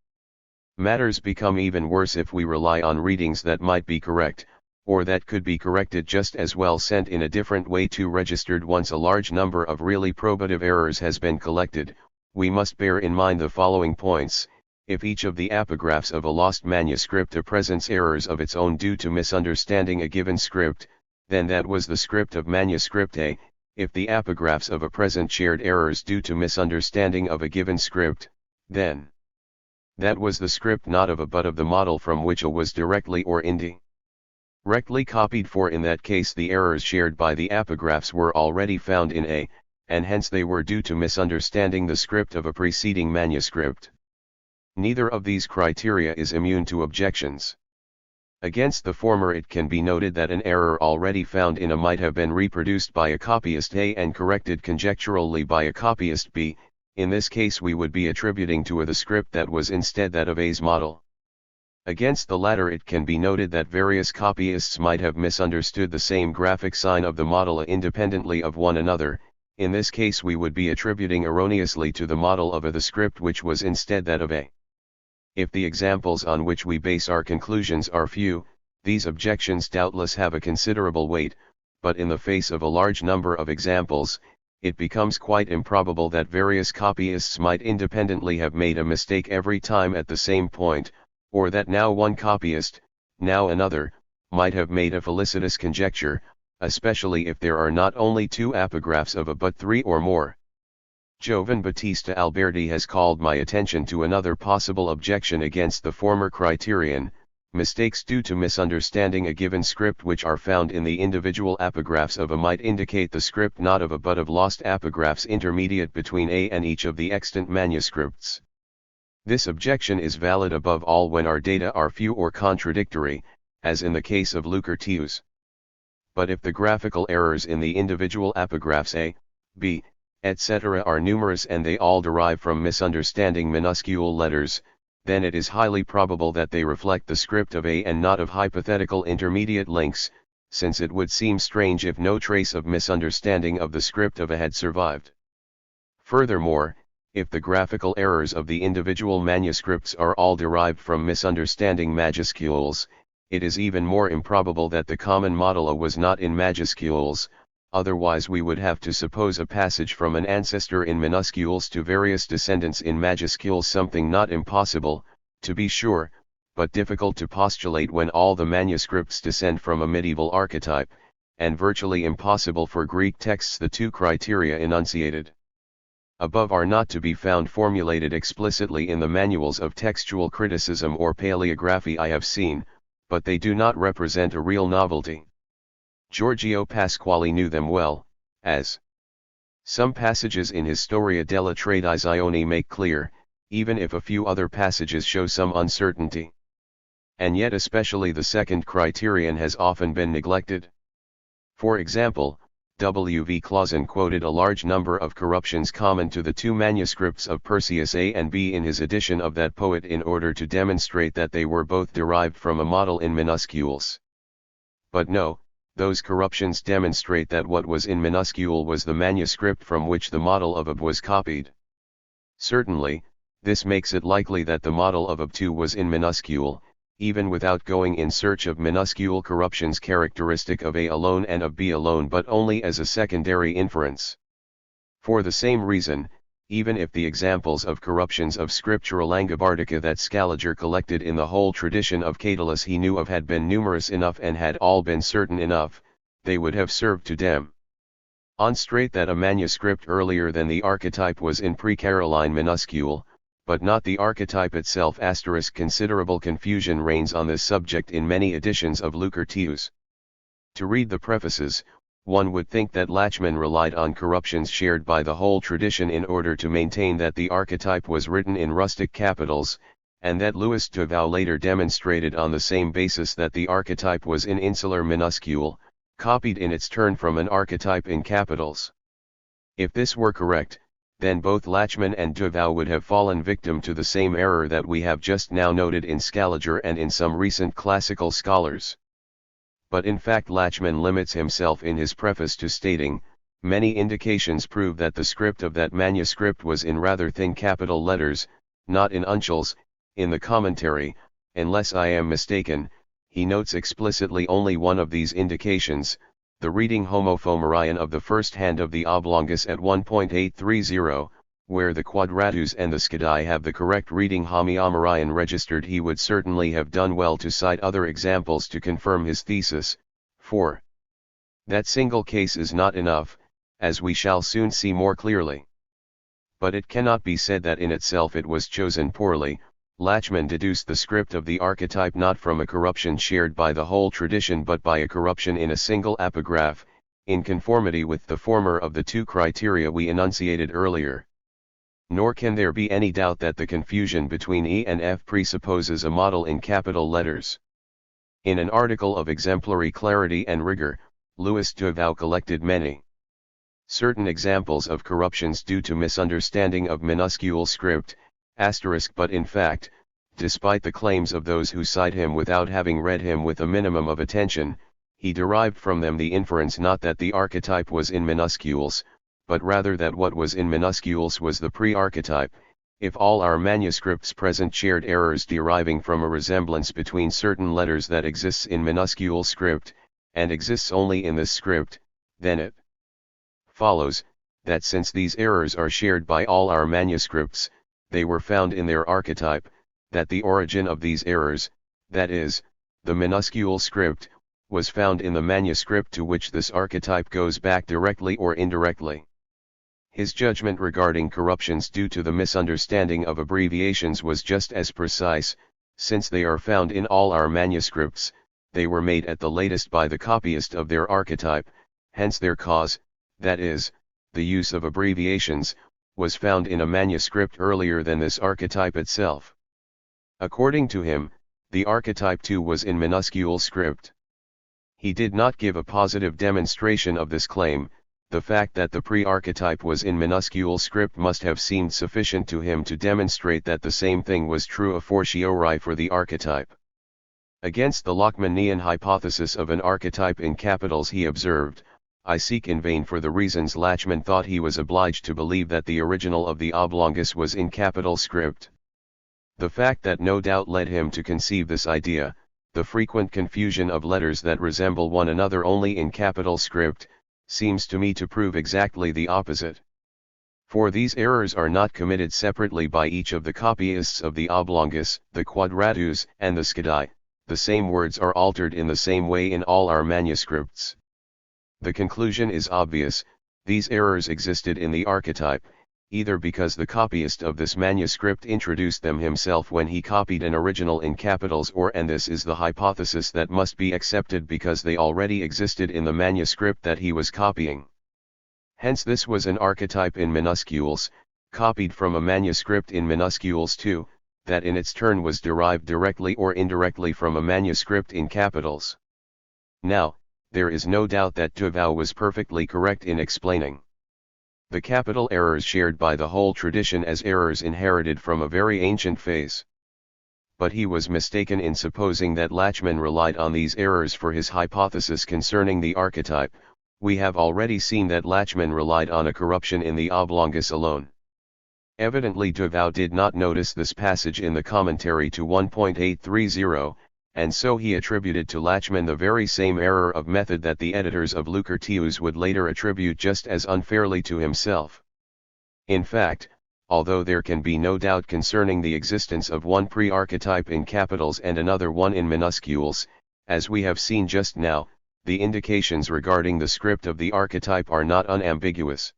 Matters become even worse if we rely on readings that might be correct, or that could be corrected just as well sent in a different way to registered. Once a large number of really probative errors has been collected, we must bear in mind the following points. If each of the epigraphs of a lost manuscript presents errors of its own due to misunderstanding a given script, then that was the script of manuscript A. If the apographs of a present shared errors due to misunderstanding of a given script, then that was the script not of a but of the model from which a was directly or indirectly copied, for in that case the errors shared by the apographs were already found in A, and hence they were due to misunderstanding the script of a preceding manuscript. Neither of these criteria is immune to objections. Against the former, it can be noted that an error already found in A might have been reproduced by a copyist A and corrected conjecturally by a copyist B. In this case we would be attributing to A the script that was instead that of A's model. Against the latter, it can be noted that various copyists might have misunderstood the same graphic sign of the model A independently of one another. In this case we would be attributing erroneously to the model of A the script which was instead that of A. If the examples on which we base our conclusions are few, these objections doubtless have a considerable weight, but in the face of a large number of examples, it becomes quite improbable that various copyists might independently have made a mistake every time at the same point, or that now one copyist, now another, might have made a felicitous conjecture, especially if there are not only two apographs of A but three or more. Giovan Battista Alberti has called my attention to another possible objection against the former criterion: mistakes due to misunderstanding a given script which are found in the individual apographs of A might indicate the script not of A but of lost apographs intermediate between A and each of the extant manuscripts. This objection is valid above all when our data are few or contradictory, as in the case of Lucretius. But if the graphical errors in the individual apographs A, B, etc. are numerous and they all derive from misunderstanding minuscule letters, then it is highly probable that they reflect the script of A and not of hypothetical intermediate links, since it would seem strange if no trace of misunderstanding of the script of A had survived. Furthermore, if the graphical errors of the individual manuscripts are all derived from misunderstanding majuscules, it is even more improbable that the common model A was not in majuscules. Otherwise we would have to suppose a passage from an ancestor in minuscules to various descendants in majuscules, something not impossible, to be sure, but difficult to postulate when all the manuscripts descend from a medieval archetype, and virtually impossible for Greek texts. The two criteria enunciated above are not to be found formulated explicitly in the manuals of textual criticism or paleography I have seen, but they do not represent a real novelty. Giorgio Pasquale knew them well, as some passages in his Storia della Tradizione make clear, even if a few other passages show some uncertainty. And yet especially the second criterion has often been neglected. For example, W. V. Clausen quoted a large number of corruptions common to the two manuscripts of Perseus A and B in his edition of that poet in order to demonstrate that they were both derived from a model in minuscules. But no, those corruptions demonstrate that what was in minuscule was the manuscript from which the model of AB was copied. Certainly, this makes it likely that the model of AB2 was in minuscule, even without going in search of minuscule corruptions characteristic of A alone and of B alone, but only as a secondary inference. For the same reason, even if the examples of corruptions of Scriptura Langobardica that Scaliger collected in the whole tradition of Catullus he knew of had been numerous enough and had all been certain enough, they would have served to demonstrate that a manuscript earlier than the archetype was in pre-Caroline minuscule, but not the archetype itself. Considerable confusion reigns on this subject in many editions of Lucretius. To read the prefaces, one would think that Lachmann relied on corruptions shared by the whole tradition in order to maintain that the archetype was written in rustic capitals, and that Louis Tuvau later demonstrated on the same basis that the archetype was in insular minuscule, copied in its turn from an archetype in capitals. If this were correct, then both Lachmann and Tuvau would have fallen victim to the same error that we have just now noted in Scaliger and in some recent classical scholars. But in fact Lachmann limits himself in his preface to stating, "Many indications prove that the script of that manuscript was in rather thin capital letters, not in uncials." In the commentary, unless I am mistaken, he notes explicitly only one of these indications, the reading homophomerion of the first hand of the oblongus at 1.830, where the quadratus and the scudi have the correct reading homoomerion registered. He would certainly have done well to cite other examples to confirm his thesis, for that single case is not enough, as we shall soon see more clearly. But it cannot be said that in itself it was chosen poorly. Lachmann deduced the script of the archetype not from a corruption shared by the whole tradition but by a corruption in a single epigraph, in conformity with the former of the two criteria we enunciated earlier. Nor can there be any doubt that the confusion between E and F presupposes a model in capital letters. In an article of exemplary clarity and rigor, Louis Duval collected many certain examples of corruptions due to misunderstanding of minuscule script, but in fact, despite the claims of those who cite him without having read him with a minimum of attention, he derived from them the inference not that the archetype was in minuscules, but rather that what was in minuscules was the pre-archetype. If all our manuscripts present shared errors deriving from a resemblance between certain letters that exists in minuscule script, and exists only in this script, then it follows, that since these errors are shared by all our manuscripts, they were found in their archetype, that the origin of these errors, that is, the minuscule script, was found in the manuscript to which this archetype goes back directly or indirectly. His judgment regarding corruptions due to the misunderstanding of abbreviations was just as precise. Since they are found in all our manuscripts, they were made at the latest by the copyist of their archetype, hence their cause, that is, the use of abbreviations, was found in a manuscript earlier than this archetype itself. According to him, the archetype too was in minuscule script. He did not give a positive demonstration of this claim. The fact that the pre-archetype was in minuscule script must have seemed sufficient to him to demonstrate that the same thing was true a fortiori for the archetype. Against the Lachmannian hypothesis of an archetype in capitals he observed, I seek in vain for the reasons Lachmann thought he was obliged to believe that the original of the oblongus was in capital script. The fact that no doubt led him to conceive this idea, the frequent confusion of letters that resemble one another only in capital script, seems to me to prove exactly the opposite. For these errors are not committed separately by each of the copyists of the oblongus, the quadratus, and the scudi. The same words are altered in the same way in all our manuscripts. The conclusion is obvious: these errors existed in the archetype, either because the copyist of this manuscript introduced them himself when he copied an original in capitals, or, and this is the hypothesis that must be accepted, because they already existed in the manuscript that he was copying. Hence this was an archetype in minuscules, copied from a manuscript in minuscules too, that in its turn was derived directly or indirectly from a manuscript in capitals. Now, there is no doubt that Duval was perfectly correct in explaining the capital errors shared by the whole tradition as errors inherited from a very ancient phase. But he was mistaken in supposing that Lachmann relied on these errors for his hypothesis concerning the archetype. We have already seen that Lachmann relied on a corruption in the oblongus alone. Evidently Duval did not notice this passage in the commentary to 1.830, and so he attributed to Lachmann the very same error of method that the editors of Lucretius would later attribute just as unfairly to himself. In fact, although there can be no doubt concerning the existence of one pre-archetype in capitals and another one in minuscules, as we have seen just now, the indications regarding the script of the archetype are not unambiguous.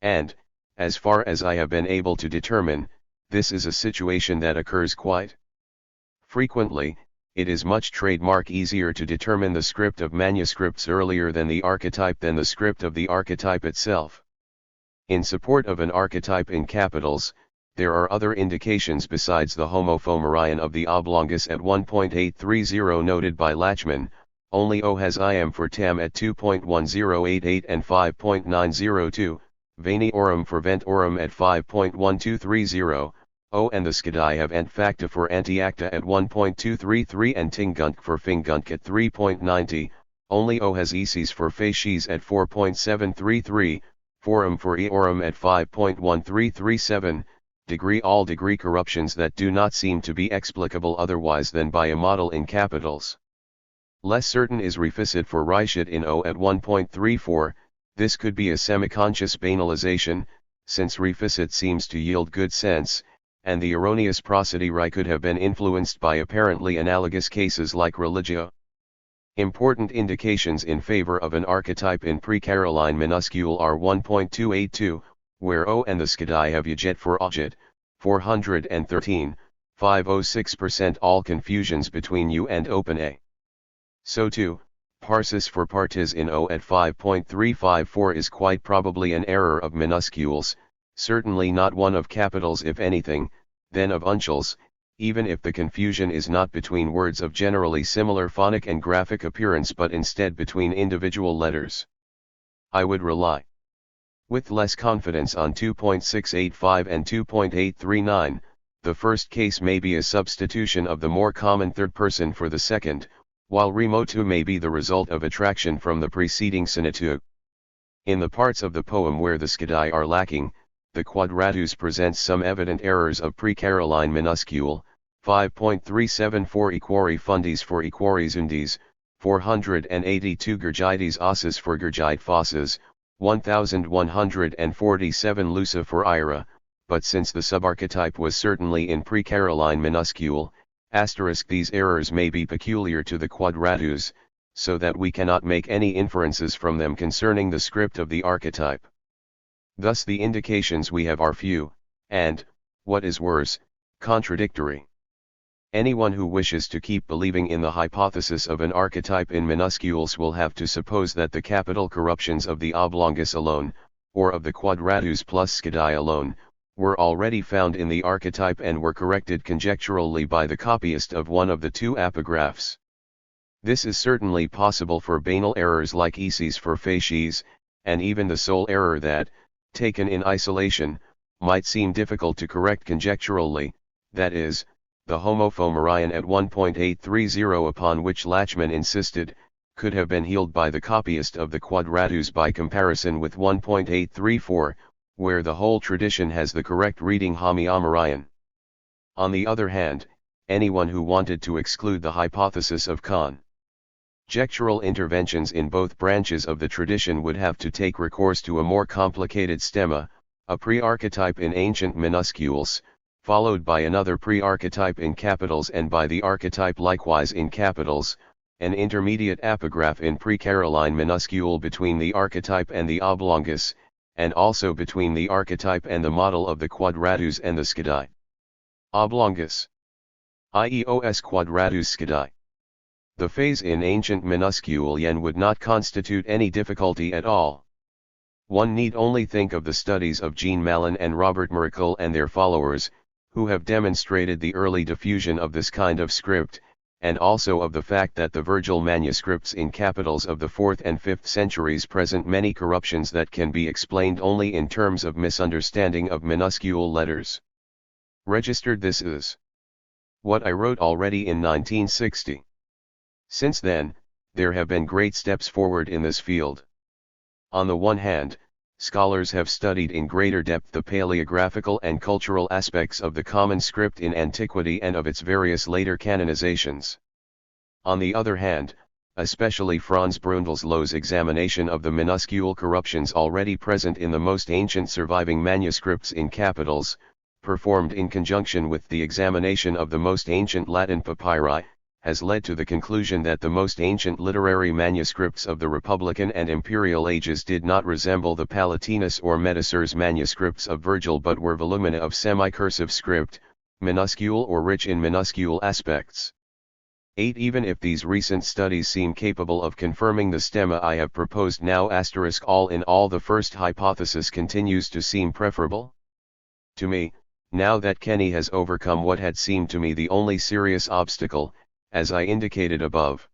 And, as far as I have been able to determine, this is a situation that occurs quite frequently. It is much trademark easier to determine the script of manuscripts earlier than the archetype than the script of the archetype itself. In support of an archetype in capitals, there are other indications besides the homophomerion of the oblongus at 1.830 noted by Lachmann. Only O has iam for tam at 2.1088 and 5.902, veni orum for vent orum at 5.1230, O and the scudi have ant facta for antiacta at 1.233 and tingunk for fingunk at 3.90, only O has eces for facies at 4.733, forum for eorum at 5.1337, degree all degree corruptions that do not seem to be explicable otherwise than by a model in capitals. Less certain is reficit for reichit in O at 1.34, this could be a semiconscious banalization, since reficit seems to yield good sense, and the erroneous prosody could have been influenced by apparently analogous cases like religio. Important indications in favor of an archetype in pre-Caroline minuscule are 1.282, where O and the Skadi have Yajet for Ajet, 413, 506% all confusions between U and open A. So too, Parsis for Partiz in O at 5.354 is quite probably an error of minuscules, certainly not one of capitals if anything, then of uncials, even if the confusion is not between words of generally similar phonic and graphic appearance but instead between individual letters. I would rely with less confidence on 2.685 and 2.839, the first case may be a substitution of the more common third person for the second, while remotu may be the result of attraction from the preceding sinitu. In the parts of the poem where the Skadi are lacking, the quadratus presents some evident errors of pre-Caroline minuscule, 5.374 equari fundis for equaris undis, 482 Gergides osses for Gergide fosses, 1147 lusa for Ira, but since the subarchetype was certainly in pre-Caroline minuscule, these errors may be peculiar to the quadratus, so that we cannot make any inferences from them concerning the script of the archetype. Thus the indications we have are few, and, what is worse, contradictory. Anyone who wishes to keep believing in the hypothesis of an archetype in minuscules will have to suppose that the capital corruptions of the oblongus alone, or of the quadratus plus Skadi alone, were already found in the archetype and were corrected conjecturally by the copyist of one of the two epigraphs. This is certainly possible for banal errors like eses for facies, and even the sole error that, taken in isolation, might seem difficult to correct conjecturally, that is, the homophomorion at 1.830 upon which Lachmann insisted, could have been healed by the copyist of the quadratus by comparison with 1.834, where the whole tradition has the correct reading homoomorion. On the other hand, anyone who wanted to exclude the hypothesis of conjectural interventions in both branches of the tradition would have to take recourse to a more complicated stemma, a pre-archetype in ancient minuscules, followed by another pre-archetype in capitals and by the archetype likewise in capitals, an intermediate epigraph in pre-Caroline minuscule between the archetype and the oblongus, and also between the archetype and the model of the quadratus and the Skadi. Oblongus. Ios quadratus Skadi. The phase in ancient minuscule yen would not constitute any difficulty at all. One need only think of the studies of Jean Malin and Robert Merkel and their followers, who have demonstrated the early diffusion of this kind of script, and also of the fact that the Virgil manuscripts in capitals of the 4th and 5th centuries present many corruptions that can be explained only in terms of misunderstanding of minuscule letters. Registered this is what I wrote already in 1960. Since then, there have been great steps forward in this field. On the one hand, scholars have studied in greater depth the paleographical and cultural aspects of the common script in antiquity and of its various later canonizations. On the other hand, especially Franz Brundleslow's examination of the minuscule corruptions already present in the most ancient surviving manuscripts in capitals, performed in conjunction with the examination of the most ancient Latin papyri, has led to the conclusion that the most ancient literary manuscripts of the Republican and Imperial ages did not resemble the Palatinus or Medicers manuscripts of Virgil but were volumina of semi-cursive script, minuscule or rich in minuscule aspects. 8. Even if these recent studies seem capable of confirming the stemma I have proposed now *, all in all the first hypothesis continues to seem preferable to me, now that Kenny has overcome what had seemed to me the only serious obstacle, as I indicated above.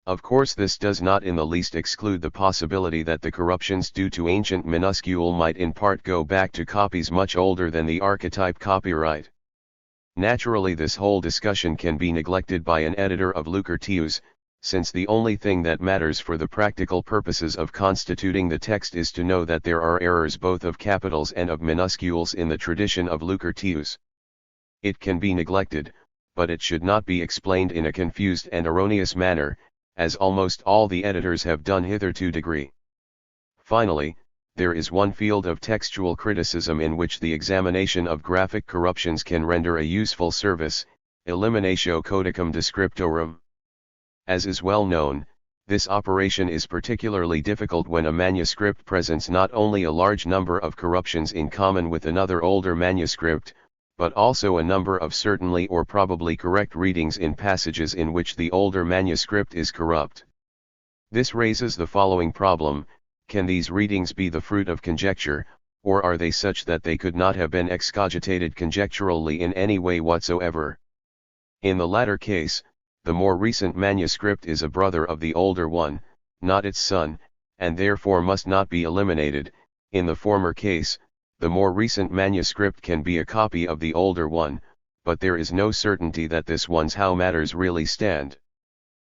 Of course this does not in the least exclude the possibility that the corruptions due to ancient minuscule might in part go back to copies much older than the archetype copyright. Naturally this whole discussion can be neglected by an editor of Lucretius, since the only thing that matters for the practical purposes of constituting the text is to know that there are errors both of capitals and of minuscules in the tradition of Lucretius. It can be neglected, but it should not be explained in a confused and erroneous manner, as almost all the editors have done hitherto. Finally, there is one field of textual criticism in which the examination of graphic corruptions can render a useful service, eliminatio codicum descriptorum. As is well known, this operation is particularly difficult when a manuscript presents not only a large number of corruptions in common with another older manuscript, but also a number of certainly or probably correct readings in passages in which the older manuscript is corrupt. This raises the following problem: can these readings be the fruit of conjecture, or are they such that they could not have been excogitated conjecturally in any way whatsoever? In the latter case, the more recent manuscript is a brother of the older one, not its son, and therefore must not be eliminated. In the former case, the more recent manuscript can be a copy of the older one, but there is no certainty that this one's how matters really stand.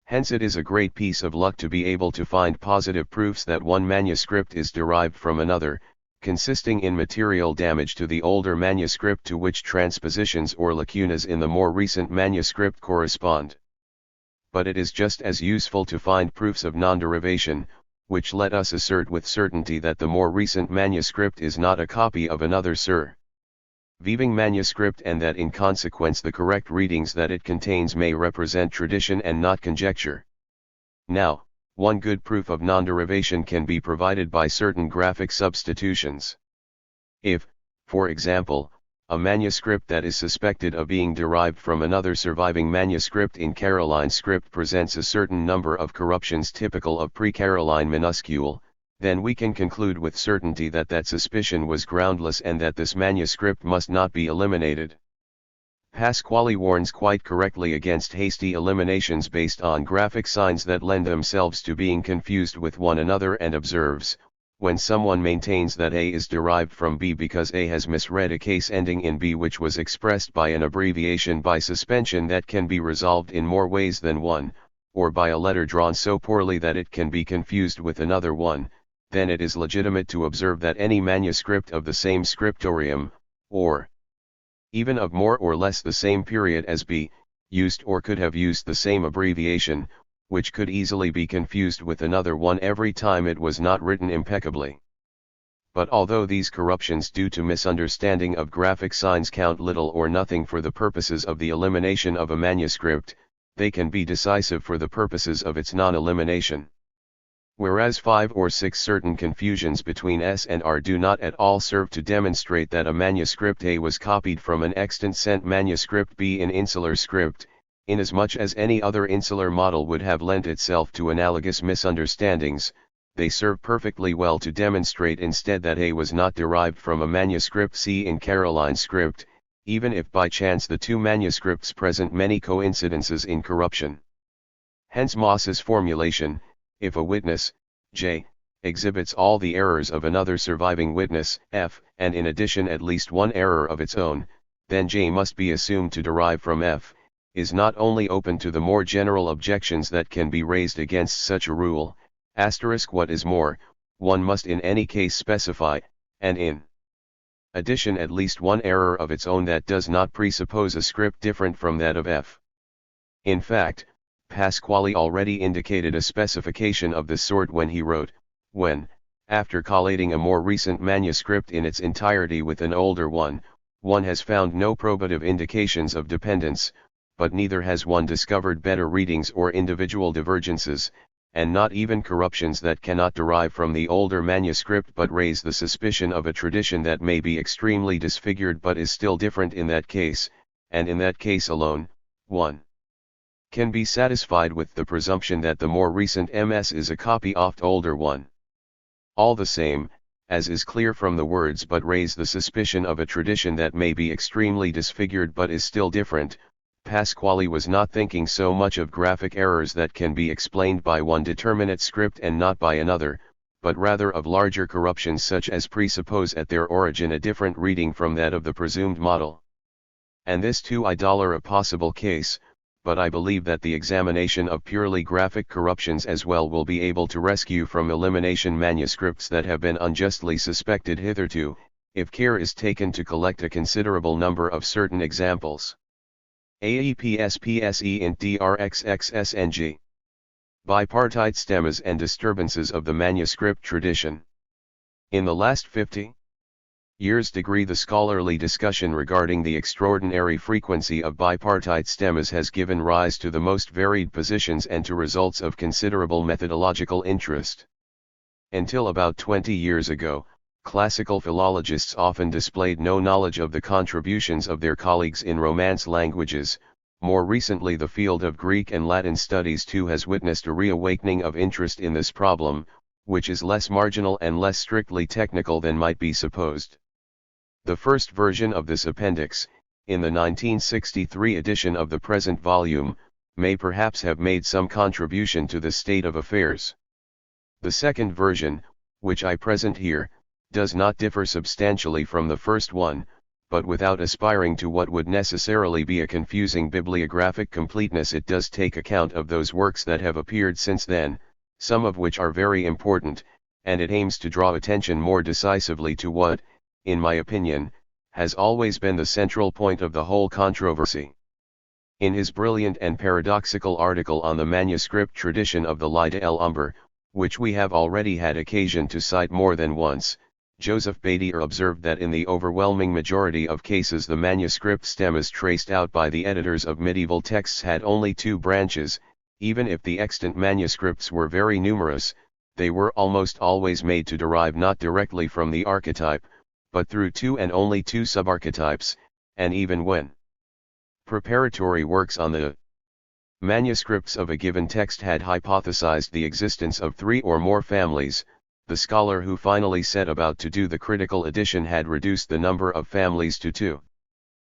Hence it is a great piece of luck to be able to find positive proofs that one manuscript is derived from another, consisting in material damage to the older manuscript to which transpositions or lacunas in the more recent manuscript correspond. But it is just as useful to find proofs of non-derivation, which let us assert with certainty that the more recent manuscript is not a copy of another surviving manuscript, and that in consequence the correct readings that it contains may represent tradition and not conjecture. Now, one good proof of non-derivation can be provided by certain graphic substitutions. If, for example, a manuscript that is suspected of being derived from another surviving manuscript in Caroline script presents a certain number of corruptions typical of pre-Caroline minuscule, then we can conclude with certainty that that suspicion was groundless and that this manuscript must not be eliminated. Pasquale warns quite correctly against hasty eliminations based on graphic signs that lend themselves to being confused with one another, and observes, when someone maintains that A is derived from B because A has misread a case ending in B which was expressed by an abbreviation by suspension that can be resolved in more ways than one, or by a letter drawn so poorly that it can be confused with another one, then it is legitimate to observe that any manuscript of the same scriptorium, or even of more or less the same period as B, used or could have used the same abbreviation, which could easily be confused with another one every time it was not written impeccably. But although these corruptions due to misunderstanding of graphic signs count little or nothing for the purposes of the elimination of a manuscript, they can be decisive for the purposes of its non-elimination. Whereas 5 or 6 certain confusions between S and R do not at all serve to demonstrate that a manuscript A was copied from an extant sent manuscript B in insular script, inasmuch as any other insular model would have lent itself to analogous misunderstandings, they serve perfectly well to demonstrate instead that A was not derived from a manuscript C in Caroline script, even if by chance the two manuscripts present many coincidences in corruption. Hence Moss's formulation: if a witness, J, exhibits all the errors of another surviving witness, F, and in addition at least one error of its own, then J must be assumed to derive from F, is not only open to the more general objections that can be raised against such a rule, what is more, one must in any case specify, and in addition at least one error of its own that does not presuppose a script different from that of F. In fact, Pasquale already indicated a specification of this sort when he wrote, when, after collating a more recent manuscript in its entirety with an older one has found no probative indications of dependence, but neither has one discovered better readings or individual divergences, and not even corruptions that cannot derive from the older manuscript but raise the suspicion of a tradition that may be extremely disfigured but is still different in that case, and in that case alone, one can be satisfied with the presumption that the more recent MS is a copy of the older one. All the same, as is clear from the words but raise the suspicion of a tradition that may be extremely disfigured but is still different, Pasquale was not thinking so much of graphic errors that can be explained by one determinate script and not by another, but rather of larger corruptions such as presuppose at their origin a different reading from that of the presumed model. And this too is a possible case, but I believe that the examination of purely graphic corruptions as well will be able to rescue from elimination manuscripts that have been unjustly suspected hitherto, if care is taken to collect a considerable number of certain examples. AEPSPSE int DRXXSNG. Bipartite stemmas and disturbances of the manuscript tradition. In the last 50 years. The scholarly discussion regarding the extraordinary frequency of bipartite stemmas has given rise to the most varied positions and to results of considerable methodological interest. Until about 20 years ago, classical philologists often displayed no knowledge of the contributions of their colleagues in Romance languages. More recently, the field of Greek and Latin studies too has witnessed a reawakening of interest in this problem, which is less marginal and less strictly technical than might be supposed. The first version of this appendix, in the 1963 edition of the present volume, may perhaps have made some contribution to the state of affairs. The second version, which I present here, does not differ substantially from the first one, but without aspiring to what would necessarily be a confusing bibliographic completeness, it does take account of those works that have appeared since then, some of which are very important, and it aims to draw attention more decisively to what, in my opinion, has always been the central point of the whole controversy. In his brilliant and paradoxical article on the manuscript tradition of the Lida el Umber, which we have already had occasion to cite more than once, Joseph Badier observed that in the overwhelming majority of cases the manuscript stemmas traced out by the editors of medieval texts had only two branches. Even if the extant manuscripts were very numerous, they were almost always made to derive not directly from the archetype, but through two and only two subarchetypes, and even when preparatory works on the manuscripts of a given text had hypothesized the existence of three or more families, the scholar who finally set about to do the critical addition had reduced the number of families to two.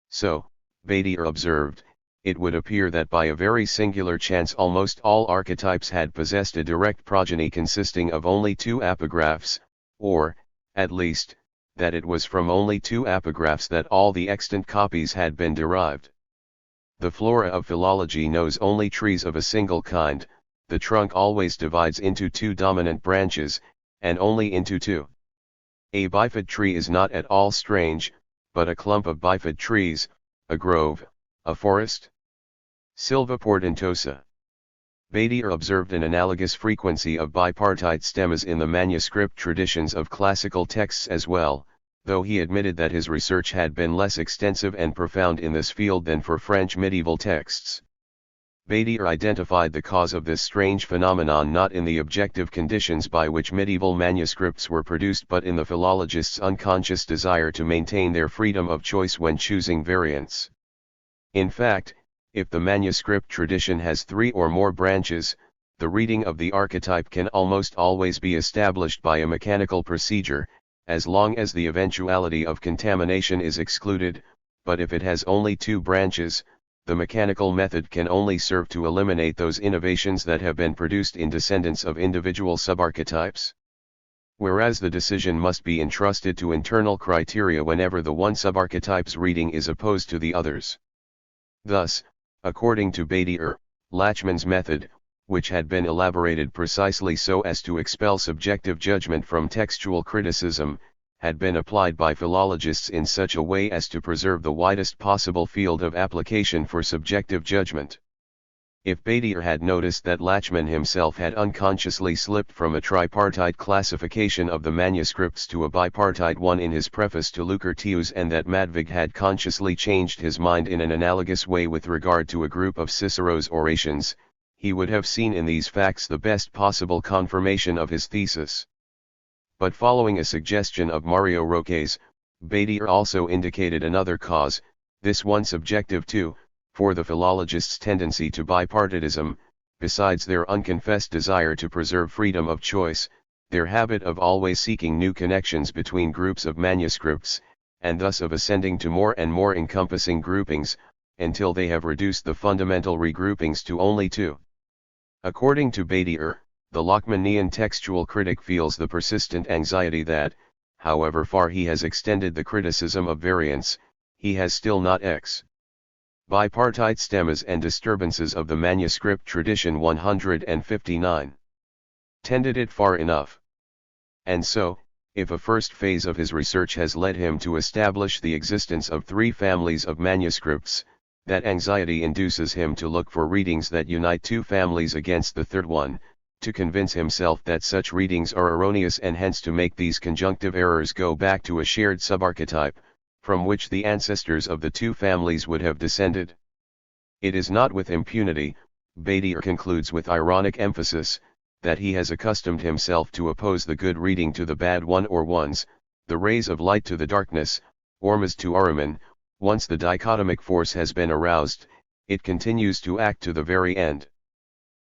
So, Badier observed, it would appear that by a very singular chance almost all archetypes had possessed a direct progeny consisting of only two epigraphs, or, at least, that it was from only two epigraphs that all the extant copies had been derived. The flora of philology knows only trees of a single kind. The trunk always divides into two dominant branches, and only into two. A bifid tree is not at all strange, but a clump of bifid trees, a grove, a forest. Silva portentosa. Badier observed an analogous frequency of bipartite stemmas in the manuscript traditions of classical texts as well, though he admitted that his research had been less extensive and profound in this field than for French medieval texts. Badier identified the cause of this strange phenomenon not in the objective conditions by which medieval manuscripts were produced but in the philologist's unconscious desire to maintain their freedom of choice when choosing variants. In fact, if the manuscript tradition has three or more branches, the reading of the archetype can almost always be established by a mechanical procedure, as long as the eventuality of contamination is excluded, but if it has only two branches, the mechanical method can only serve to eliminate those innovations that have been produced in descendants of individual subarchetypes. Whereas the decision must be entrusted to internal criteria whenever the one subarchetype's reading is opposed to the others. Thus, according to Badier, Lachmann's method, which had been elaborated precisely so as to expel subjective judgment from textual criticism, had been applied by philologists in such a way as to preserve the widest possible field of application for subjective judgment. If Badier had noticed that Lachmann himself had unconsciously slipped from a tripartite classification of the manuscripts to a bipartite one in his preface to Lucretius, and that Madvig had consciously changed his mind in an analogous way with regard to a group of Cicero's orations, he would have seen in these facts the best possible confirmation of his thesis. But following a suggestion of Mario Roque's, Badier also indicated another cause, this one subjective too, for the philologist's tendency to bipartitism, besides their unconfessed desire to preserve freedom of choice, their habit of always seeking new connections between groups of manuscripts, and thus of ascending to more and more encompassing groupings, until they have reduced the fundamental regroupings to only two. According to Badier, the Lachmannian textual critic feels the persistent anxiety that, however far he has extended the criticism of variants, he has still not bipartite stemmas and disturbances of the manuscript tradition 159. Tended it far enough. And so, if a first phase of his research has led him to establish the existence of three families of manuscripts, that anxiety induces him to look for readings that unite two families against the third one, to convince himself that such readings are erroneous and hence to make these conjunctive errors go back to a shared subarchetype, from which the ancestors of the two families would have descended. It is not with impunity, Badier concludes with ironic emphasis, that he has accustomed himself to oppose the good reading to the bad one or ones, the rays of light to the darkness, Ormuz to Ahriman. Once the dichotomic force has been aroused, it continues to act to the very end.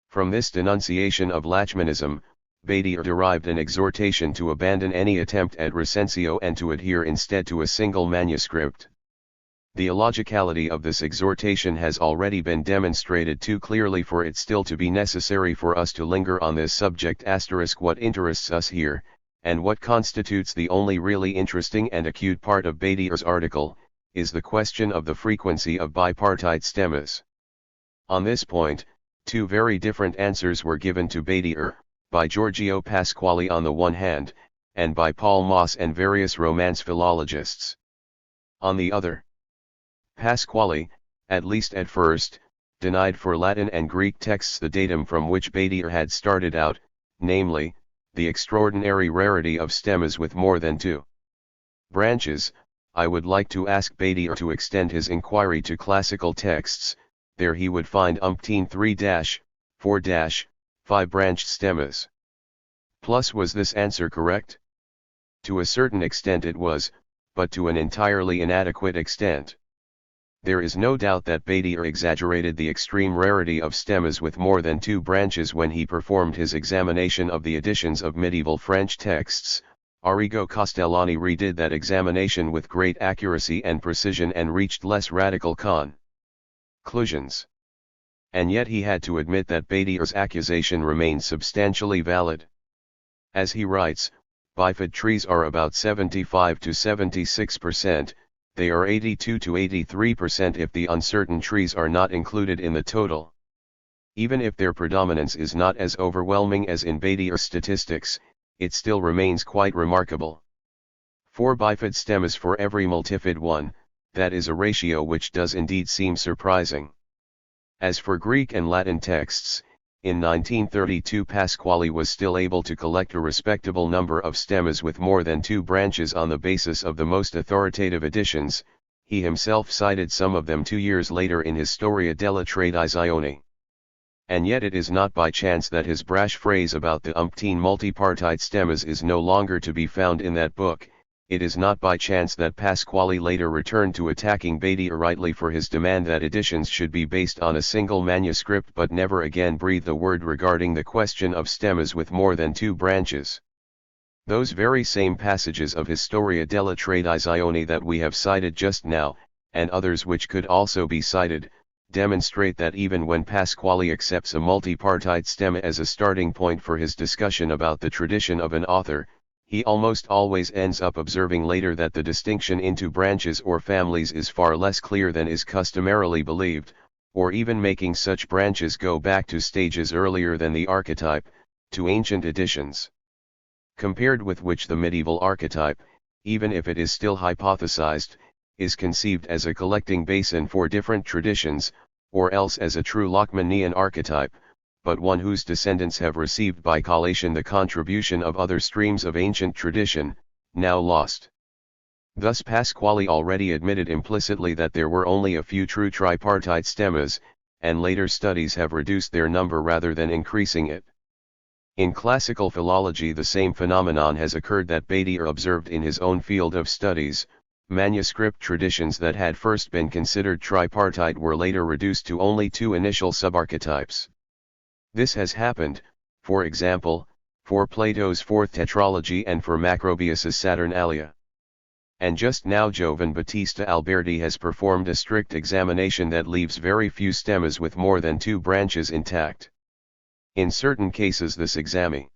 From this denunciation of Lachmannism, Badier derived an exhortation to abandon any attempt at recensio and to adhere instead to a single manuscript. The illogicality of this exhortation has already been demonstrated too clearly for it still to be necessary for us to linger on this subject. What interests us here, and what constitutes the only really interesting and acute part of Badier's article, is the question of the frequency of bipartite stemmas. On this point, two very different answers were given to Badier, by Giorgio Pasquali on the one hand, and by Paul Moss and various Romance philologists on the other. Pasquali, at least at first, denied for Latin and Greek texts the datum from which Badier had started out, namely, the extraordinary rarity of stemmas with more than two branches. I would like to ask Badier to extend his inquiry to classical texts. There he would find umpteen 3-4-5-branched stemmas. Plus, was this answer correct? To a certain extent it was, but to an entirely inadequate extent. There is no doubt that Badier exaggerated the extreme rarity of stemmas with more than two branches when he performed his examination of the editions of medieval French texts. Arrigo Castellani redid that examination with great accuracy and precision and reached less radical conclusions. And yet he had to admit that Badier's accusation remained substantially valid. As he writes, bifid trees are about 75 to 76%, they are 82 to 83% if the uncertain trees are not included in the total. Even if their predominance is not as overwhelming as in Badier's statistics, it still remains quite remarkable. 4 bifid stemmas for every multifid one, that is a ratio which does indeed seem surprising. As for Greek and Latin texts, in 1932 Pasquali was still able to collect a respectable number of stemmas with more than two branches on the basis of the most authoritative editions. He himself cited some of them 2 years later in his Storia della Tradizione. And yet it is not by chance that his brash phrase about the umpteen multipartite stemmas is no longer to be found in that book. It is not by chance that Pasquali later returned to attacking Badier rightly for his demand that editions should be based on a single manuscript but never again breathed a word regarding the question of stemmas with more than two branches. Those very same passages of his Storia della Tradizione that we have cited just now, and others which could also be cited, demonstrate that even when Pasquali accepts a multipartite stemma as a starting point for his discussion about the tradition of an author, he almost always ends up observing later that the distinction into branches or families is far less clear than is customarily believed, or even making such branches go back to stages earlier than the archetype, to ancient editions. Compared with which the medieval archetype, even if it is still hypothesized, is conceived as a collecting basin for different traditions, or else as a true Lachmannian archetype, but one whose descendants have received by collation the contribution of other streams of ancient tradition, now lost. Thus Pasquali already admitted implicitly that there were only a few true tripartite stemmas, and later studies have reduced their number rather than increasing it. In classical philology the same phenomenon has occurred that Badier observed in his own field of studies. Manuscript traditions that had first been considered tripartite were later reduced to only two initial subarchetypes. This has happened, for example, for Plato's Fourth Tetralogy and for Macrobius's Saturnalia. And just now Giovan Battista Alberti has performed a strict examination that leaves very few stemmas with more than two branches intact. In certain cases this examination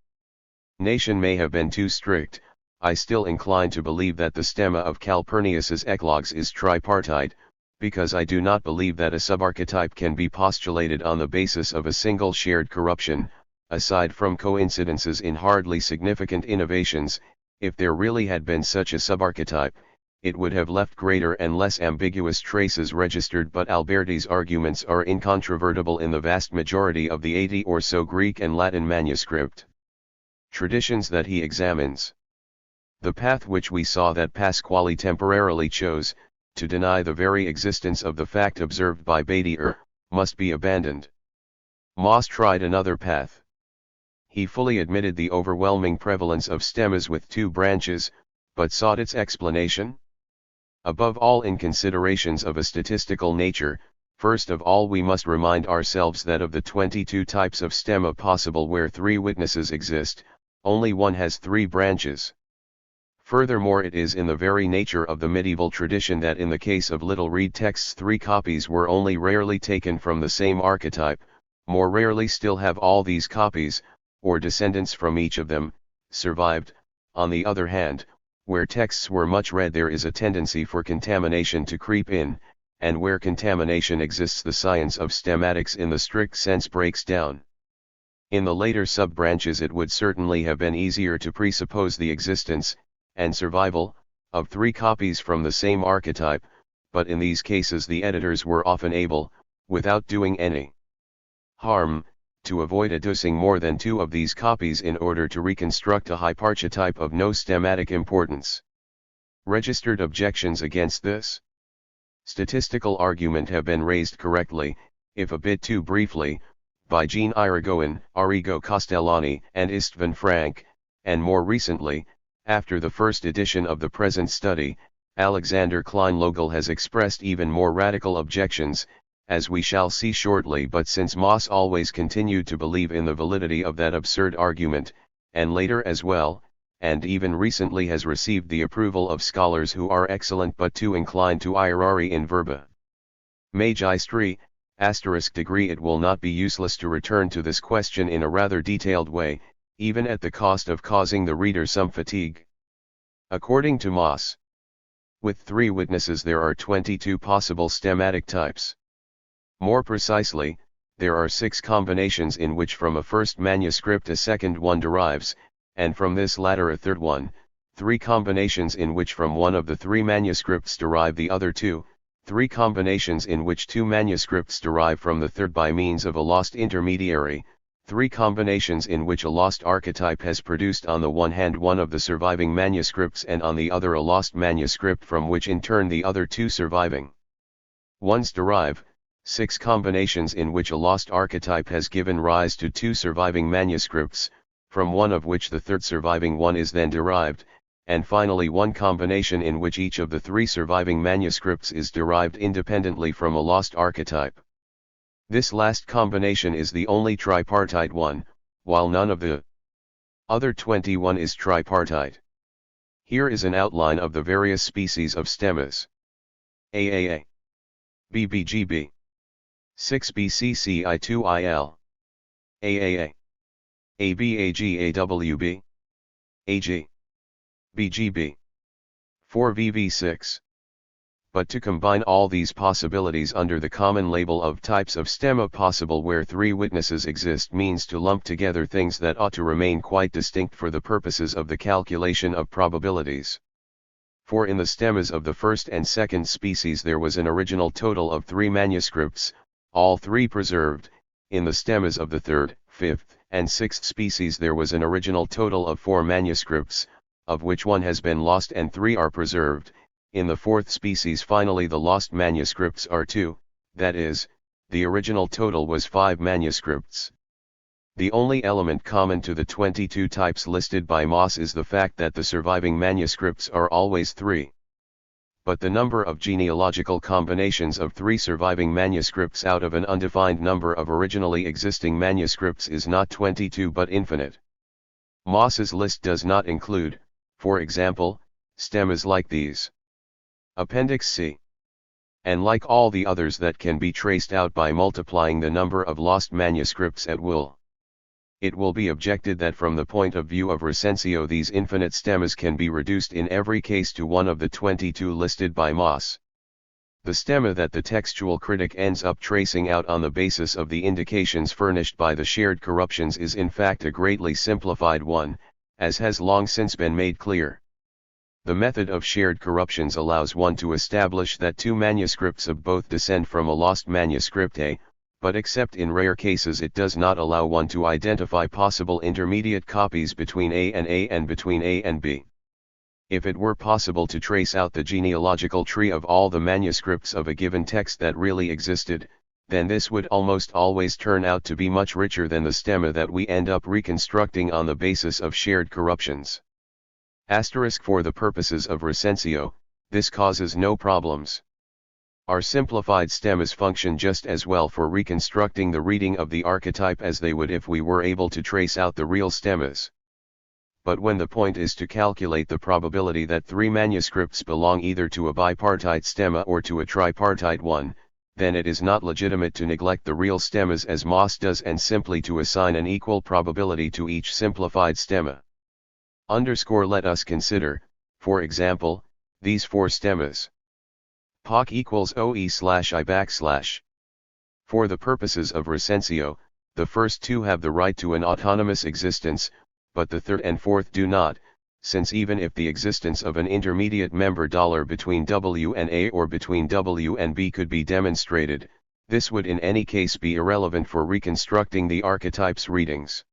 may have been too strict. I still incline to believe that the stemma of Calpurnius's eclogues is tripartite, because I do not believe that a subarchetype can be postulated on the basis of a single shared corruption. Aside from coincidences in hardly significant innovations, if there really had been such a subarchetype, it would have left greater and less ambiguous traces registered, but Alberti's arguments are incontrovertible in the vast majority of the 80 or so Greek and Latin manuscript traditions that he examines. The path which we saw that Pasquale temporarily chose, to deny the very existence of the fact observed by Beatty, must be abandoned. Moss tried another path. He fully admitted the overwhelming prevalence of stemmas with two branches, but sought its explanation. Above all, in considerations of a statistical nature, first of all we must remind ourselves that of the 22 types of stemma possible where three witnesses exist, only one has three branches. Furthermore, it is in the very nature of the medieval tradition that in the case of little reed texts 3 copies were only rarely taken from the same archetype, more rarely still have all these copies, or descendants from each of them, survived. On the other hand, where texts were much read there is a tendency for contamination to creep in, and where contamination exists the science of stemmatics in the strict sense breaks down. In the later sub-branches it would certainly have been easier to presuppose the existence, and survival, of 3 copies from the same archetype, but in these cases the editors were often able, without doing any harm, to avoid adducing more than 2 of these copies in order to reconstruct a hyparchetype of no stemmatic importance. Registered objections against this statistical argument have been raised correctly, if a bit too briefly, by Jean Irigoyen, Arrigo Castellani, and Istvan Frank, and more recently, after the first edition of the present study, Alexander Klein-Logel has expressed even more radical objections, as we shall see shortly. But since Moss always continued to believe in the validity of that absurd argument, and later as well, and even recently has received the approval of scholars who are excellent but too inclined to ierari in verba magistri, *degree, it will not be useless to return to this question in a rather detailed way, even at the cost of causing the reader some fatigue. According to Moss, with 3 witnesses there are 22 possible stemmatic types. More precisely, there are 6 combinations in which from a first manuscript a second one derives, and from this latter a third one, 3 combinations in which from one of the 3 manuscripts derive the other 2, 3 combinations in which 2 manuscripts derive from the third by means of a lost intermediary, 3 combinations in which a lost archetype has produced on the one hand one of the surviving manuscripts and on the other a lost manuscript from which in turn the other 2 surviving ones derive, 6 combinations in which a lost archetype has given rise to 2 surviving manuscripts, from one of which the third surviving one is then derived, and finally 1 combination in which each of the 3 surviving manuscripts is derived independently from a lost archetype. This last combination is the only tripartite one, while none of the other 21 is tripartite. Here is an outline of the various species of stemmas. AAA, BBGB, 6BCCI2IL, AAA, ABAGAWB, AG, BGB, 4VV6. But to combine all these possibilities under the common label of types of stemma possible where 3 witnesses exist means to lump together things that ought to remain quite distinct for the purposes of the calculation of probabilities. For in the stemmas of the first and second species there was an original total of 3 manuscripts, all 3 preserved. In the stemmas of the third, fifth, and sixth species there was an original total of 4 manuscripts, of which 1 has been lost and 3 are preserved. In the fourth species finally the lost manuscripts are 2, that is, the original total was 5 manuscripts. The only element common to the 22 types listed by Moss is the fact that the surviving manuscripts are always 3. But the number of genealogical combinations of 3 surviving manuscripts out of an undefined number of originally existing manuscripts is not 22 but infinite. Moss's list does not include, for example, stemmas like these. Appendix C. And like all the others that can be traced out by multiplying the number of lost manuscripts at will. It will be objected that from the point of view of Recensio these infinite stemmas can be reduced in every case to one of the 22 listed by Moss. The stemma that the textual critic ends up tracing out on the basis of the indications furnished by the shared corruptions is in fact a greatly simplified one, as has long since been made clear. The method of shared corruptions allows one to establish that two manuscripts of both descend from a lost manuscript A, but except in rare cases it does not allow one to identify possible intermediate copies between A and between A and B. If it were possible to trace out the genealogical tree of all the manuscripts of a given text that really existed, then this would almost always turn out to be much richer than the stemma that we end up reconstructing on the basis of shared corruptions. For the purposes of recensio, this causes no problems. Our simplified stemmas function just as well for reconstructing the reading of the archetype as they would if we were able to trace out the real stemmas. But when the point is to calculate the probability that three manuscripts belong either to a bipartite stemma or to a tripartite one, then it is not legitimate to neglect the real stemmas as Moss does and simply to assign an equal probability to each simplified stemma. Let us consider, for example, these four stemmas. POC equals OE/I/. For the purposes of recensio, the first two have the right to an autonomous existence, but the third and fourth do not, since even if the existence of an intermediate member between W and A or between W and B could be demonstrated, this would in any case be irrelevant for reconstructing the archetype's readings.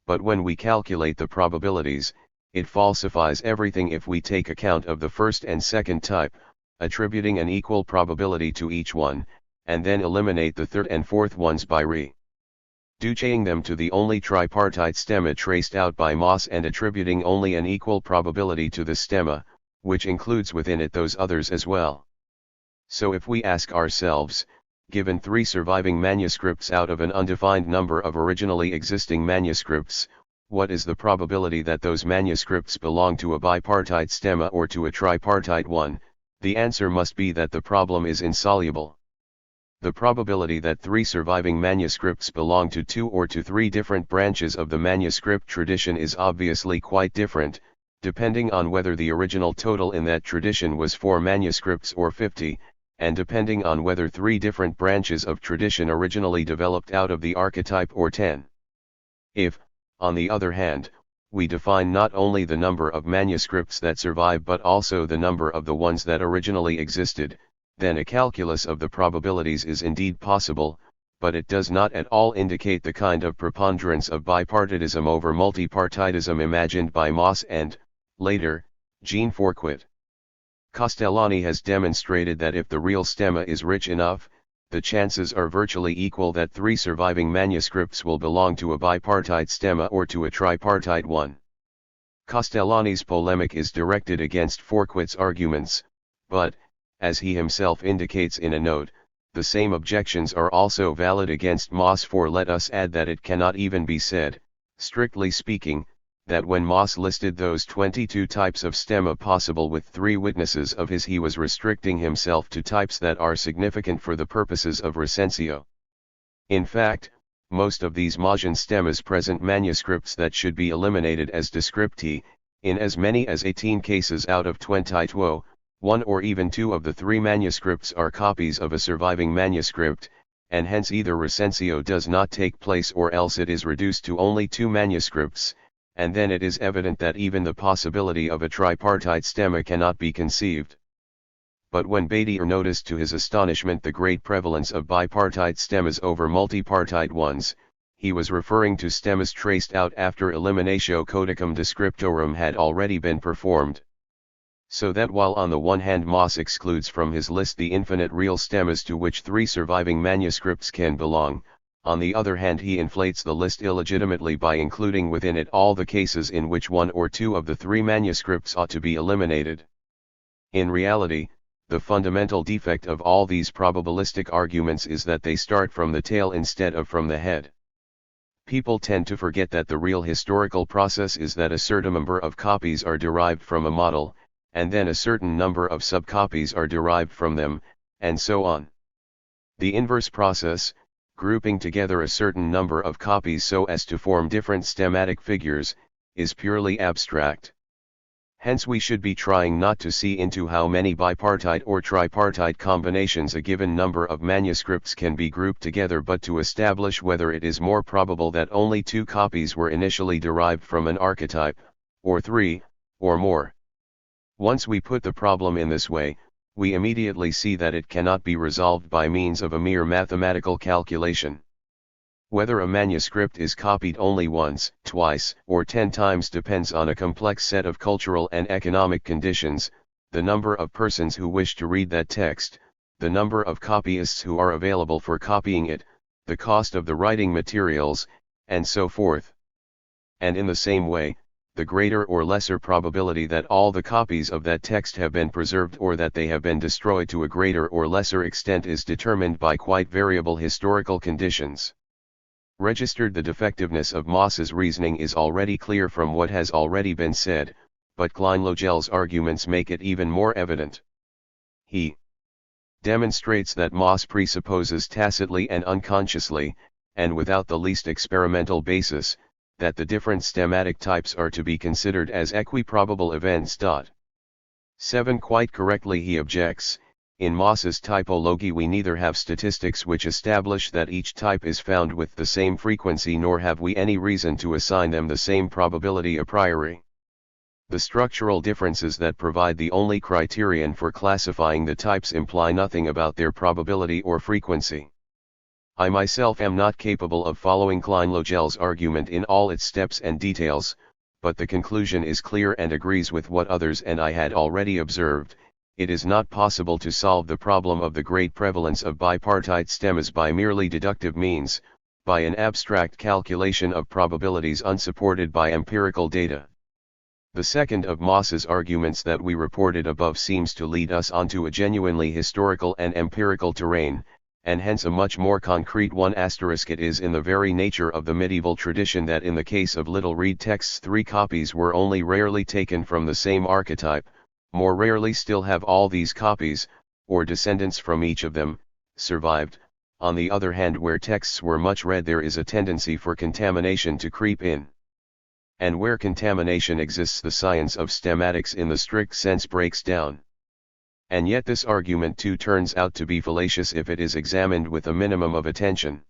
But when we calculate the probabilities, it falsifies everything if we take account of the first and second type, attributing an equal probability to each one, and then eliminate the third and fourth ones by reducing them to the only tripartite stemma traced out by Moss and attributing only an equal probability to the stemma, which includes within it those others as well. So if we ask ourselves, given three surviving manuscripts out of an undefined number of originally existing manuscripts, what is the probability that those manuscripts belong to a bipartite stemma or to a tripartite one? The answer must be that the problem is insoluble. The probability that three surviving manuscripts belong to two or to three different branches of the manuscript tradition is obviously quite different, depending on whether the original total in that tradition was 4 manuscripts or 50, and depending on whether 3 different branches of tradition originally developed out of the archetype or 10. If, on the other hand, we define not only the number of manuscripts that survive but also the number of the ones that originally existed, then a calculus of the probabilities is indeed possible, but it does not at all indicate the kind of preponderance of bipartitism over multipartitism imagined by Moss and, later, Jean Fourquet. Castellani has demonstrated that if the real stemma is rich enough, the chances are virtually equal that 3 surviving manuscripts will belong to a bipartite stemma or to a tripartite one. Castellani's polemic is directed against Fourquet's arguments, but, as he himself indicates in a note, the same objections are also valid against Moss, for let us add that it cannot even be said, strictly speaking, that when Moss listed those 22 types of stemma possible with 3 witnesses of his, he was restricting himself to types that are significant for the purposes of recensio. In fact, most of these Mossian stemmas present manuscripts that should be eliminated as descripti, in as many as 18 cases out of 22, 1 or even 2 of the 3 manuscripts are copies of a surviving manuscript, and hence either recensio does not take place or else it is reduced to only 2 manuscripts, and then it is evident that even the possibility of a tripartite stemma cannot be conceived. But when Badier noticed to his astonishment the great prevalence of bipartite stemmas over multipartite ones, he was referring to stemmas traced out after eliminatio codicum descriptorum had already been performed. So that while on the one hand Moss excludes from his list the infinite real stemmas to which 3 surviving manuscripts can belong, on the other hand he inflates the list illegitimately by including within it all the cases in which 1 or 2 of the 3 manuscripts ought to be eliminated. In reality, the fundamental defect of all these probabilistic arguments is that they start from the tail instead of from the head. People tend to forget that the real historical process is that a certain number of copies are derived from a model, and then a certain number of subcopies are derived from them, and so on. The inverse process, grouping together a certain number of copies so as to form different stemmatic figures, is purely abstract. Hence we should be trying not to see into how many bipartite or tripartite combinations a given number of manuscripts can be grouped together, but to establish whether it is more probable that only 2 copies were initially derived from an archetype, or 3, or more. Once we put the problem in this way, we immediately see that it cannot be resolved by means of a mere mathematical calculation. Whether a manuscript is copied only once, twice, or 10 times depends on a complex set of cultural and economic conditions, the number of persons who wish to read that text, the number of copyists who are available for copying it, the cost of the writing materials, and so forth. And in the same way, the greater or lesser probability that all the copies of that text have been preserved or that they have been destroyed to a greater or lesser extent is determined by quite variable historical conditions. Registered, the defectiveness of Mauss's reasoning is already clear from what has already been said, but Klein-Logel's arguments make it even more evident. He demonstrates that Mauss presupposes tacitly and unconsciously, and without the least experimental basis, that the different stemmatic types are to be considered as equiprobable events. 7. Quite correctly he objects, in Mauss's typology we neither have statistics which establish that each type is found with the same frequency, nor have we any reason to assign them the same probability a priori. The structural differences that provide the only criterion for classifying the types imply nothing about their probability or frequency. I myself am not capable of following Klein-Logel's argument in all its steps and details, but the conclusion is clear and agrees with what others and I had already observed. It is not possible to solve the problem of the great prevalence of bipartite stemmas by merely deductive means, by an abstract calculation of probabilities unsupported by empirical data. The second of Mauss's arguments that we reported above seems to lead us onto a genuinely historical and empirical terrain, and hence a much more concrete one. It is in the very nature of the medieval tradition that in the case of little reed texts 3 copies were only rarely taken from the same archetype, more rarely still have all these copies, or descendants from each of them, survived. On the other hand, where texts were much read there is a tendency for contamination to creep in. And where contamination exists the science of stemmatics in the strict sense breaks down. And yet this argument too turns out to be fallacious if it is examined with a minimum of attention.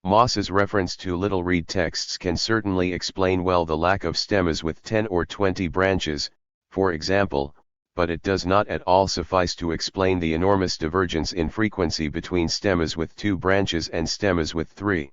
Mauss's reference to little reed texts can certainly explain well the lack of stemmas with 10 or 20 branches, for example, but it does not at all suffice to explain the enormous divergence in frequency between stemmas with 2 branches and stemmas with 3.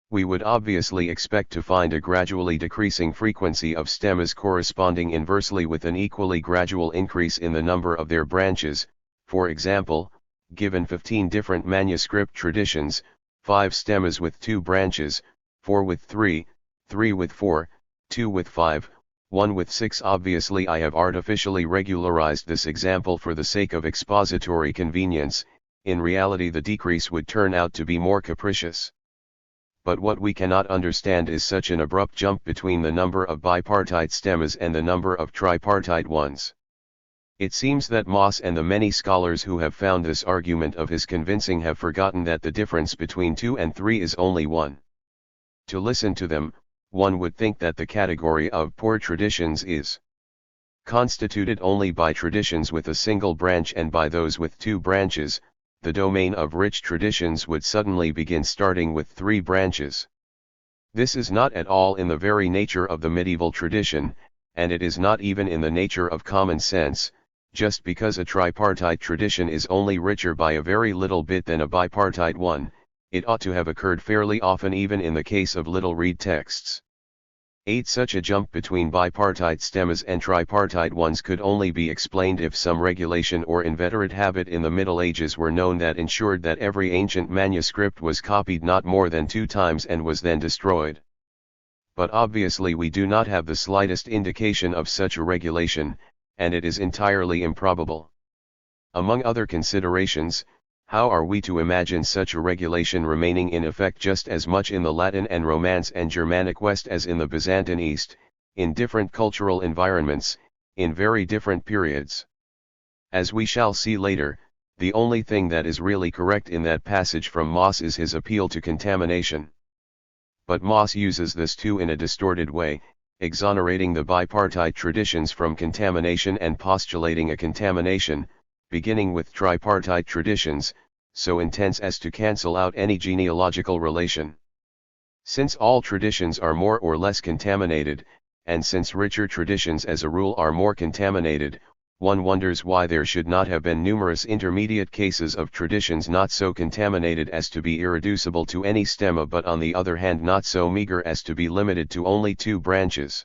We would obviously expect to find a gradually decreasing frequency of stemmas corresponding inversely with an equally gradual increase in the number of their branches. For example, given 15 different manuscript traditions, 5 stemmas with 2 branches, 4 with 3, 3 with 4, 2 with 5, 1 with 6. Obviously I have artificially regularized this example for the sake of expository convenience. In reality the decrease would turn out to be more capricious. But what we cannot understand is such an abrupt jump between the number of bipartite stemmas and the number of tripartite ones. It seems that Mauss and the many scholars who have found this argument of his convincing have forgotten that the difference between 2 and 3 is only 1. To listen to them, one would think that the category of poor traditions is constituted only by traditions with a single branch, and by those with 2 branches, the domain of rich traditions would suddenly begin starting with 3 branches. This is not at all in the very nature of the medieval tradition, and it is not even in the nature of common sense. Just because a tripartite tradition is only richer by a very little bit than a bipartite one, it ought to have occurred fairly often even in the case of little reed texts. 8. Such a jump between bipartite stemmas and tripartite ones could only be explained if some regulation or inveterate habit in the Middle Ages were known that ensured that every ancient manuscript was copied not more than 2 times and was then destroyed. But obviously we do not have the slightest indication of such a regulation, and it is entirely improbable. Among other considerations, how are we to imagine such a regulation remaining in effect just as much in the Latin and Romance and Germanic West as in the Byzantine East, in different cultural environments, in very different periods? As we shall see later, the only thing that is really correct in that passage from Mauss is his appeal to contamination. But Mauss uses this too in a distorted way, exonerating the bipartite traditions from contamination and postulating a contamination, beginning with tripartite traditions, so intense as to cancel out any genealogical relation. Since all traditions are more or less contaminated, and since richer traditions as a rule are more contaminated, one wonders why there should not have been numerous intermediate cases of traditions not so contaminated as to be irreducible to any stemma, but on the other hand not so meager as to be limited to only 2 branches.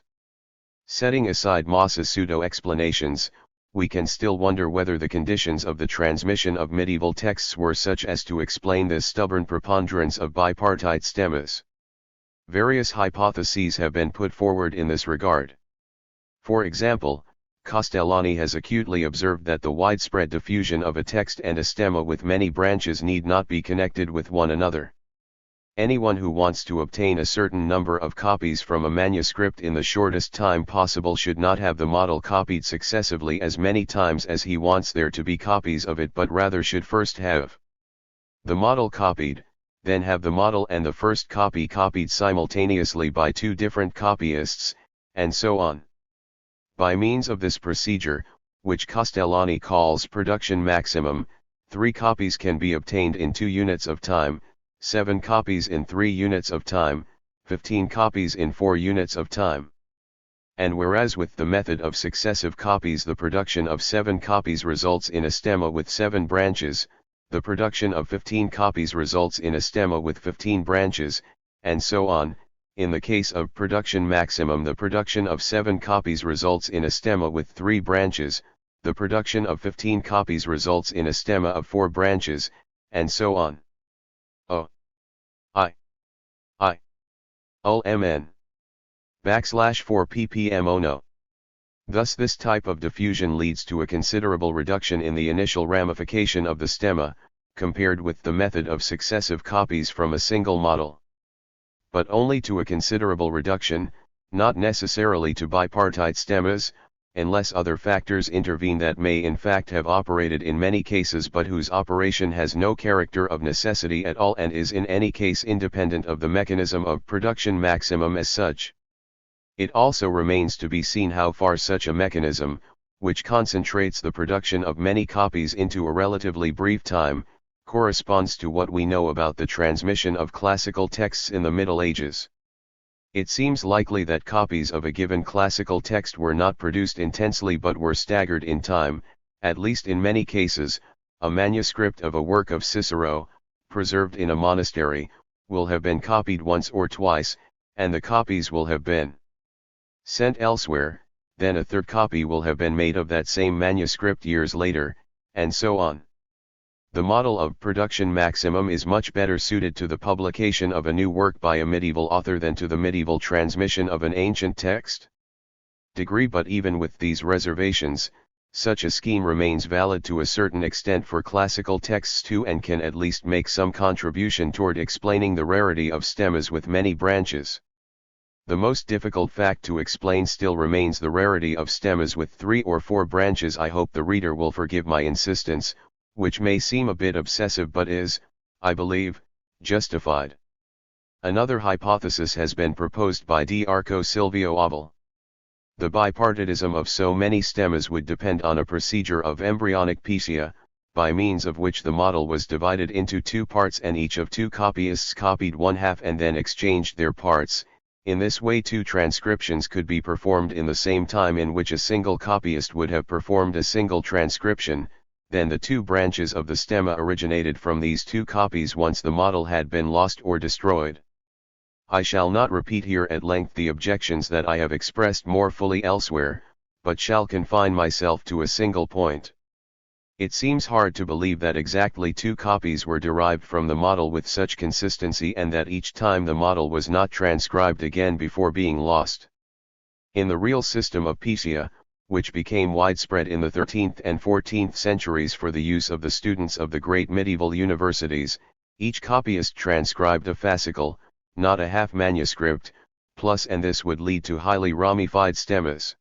Setting aside Moss's pseudo-explanations, we can still wonder whether the conditions of the transmission of medieval texts were such as to explain this stubborn preponderance of bipartite stemmas. Various hypotheses have been put forward in this regard. For example, Castellani has acutely observed that the widespread diffusion of a text and a stemma with many branches need not be connected with one another. Anyone who wants to obtain a certain number of copies from a manuscript in the shortest time possible should not have the model copied successively as many times as he wants there to be copies of it, but rather should first have the model copied, then have the model and the first copy copied simultaneously by 2 different copyists, and so on. By means of this procedure, which Castellani calls production maximum, 3 copies can be obtained in 2 units of time, 7 copies in 3 units of time, 15 copies in 4 units of time. And whereas with the method of successive copies the production of 7 copies results in a stemma with 7 branches, the production of 15 copies results in a stemma with 15 branches, and so on. In the case of production maximum, the production of 7 copies results in a stemma with 3 branches, the production of 15 copies results in a stemma of 4 branches, and so on. O I ULMN \4 ppm ono. Thus this type of diffusion leads to a considerable reduction in the initial ramification of the stemma, compared with the method of successive copies from a single model. But only to a considerable reduction, not necessarily to bipartite stemmas, unless other factors intervene that may in fact have operated in many cases but whose operation has no character of necessity at all and is in any case independent of the mechanism of production maximum as such. It also remains to be seen how far such a mechanism, which concentrates the production of many copies into a relatively brief time, corresponds to what we know about the transmission of classical texts in the Middle Ages. It seems likely that copies of a given classical text were not produced intensely but were staggered in time. At least in many cases, a manuscript of a work of Cicero, preserved in a monastery, will have been copied once or twice, and the copies will have been sent elsewhere, then a 3rd copy will have been made of that same manuscript years later, and so on. The model of production maximum is much better suited to the publication of a new work by a medieval author than to the medieval transmission of an ancient text. But even with these reservations, such a scheme remains valid to a certain extent for classical texts too, and can at least make some contribution toward explaining the rarity of stemmas with many branches. The most difficult fact to explain still remains the rarity of stemmas with 3 or 4 branches. I hope the reader will forgive my insistence, which may seem a bit obsessive but is, I believe, justified. Another hypothesis has been proposed by D'Arco Silvio Oval. The bipartitism of so many stemmas would depend on a procedure of embryonic piecea, by means of which the model was divided into 2 parts and each of 2 copyists copied 1/2 and then exchanged their parts. In this way 2 transcriptions could be performed in the same time in which a single copyist would have performed a single transcription. Then the 2 branches of the stemma originated from these 2 copies once the model had been lost or destroyed. I shall not repeat here at length the objections that I have expressed more fully elsewhere, but shall confine myself to a single point. It seems hard to believe that exactly 2 copies were derived from the model with such consistency and that each time the model was not transcribed again before being lost. In the real system of piecea, which became widespread in the 13th and 14th centuries for the use of the students of the great medieval universities, each copyist transcribed a fascicle, not a half manuscript, and this would lead to highly ramified stemmas.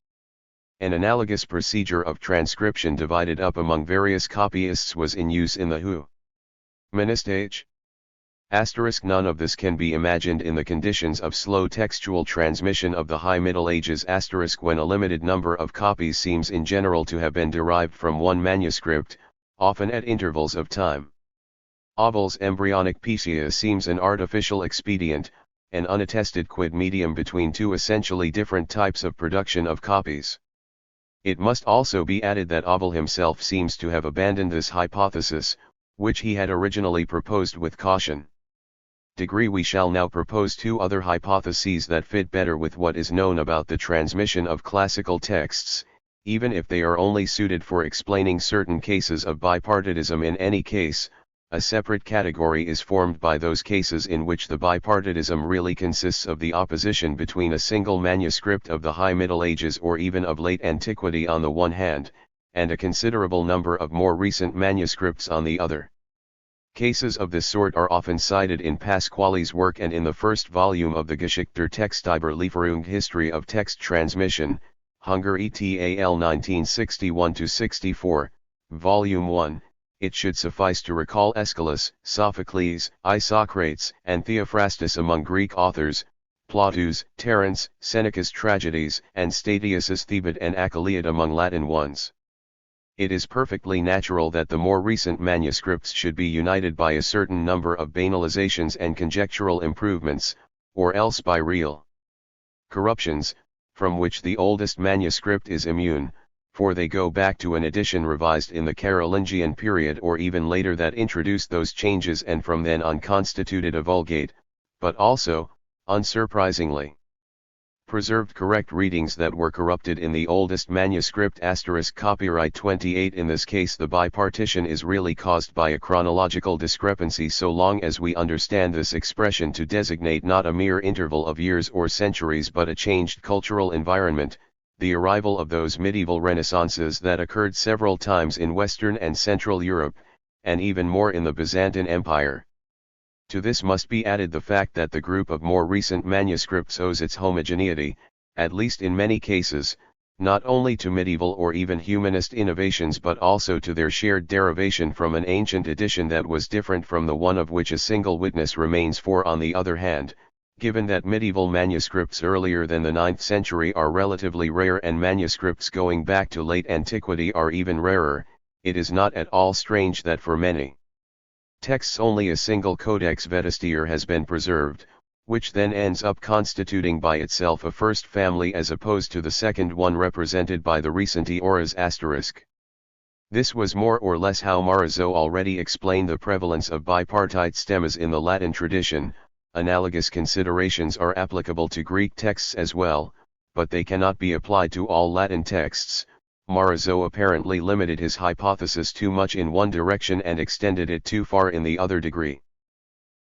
An analogous procedure of transcription divided up among various copyists was in use in the humanist age. None of this can be imagined in the conditions of slow textual transmission of the High Middle Ages. When a limited number of copies seems in general to have been derived from one manuscript, often at intervals of time. Oval's embryonic piecea seems an artificial expedient, an unattested quid medium between two essentially different types of production of copies. It must also be added that Abel himself seems to have abandoned this hypothesis, which he had originally proposed with caution. We shall now propose two other hypotheses that fit better with what is known about the transmission of classical texts, even if they are only suited for explaining certain cases of bipartitism. In any case, a separate category is formed by those cases in which the bipartitism really consists of the opposition between a single manuscript of the High Middle Ages or even of late antiquity on the one hand, and a considerable number of more recent manuscripts on the other. Cases of this sort are often cited in Pasquale's work and in the first volume of the Geschichte Textüberlieferung History of Text Transmission, Hungary TAL 1961-64, Volume 1. It should suffice to recall Aeschylus, Sophocles, Isocrates, and Theophrastus among Greek authors, Plautus, Terence, Seneca's tragedies, and Statius's Thebaid and Achilleid among Latin ones. It is perfectly natural that the more recent manuscripts should be united by a certain number of banalizations and conjectural improvements, or else by real corruptions, from which the oldest manuscript is immune, for they go back to an edition revised in the Carolingian period or even later that introduced those changes and from then on constituted a Vulgate, but also, unsurprisingly, preserved correct readings that were corrupted in the oldest manuscript. Copyright 28. In this case the bipartition is really caused by a chronological discrepancy so long as we understand this expression to designate not a mere interval of years or centuries but a changed cultural environment, the arrival of those medieval renaissances that occurred several times in Western and Central Europe, and even more in the Byzantine Empire. To this must be added the fact that the group of more recent manuscripts owes its homogeneity, at least in many cases, not only to medieval or even humanist innovations but also to their shared derivation from an ancient edition that was different from the one of which a single witness remains. For on the other hand, given that medieval manuscripts earlier than the 9th century are relatively rare and manuscripts going back to late antiquity are even rarer, it is not at all strange that for many texts only a single Codex Vestigiae has been preserved, which then ends up constituting by itself a first family as opposed to the second one represented by the recent auras asterisk. This was more or less how Marizot already explained the prevalence of bipartite stemmas in the Latin tradition. Analogous considerations are applicable to Greek texts as well, but they cannot be applied to all Latin texts. Marizot apparently limited his hypothesis too much in one direction and extended it too far in the other degree.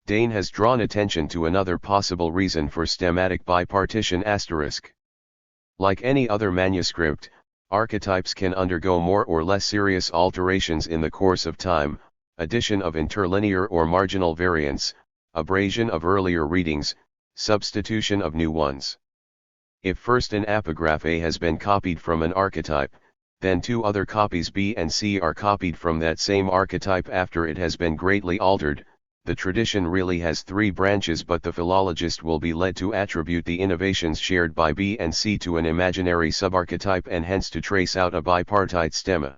Dane has drawn attention to another possible reason for stemmatic bipartition asterisk. Like any other manuscript, archetypes can undergo more or less serious alterations in the course of time, addition of interlinear or marginal variants, abrasion of earlier readings, substitution of new ones. If first an epigraph A has been copied from an archetype, then two other copies B and C are copied from that same archetype after it has been greatly altered. The tradition really has three branches, but the philologist will be led to attribute the innovations shared by B and C to an imaginary subarchetype and hence to trace out a bipartite stemma.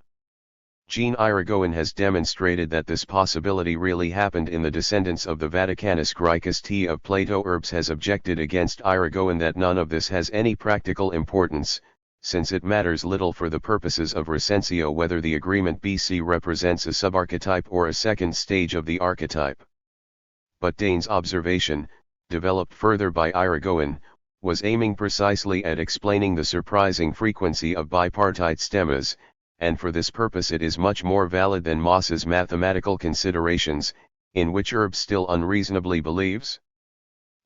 Jean Irigoyen has demonstrated that this possibility really happened in the descendants of the Vaticanus Graecus T of Plato. Urbs has objected against Irigoyen that none of this has any practical importance, since it matters little for the purposes of recensio whether the agreement BC represents a subarchetype or a second stage of the archetype. But Dane's observation, developed further by Irigoyen, was aiming precisely at explaining the surprising frequency of bipartite stemmas, and for this purpose it is much more valid than Moss's mathematical considerations, in which Urbs still unreasonably believes.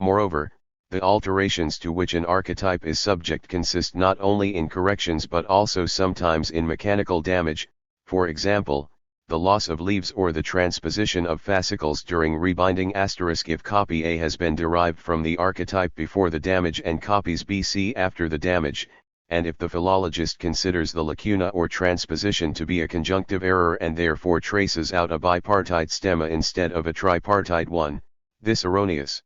Moreover, the alterations to which an archetype is subject consist not only in corrections but also sometimes in mechanical damage, for example, the loss of leaves or the transposition of fascicles during rebinding asterisk if copy A has been derived from the archetype before the damage and copies BC after the damage, and if the philologist considers the lacuna or transposition to be a conjunctive error and therefore traces out a bipartite stemma instead of a tripartite one, this erroneous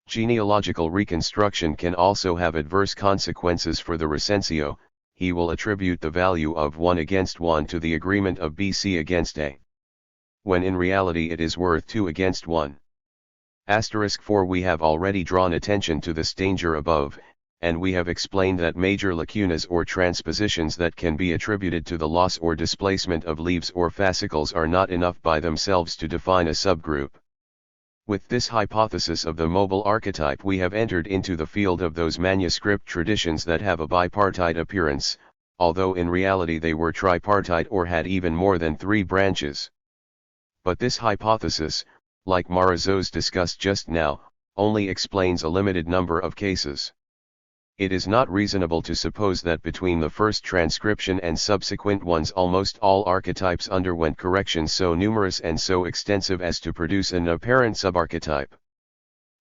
genealogical reconstruction can also have adverse consequences for the recensio. He will attribute the value of 1 against 1 to the agreement of BC against A, when in reality it is worth 2 against 1. *4 We have already drawn attention to this danger above, and we have explained that major lacunas or transpositions that can be attributed to the loss or displacement of leaves or fascicles are not enough by themselves to define a subgroup. With this hypothesis of the mobile archetype we have entered into the field of those manuscript traditions that have a bipartite appearance, although in reality they were tripartite or had even more than 3 branches. But this hypothesis, like Morozow's discussed just now, only explains a limited number of cases. It is not reasonable to suppose that between the first transcription and subsequent ones almost all archetypes underwent corrections so numerous and so extensive as to produce an apparent subarchetype.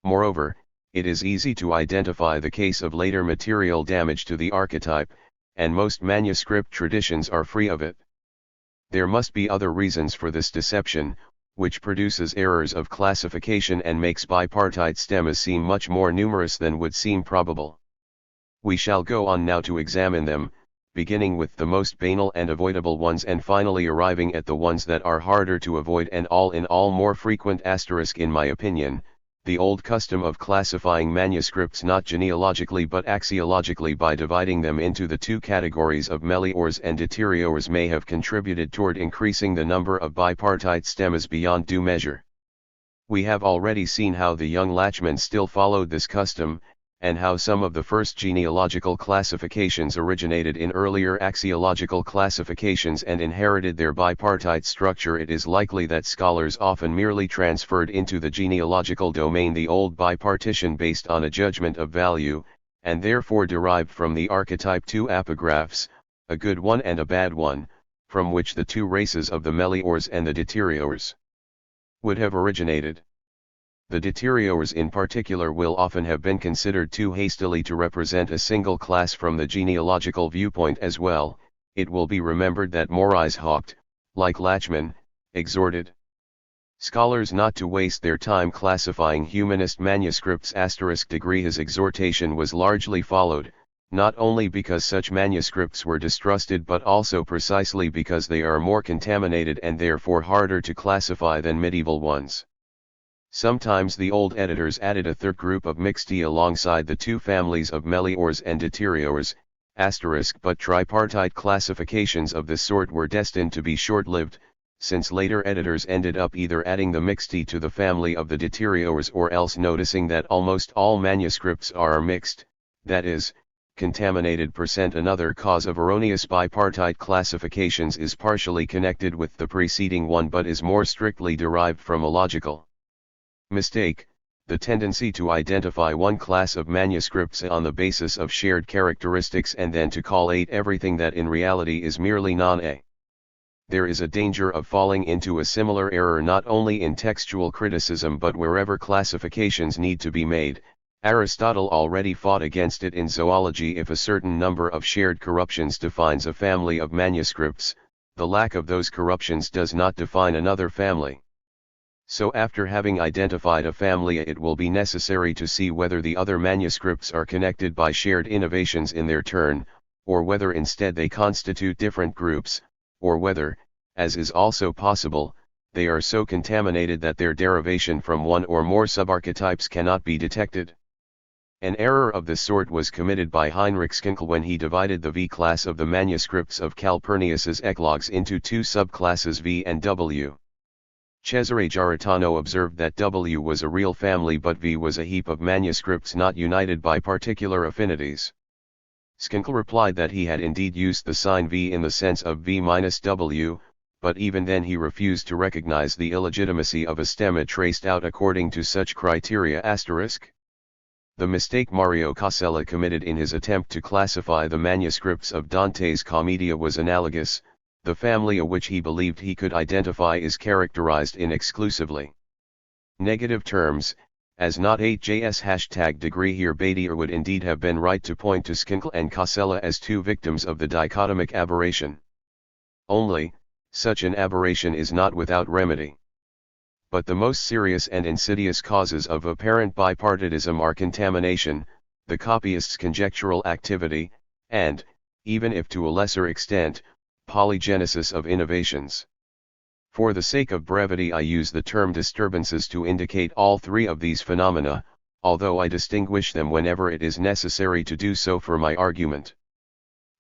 Moreover, it is easy to identify the case of later material damage to the archetype, and most manuscript traditions are free of it. There must be other reasons for this deception, which produces errors of classification and makes bipartite stemmas seem much more numerous than would seem probable. We shall go on now to examine them, beginning with the most banal and avoidable ones and finally arriving at the ones that are harder to avoid and all in all more frequent. In my opinion, the old custom of classifying manuscripts not genealogically but axiologically by dividing them into the 2 categories of meliors and deteriores may have contributed toward increasing the number of bipartite stemmas beyond due measure. We have already seen how the young Lachmann still followed this custom, and how some of the first genealogical classifications originated in earlier axiological classifications and inherited their bipartite structure. It is likely that scholars often merely transferred into the genealogical domain the old bipartition based on a judgment of value, and therefore derived from the archetype 2 epigraphs, a good one and a bad one, from which the 2 races of the meliors and the deteriores would have originated. The deteriores in particular will often have been considered too hastily to represent a single class from the genealogical viewpoint as well. It will be remembered that Maurice Haupt, like Lachmann, exhorted scholars not to waste their time classifying humanist manuscripts. His exhortation was largely followed, not only because such manuscripts were distrusted but also precisely because they are more contaminated and therefore harder to classify than medieval ones. Sometimes the old editors added a 3rd group of mixti alongside the 2 families of meliors and deteriores, but tripartite classifications of this sort were destined to be short-lived, since later editors ended up either adding the mixti to the family of the deteriores or else noticing that almost all manuscripts are mixed, that is, contaminated. Another cause of erroneous bipartite classifications is partially connected with the preceding one but is more strictly derived from a logical mistake, the tendency to identify one class of manuscripts on the basis of shared characteristics and then to call everything that in reality is merely non-A. There is a danger of falling into a similar error not only in textual criticism but wherever classifications need to be made. Aristotle already fought against it in zoology. If a certain number of shared corruptions defines a family of manuscripts, the lack of those corruptions does not define another family. So after having identified a family, it will be necessary to see whether the other manuscripts are connected by shared innovations in their turn, or whether instead they constitute different groups, or whether, as is also possible, they are so contaminated that their derivation from one or more subarchetypes cannot be detected. An error of this sort was committed by Heinrich Schinkel when he divided the V class of the manuscripts of Calpurnius's eclogues into 2 subclasses V and W. Cesare Giarratano observed that W was a real family but V was a heap of manuscripts not united by particular affinities. Schinkel replied that he had indeed used the sign V in the sense of V minus W, but even then he refused to recognize the illegitimacy of a stemma traced out according to such criteria. The mistake Mario Casella committed in his attempt to classify the manuscripts of Dante's Commedia was analogous. The family of which he believed he could identify is characterized in exclusively negative terms, as not 8js #degree here. Badier would indeed have been right to point to Schinkel and Casella as 2 victims of the dichotomic aberration. Only, such an aberration is not without remedy. But the most serious and insidious causes of apparent bipartitism are contamination, the copyist's conjectural activity, and, even if to a lesser extent, polygenesis of innovations. For the sake of brevity I use the term disturbances to indicate all three of these phenomena, although I distinguish them whenever it is necessary to do so for my argument.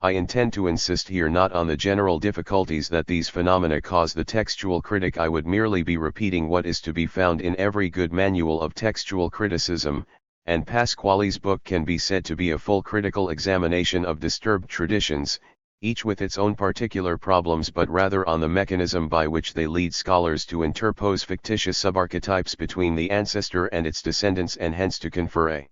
I intend to insist here not on the general difficulties that these phenomena cause the textual critic. I would merely be repeating what is to be found in every good manual of textual criticism, and Pasquale's book can be said to be a full critical examination of disturbed traditions, each with its own particular problems, but rather on the mechanism by which they lead scholars to interpose fictitious subarchetypes between the ancestor and its descendants, and hence to confer a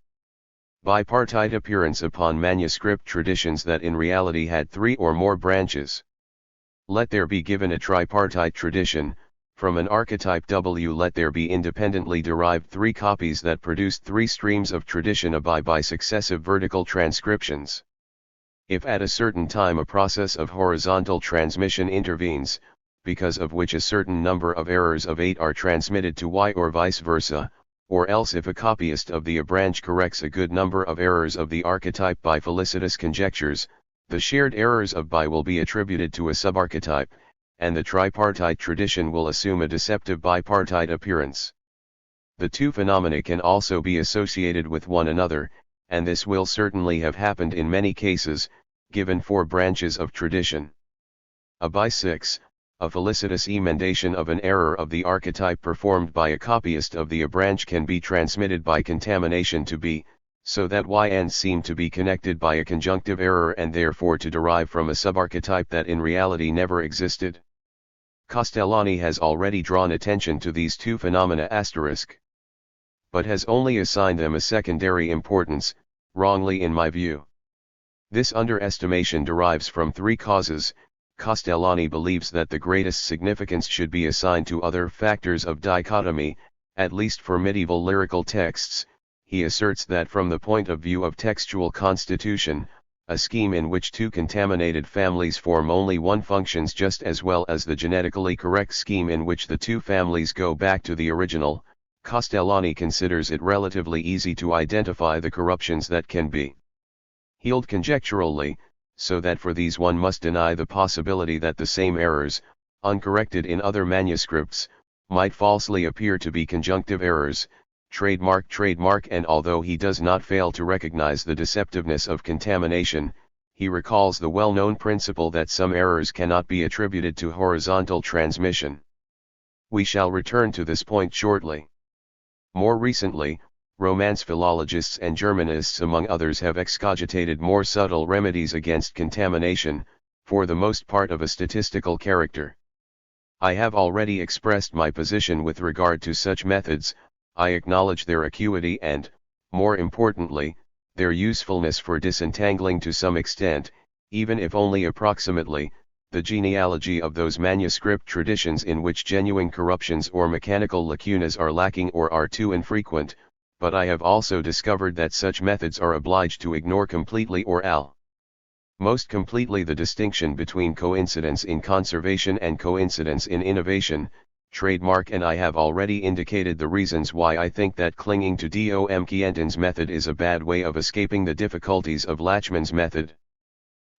bipartite appearance upon manuscript traditions that in reality had three or more branches. Let there be given a tripartite tradition, from an archetype W let there be independently derived three copies that produced three streams of tradition abide by successive vertical transcriptions. If at a certain time a process of horizontal transmission intervenes, because of which a certain number of errors of 8 are transmitted to Y or vice versa, or else if a copyist of the A branch corrects a good number of errors of the archetype by felicitous conjectures, the shared errors of bi will be attributed to a subarchetype, and the tripartite tradition will assume a deceptive bipartite appearance. The two phenomena can also be associated with one another, and this will certainly have happened in many cases, given 4 branches of tradition. A by 6, a felicitous emendation of an error of the archetype performed by a copyist of the A branch can be transmitted by contamination to B, so that YN seem to be connected by a conjunctive error and therefore to derive from a subarchetype that in reality never existed. Castellani has already drawn attention to these two phenomena but has only assigned them a secondary importance, wrongly in my view. This underestimation derives from 3 causes. Castellani believes that the greatest significance should be assigned to other factors of dichotomy, at least for medieval lyrical texts. He asserts that from the point of view of textual constitution, a scheme in which 2 contaminated families form only one functions just as well as the genetically correct scheme in which the 2 families go back to the original. Castellani considers it relatively easy to identify the corruptions that can be healed conjecturally, so that for these one must deny the possibility that the same errors, uncorrected in other manuscripts, might falsely appear to be conjunctive errors, trademark, and although he does not fail to recognize the deceptiveness of contamination, he recalls the well-known principle that some errors cannot be attributed to horizontal transmission. We shall return to this point shortly. More recently, Romance philologists and Germanists among others have excogitated more subtle remedies against contamination, for the most part of a statistical character. I have already expressed my position with regard to such methods. I acknowledge their acuity and, more importantly, their usefulness for disentangling to some extent, even if only approximately, the genealogy of those manuscript traditions in which genuine corruptions or mechanical lacunas are lacking or are too infrequent. But I have also discovered that such methods are obliged to ignore completely or most completely the distinction between coincidence in conservation and coincidence in innovation, trademark, and I have already indicated the reasons why I think that clinging to Dom Quentin's method is a bad way of escaping the difficulties of Lachmann's method.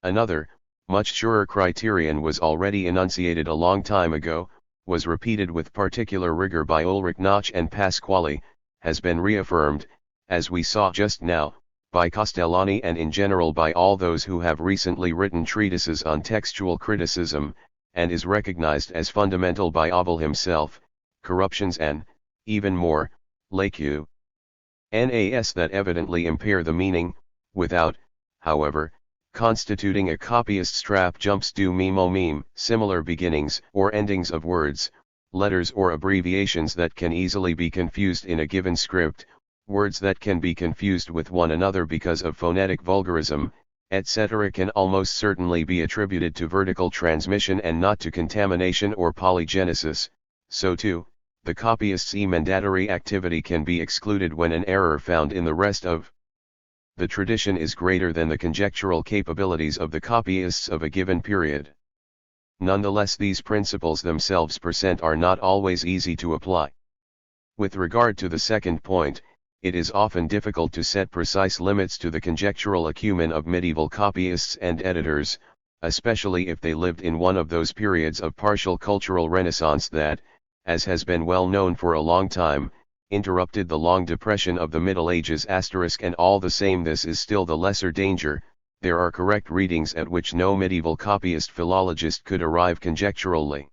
Another, much surer criterion was already enunciated a long time ago, was repeated with particular rigor by Ulrich Nach and Pasquale, has been reaffirmed, as we saw just now, by Castellani and in general by all those who have recently written treatises on textual criticism, and is recognized as fundamental by Abel himself: corruptions and, even more, lacunas that evidently impair the meaning, without, however, constituting a copyist's trap jumps du meme, similar beginnings or endings of words, letters or abbreviations that can easily be confused in a given script, words that can be confused with one another because of phonetic vulgarism, etc. can almost certainly be attributed to vertical transmission and not to contamination or polygenesis. So too, the copyist's emendatory activity can be excluded when an error found in the rest of the tradition is greater than the conjectural capabilities of the copyists of a given period. Nonetheless, these principles themselves are not always easy to apply. With regard to the second point, it is often difficult to set precise limits to the conjectural acumen of medieval copyists and editors, especially if they lived in one of those periods of partial cultural renaissance that, as has been well known for a long time, interrupted the long depression of the Middle Ages. And all the same, this is still the lesser danger. There are correct readings at which no medieval copyist philologist could arrive conjecturally.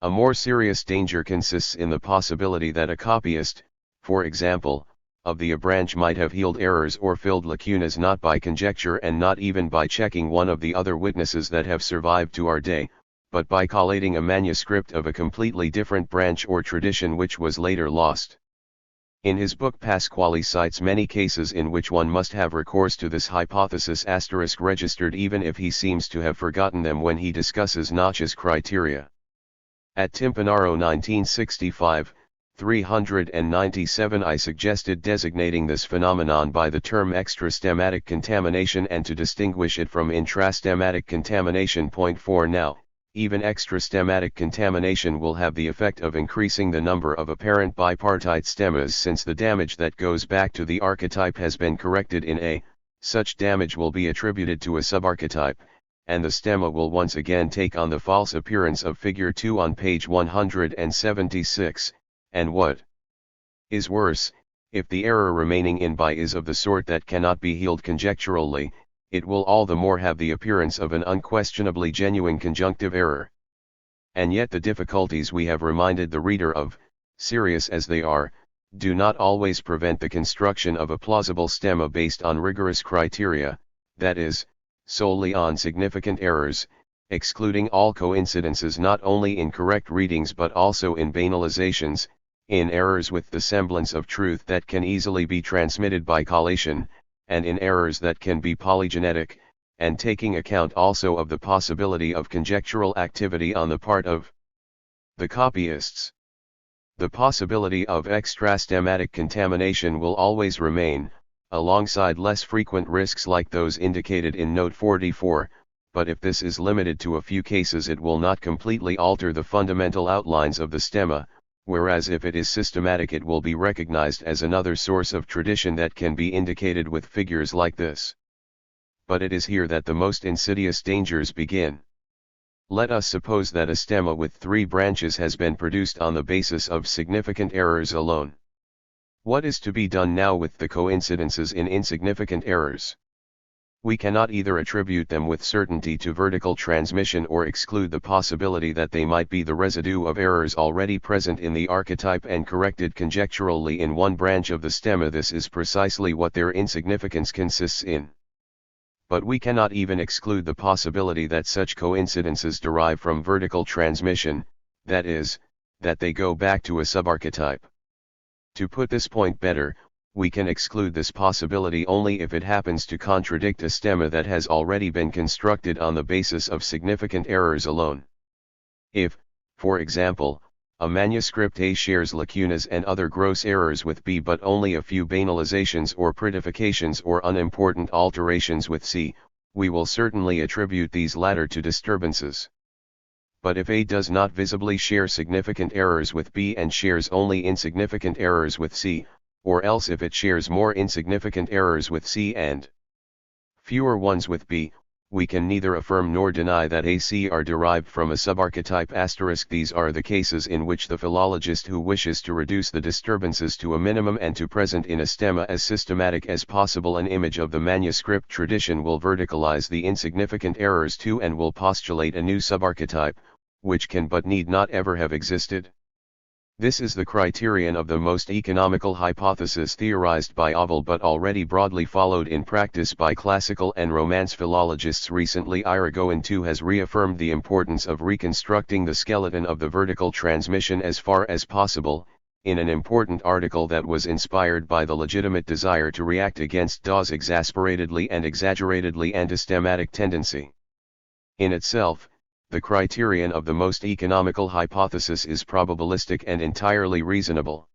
A more serious danger consists in the possibility that a copyist, for example, of the branch might have healed errors or filled lacunas not by conjecture and not even by checking one of the other witnesses that have survived to our day, but by collating a manuscript of a completely different branch or tradition which was later lost. In his book Pasquale cites many cases in which one must have recourse to this hypothesis registered even if he seems to have forgotten them when he discusses Notch's criteria. At Timpanaro 1965, 397 I suggested designating this phenomenon by the term extrastemmatic contamination and to distinguish it from intrastemmatic contamination. Point 4 Now, even extrastemmatic contamination will have the effect of increasing the number of apparent bipartite stemmas since the damage that goes back to the archetype has been corrected in A. Such damage will be attributed to a subarchetype, and the stemma will once again take on the false appearance of figure 2 on page 176, and what is worse, if the error remaining in bi is of the sort that cannot be healed conjecturally, it will all the more have the appearance of an unquestionably genuine conjunctive error. And yet the difficulties we have reminded the reader of, serious as they are, do not always prevent the construction of a plausible stemma based on rigorous criteria, that is, solely on significant errors, excluding all coincidences not only in correct readings but also in banalizations, in errors with the semblance of truth that can easily be transmitted by collation, and in errors that can be polygenetic, and taking account also of the possibility of conjectural activity on the part of the copyists. The possibility of extrastemmatic contamination will always remain, alongside less frequent risks like those indicated in Note 44, but if this is limited to a few cases it will not completely alter the fundamental outlines of the stemma, whereas if it is systematic it will be recognized as another source of tradition that can be indicated with figures like this. But it is here that the most insidious dangers begin. Let us suppose that a stemma with 3 branches has been produced on the basis of significant errors alone. What is to be done now with the coincidences in insignificant errors? We cannot either attribute them with certainty to vertical transmission or exclude the possibility that they might be the residue of errors already present in the archetype and corrected conjecturally in one branch of the stemma. This is precisely what their insignificance consists in. But we cannot even exclude the possibility that such coincidences derive from vertical transmission, that is, that they go back to a subarchetype. To put this point better, we can exclude this possibility only if it happens to contradict a stemma that has already been constructed on the basis of significant errors alone. If, for example, a manuscript A shares lacunas and other gross errors with B but only a few banalizations or prettifications or unimportant alterations with C, we will certainly attribute these latter to disturbances. But if A does not visibly share significant errors with B and shares only insignificant errors with C, or else if it shares more insignificant errors with C and fewer ones with B, we can neither affirm nor deny that AC are derived from a subarchetype*. These are the cases in which the philologist who wishes to reduce the disturbances to a minimum and to present in a stemma as systematic as possible an image of the manuscript tradition will verticalize the insignificant errors too and will postulate a new subarchetype, which can but need not ever have existed. This is the criterion of the most economical hypothesis theorized by Oval but already broadly followed in practice by classical and Romance philologists. Recently Irigoyen too has reaffirmed the importance of reconstructing the skeleton of the vertical transmission as far as possible, in an important article that was inspired by the legitimate desire to react against Dawes' exasperatedly and exaggeratedly antistemmatic tendency. In itself, the criterion of the most economical hypothesis is probabilistic and entirely reasonable.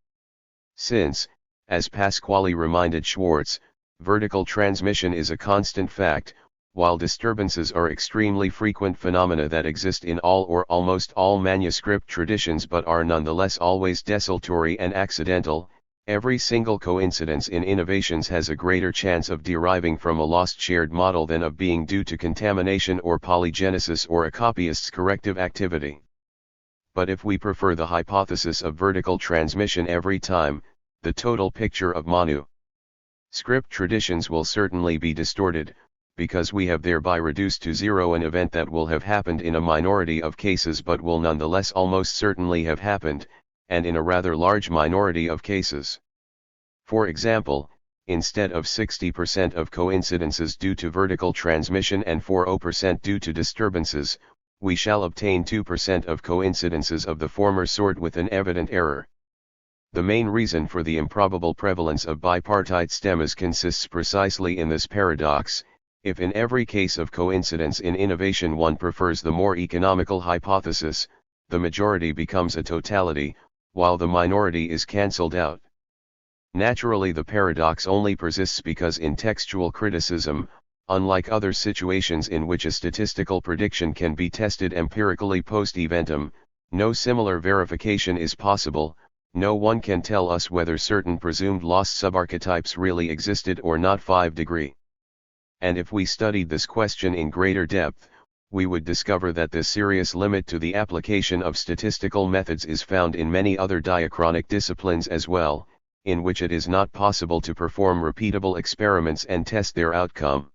Since, as Pasquale reminded Schwartz, vertical transmission is a constant fact, while disturbances are extremely frequent phenomena that exist in all or almost all manuscript traditions but are nonetheless always desultory and accidental, Every single coincidence in innovations has a greater chance of deriving from a lost shared model than of being due to contamination or polygenesis or a copyist's corrective activity. But if we prefer the hypothesis of vertical transmission every time, the total picture of manuscript traditions will certainly be distorted, because we have thereby reduced to zero an event that will have happened in a minority of cases but will nonetheless almost certainly have happened, and in a rather large minority of cases. For example, instead of 60% of coincidences due to vertical transmission and 40% due to disturbances, we shall obtain 2% of coincidences of the former sort with an evident error. The main reason for the improbable prevalence of bipartite stemmas consists precisely in this paradox. If in every case of coincidence in innovation one prefers the more economical hypothesis, the majority becomes a totality, while the minority is cancelled out. Naturally, the paradox only persists because in textual criticism, unlike other situations in which a statistical prediction can be tested empirically post-eventum, no similar verification is possible. No one can tell us whether certain presumed lost subarchetypes really existed or not 5°. And if we studied this question in greater depth, we would discover that this serious limit to the application of statistical methods is found in many other diachronic disciplines as well, in which it is not possible to perform repeatable experiments and test their outcome.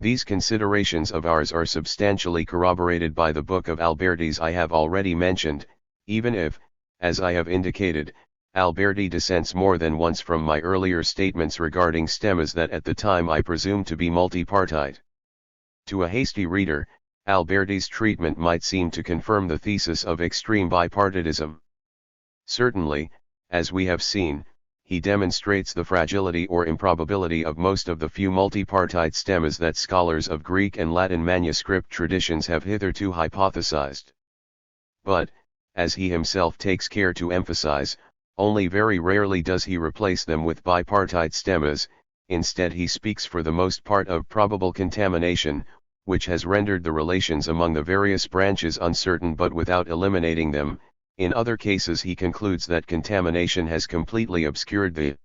These considerations of ours are substantially corroborated by the book of Alberti's I have already mentioned, even if, as I have indicated, Alberti dissents more than once from my earlier statements regarding stemmas that at the time I presumed to be multipartite. To a hasty reader, Alberti's treatment might seem to confirm the thesis of extreme bipartitism. Certainly, as we have seen, he demonstrates the fragility or improbability of most of the few multipartite stemmas that scholars of Greek and Latin manuscript traditions have hitherto hypothesized. But, as he himself takes care to emphasize, only very rarely does he replace them with bipartite stemmas. Instead he speaks for the most part of probable contamination, which has rendered the relations among the various branches uncertain but without eliminating them. In other cases he concludes that contamination has completely obscured the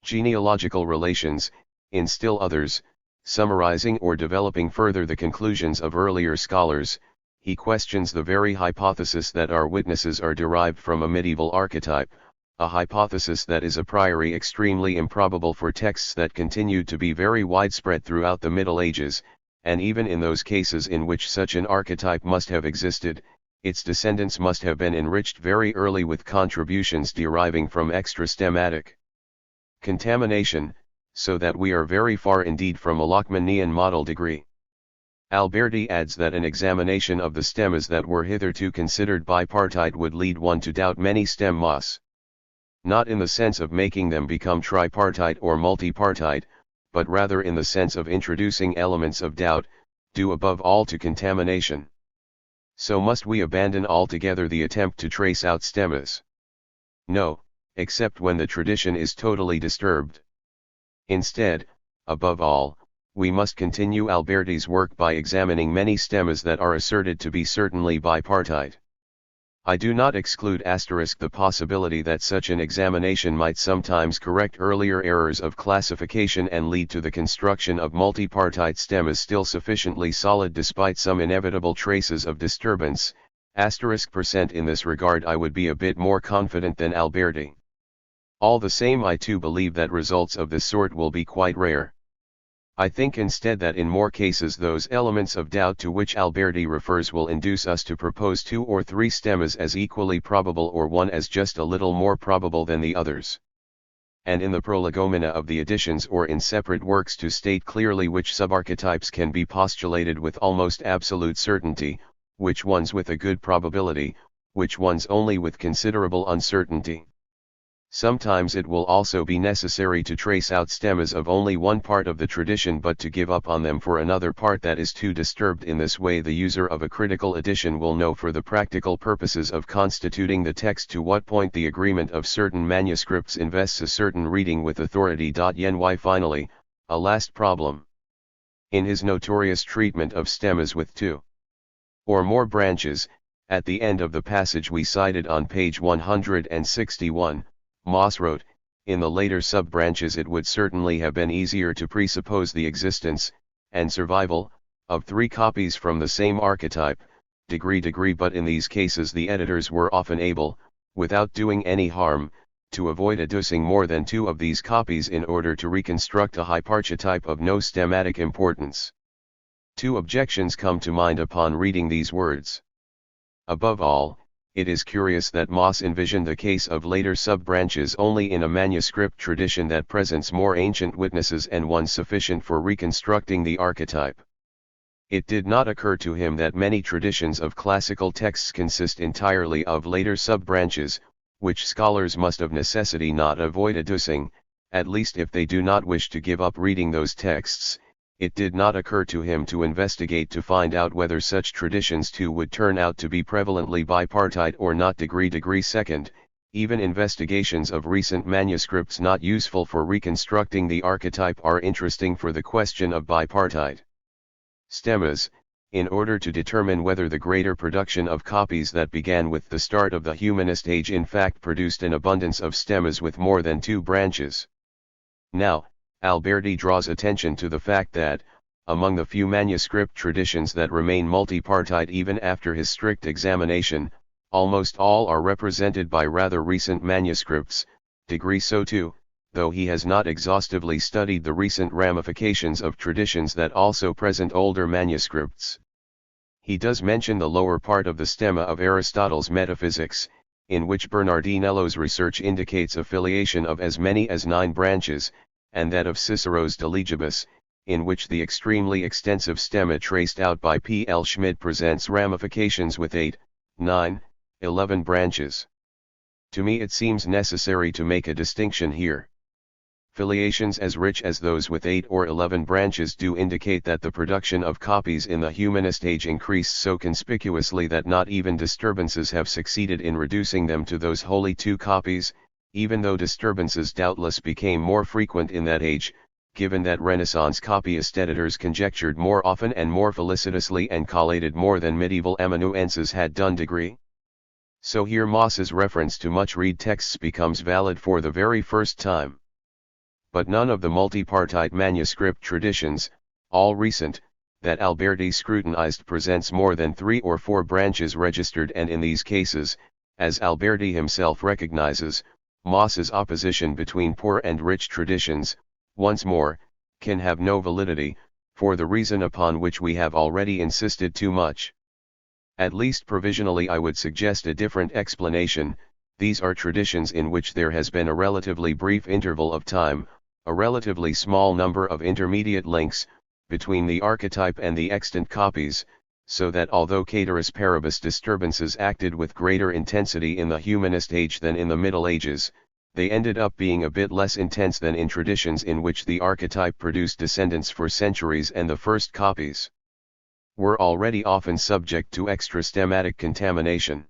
genealogical relations. In still others, summarizing or developing further the conclusions of earlier scholars, he questions the very hypothesis that our witnesses are derived from a medieval archetype, a hypothesis that is a priori extremely improbable for texts that continued to be very widespread throughout the Middle Ages, and even in those cases in which such an archetype must have existed, its descendants must have been enriched very early with contributions deriving from extrastemmatic contamination, so that we are very far indeed from a Lachmannian model degree. Alberti adds that an examination of the stemmas that were hitherto considered bipartite would lead one to doubt many stemmas. Not in the sense of making them become tripartite or multipartite, but rather in the sense of introducing elements of doubt, due above all to contamination. So must we abandon altogether the attempt to trace out stemmas? No, except when the tradition is totally disturbed. Instead, above all, we must continue Alberti's work by examining many stemmas that are asserted to be certainly bipartite. I do not exclude the possibility that such an examination might sometimes correct earlier errors of classification and lead to the construction of multipartite stemmas still sufficiently solid despite some inevitable traces of disturbance. In this regard I would be a bit more confident than Alberti. All the same, I too believe that results of this sort will be quite rare. I think instead that in more cases those elements of doubt to which Alberti refers will induce us to propose 2 or 3 stemmas as equally probable or one as just a little more probable than the others. And in the prolegomena of the editions or in separate works to state clearly which subarchetypes can be postulated with almost absolute certainty, which ones with a good probability, which ones only with considerable uncertainty. Sometimes it will also be necessary to trace out stemmas of only one part of the tradition but to give up on them for another part that is too disturbed. In this way the user of a critical edition will know for the practical purposes of constituting the text to what point the agreement of certain manuscripts invests a certain reading with authority. Finally, a last problem. In his notorious treatment of stemmas with 2 or more branches, at the end of the passage we cited on page 161, Moss wrote, in the later sub-branches it would certainly have been easier to presuppose the existence, and survival, of 3 copies from the same archetype, degree, but in these cases the editors were often able, without doing any harm, to avoid adducing more than 2 of these copies in order to reconstruct a hyparchetype of no stemmatic importance. 2 objections come to mind upon reading these words. Above all, it is curious that Moss envisioned the case of later sub-branches only in a manuscript tradition that presents more ancient witnesses and one sufficient for reconstructing the archetype. It did not occur to him that many traditions of classical texts consist entirely of later sub-branches, which scholars must of necessity not avoid adducing, at least if they do not wish to give up reading those texts. It did not occur to him to investigate to find out whether such traditions too would turn out to be prevalently bipartite or not. Degree. Second, even investigations of recent manuscripts not useful for reconstructing the archetype are interesting for the question of bipartite stemmas, in order to determine whether the greater production of copies that began with the start of the humanist age in fact produced an abundance of stemmas with more than 2 branches. Now, Alberti draws attention to the fact that, among the few manuscript traditions that remain multipartite even after his strict examination, almost all are represented by rather recent manuscripts. So too, though he has not exhaustively studied the recent ramifications of traditions that also present older manuscripts. He does mention the lower part of the stemma of Aristotle's Metaphysics, in which Bernardinello's research indicates affiliation of as many as 9 branches, and that of Cicero's De Legibus, in which the extremely extensive stemma traced out by P. L. Schmid presents ramifications with 8, 9, 11 branches. To me it seems necessary to make a distinction here. Filiations as rich as those with 8 or 11 branches do indicate that the production of copies in the humanist age increased so conspicuously that not even disturbances have succeeded in reducing them to those wholly 2 copies, even though disturbances doubtless became more frequent in that age, given that Renaissance copyist editors conjectured more often and more felicitously and collated more than medieval amanuenses had done. So here Moss's reference to much-read texts becomes valid for the very first time. But none of the multipartite manuscript traditions, all recent, that Alberti scrutinized presents more than 3 or 4 branches registered, and in these cases, as Alberti himself recognizes, Moss's opposition between poor and rich traditions, once more, can have no validity, for the reason upon which we have already insisted too much. At least provisionally I would suggest a different explanation. These are traditions in which there has been a relatively brief interval of time, a relatively small number of intermediate links, between the archetype and the extant copies, so that although caeteris paribus disturbances acted with greater intensity in the humanist age than in the Middle Ages, they ended up being a bit less intense than in traditions in which the archetype produced descendants for centuries and the first copies were already often subject to extra-stemmatic contamination.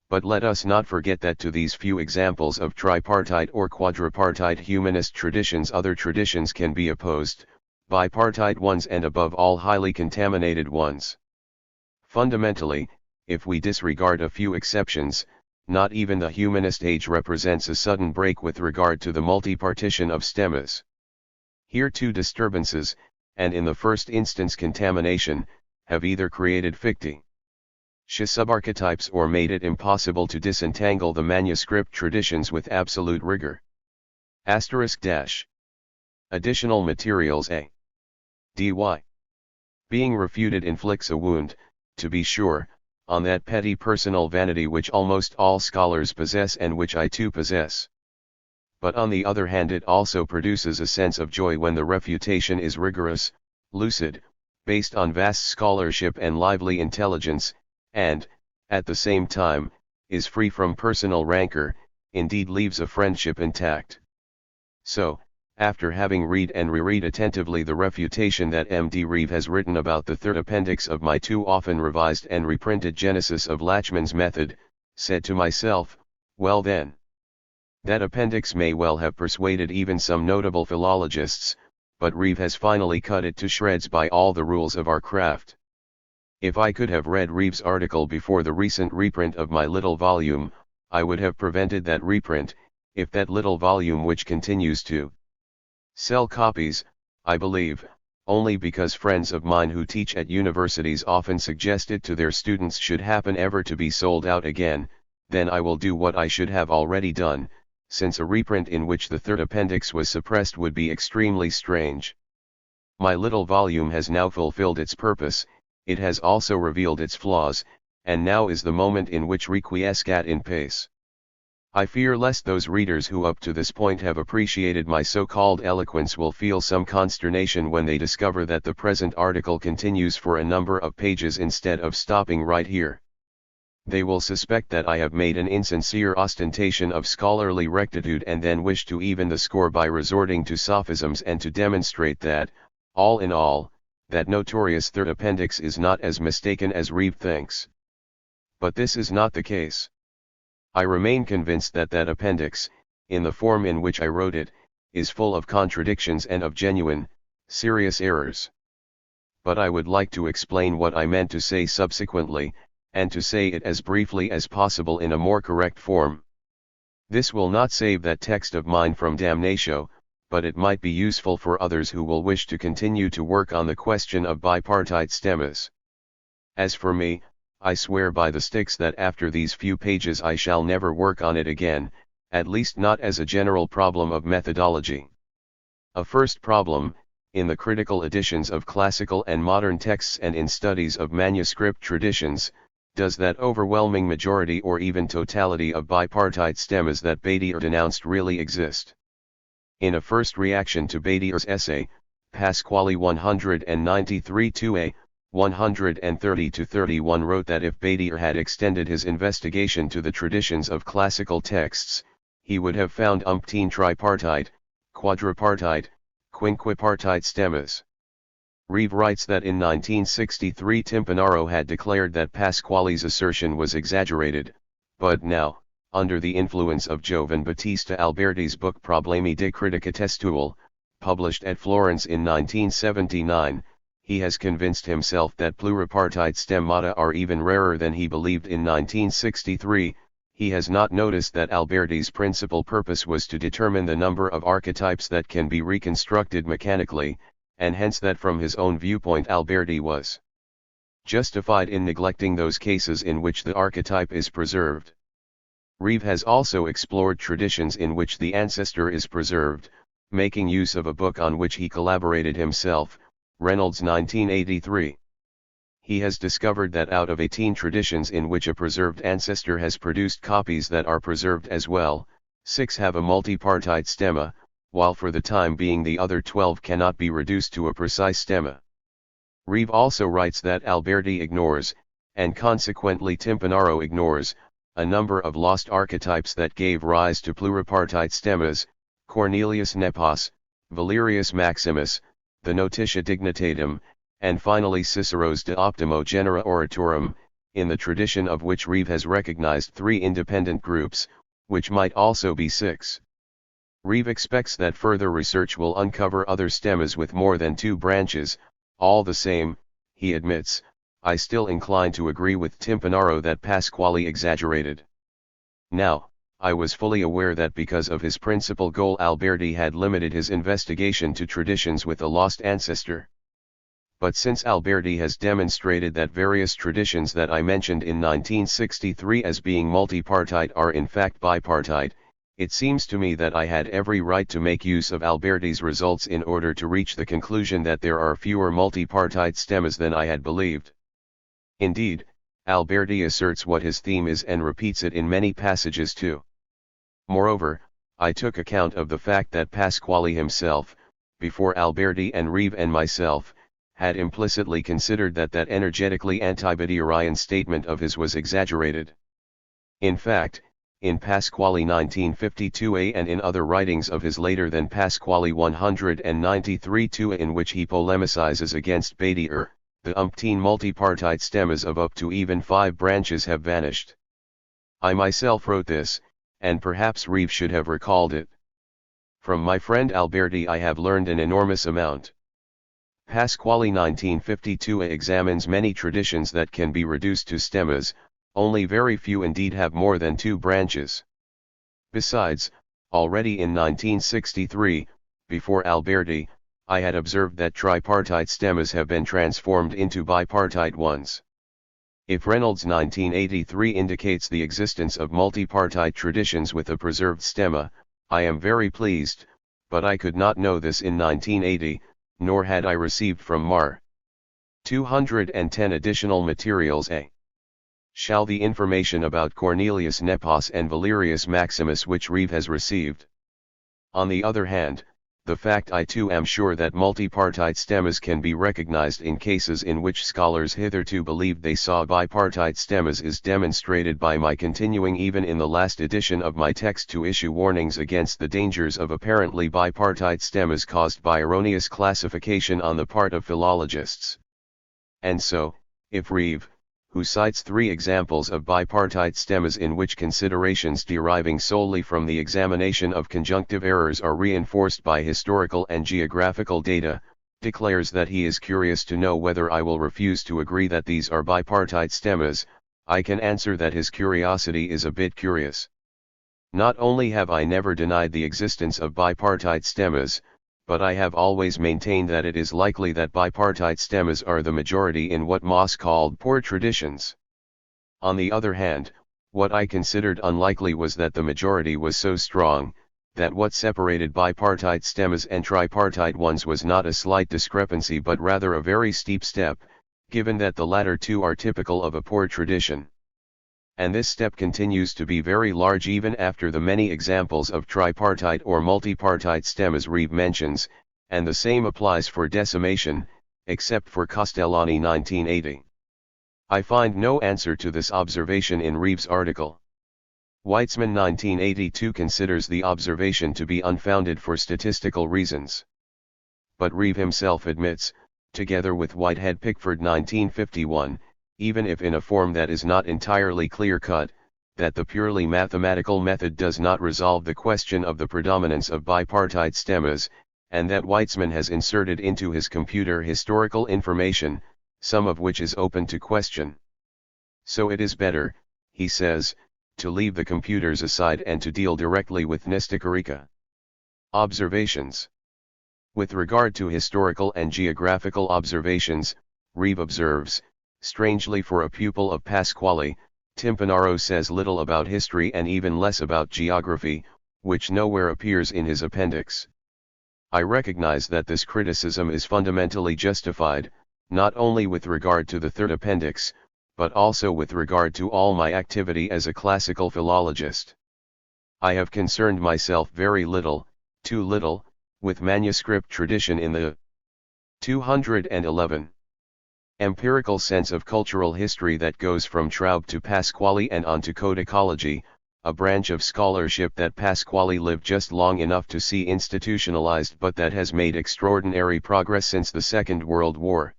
But let us not forget that to these few examples of tripartite or quadripartite humanist traditions other traditions can be opposed, bipartite ones and above all highly contaminated ones. Fundamentally, if we disregard a few exceptions, not even the humanist age represents a sudden break with regard to the multipartition of stemmas. Here too disturbances, and in the first instance contamination, have either created fictitious subarchetypes or made it impossible to disentangle the manuscript traditions with absolute rigor. Additional materials A. D.Y. Being refuted inflicts a wound, to be sure, on that petty personal vanity which almost all scholars possess and which I too possess. But on the other hand it also produces a sense of joy when the refutation is rigorous, lucid, based on vast scholarship and lively intelligence, and, at the same time, is free from personal rancor, indeed leaves a friendship intact. So, after having read and reread attentively the refutation that M.D. Reeve has written about the third appendix of my too often revised and reprinted Genesis of Lachmann's method, said to myself, well then, that appendix may well have persuaded even some notable philologists, but Reeve has finally cut it to shreds by all the rules of our craft. If I could have read Reeve's article before the recent reprint of my little volume, I would have prevented that reprint, if that little volume which continues to sell copies, I believe, only because friends of mine who teach at universities often suggest it to their students should happen ever to be sold out again, then I will do what I should have already done, since a reprint in which the third appendix was suppressed would be extremely strange. My little volume has now fulfilled its purpose, it has also revealed its flaws, and now is the moment in which requiescat in pace. I fear lest those readers who up to this point have appreciated my so-called eloquence will feel some consternation when they discover that the present article continues for a number of pages instead of stopping right here. They will suspect that I have made an insincere ostentation of scholarly rectitude and then wish to even the score by resorting to sophisms and to demonstrate that, all in all, that notorious third appendix is not as mistaken as Reeve thinks. But this is not the case. I remain convinced that that appendix, in the form in which I wrote it, is full of contradictions and of genuine, serious errors. But I would like to explain what I meant to say subsequently, and to say it as briefly as possible in a more correct form. This will not save that text of mine from damnation, but it might be useful for others who will wish to continue to work on the question of bipartite stemmas. As for me, I swear by the sticks that after these few pages I shall never work on it again, at least not as a general problem of methodology. A first problem, in the critical editions of classical and modern texts and in studies of manuscript traditions, does that overwhelming majority or even totality of bipartite stemmas that Badier denounced really exist? In a first reaction to Badier's essay, Pasquale 193-2a, 130-31 wrote that if Badier had extended his investigation to the traditions of classical texts, he would have found umpteen tripartite, quadripartite, quinquipartite stemmas. Reeve writes that in 1963 Timpanaro had declared that Pasquale's assertion was exaggerated, but now, under the influence of Giovan Battista Alberti's book Problemi di critica testuale, published at Florence in 1979, he has convinced himself that pluripartite stemmata are even rarer than he believed in 1963. He has not noticed that Alberti's principal purpose was to determine the number of archetypes that can be reconstructed mechanically, and hence that from his own viewpoint Alberti was justified in neglecting those cases in which the archetype is preserved. Reeve has also explored traditions in which the ancestor is preserved, making use of a book on which he collaborated himself, Reynolds 1983. He has discovered that out of 18 traditions in which a preserved ancestor has produced copies that are preserved as well, 6 have a multipartite stemma, while for the time being the other 12 cannot be reduced to a precise stemma. Reeve also writes that Alberti ignores, and consequently Timpanaro ignores, a number of lost archetypes that gave rise to pluripartite stemmas, Cornelius Nepos, Valerius Maximus, the Notitia Dignitatum, and finally Cicero's De Optimo Genera Oratorum, in the tradition of which Reeve has recognized 3 independent groups, which might also be 6. Reeve expects that further research will uncover other stemmas with more than 2 branches. All the same, he admits, I still incline to agree with Timpanaro that Pasquale exaggerated. Now, I was fully aware that because of his principal goal Alberti had limited his investigation to traditions with a lost ancestor. But since Alberti has demonstrated that various traditions that I mentioned in 1963 as being multipartite are in fact bipartite, it seems to me that I had every right to make use of Alberti's results in order to reach the conclusion that there are fewer multipartite stemmas than I had believed. Indeed, Alberti asserts what his theme is and repeats it in many passages too. Moreover, I took account of the fact that Pasquale himself, before Alberti and Reeve and myself, had implicitly considered that that energetically anti-Baderian statement of his was exaggerated. In fact, in Pasquale 1952a and in other writings of his later than Pasquale 193-2 in which he polemicizes against Badier, the umpteen multipartite stemmas of up to even 5 branches have vanished. I myself wrote this, and perhaps Reeve should have recalled it. From my friend Alberti I have learned an enormous amount. Pasquale 1952 examines many traditions that can be reduced to stemmas, only very few indeed have more than 2 branches. Besides, Already in 1963, before Alberti, I had observed that tripartite stemmas have been transformed into bipartite ones. If Reynolds 1983 indicates the existence of multipartite traditions with a preserved stemma, I am very pleased, but I could not know this in 1980, nor had I received from Mar. 210 additional materials a. Shall the information about Cornelius Nepos and Valerius Maximus which Reeve has received. On the other hand, the fact I too am sure that multipartite stemmas can be recognized in cases in which scholars hitherto believed they saw bipartite stemmas is demonstrated by my continuing even in the last edition of my text to issue warnings against the dangers of apparently bipartite stemmas caused by erroneous classification on the part of philologists. And so, if Reeve, who cites 3 examples of bipartite stemmas in which considerations deriving solely from the examination of conjunctive errors are reinforced by historical and geographical data, declares that he is curious to know whether I will refuse to agree that these are bipartite stemmas, I can answer that his curiosity is a bit curious. Not only have I never denied the existence of bipartite stemmas, but I have always maintained that it is likely that bipartite stemmas are the majority in what Moss called poor traditions. On the other hand, what I considered unlikely was that the majority was so strong, that what separated bipartite stemmas and tripartite ones was not a slight discrepancy but rather a very steep step, given that the latter two are typical of a poor tradition. And this step continues to be very large even after the many examples of tripartite or multipartite stemmas Reeve mentions, and the same applies for decimation, except for Castellani 1980. I find no answer to this observation in Reeve's article. Weitzman 1982 considers the observation to be unfounded for statistical reasons. But Reeve himself admits, together with Whitehead-Pickford 1951, even if in a form that is not entirely clear-cut, that the purely mathematical method does not resolve the question of the predominance of bipartite stemmas, and that Weitzman has inserted into his computer historical information, some of which is open to question. So it is better, he says, to leave the computers aside and to deal directly with Nestichorica. Observations. With regard to historical and geographical observations, Reeve observes, strangely for a pupil of Pasquale, Timparano says little about history and even less about geography, which nowhere appears in his appendix. I recognize that this criticism is fundamentally justified, not only with regard to the third appendix, but also with regard to all my activity as a classical philologist. I have concerned myself very little, too little, with manuscript tradition in the 211. Empirical sense of cultural history that goes from Traub to Pasquale and on to codicology, a branch of scholarship that Pasquale lived just long enough to see institutionalized but that has made extraordinary progress since the Second World War.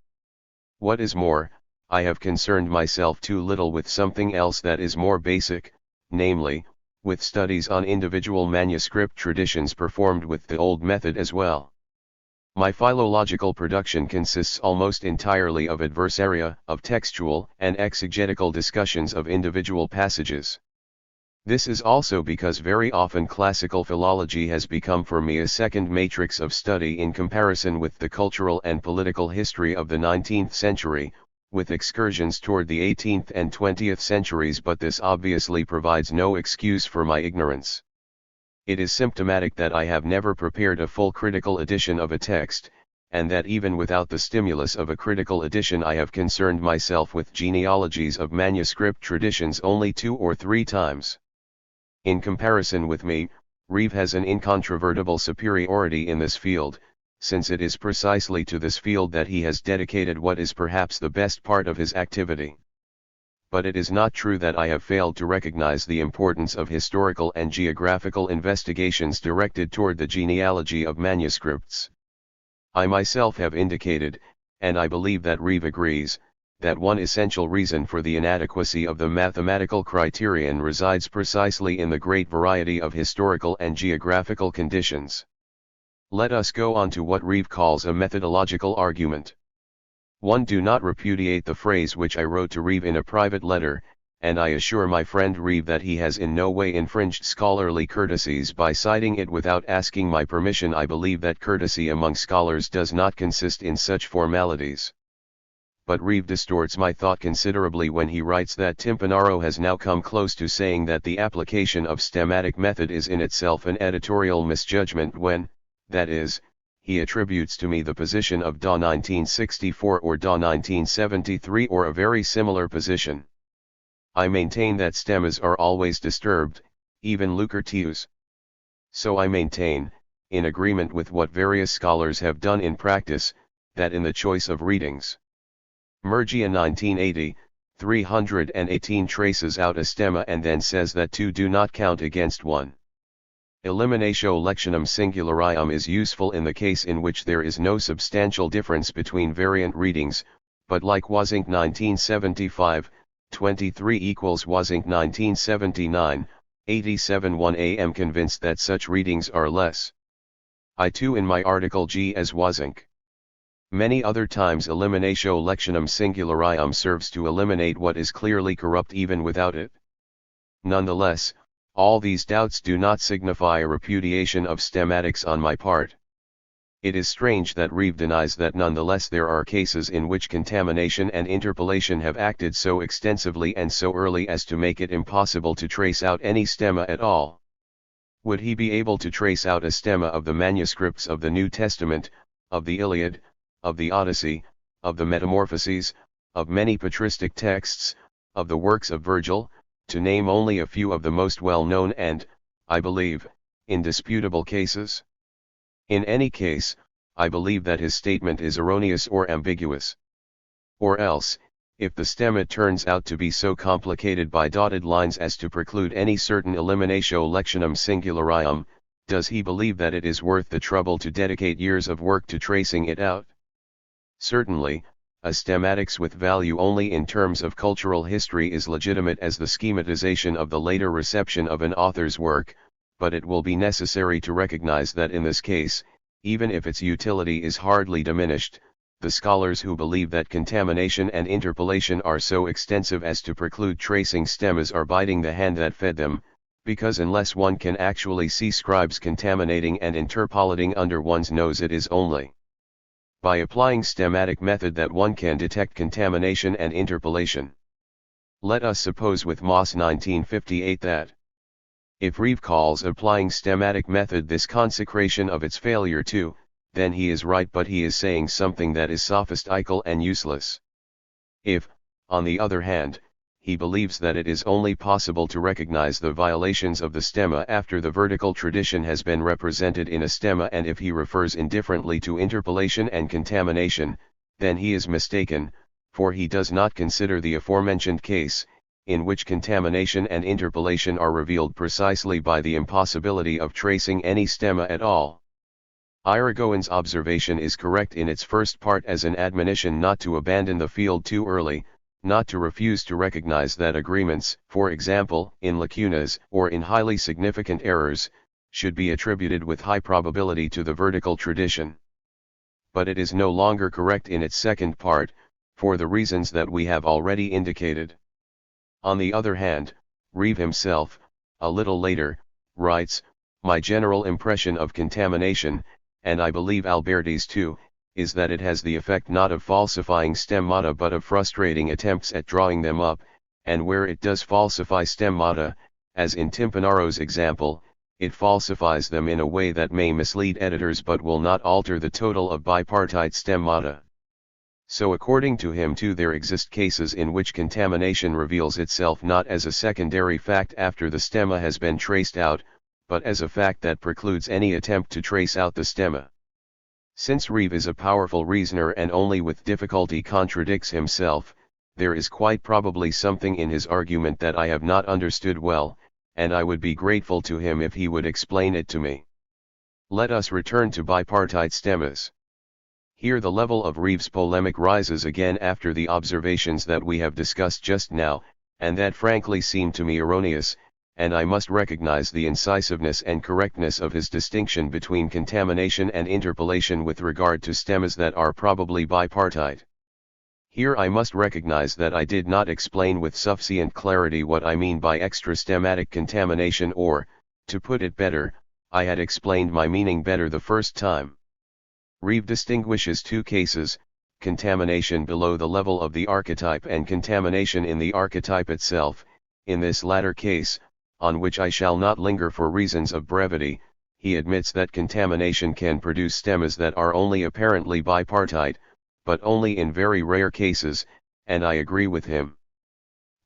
What is more, I have concerned myself too little with something else that is more basic, namely, with studies on individual manuscript traditions performed with the old method as well. My philological production consists almost entirely of adversaria, of textual and exegetical discussions of individual passages. This is also because very often classical philology has become for me a second matrix of study in comparison with the cultural and political history of the 19th century, with excursions toward the 18th and 20th centuries, but this obviously provides no excuse for my ignorance. It is symptomatic that I have never prepared a full critical edition of a text, and that even without the stimulus of a critical edition I have concerned myself with genealogies of manuscript traditions only 2 or 3 times. In comparison with me, Reeve has an incontrovertible superiority in this field, since it is precisely to this field that he has dedicated what is perhaps the best part of his activity. But it is not true that I have failed to recognize the importance of historical and geographical investigations directed toward the genealogy of manuscripts. I myself have indicated, and I believe that Reeve agrees, that one essential reason for the inadequacy of the mathematical criterion resides precisely in the great variety of historical and geographical conditions. Let us go on to what Reeve calls a methodological argument. 1. Do not repudiate the phrase which I wrote to Reeve in a private letter, and I assure my friend Reeve that he has in no way infringed scholarly courtesies by citing it without asking my permission. I believe that courtesy among scholars does not consist in such formalities. But Reeve distorts my thought considerably when he writes that Timpanaro has now come close to saying that the application of stemmatic method is in itself an editorial misjudgment when, that is, he attributes to me the position of Da 1964 or Da 1973 or a very similar position. I maintain that stemmas are always disturbed, even lucratius. So I maintain, in agreement with what various scholars have done in practice, that in the choice of readings, Murgia 1980, 318 traces out a stemma and then says that two do not count against one. Eliminatio lectionum singularium is useful in the case in which there is no substantial difference between variant readings, but like Wasink 1975, 23 equals Wasink 1979, 87 1 I am convinced that such readings are less. I too in my article G as Wasink. Many other times eliminatio lectionum singularium serves to eliminate what is clearly corrupt even without it. Nonetheless, all these doubts do not signify a repudiation of stemmatics on my part. It is strange that Reeve denies that nonetheless there are cases in which contamination and interpolation have acted so extensively and so early as to make it impossible to trace out any stemma at all. Would he be able to trace out a stemma of the manuscripts of the New Testament, of the Iliad, of the Odyssey, of the Metamorphoses, of many patristic texts, of the works of Virgil, to name only a few of the most well-known and, I believe, indisputable cases? In any case, I believe that his statement is erroneous or ambiguous. Or else, if the stemma turns out to be so complicated by dotted lines as to preclude any certain eliminatio lectionum singularium, does he believe that it is worth the trouble to dedicate years of work to tracing it out? Certainly, a stemmatics with value only in terms of cultural history is legitimate as the schematization of the later reception of an author's work, but it will be necessary to recognize that in this case, even if its utility is hardly diminished, the scholars who believe that contamination and interpolation are so extensive as to preclude tracing stemmas are biting the hand that fed them, because unless one can actually see scribes contaminating and interpolating under one's nose, it is only by applying stemmatic method that one can detect contamination and interpolation. Let us suppose with Moss 1958 that if Reeve calls applying stemmatic method this consecration of its failure too, then he is right, but he is saying something that is sophistical and useless. If, on the other hand, he believes that it is only possible to recognize the violations of the stemma after the vertical tradition has been represented in a stemma, and if he refers indifferently to interpolation and contamination, then he is mistaken, for he does not consider the aforementioned case, in which contamination and interpolation are revealed precisely by the impossibility of tracing any stemma at all. Irigoyen's observation is correct in its first part as an admonition not to abandon the field too early, not to refuse to recognize that agreements, for example, in lacunas or in highly significant errors, should be attributed with high probability to the vertical tradition. But it is no longer correct in its second part, for the reasons that we have already indicated. On the other hand, Reeve himself, a little later, writes, "My general impression of contamination, and I believe Alberti's too, is that it has the effect not of falsifying stemmata but of frustrating attempts at drawing them up, and where it does falsify stemmata, as in Timpanaro's example, it falsifies them in a way that may mislead editors but will not alter the total of bipartite stemmata." So according to him too there exist cases in which contamination reveals itself not as a secondary fact after the stemma has been traced out, but as a fact that precludes any attempt to trace out the stemma. Since Reeve is a powerful reasoner and only with difficulty contradicts himself, there is quite probably something in his argument that I have not understood well, and I would be grateful to him if he would explain it to me. Let us return to bipartite stemmas. Here the level of Reeve's polemic rises again after the observations that we have discussed just now, and that frankly seem to me erroneous, and I must recognize the incisiveness and correctness of his distinction between contamination and interpolation with regard to stemmas that are probably bipartite. Here I must recognize that I did not explain with sufficient clarity what I mean by extrastemmatic contamination, or, to put it better, I had explained my meaning better the first time. Reeve distinguishes two cases: contamination below the level of the archetype and contamination in the archetype itself. In this latter case, on which I shall not linger for reasons of brevity, he admits that contamination can produce stemmas that are only apparently bipartite, but only in very rare cases, and I agree with him.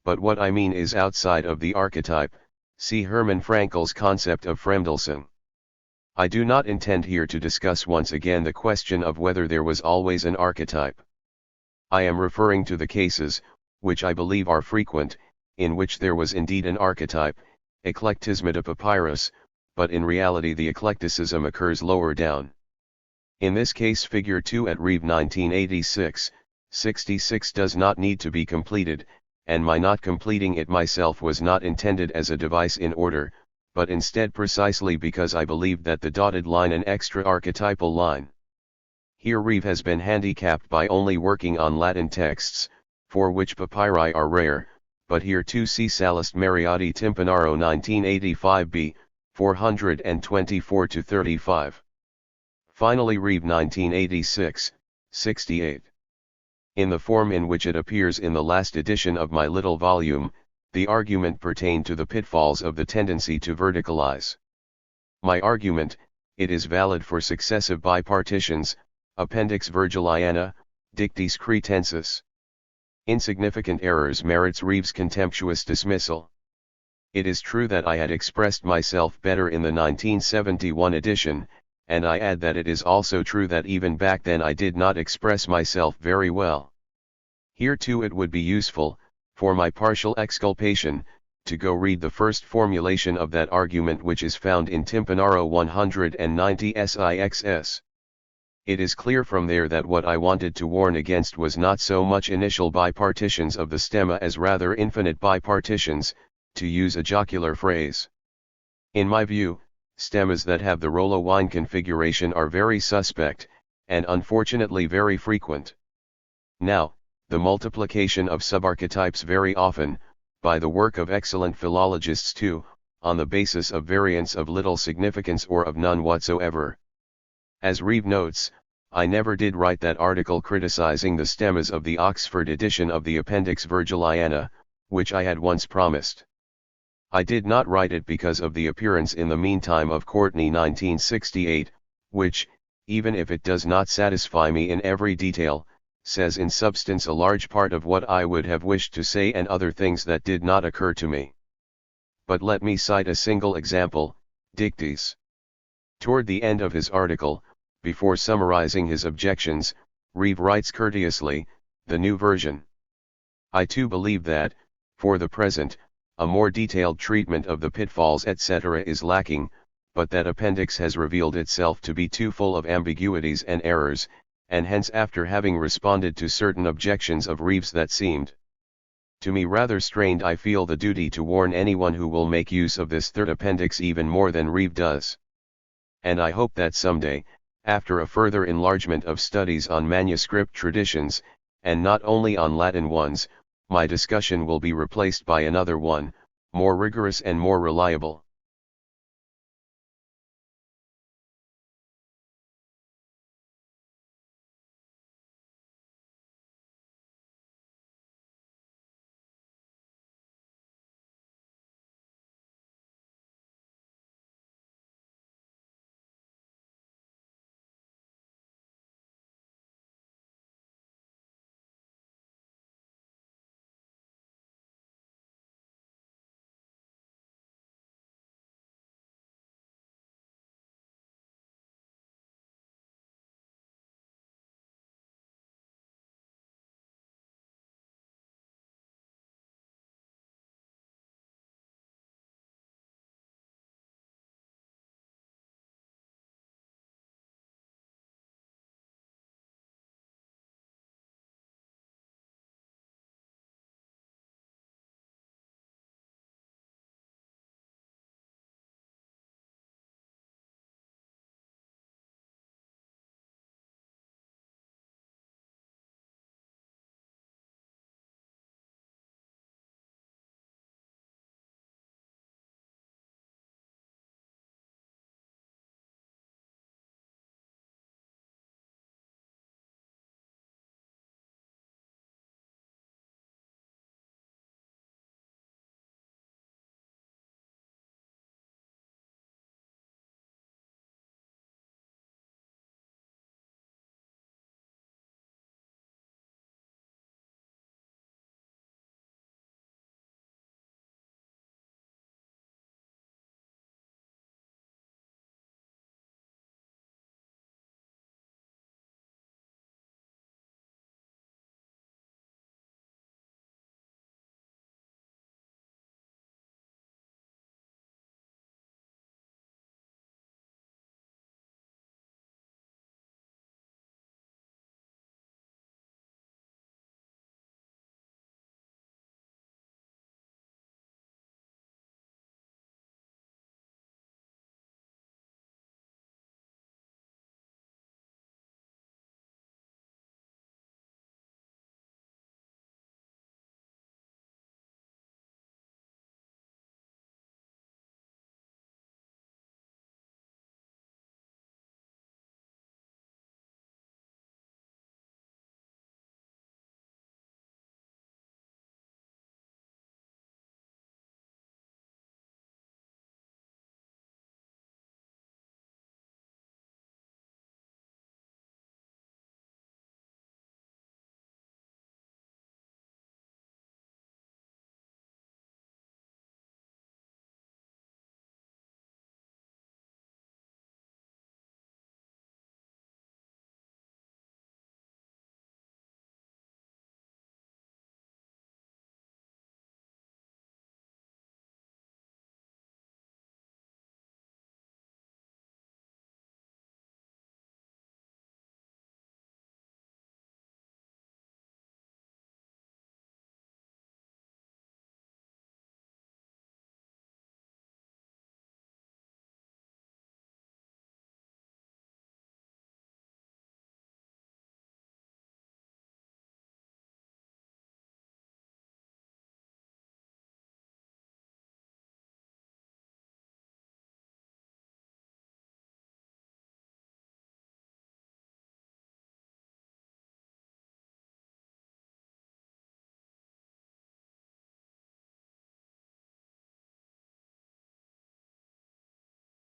But what I mean is outside of the archetype. See Hermann Frankel's concept of Fremdelsen. I do not intend here to discuss once again the question of whether there was always an archetype. I am referring to the cases, which I believe are frequent, in which there was indeed an archetype, eclectismata papyrus, but in reality the eclecticism occurs lower down. In this case figure 2 at Reeve 1986-66 does not need to be completed, and my not completing it myself was not intended as a device in order, but instead precisely because I believed that the dotted line an extra archetypal line. Here Reeve has been handicapped by only working on Latin texts, for which papyri are rare, but here too see Sallust Mariotti Timpanaro 1985b, 424-35. Finally Reeve 1986-68. In the form in which it appears in the last edition of my little volume, the argument pertained to the pitfalls of the tendency to verticalize. My argument, it is valid for successive bipartitions, Appendix Virgiliana, Dictis Cretensis. Insignificant errors merits Reeve's contemptuous dismissal. It is true that I had expressed myself better in the 1971 edition, and I add that it is also true that even back then I did not express myself very well. Here too it would be useful, for my partial exculpation, to go read the first formulation of that argument, which is found in Timpanaro 190 SIXS. It is clear from there that what I wanted to warn against was not so much initial bipartitions of the stemma as rather infinite bipartitions, to use a jocular phrase. In my view, stemmas that have the Rollo wine configuration are very suspect, and unfortunately very frequent. Now, the multiplication of subarchetypes very often, by the work of excellent philologists too, on the basis of variants of little significance or of none whatsoever. As Reeve notes, I never did write that article criticizing the stemmas of the Oxford edition of the Appendix Virgiliana, which I had once promised. I did not write it because of the appearance in the meantime of Courtney 1968, which, even if it does not satisfy me in every detail, says in substance a large part of what I would have wished to say and other things that did not occur to me. But let me cite a single example, Dictis. Toward the end of his article, before summarizing his objections, Reeve writes courteously, "The new version. I too believe that, for the present, a more detailed treatment of the pitfalls etc. is lacking, but that appendix has revealed itself to be too full of ambiguities and errors, and hence after having responded to certain objections of Reeve's that seemed to me rather strained, I feel the duty to warn anyone who will make use of this third appendix even more than Reeve does. And I hope that someday, after a further enlargement of studies on manuscript traditions, and not only on Latin ones, my discussion will be replaced by another one, more rigorous and more reliable.